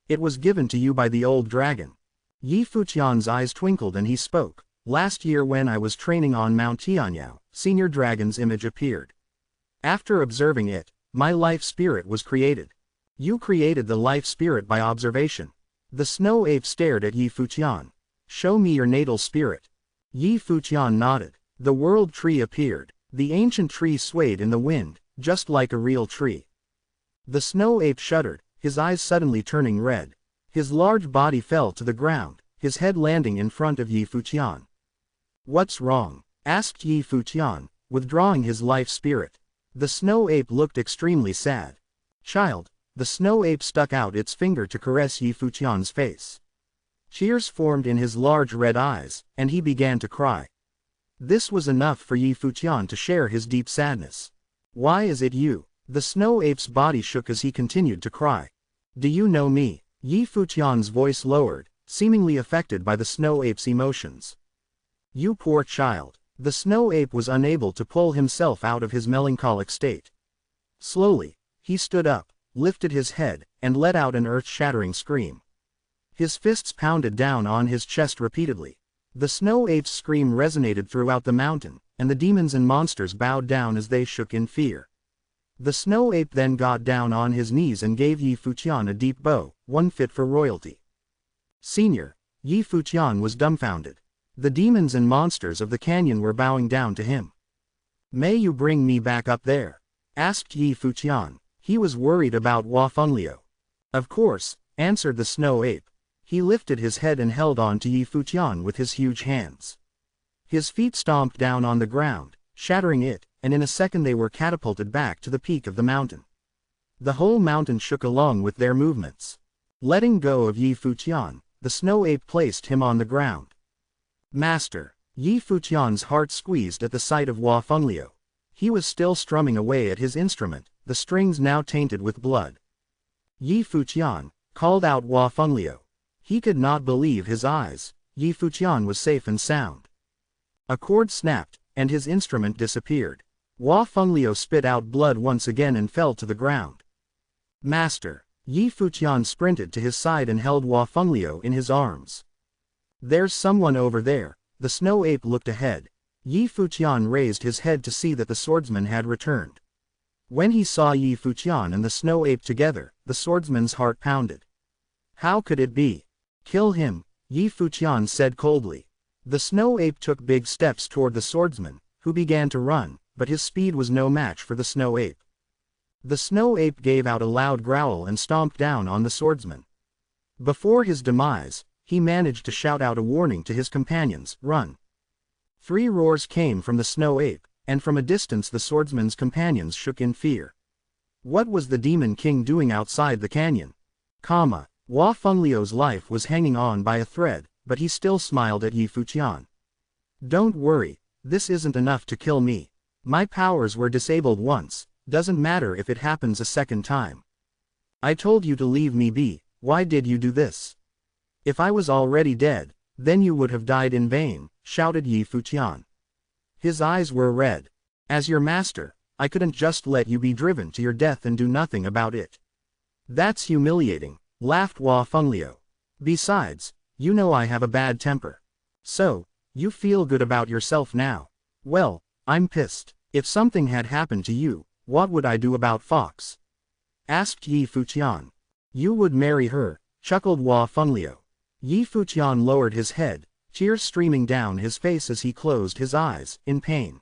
It was given to you by the old dragon." Yi Futian's eyes twinkled and he spoke. Last year when I was training on Mount Tianyao, Senior Dragon's image appeared. After observing it, my life spirit was created. You created the life spirit by observation. The snow ape stared at Yi Futian. Show me your natal spirit. Yi Futian nodded. The world tree appeared. The ancient tree swayed in the wind, just like a real tree. The snow ape shuddered, his eyes suddenly turning red. His large body fell to the ground, his head landing in front of Yi Futian. What's wrong? Asked Yi Futian, withdrawing his life spirit. The snow ape looked extremely sad. Child, the snow ape stuck out its finger to caress Yi Futian's face. Tears formed in his large red eyes, and he began to cry. This was enough for Yi Futian to share his deep sadness. Why is it you? The snow ape's body shook as he continued to cry. Do you know me? Yi Futian's voice lowered, seemingly affected by the snow ape's emotions. You poor child. The snow ape was unable to pull himself out of his melancholic state. Slowly, He stood up, lifted his head, and let out an earth-shattering scream. His fists pounded down on his chest repeatedly. The snow ape's scream resonated throughout the mountain, and the demons and monsters bowed down as they shook in fear. The snow ape then got down on his knees and gave Yi Futian a deep bow, one fit for royalty. Senior, Yi Futian was dumbfounded. The demons and monsters of the canyon were bowing down to him. "May you bring me back up there?" asked Yi Futian. He was worried about Hua Fengliu. "Of course," answered the snow ape. He lifted his head and held on to Yi Futian with his huge hands. His feet stomped down on the ground, shattering it, and in a second they were catapulted back to the peak of the mountain. The whole mountain shook along with their movements. Letting go of Yi Futian, the snow ape placed him on the ground. "Master." Yi Futian's heart squeezed at the sight of Hua Fengliu. He was still strumming away at his instrument, the strings now tainted with blood. "Yi Futian," called out Hua Fengliu. He could not believe his eyes. Yi Futian was safe and sound. A cord snapped, and his instrument disappeared. Hua Fengliu spit out blood once again and fell to the ground. "Master." Yi Futian sprinted to his side and held Hua Fengliu in his arms. "There's someone over there." The snow ape looked ahead. Yi Futian raised his head to see that the swordsman had returned. When he saw Yi Futian and the snow ape together, the swordsman's heart pounded. How could it be? "Kill him," Yi Futian said coldly. The snow ape took big steps toward the swordsman, who began to run, but his speed was no match for the snow ape. The snow ape gave out a loud growl and stomped down on the swordsman. Before his demise, he managed to shout out a warning to his companions, "Run!" 3 roars came from the snow ape, and from a distance the swordsman's companions shook in fear. What was the Demon King doing outside the canyon? Hua Fengliu's life was hanging on by a thread, but he still smiled at Yi Futian. "Don't worry, this isn't enough to kill me. My powers were disabled once, doesn't matter if it happens a second time. I told you to leave me be, why did you do this? If I was already dead, then you would have died in vain," shouted Yi Futian. His eyes were red. "As your master, I couldn't just let you be driven to your death and do nothing about it. That's humiliating," laughed Hua Fengliu. "Besides, you know I have a bad temper. So, you feel good about yourself now. Well, I'm pissed. If something had happened to you, what would I do about Fox?" asked Yi Futian. "You would marry her," chuckled Hua Fengliu. Yi Futian lowered his head, tears streaming down his face as he closed his eyes, in pain.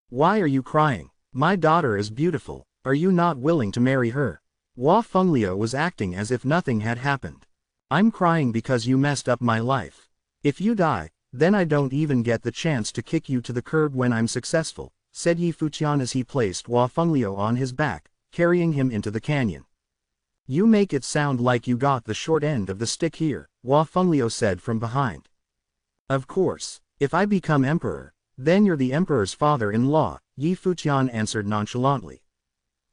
"Why are you crying? My daughter is beautiful, are you not willing to marry her?" Hua Fengliu was acting as if nothing had happened. "I'm crying because you messed up my life. If you die, then I don't even get the chance to kick you to the curb when I'm successful," said Yi Futian as he placed Hua Fengliu on his back, carrying him into the canyon. "You make it sound like you got the short end of the stick here," Hua Fengliu said from behind. "Of course, if I become emperor, then you're the emperor's father-in-law," Yi Futian answered nonchalantly.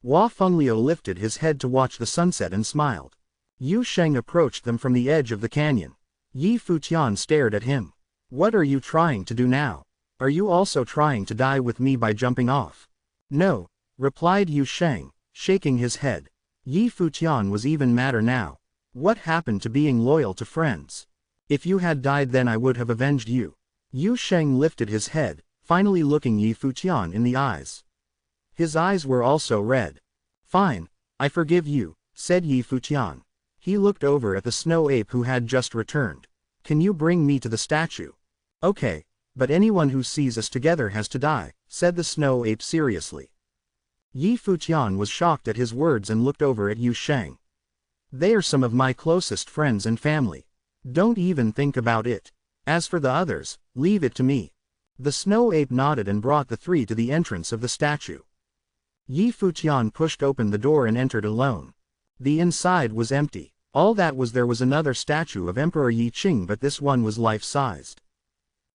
Hua Fengliu lifted his head to watch the sunset and smiled. Yu Sheng approached them from the edge of the canyon. Yi Futian stared at him. "What are you trying to do now? Are you also trying to die with me by jumping off?" "No," replied Yu Sheng, shaking his head. Yi Futian was even madder now. What happened to being loyal to friends? "If you had died then I would have avenged you." Yu Sheng lifted his head, finally looking Yi Futian in the eyes. His eyes were also red. "Fine, I forgive you," said Yi Futian. He looked over at the snow ape who had just returned. "Can you bring me to the statue?" "Okay, but anyone who sees us together has to die," said the snow ape seriously. Yi Futian was shocked at his words and looked over at Yu Sheng. "They are some of my closest friends and family. Don't even think about it. As for the others, leave it to me." The snow ape nodded and brought the 3 to the entrance of the statue. Yi Futian pushed open the door and entered alone. The inside was empty. All that was there was another statue of Emperor Yi Qing, but this one was life-sized.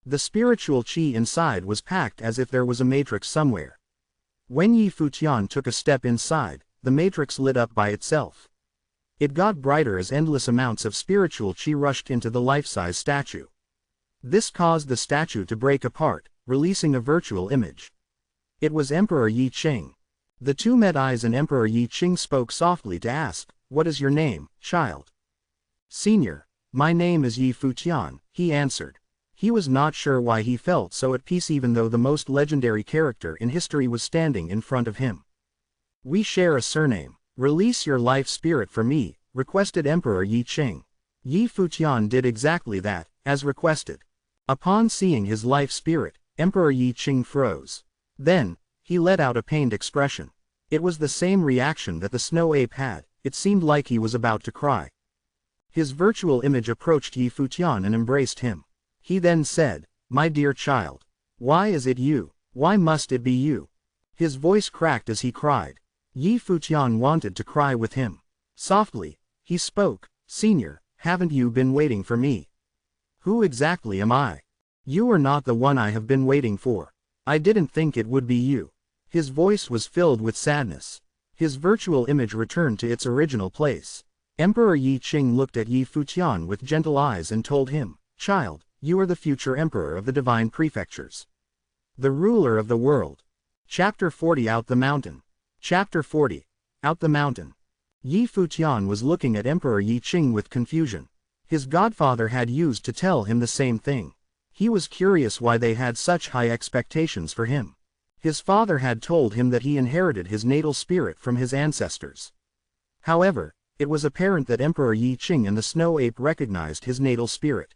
The spiritual qi inside was packed as if there was a matrix somewhere. When Yi Futian took a step inside, the matrix lit up by itself. It got brighter as endless amounts of spiritual qi rushed into the life-size statue. This caused the statue to break apart, releasing a virtual image. It was Emperor Yi Qing. The two met eyes and Emperor Yi Qing spoke softly to ask, "What is your name, child?" "Senior, my name is Yi Futian," he answered. He was not sure why he felt so at peace even though the most legendary character in history was standing in front of him. "We share a surname. Release your life spirit for me," requested Emperor Yi Qing. Yi Futian did exactly that, as requested. Upon seeing his life spirit, Emperor Yi Qing froze. Then, he let out a pained expression. It was the same reaction that the snow ape had. It seemed like he was about to cry. His virtual image approached Yi Futian and embraced him. He then said, "My dear child. Why is it you? Why must it be you?" His voice cracked as he cried. Yi Futian wanted to cry with him. Softly, he spoke, "Senior, haven't you been waiting for me?" "Who exactly am I?" "You are not the one I have been waiting for. I didn't think it would be you." His voice was filled with sadness. His virtual image returned to its original place. Emperor Yi Qing looked at Yi Futian with gentle eyes and told him, "Child, you are the future emperor of the divine prefectures. The ruler of the world." Chapter 40 Out the Mountain. Chapter 40. Out the Mountain. Yi Futian was looking at Emperor Yi Qing with confusion. His godfather had used to tell him the same thing. He was curious why they had such high expectations for him. His father had told him that he inherited his natal spirit from his ancestors. However, it was apparent that Emperor Yi Qing and the snow ape recognized his natal spirit.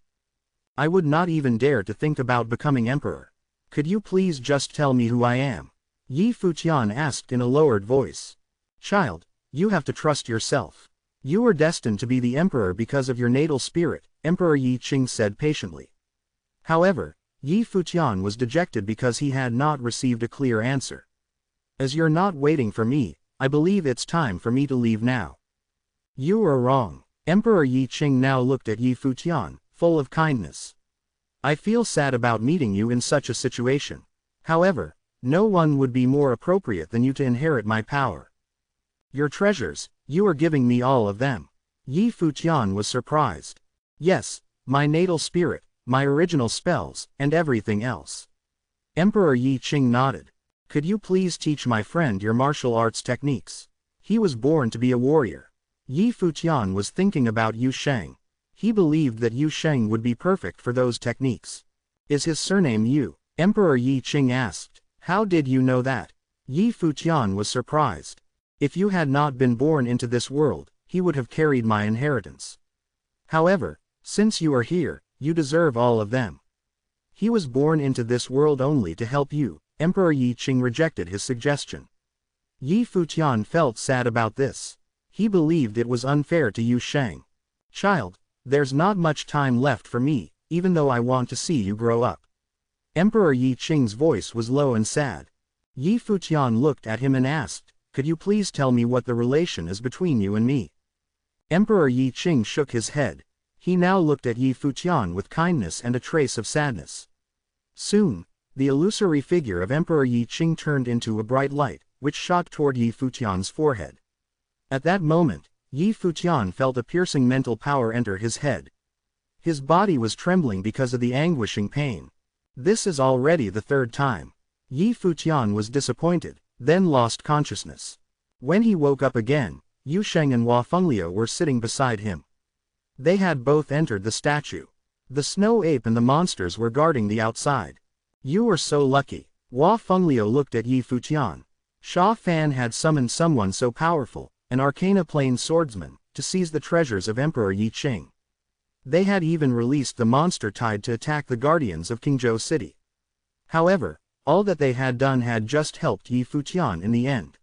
"I would not even dare to think about becoming emperor. Could you please just tell me who I am?" Yi Futian asked in a lowered voice. "Child, you have to trust yourself. You are destined to be the emperor because of your natal spirit," Emperor Yi Qing said patiently. However, Yi Futian was dejected because he had not received a clear answer. "As you're not waiting for me, I believe it's time for me to leave now." "You are wrong." Emperor Yi Qing now looked at Yi Futian, full of kindness. "I feel sad about meeting you in such a situation. However, no one would be more appropriate than you to inherit my power. Your treasures, you are giving me all of them." Yi Futian was surprised. "Yes, my natal spirit, my original spells, and everything else." Emperor Yi Qing nodded. "Could you please teach my friend your martial arts techniques? He was born to be a warrior." Yi Futian was thinking about Yu Sheng. He believed that Yu Sheng would be perfect for those techniques. "Is his surname Yu?" Emperor Yi Qing asked. "How did you know that?" Yi Futian was surprised. "If you had not been born into this world, he would have carried my inheritance. However, since you are here, you deserve all of them." "He was born into this world only to help you." Emperor Yi Qing rejected his suggestion. Yi Futian felt sad about this. He believed it was unfair to Yu Sheng. "Child, there's not much time left for me, even though I want to see you grow up." Emperor Yi Qing's voice was low and sad. Yi Futian looked at him and asked, "Could you please tell me what the relation is between you and me?" Emperor Yi Qing shook his head. He now looked at Yi Futian with kindness and a trace of sadness. Soon, the illusory figure of Emperor Yi Qing turned into a bright light, which shot toward Yi Futian's forehead. At that moment, Yi Futian felt a piercing mental power enter his head. His body was trembling because of the anguishing pain. This is already the third time. Yi Futian was disappointed, then lost consciousness. When he woke up again, Yu Sheng and Hua Fengliu were sitting beside him. They had both entered the statue. The snow ape and the monsters were guarding the outside. "You are so lucky." Hua Fengliu looked at Yi Futian. Sha Fan had summoned someone so powerful, an Arcana Plane swordsman, to seize the treasures of Emperor Yi Qing. They had even released the monster tide to attack the guardians of Qingzhou City. However, all that they had done had just helped Yi Futian in the end.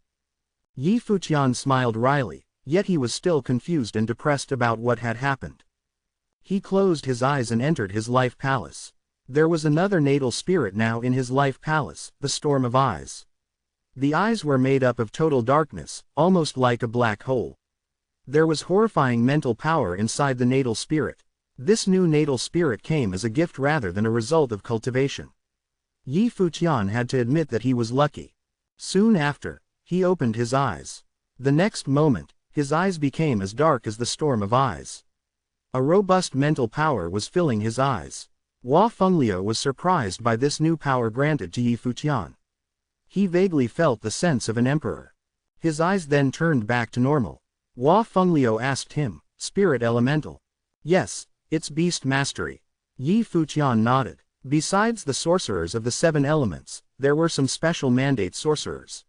Yi Futian smiled wryly, yet he was still confused and depressed about what had happened. He closed his eyes and entered his life palace. There was another natal spirit now in his life palace, the Storm of Eyes. The eyes were made up of total darkness, almost like a black hole. There was horrifying mental power inside the natal spirit. This new natal spirit came as a gift rather than a result of cultivation. Yi Futian had to admit that he was lucky. Soon after, he opened his eyes. The next moment, his eyes became as dark as the Storm of Eyes. A robust mental power was filling his eyes. Hua Fengliu was surprised by this new power granted to Yi Futian. He vaguely felt the sense of an emperor. His eyes then turned back to normal. Hua Fengliu asked him, "Spirit Elemental?" "Yes, it's beast mastery." Yi Futian nodded. Besides the sorcerers of the 7 elements, there were some special mandate sorcerers.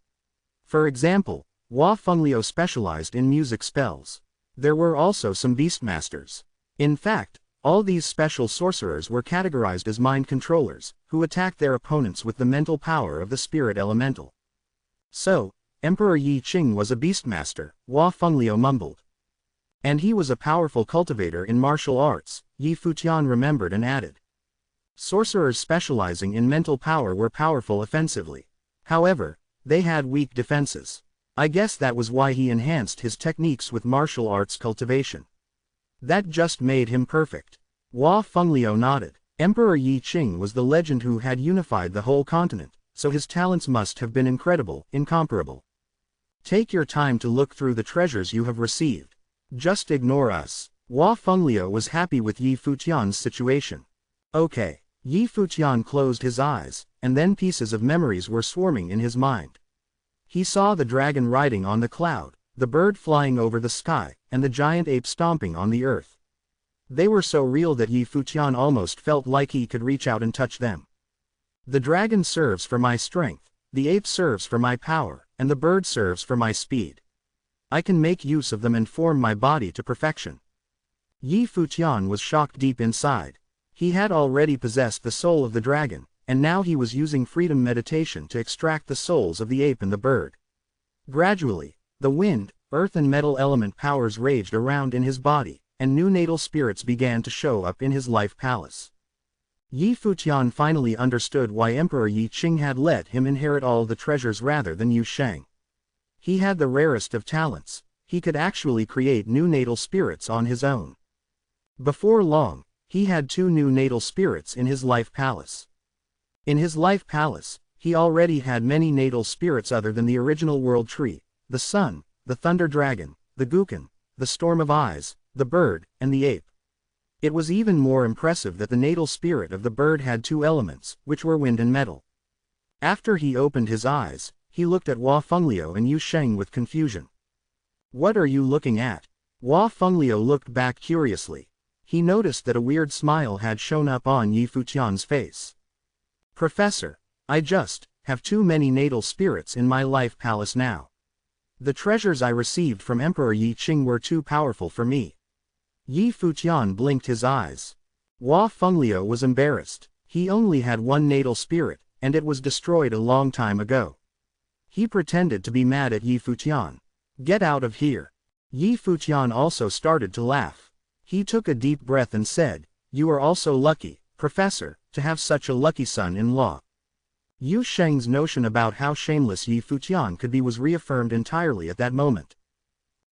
For example, Hua Fengliu specialized in music spells. There were also some beastmasters. In fact, all these special sorcerers were categorized as mind controllers, who attacked their opponents with the mental power of the spirit elemental. So, Emperor Yi Qing was a beastmaster, Hua Fengliu mumbled. And he was a powerful cultivator in martial arts, Yi Futian remembered and added. Sorcerers specializing in mental power were powerful offensively. However, they had weak defenses. I guess that was why he enhanced his techniques with martial arts cultivation. That just made him perfect. Hua Fengliu nodded. Emperor Yi Qing was the legend who had unified the whole continent, so his talents must have been incredible, incomparable. Take your time to look through the treasures you have received. Just ignore us. Hua Fengliu was happy with Yi Futian's situation. Okay. Yi Futian closed his eyes, and then pieces of memories were swarming in his mind. He saw the dragon riding on the cloud, the bird flying over the sky, and the giant ape stomping on the earth. They were so real that Yi Futian almost felt like he could reach out and touch them. The dragon serves for my strength, the ape serves for my power, and the bird serves for my speed. I can make use of them and form my body to perfection. Yi Futian was shocked deep inside. He had already possessed the soul of the dragon, and now he was using freedom meditation to extract the souls of the ape and the bird. Gradually, the wind, earth and metal element powers raged around in his body, and new natal spirits began to show up in his life palace. Yi Futian finally understood why Emperor Yi Qing had let him inherit all the treasures rather than Yu Sheng. He had the rarest of talents. He could actually create new natal spirits on his own. Before long, he had 2 new natal spirits in his life palace. In his life palace, he already had many natal spirits other than the original world tree, the sun, the thunder dragon, the Gukan, the storm of eyes, the bird, and the ape. It was even more impressive that the natal spirit of the bird had 2 elements, which were wind and metal. After he opened his eyes, he looked at Hua Fengliu and Yu Sheng with confusion. "What are you looking at?" Hua Fengliu looked back curiously. He noticed that a weird smile had shown up on Yi Futian's face. "Professor, I just have too many natal spirits in my life palace now. The treasures I received from Emperor Yi Qing were too powerful for me." Yi Futian blinked his eyes. Hua Fengliu was embarrassed. He only had 1 natal spirit, and it was destroyed a long time ago. He pretended to be mad at Yi Futian. "Get out of here." Yi Futian also started to laugh. He took a deep breath and said, "You are also lucky, Professor, to have such a lucky son-in-law." Yu Sheng's notion about how shameless Yi Futian could be was reaffirmed entirely at that moment.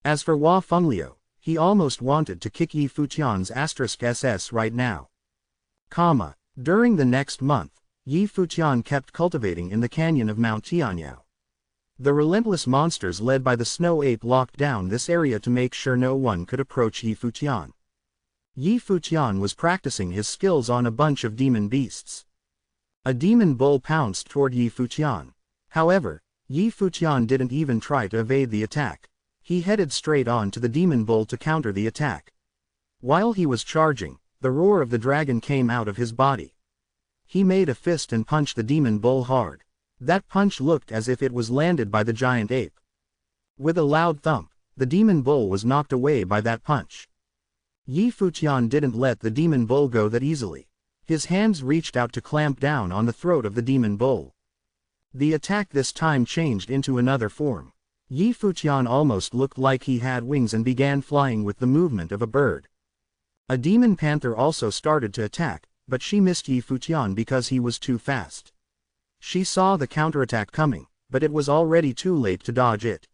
As for Hua Fengliu, he almost wanted to kick Yi Futian's *SS right now. During the next month, Yi Futian kept cultivating in the canyon of Mount Tianyao. The relentless monsters led by the snow ape locked down this area to make sure no one could approach Yi Futian. Yi Futian was practicing his skills on a bunch of demon beasts. A demon bull pounced toward Yi Futian. However, Yi Futian didn't even try to evade the attack. He headed straight on to the demon bull to counter the attack. While he was charging, the roar of the dragon came out of his body. He made a fist and punched the demon bull hard. That punch looked as if it was landed by the giant ape. With a loud thump, the demon bull was knocked away by that punch. Yi Futian didn't let the demon bull go that easily. His hands reached out to clamp down on the throat of the demon bull. The attack this time changed into another form. Yi Futian almost looked like he had wings and began flying with the movement of a bird. A demon panther also started to attack, but she missed Yi Futian because he was too fast. She saw the counterattack coming, but it was already too late to dodge it.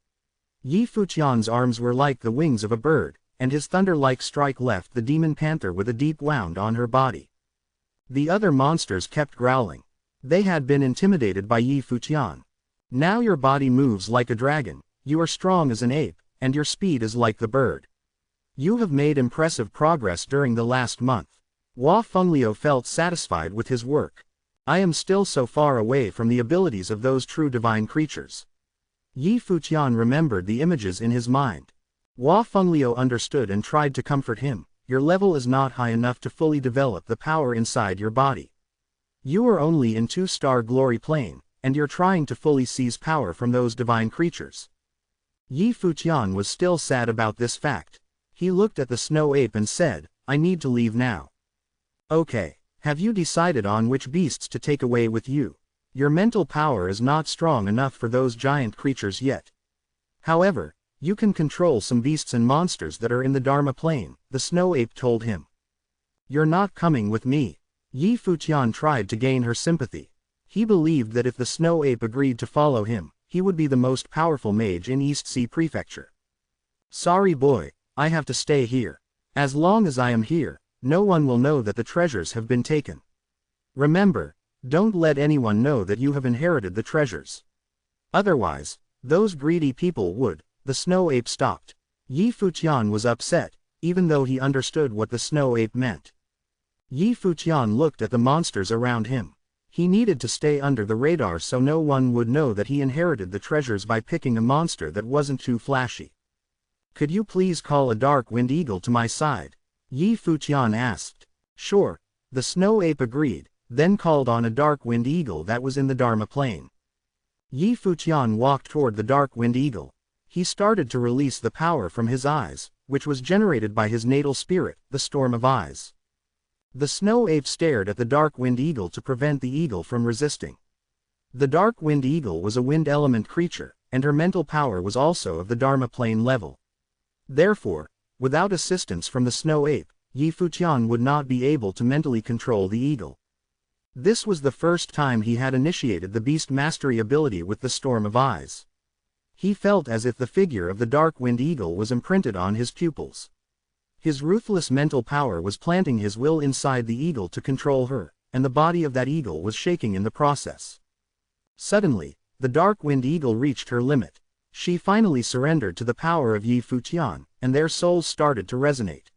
Yi Futian's arms were like the wings of a bird, and his thunder-like strike left the demon panther with a deep wound on her body. The other monsters kept growling. They had been intimidated by Yi Futian. "Now your body moves like a dragon, you are strong as an ape, and your speed is like the bird. You have made impressive progress during the last month." Hua Fengliu felt satisfied with his work. I am still so far away from the abilities of those true divine creatures. Yi Futian remembered the images in his mind. Hua Fengliu understood and tried to comfort him. Your level is not high enough to fully develop the power inside your body. You are only in 2-star glory plane, and you're trying to fully seize power from those divine creatures. Yi Futian was still sad about this fact. He looked at the snow ape and said, I need to leave now. Okay, have you decided on which beasts to take away with you? Your mental power is not strong enough for those giant creatures yet. However, you can control some beasts and monsters that are in the Dharma plane, the snow ape told him. You're not coming with me. Yi Futian tried to gain her sympathy. He believed that if the snow ape agreed to follow him, he would be the most powerful mage in East Sea Prefecture. Sorry boy, I have to stay here. As long as I am here, no one will know that the treasures have been taken. Remember, don't let anyone know that you have inherited the treasures. Otherwise, those greedy people would. The snow ape stopped. Yi Futian was upset, even though he understood what the snow ape meant. Yi Futian looked at the monsters around him. He needed to stay under the radar so no one would know that he inherited the treasures by picking a monster that wasn't too flashy. Could you please call a dark wind eagle to my side? Yi Futian asked. Sure, the snow ape agreed, then called on a dark wind eagle that was in the Dharma plane. Yi Futian walked toward the dark wind eagle. He started to release the power from his eyes, which was generated by his natal spirit, the storm of eyes. The snow ape stared at the dark wind eagle to prevent the eagle from resisting. The dark wind eagle was a wind element creature, and her mental power was also of the Dharma plane level. Therefore, without assistance from the snow ape, Yi Futian would not be able to mentally control the eagle. This was the first time he had initiated the beast mastery ability with the storm of eyes. He felt as if the figure of the dark wind eagle was imprinted on his pupils. His ruthless mental power was planting his will inside the eagle to control her, and the body of that eagle was shaking in the process. Suddenly, the dark wind eagle reached her limit. She finally surrendered to the power of Yi Futian, and their souls started to resonate.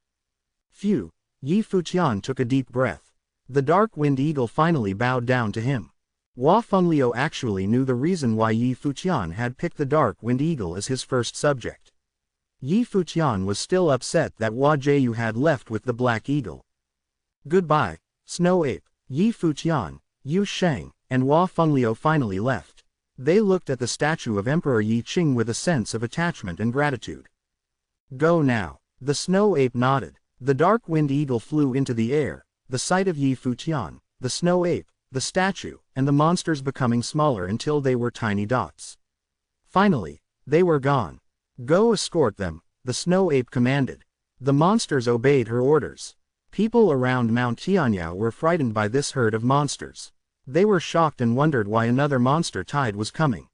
Phew, Yi Futian took a deep breath. The dark wind eagle finally bowed down to him. Hua Fengliu actually knew the reason why Yi Futian had picked the dark wind eagle as his first subject. Yi Futian was still upset that Hua Jiu had left with the black eagle. Goodbye, snow ape. Yi Futian, Yu Sheng, and Hua Fengliu finally left. They looked at the statue of Emperor Yi Qing with a sense of attachment and gratitude. Go now. The snow ape nodded. The dark wind eagle flew into the air. The sight of Yi Futian, the snow ape, the statue, and the monsters becoming smaller until they were tiny dots. Finally, they were gone. Go escort them, the snow ape commanded. The monsters obeyed her orders. People around Mount Tianyao were frightened by this herd of monsters. They were shocked and wondered why another monster tide was coming.